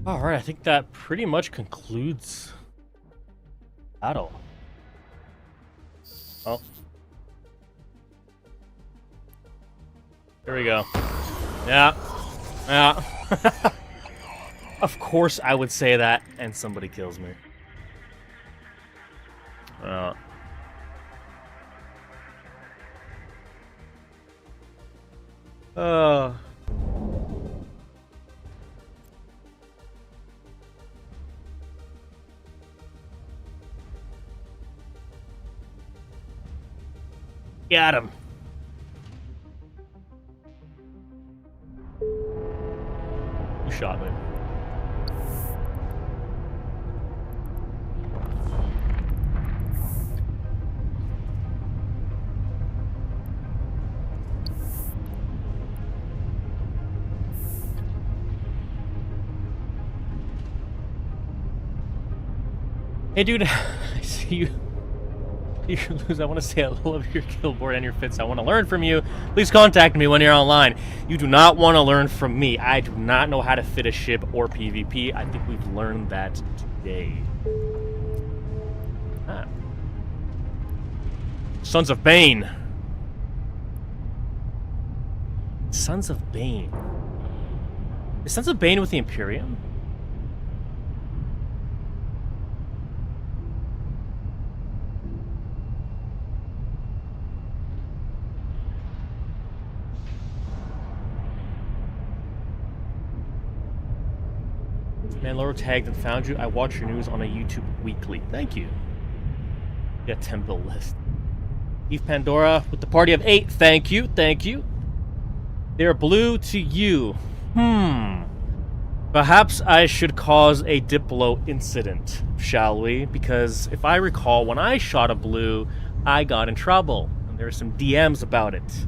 Alright, I think that pretty much concludes battle. Oh. There we go. Yeah. Yeah. Of course I would say that, and somebody kills me. Got him. Who shot me? Hey dude, I see you. You lose. I want to say I love your kill board and your fits. I want to learn from you. Please contact me when you're online. You do not want to learn from me. I do not know how to fit a ship or PvP. I think we've learned that today. Ah. Sons of Bane. Sons of Bane. Is Sons of Bane with the Imperium? Man, Laura tagged and found you. I watch your news on a YouTube weekly. Thank you. Yeah, 10 bill list. Eve Pandora with the party of 8. Thank you. Thank you. They're blue to you. Perhaps I should cause a Diplo incident, shall we? Because if I recall, when I shot a blue, I got in trouble. And there are some DMs about it.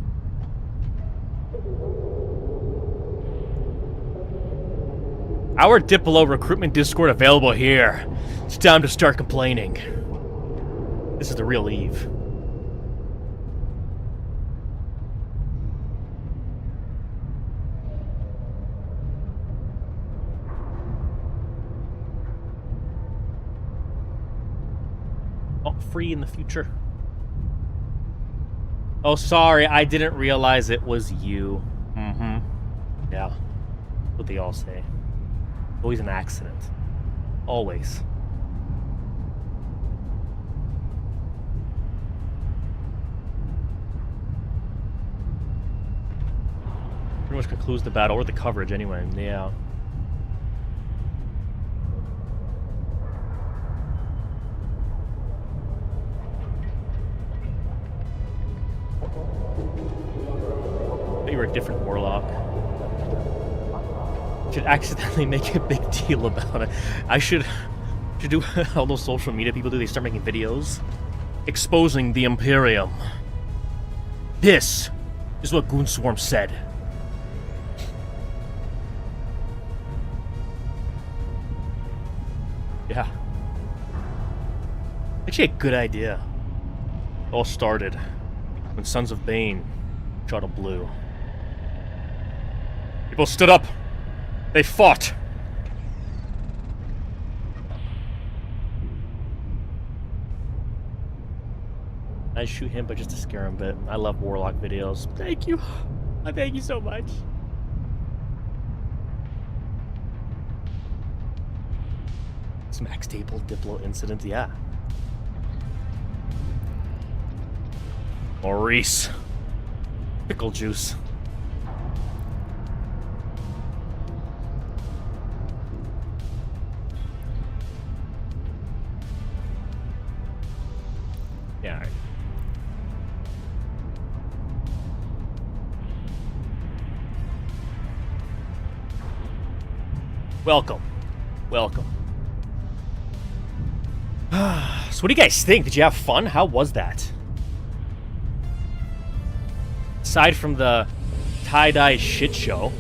Our Diplo recruitment Discord available here. It's time to start complaining. This is the real Eve. Oh, free in the future. Oh, sorry, I didn't realize it was you. Yeah, what they all say. Always an accident. Always. Pretty much concludes the battle, or the coverage anyway, yeah. But you were a different Warlock. Should accidentally make a big deal about it. I should do all those social media people do. They start making videos exposing the Imperium. This is what Goonswarm said. Yeah. Actually a good idea. It all started when Sons of Bane shot a blue. People stood up. They fought. I shoot him, but just to scare him a bit. I love Warlock videos. Thank you. I thank you so much. Max Table Diplo incident, yeah. Maurice. Pickle juice. Yeah, all right. Welcome. Welcome. So what do you guys think? Did you have fun? How was that? Aside from the tie-dye shit show.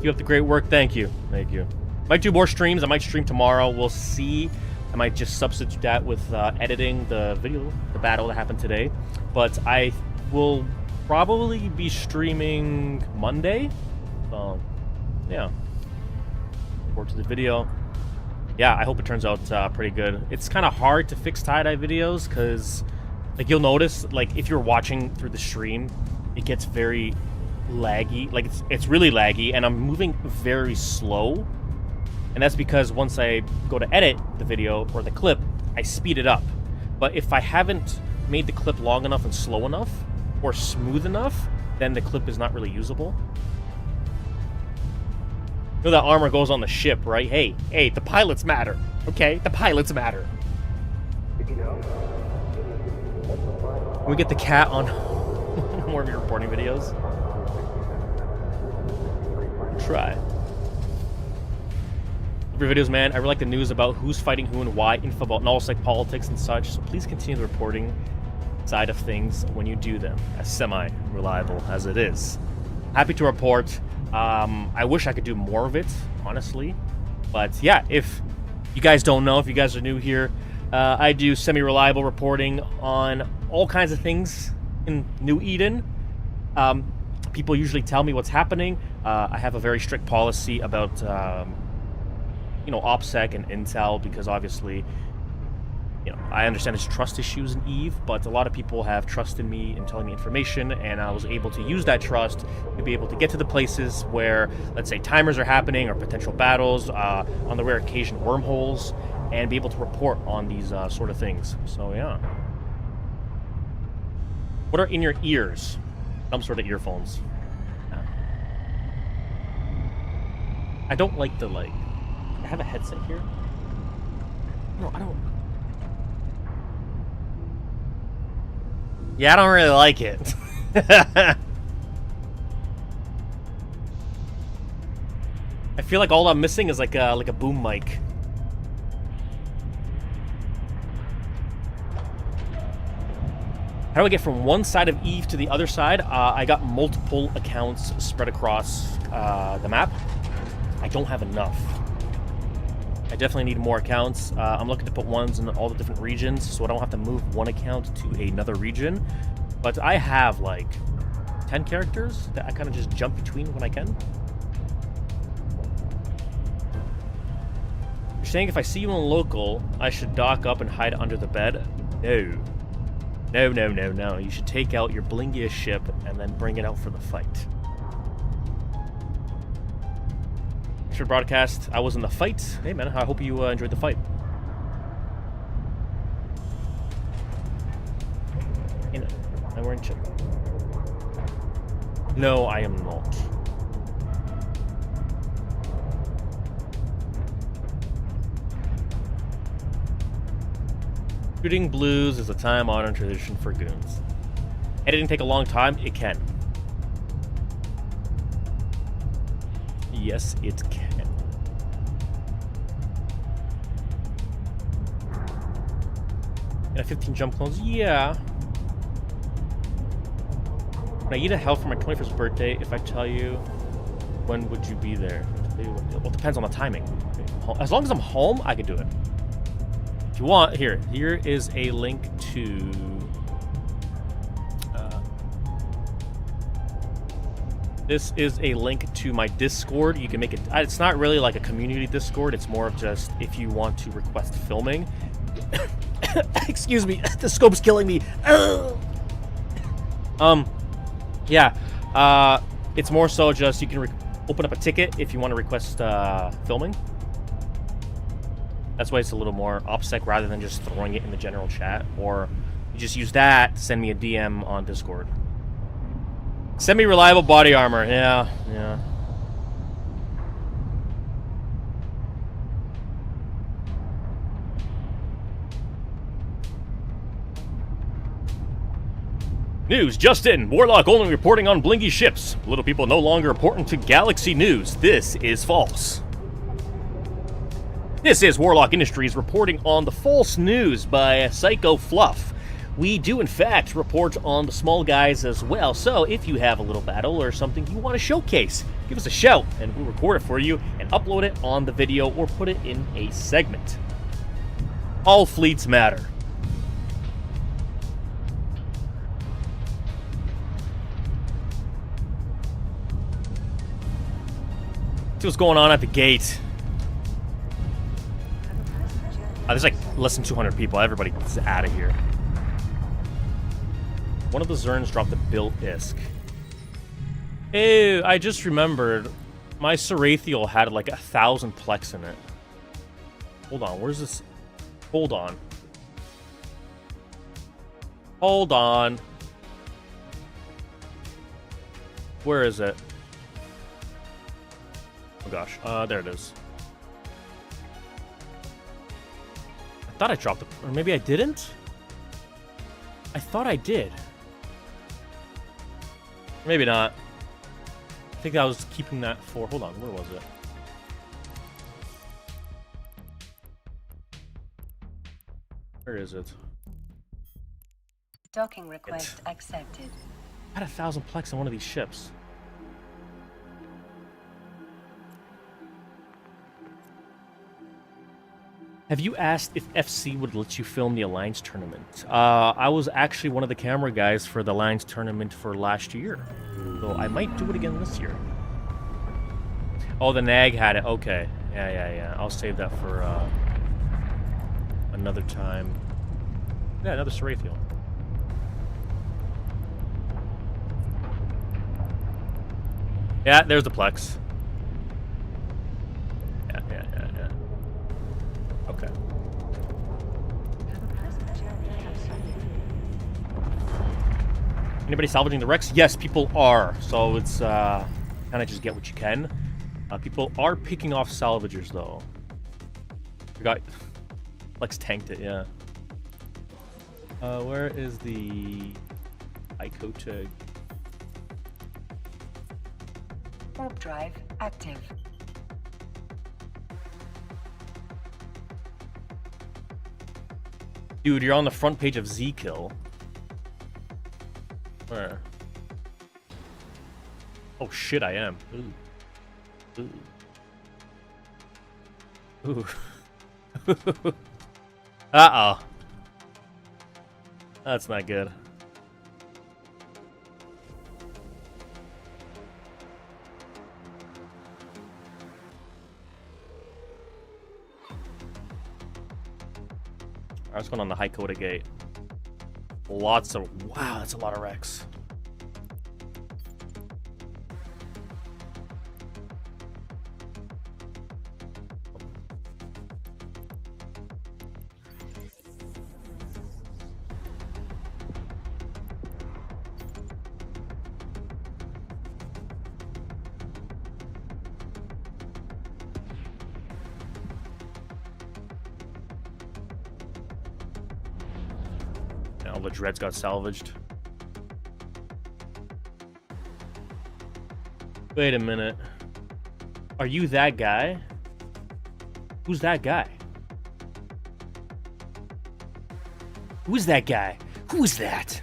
Keep up the great work. Thank you. Thank you. Might do more streams. I might stream tomorrow. We'll see. I might just substitute that with editing the video, the battle that happened today. But I will probably be streaming Monday. So, yeah. Forward to the video. Yeah, I hope it turns out pretty good. It's kind of hard to fix tie-dye videos because, like, you'll notice, like, if you're watching through the stream, it gets very laggy. Like, it's really laggy, and I'm moving very slow. And that's because once I go to edit the video or the clip, I speed it up. But if I haven't made the clip long enough and slow enough, or smooth enough, then the clip is not really usable. You know that armor goes on the ship, right? Hey, the pilots matter, okay? The pilots matter. Can we get the cat on more of your reporting videos? Try. Your videos, man. I really like the news about who's fighting who and why, info about nullsec politics and such, so please continue the reporting side of things when you do them, as semi-reliable as it is. Happy to report. I wish I could do more of it, honestly. But yeah, if you guys don't know, if you guys are new here, I do semi-reliable reporting on all kinds of things in New Eden. People usually tell me what's happening. I have a very strict policy about, OPSEC and Intel, because obviously, I understand there's trust issues in EVE, but a lot of people have trust in me in telling me information, and I was able to use that trust to be able to get to the places where, let's say, timers are happening or potential battles, on the rare occasion wormholes, and be able to report on these sort of things. So, yeah. What are in your ears? Some sort of earphones. Yeah. I don't like the, I have a headset here? No, I don't. Yeah, I don't really like it. I feel like all I'm missing is like a boom mic. How do I get from one side of EVE to the other side? I got multiple accounts spread across the map. I don't have enough. I definitely need more accounts. I'm looking to put ones in all the different regions, so I don't have to move one account to another region. But I have like 10 characters that I kind of just jump between when I can. You're saying if I see you in local, I should dock up and hide under the bed? No. No. You should take out your blingiest ship and then bring it out for the fight. Broadcast. I was in the fight. Hey man, I hope you enjoyed the fight. I'm wearing chip. No, I am not. Shooting blues is a time-honored tradition for goons. Editing take a long time. It can. Yes, it can. And a 15 jump clones? Yeah. When I eat a hell for my 21st birthday, if I tell you, when would you be there? Well, it depends on the timing. As long as I'm home, I can do it. If you want, here is a link to... This is a link to my Discord. You can make it... It's not really like a community Discord. It's more of just if you want to request filming. Excuse me. The scope's killing me. Yeah. It's more so just you can open up a ticket if you want to request filming. That's why it's a little more OPSEC rather than just throwing it in the general chat. Or you just use that to send me a DM on Discord. Semi-reliable body armor. Yeah. News just in. Warlock only reporting on blingy ships. Little people no longer important to Galaxy News. This is false. This is Warlock Industries reporting on the false news by Psycho Fluff. We do, in fact, report on the small guys as well, so if you have a little battle or something you want to showcase, give us a shout, and we'll record it for you and upload it on the video or put it in a segment. All fleets matter. See what's going on at the gate. There's like less than 200 people. Everybody's out of here. One of the Zerns dropped the Bill Isk. Hey, I just remembered. My Sarathiel had like 1,000 plex in it. Hold on, where's this? Hold on. Hold on. Where is it? Oh gosh, there it is. I thought I dropped it, or maybe I didn't? I thought I did. Maybe not. I think I was keeping that for... Hold on, where was it? Where is it? Docking request accepted. I had 1,000 plex on one of these ships. Have you asked if FC would let you film the Alliance tournament? I was actually one of the camera guys for the Alliance tournament for last year. So I might do it again this year. Oh, the Nag had it. Okay. Yeah. I'll save that for another time. Yeah, another Sarathiel. Yeah, there's the Plex. Yeah. Okay. Anybody salvaging the wrecks? Yes, people are. So it's kind of just get what you can. People are picking off salvagers though. We got Lex tanked it, yeah. Where is the Icotag? Warp drive active. Dude, you're on the front page of Z-Kill. Where? Oh shit, I am. Ooh. Uh-oh. That's not good. Alright, what's going on the Haikota gate? Lots of... Wow, that's a lot of wrecks. All the dreads got salvaged. Wait a minute. Are you that guy? Who's that guy? Who's that guy? Who is that?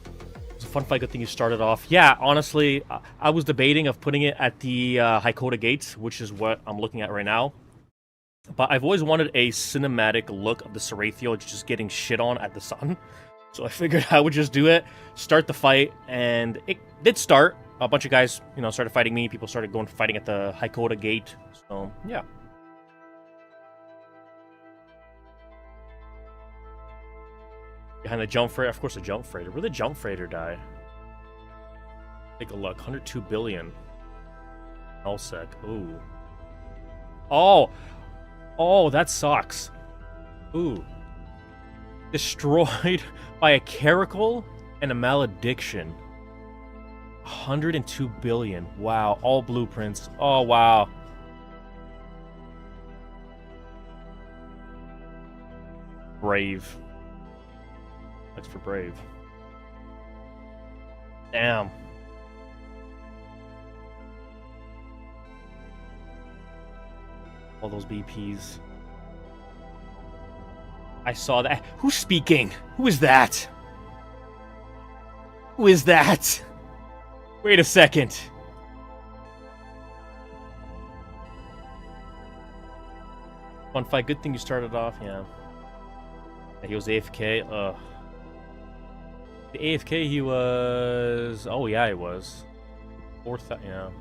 It was a fun fight. Good thing you started off. Yeah, honestly, I was debating of putting it at the Haikota gates, which is what I'm looking at right now. But I've always wanted a cinematic look of the Sarathiel just getting shit on at the sun. So I figured I would just do it, start the fight, and it did start. A bunch of guys, started fighting me. People started fighting at the Haikota gate. So, yeah. Behind the jump freighter. Of course, the jump freighter. Where'd the jump freighter die? Take a look. 102 billion. LSEC. Ooh. Oh, that sucks. Ooh. Destroyed by a caracal and a malediction. 102 billion. Wow. All blueprints. Oh, wow. Brave. That's for Brave. Damn. All those BPs. I saw that. Who's speaking? Who is that? Who is that? Wait a second. Fun fight. Good thing you started off. Yeah. He was AFK. Ugh. The AFK he was. Oh yeah, he was. Fourth. Yeah.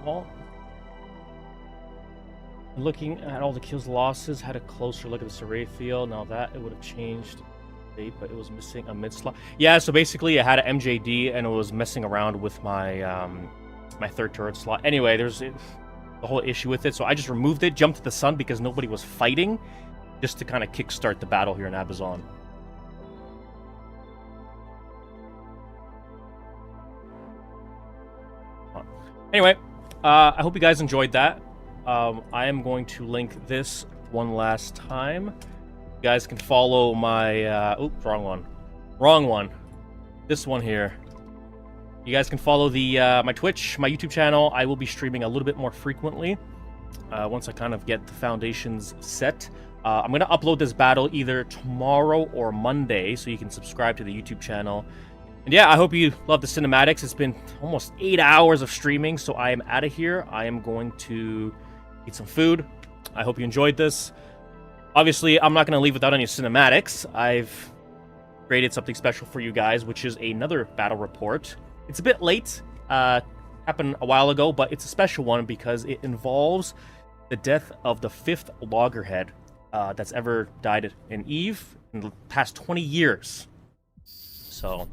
Well, looking at all the kills, losses, had a closer look at the Saray field. Now that it would have changed, but it was missing a mid slot. Yeah, so basically, I had an MJD and it was messing around with my my third turret slot. Anyway, there's the whole issue with it, so I just removed it, jumped to the sun because nobody was fighting, just to kind of kickstart the battle here in Ahbazon. Anyway. I hope you guys enjoyed that. I am going to link this one last time. You guys can follow my... oops, wrong one. Wrong one. This one here. You guys can follow the my Twitch, my YouTube channel. I will be streaming a little bit more frequently once I kind of get the foundations set. I'm going to upload this battle either tomorrow or Monday, so you can subscribe to the YouTube channel. And yeah, I hope you love the cinematics. It's been almost 8 hours of streaming, so I am out of here. I am going to eat some food. I hope you enjoyed this. Obviously, I'm not going to leave without any cinematics. I've created something special for you guys, which is another battle report. It's a bit late. Happened a while ago, but it's a special one because it involves the death of the 5th loggerhead that's ever died in Eve in the past 20 years. So...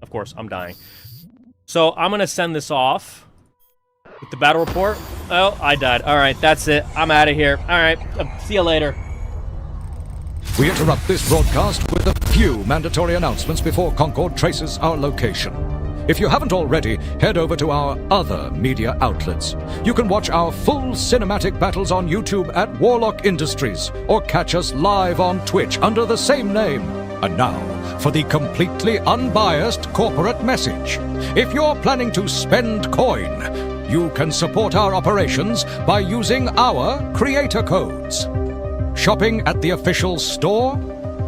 of course, I'm dying. So, I'm going to send this off with the battle report. Oh, I died. Alright, that's it. I'm out of here. Alright, see you later. We interrupt this broadcast with a few mandatory announcements before Concord traces our location. If you haven't already, head over to our other media outlets. You can watch our full cinematic battles on YouTube at Warlock Industries, or catch us live on Twitch under the same name. And now, for the completely unbiased corporate message. If you're planning to spend coin, you can support our operations by using our creator codes. Shopping at the official store?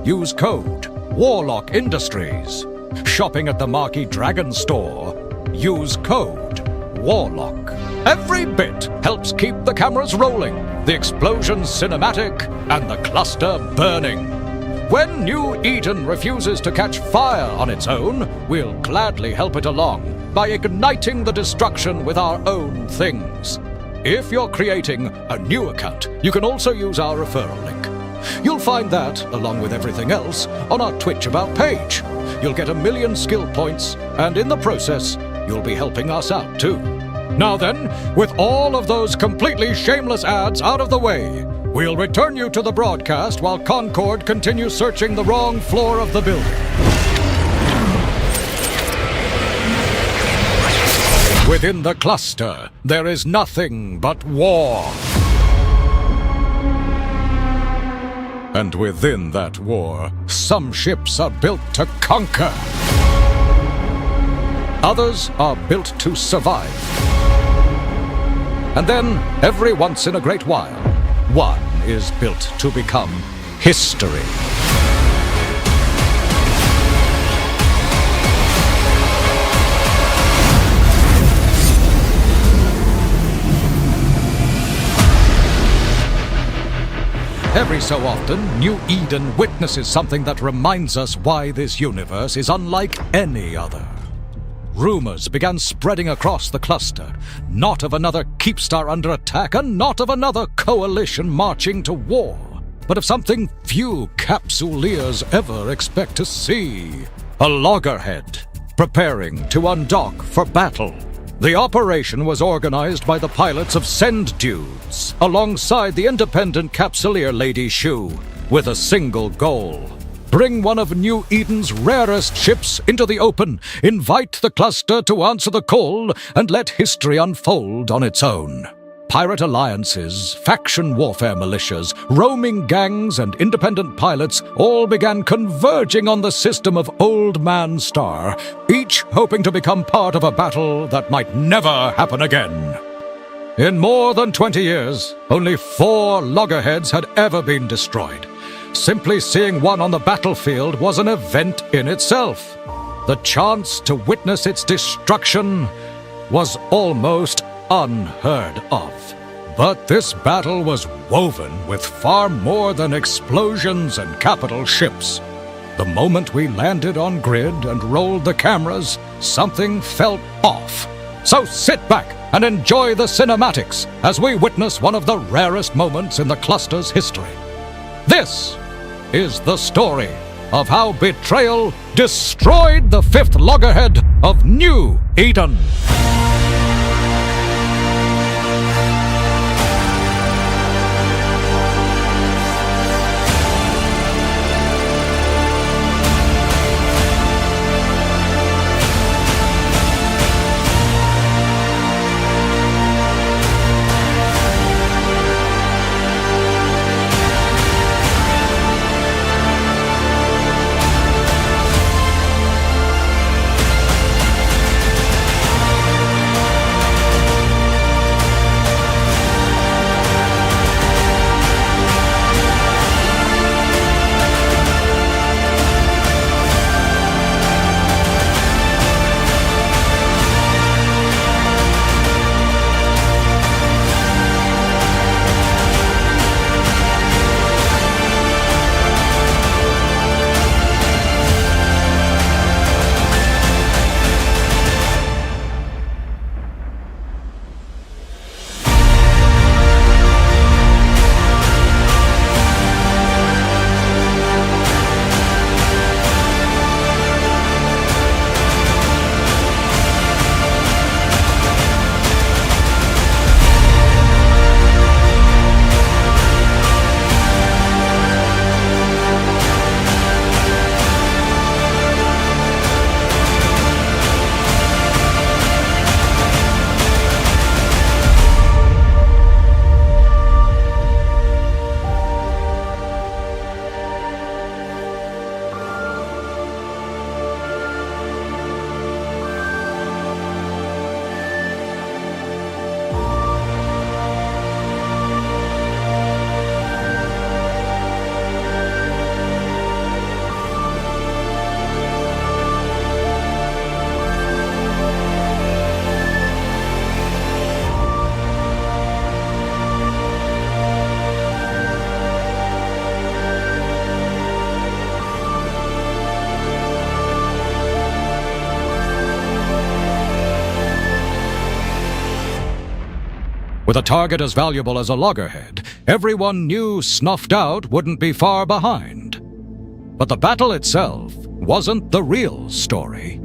Use code Warlock Industries. Shopping at the Marquee Dragon store? Use code Warlock. Every bit helps keep the cameras rolling, the explosions cinematic, and the cluster burning. When New Eden refuses to catch fire on its own, we'll gladly help it along by igniting the destruction with our own things. If you're creating a new account, you can also use our referral link. You'll find that, along with everything else, on our Twitch About page. You'll get 1 million skill points, and in the process, you'll be helping us out too. Now then, with all of those completely shameless ads out of the way, we'll return you to the broadcast while Concord continues searching the wrong floor of the building. Within the cluster, there is nothing but war. And within that war, some ships are built to conquer. Others are built to survive. And then, every once in a great while, one is built to become history. Every so often, New Eden witnesses something that reminds us why this universe is unlike any other. Rumors began spreading across the cluster, not of another Keepstar under attack and not of another coalition marching to war, but of something few capsuleers ever expect to see. A loggerhead, preparing to undock for battle. The operation was organized by the pilots of Send Dudes, alongside the independent capsuleer Lady Shu, with a single goal. Bring one of New Eden's rarest ships into the open, invite the cluster to answer the call, and let history unfold on its own. Pirate alliances, faction warfare militias, roaming gangs, and independent pilots all began converging on the system of Old Man Star, each hoping to become part of a battle that might never happen again. In more than 20 years, only 4 loggerheads had ever been destroyed. Simply seeing one on the battlefield was an event in itself. The chance to witness its destruction was almost unheard of. But this battle was woven with far more than explosions and capital ships. The moment we landed on grid and rolled the cameras, something felt off. So sit back and enjoy the cinematics as we witness one of the rarest moments in the cluster's history. This is the story of how betrayal destroyed the 5th loggerhead of New Eden. With a target as valuable as a loggerhead, everyone knew Snuffed Out wouldn't be far behind. But the battle itself wasn't the real story.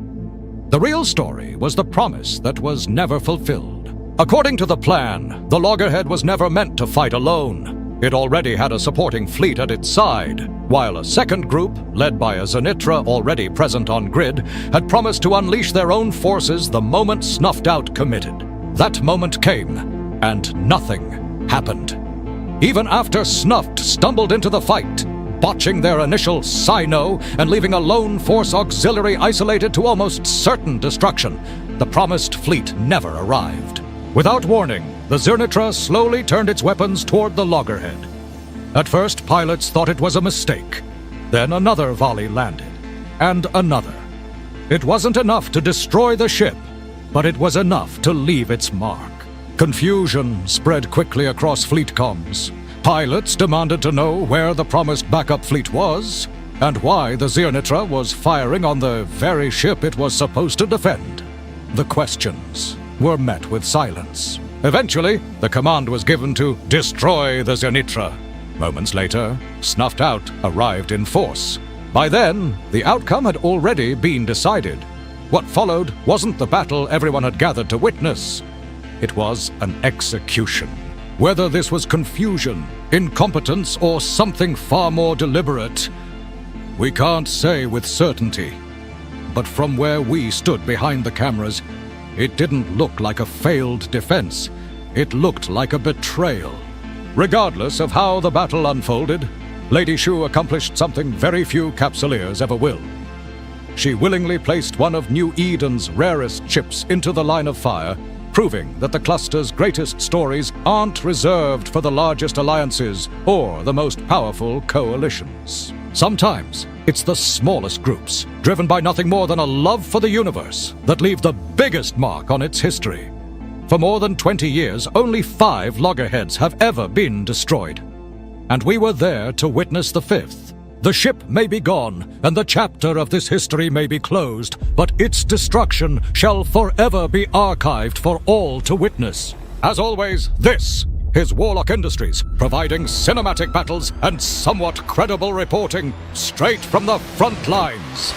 The real story was the promise that was never fulfilled. According to the plan, the loggerhead was never meant to fight alone. It already had a supporting fleet at its side, while a second group, led by a Zenitra already present on grid, had promised to unleash their own forces the moment Snuffed Out committed. That moment came, and nothing happened. Even after Snuffed stumbled into the fight, botching their initial Sino and leaving a lone force auxiliary isolated to almost certain destruction, the promised fleet never arrived. Without warning, the Zenitra slowly turned its weapons toward the loggerhead. At first, pilots thought it was a mistake. Then another volley landed, and another. It wasn't enough to destroy the ship, but it was enough to leave its mark. Confusion spread quickly across fleet comms. Pilots demanded to know where the promised backup fleet was, and why the Zirnitra was firing on the very ship it was supposed to defend. The questions were met with silence. Eventually, the command was given to destroy the Zirnitra. Moments later, Snuffed Out arrived in force. By then, the outcome had already been decided. What followed wasn't the battle everyone had gathered to witness. It was an execution. Whether this was confusion, incompetence, or something far more deliberate, we can't say with certainty. But from where we stood behind the cameras, it didn't look like a failed defense. It looked like a betrayal. Regardless of how the battle unfolded, Lady Shu accomplished something very few Capsuleers ever will. She willingly placed one of New Eden's rarest ships into the line of fire, proving that the cluster's greatest stories aren't reserved for the largest alliances or the most powerful coalitions. Sometimes it's the smallest groups, driven by nothing more than a love for the universe, that leave the biggest mark on its history. For more than 20 years, only 5 loggerheads have ever been destroyed. And we were there to witness the 5th. The ship may be gone, and the chapter of this history may be closed, but its destruction shall forever be archived for all to witness. As always, this is Warlock Industries, providing cinematic battles and somewhat credible reporting straight from the front lines.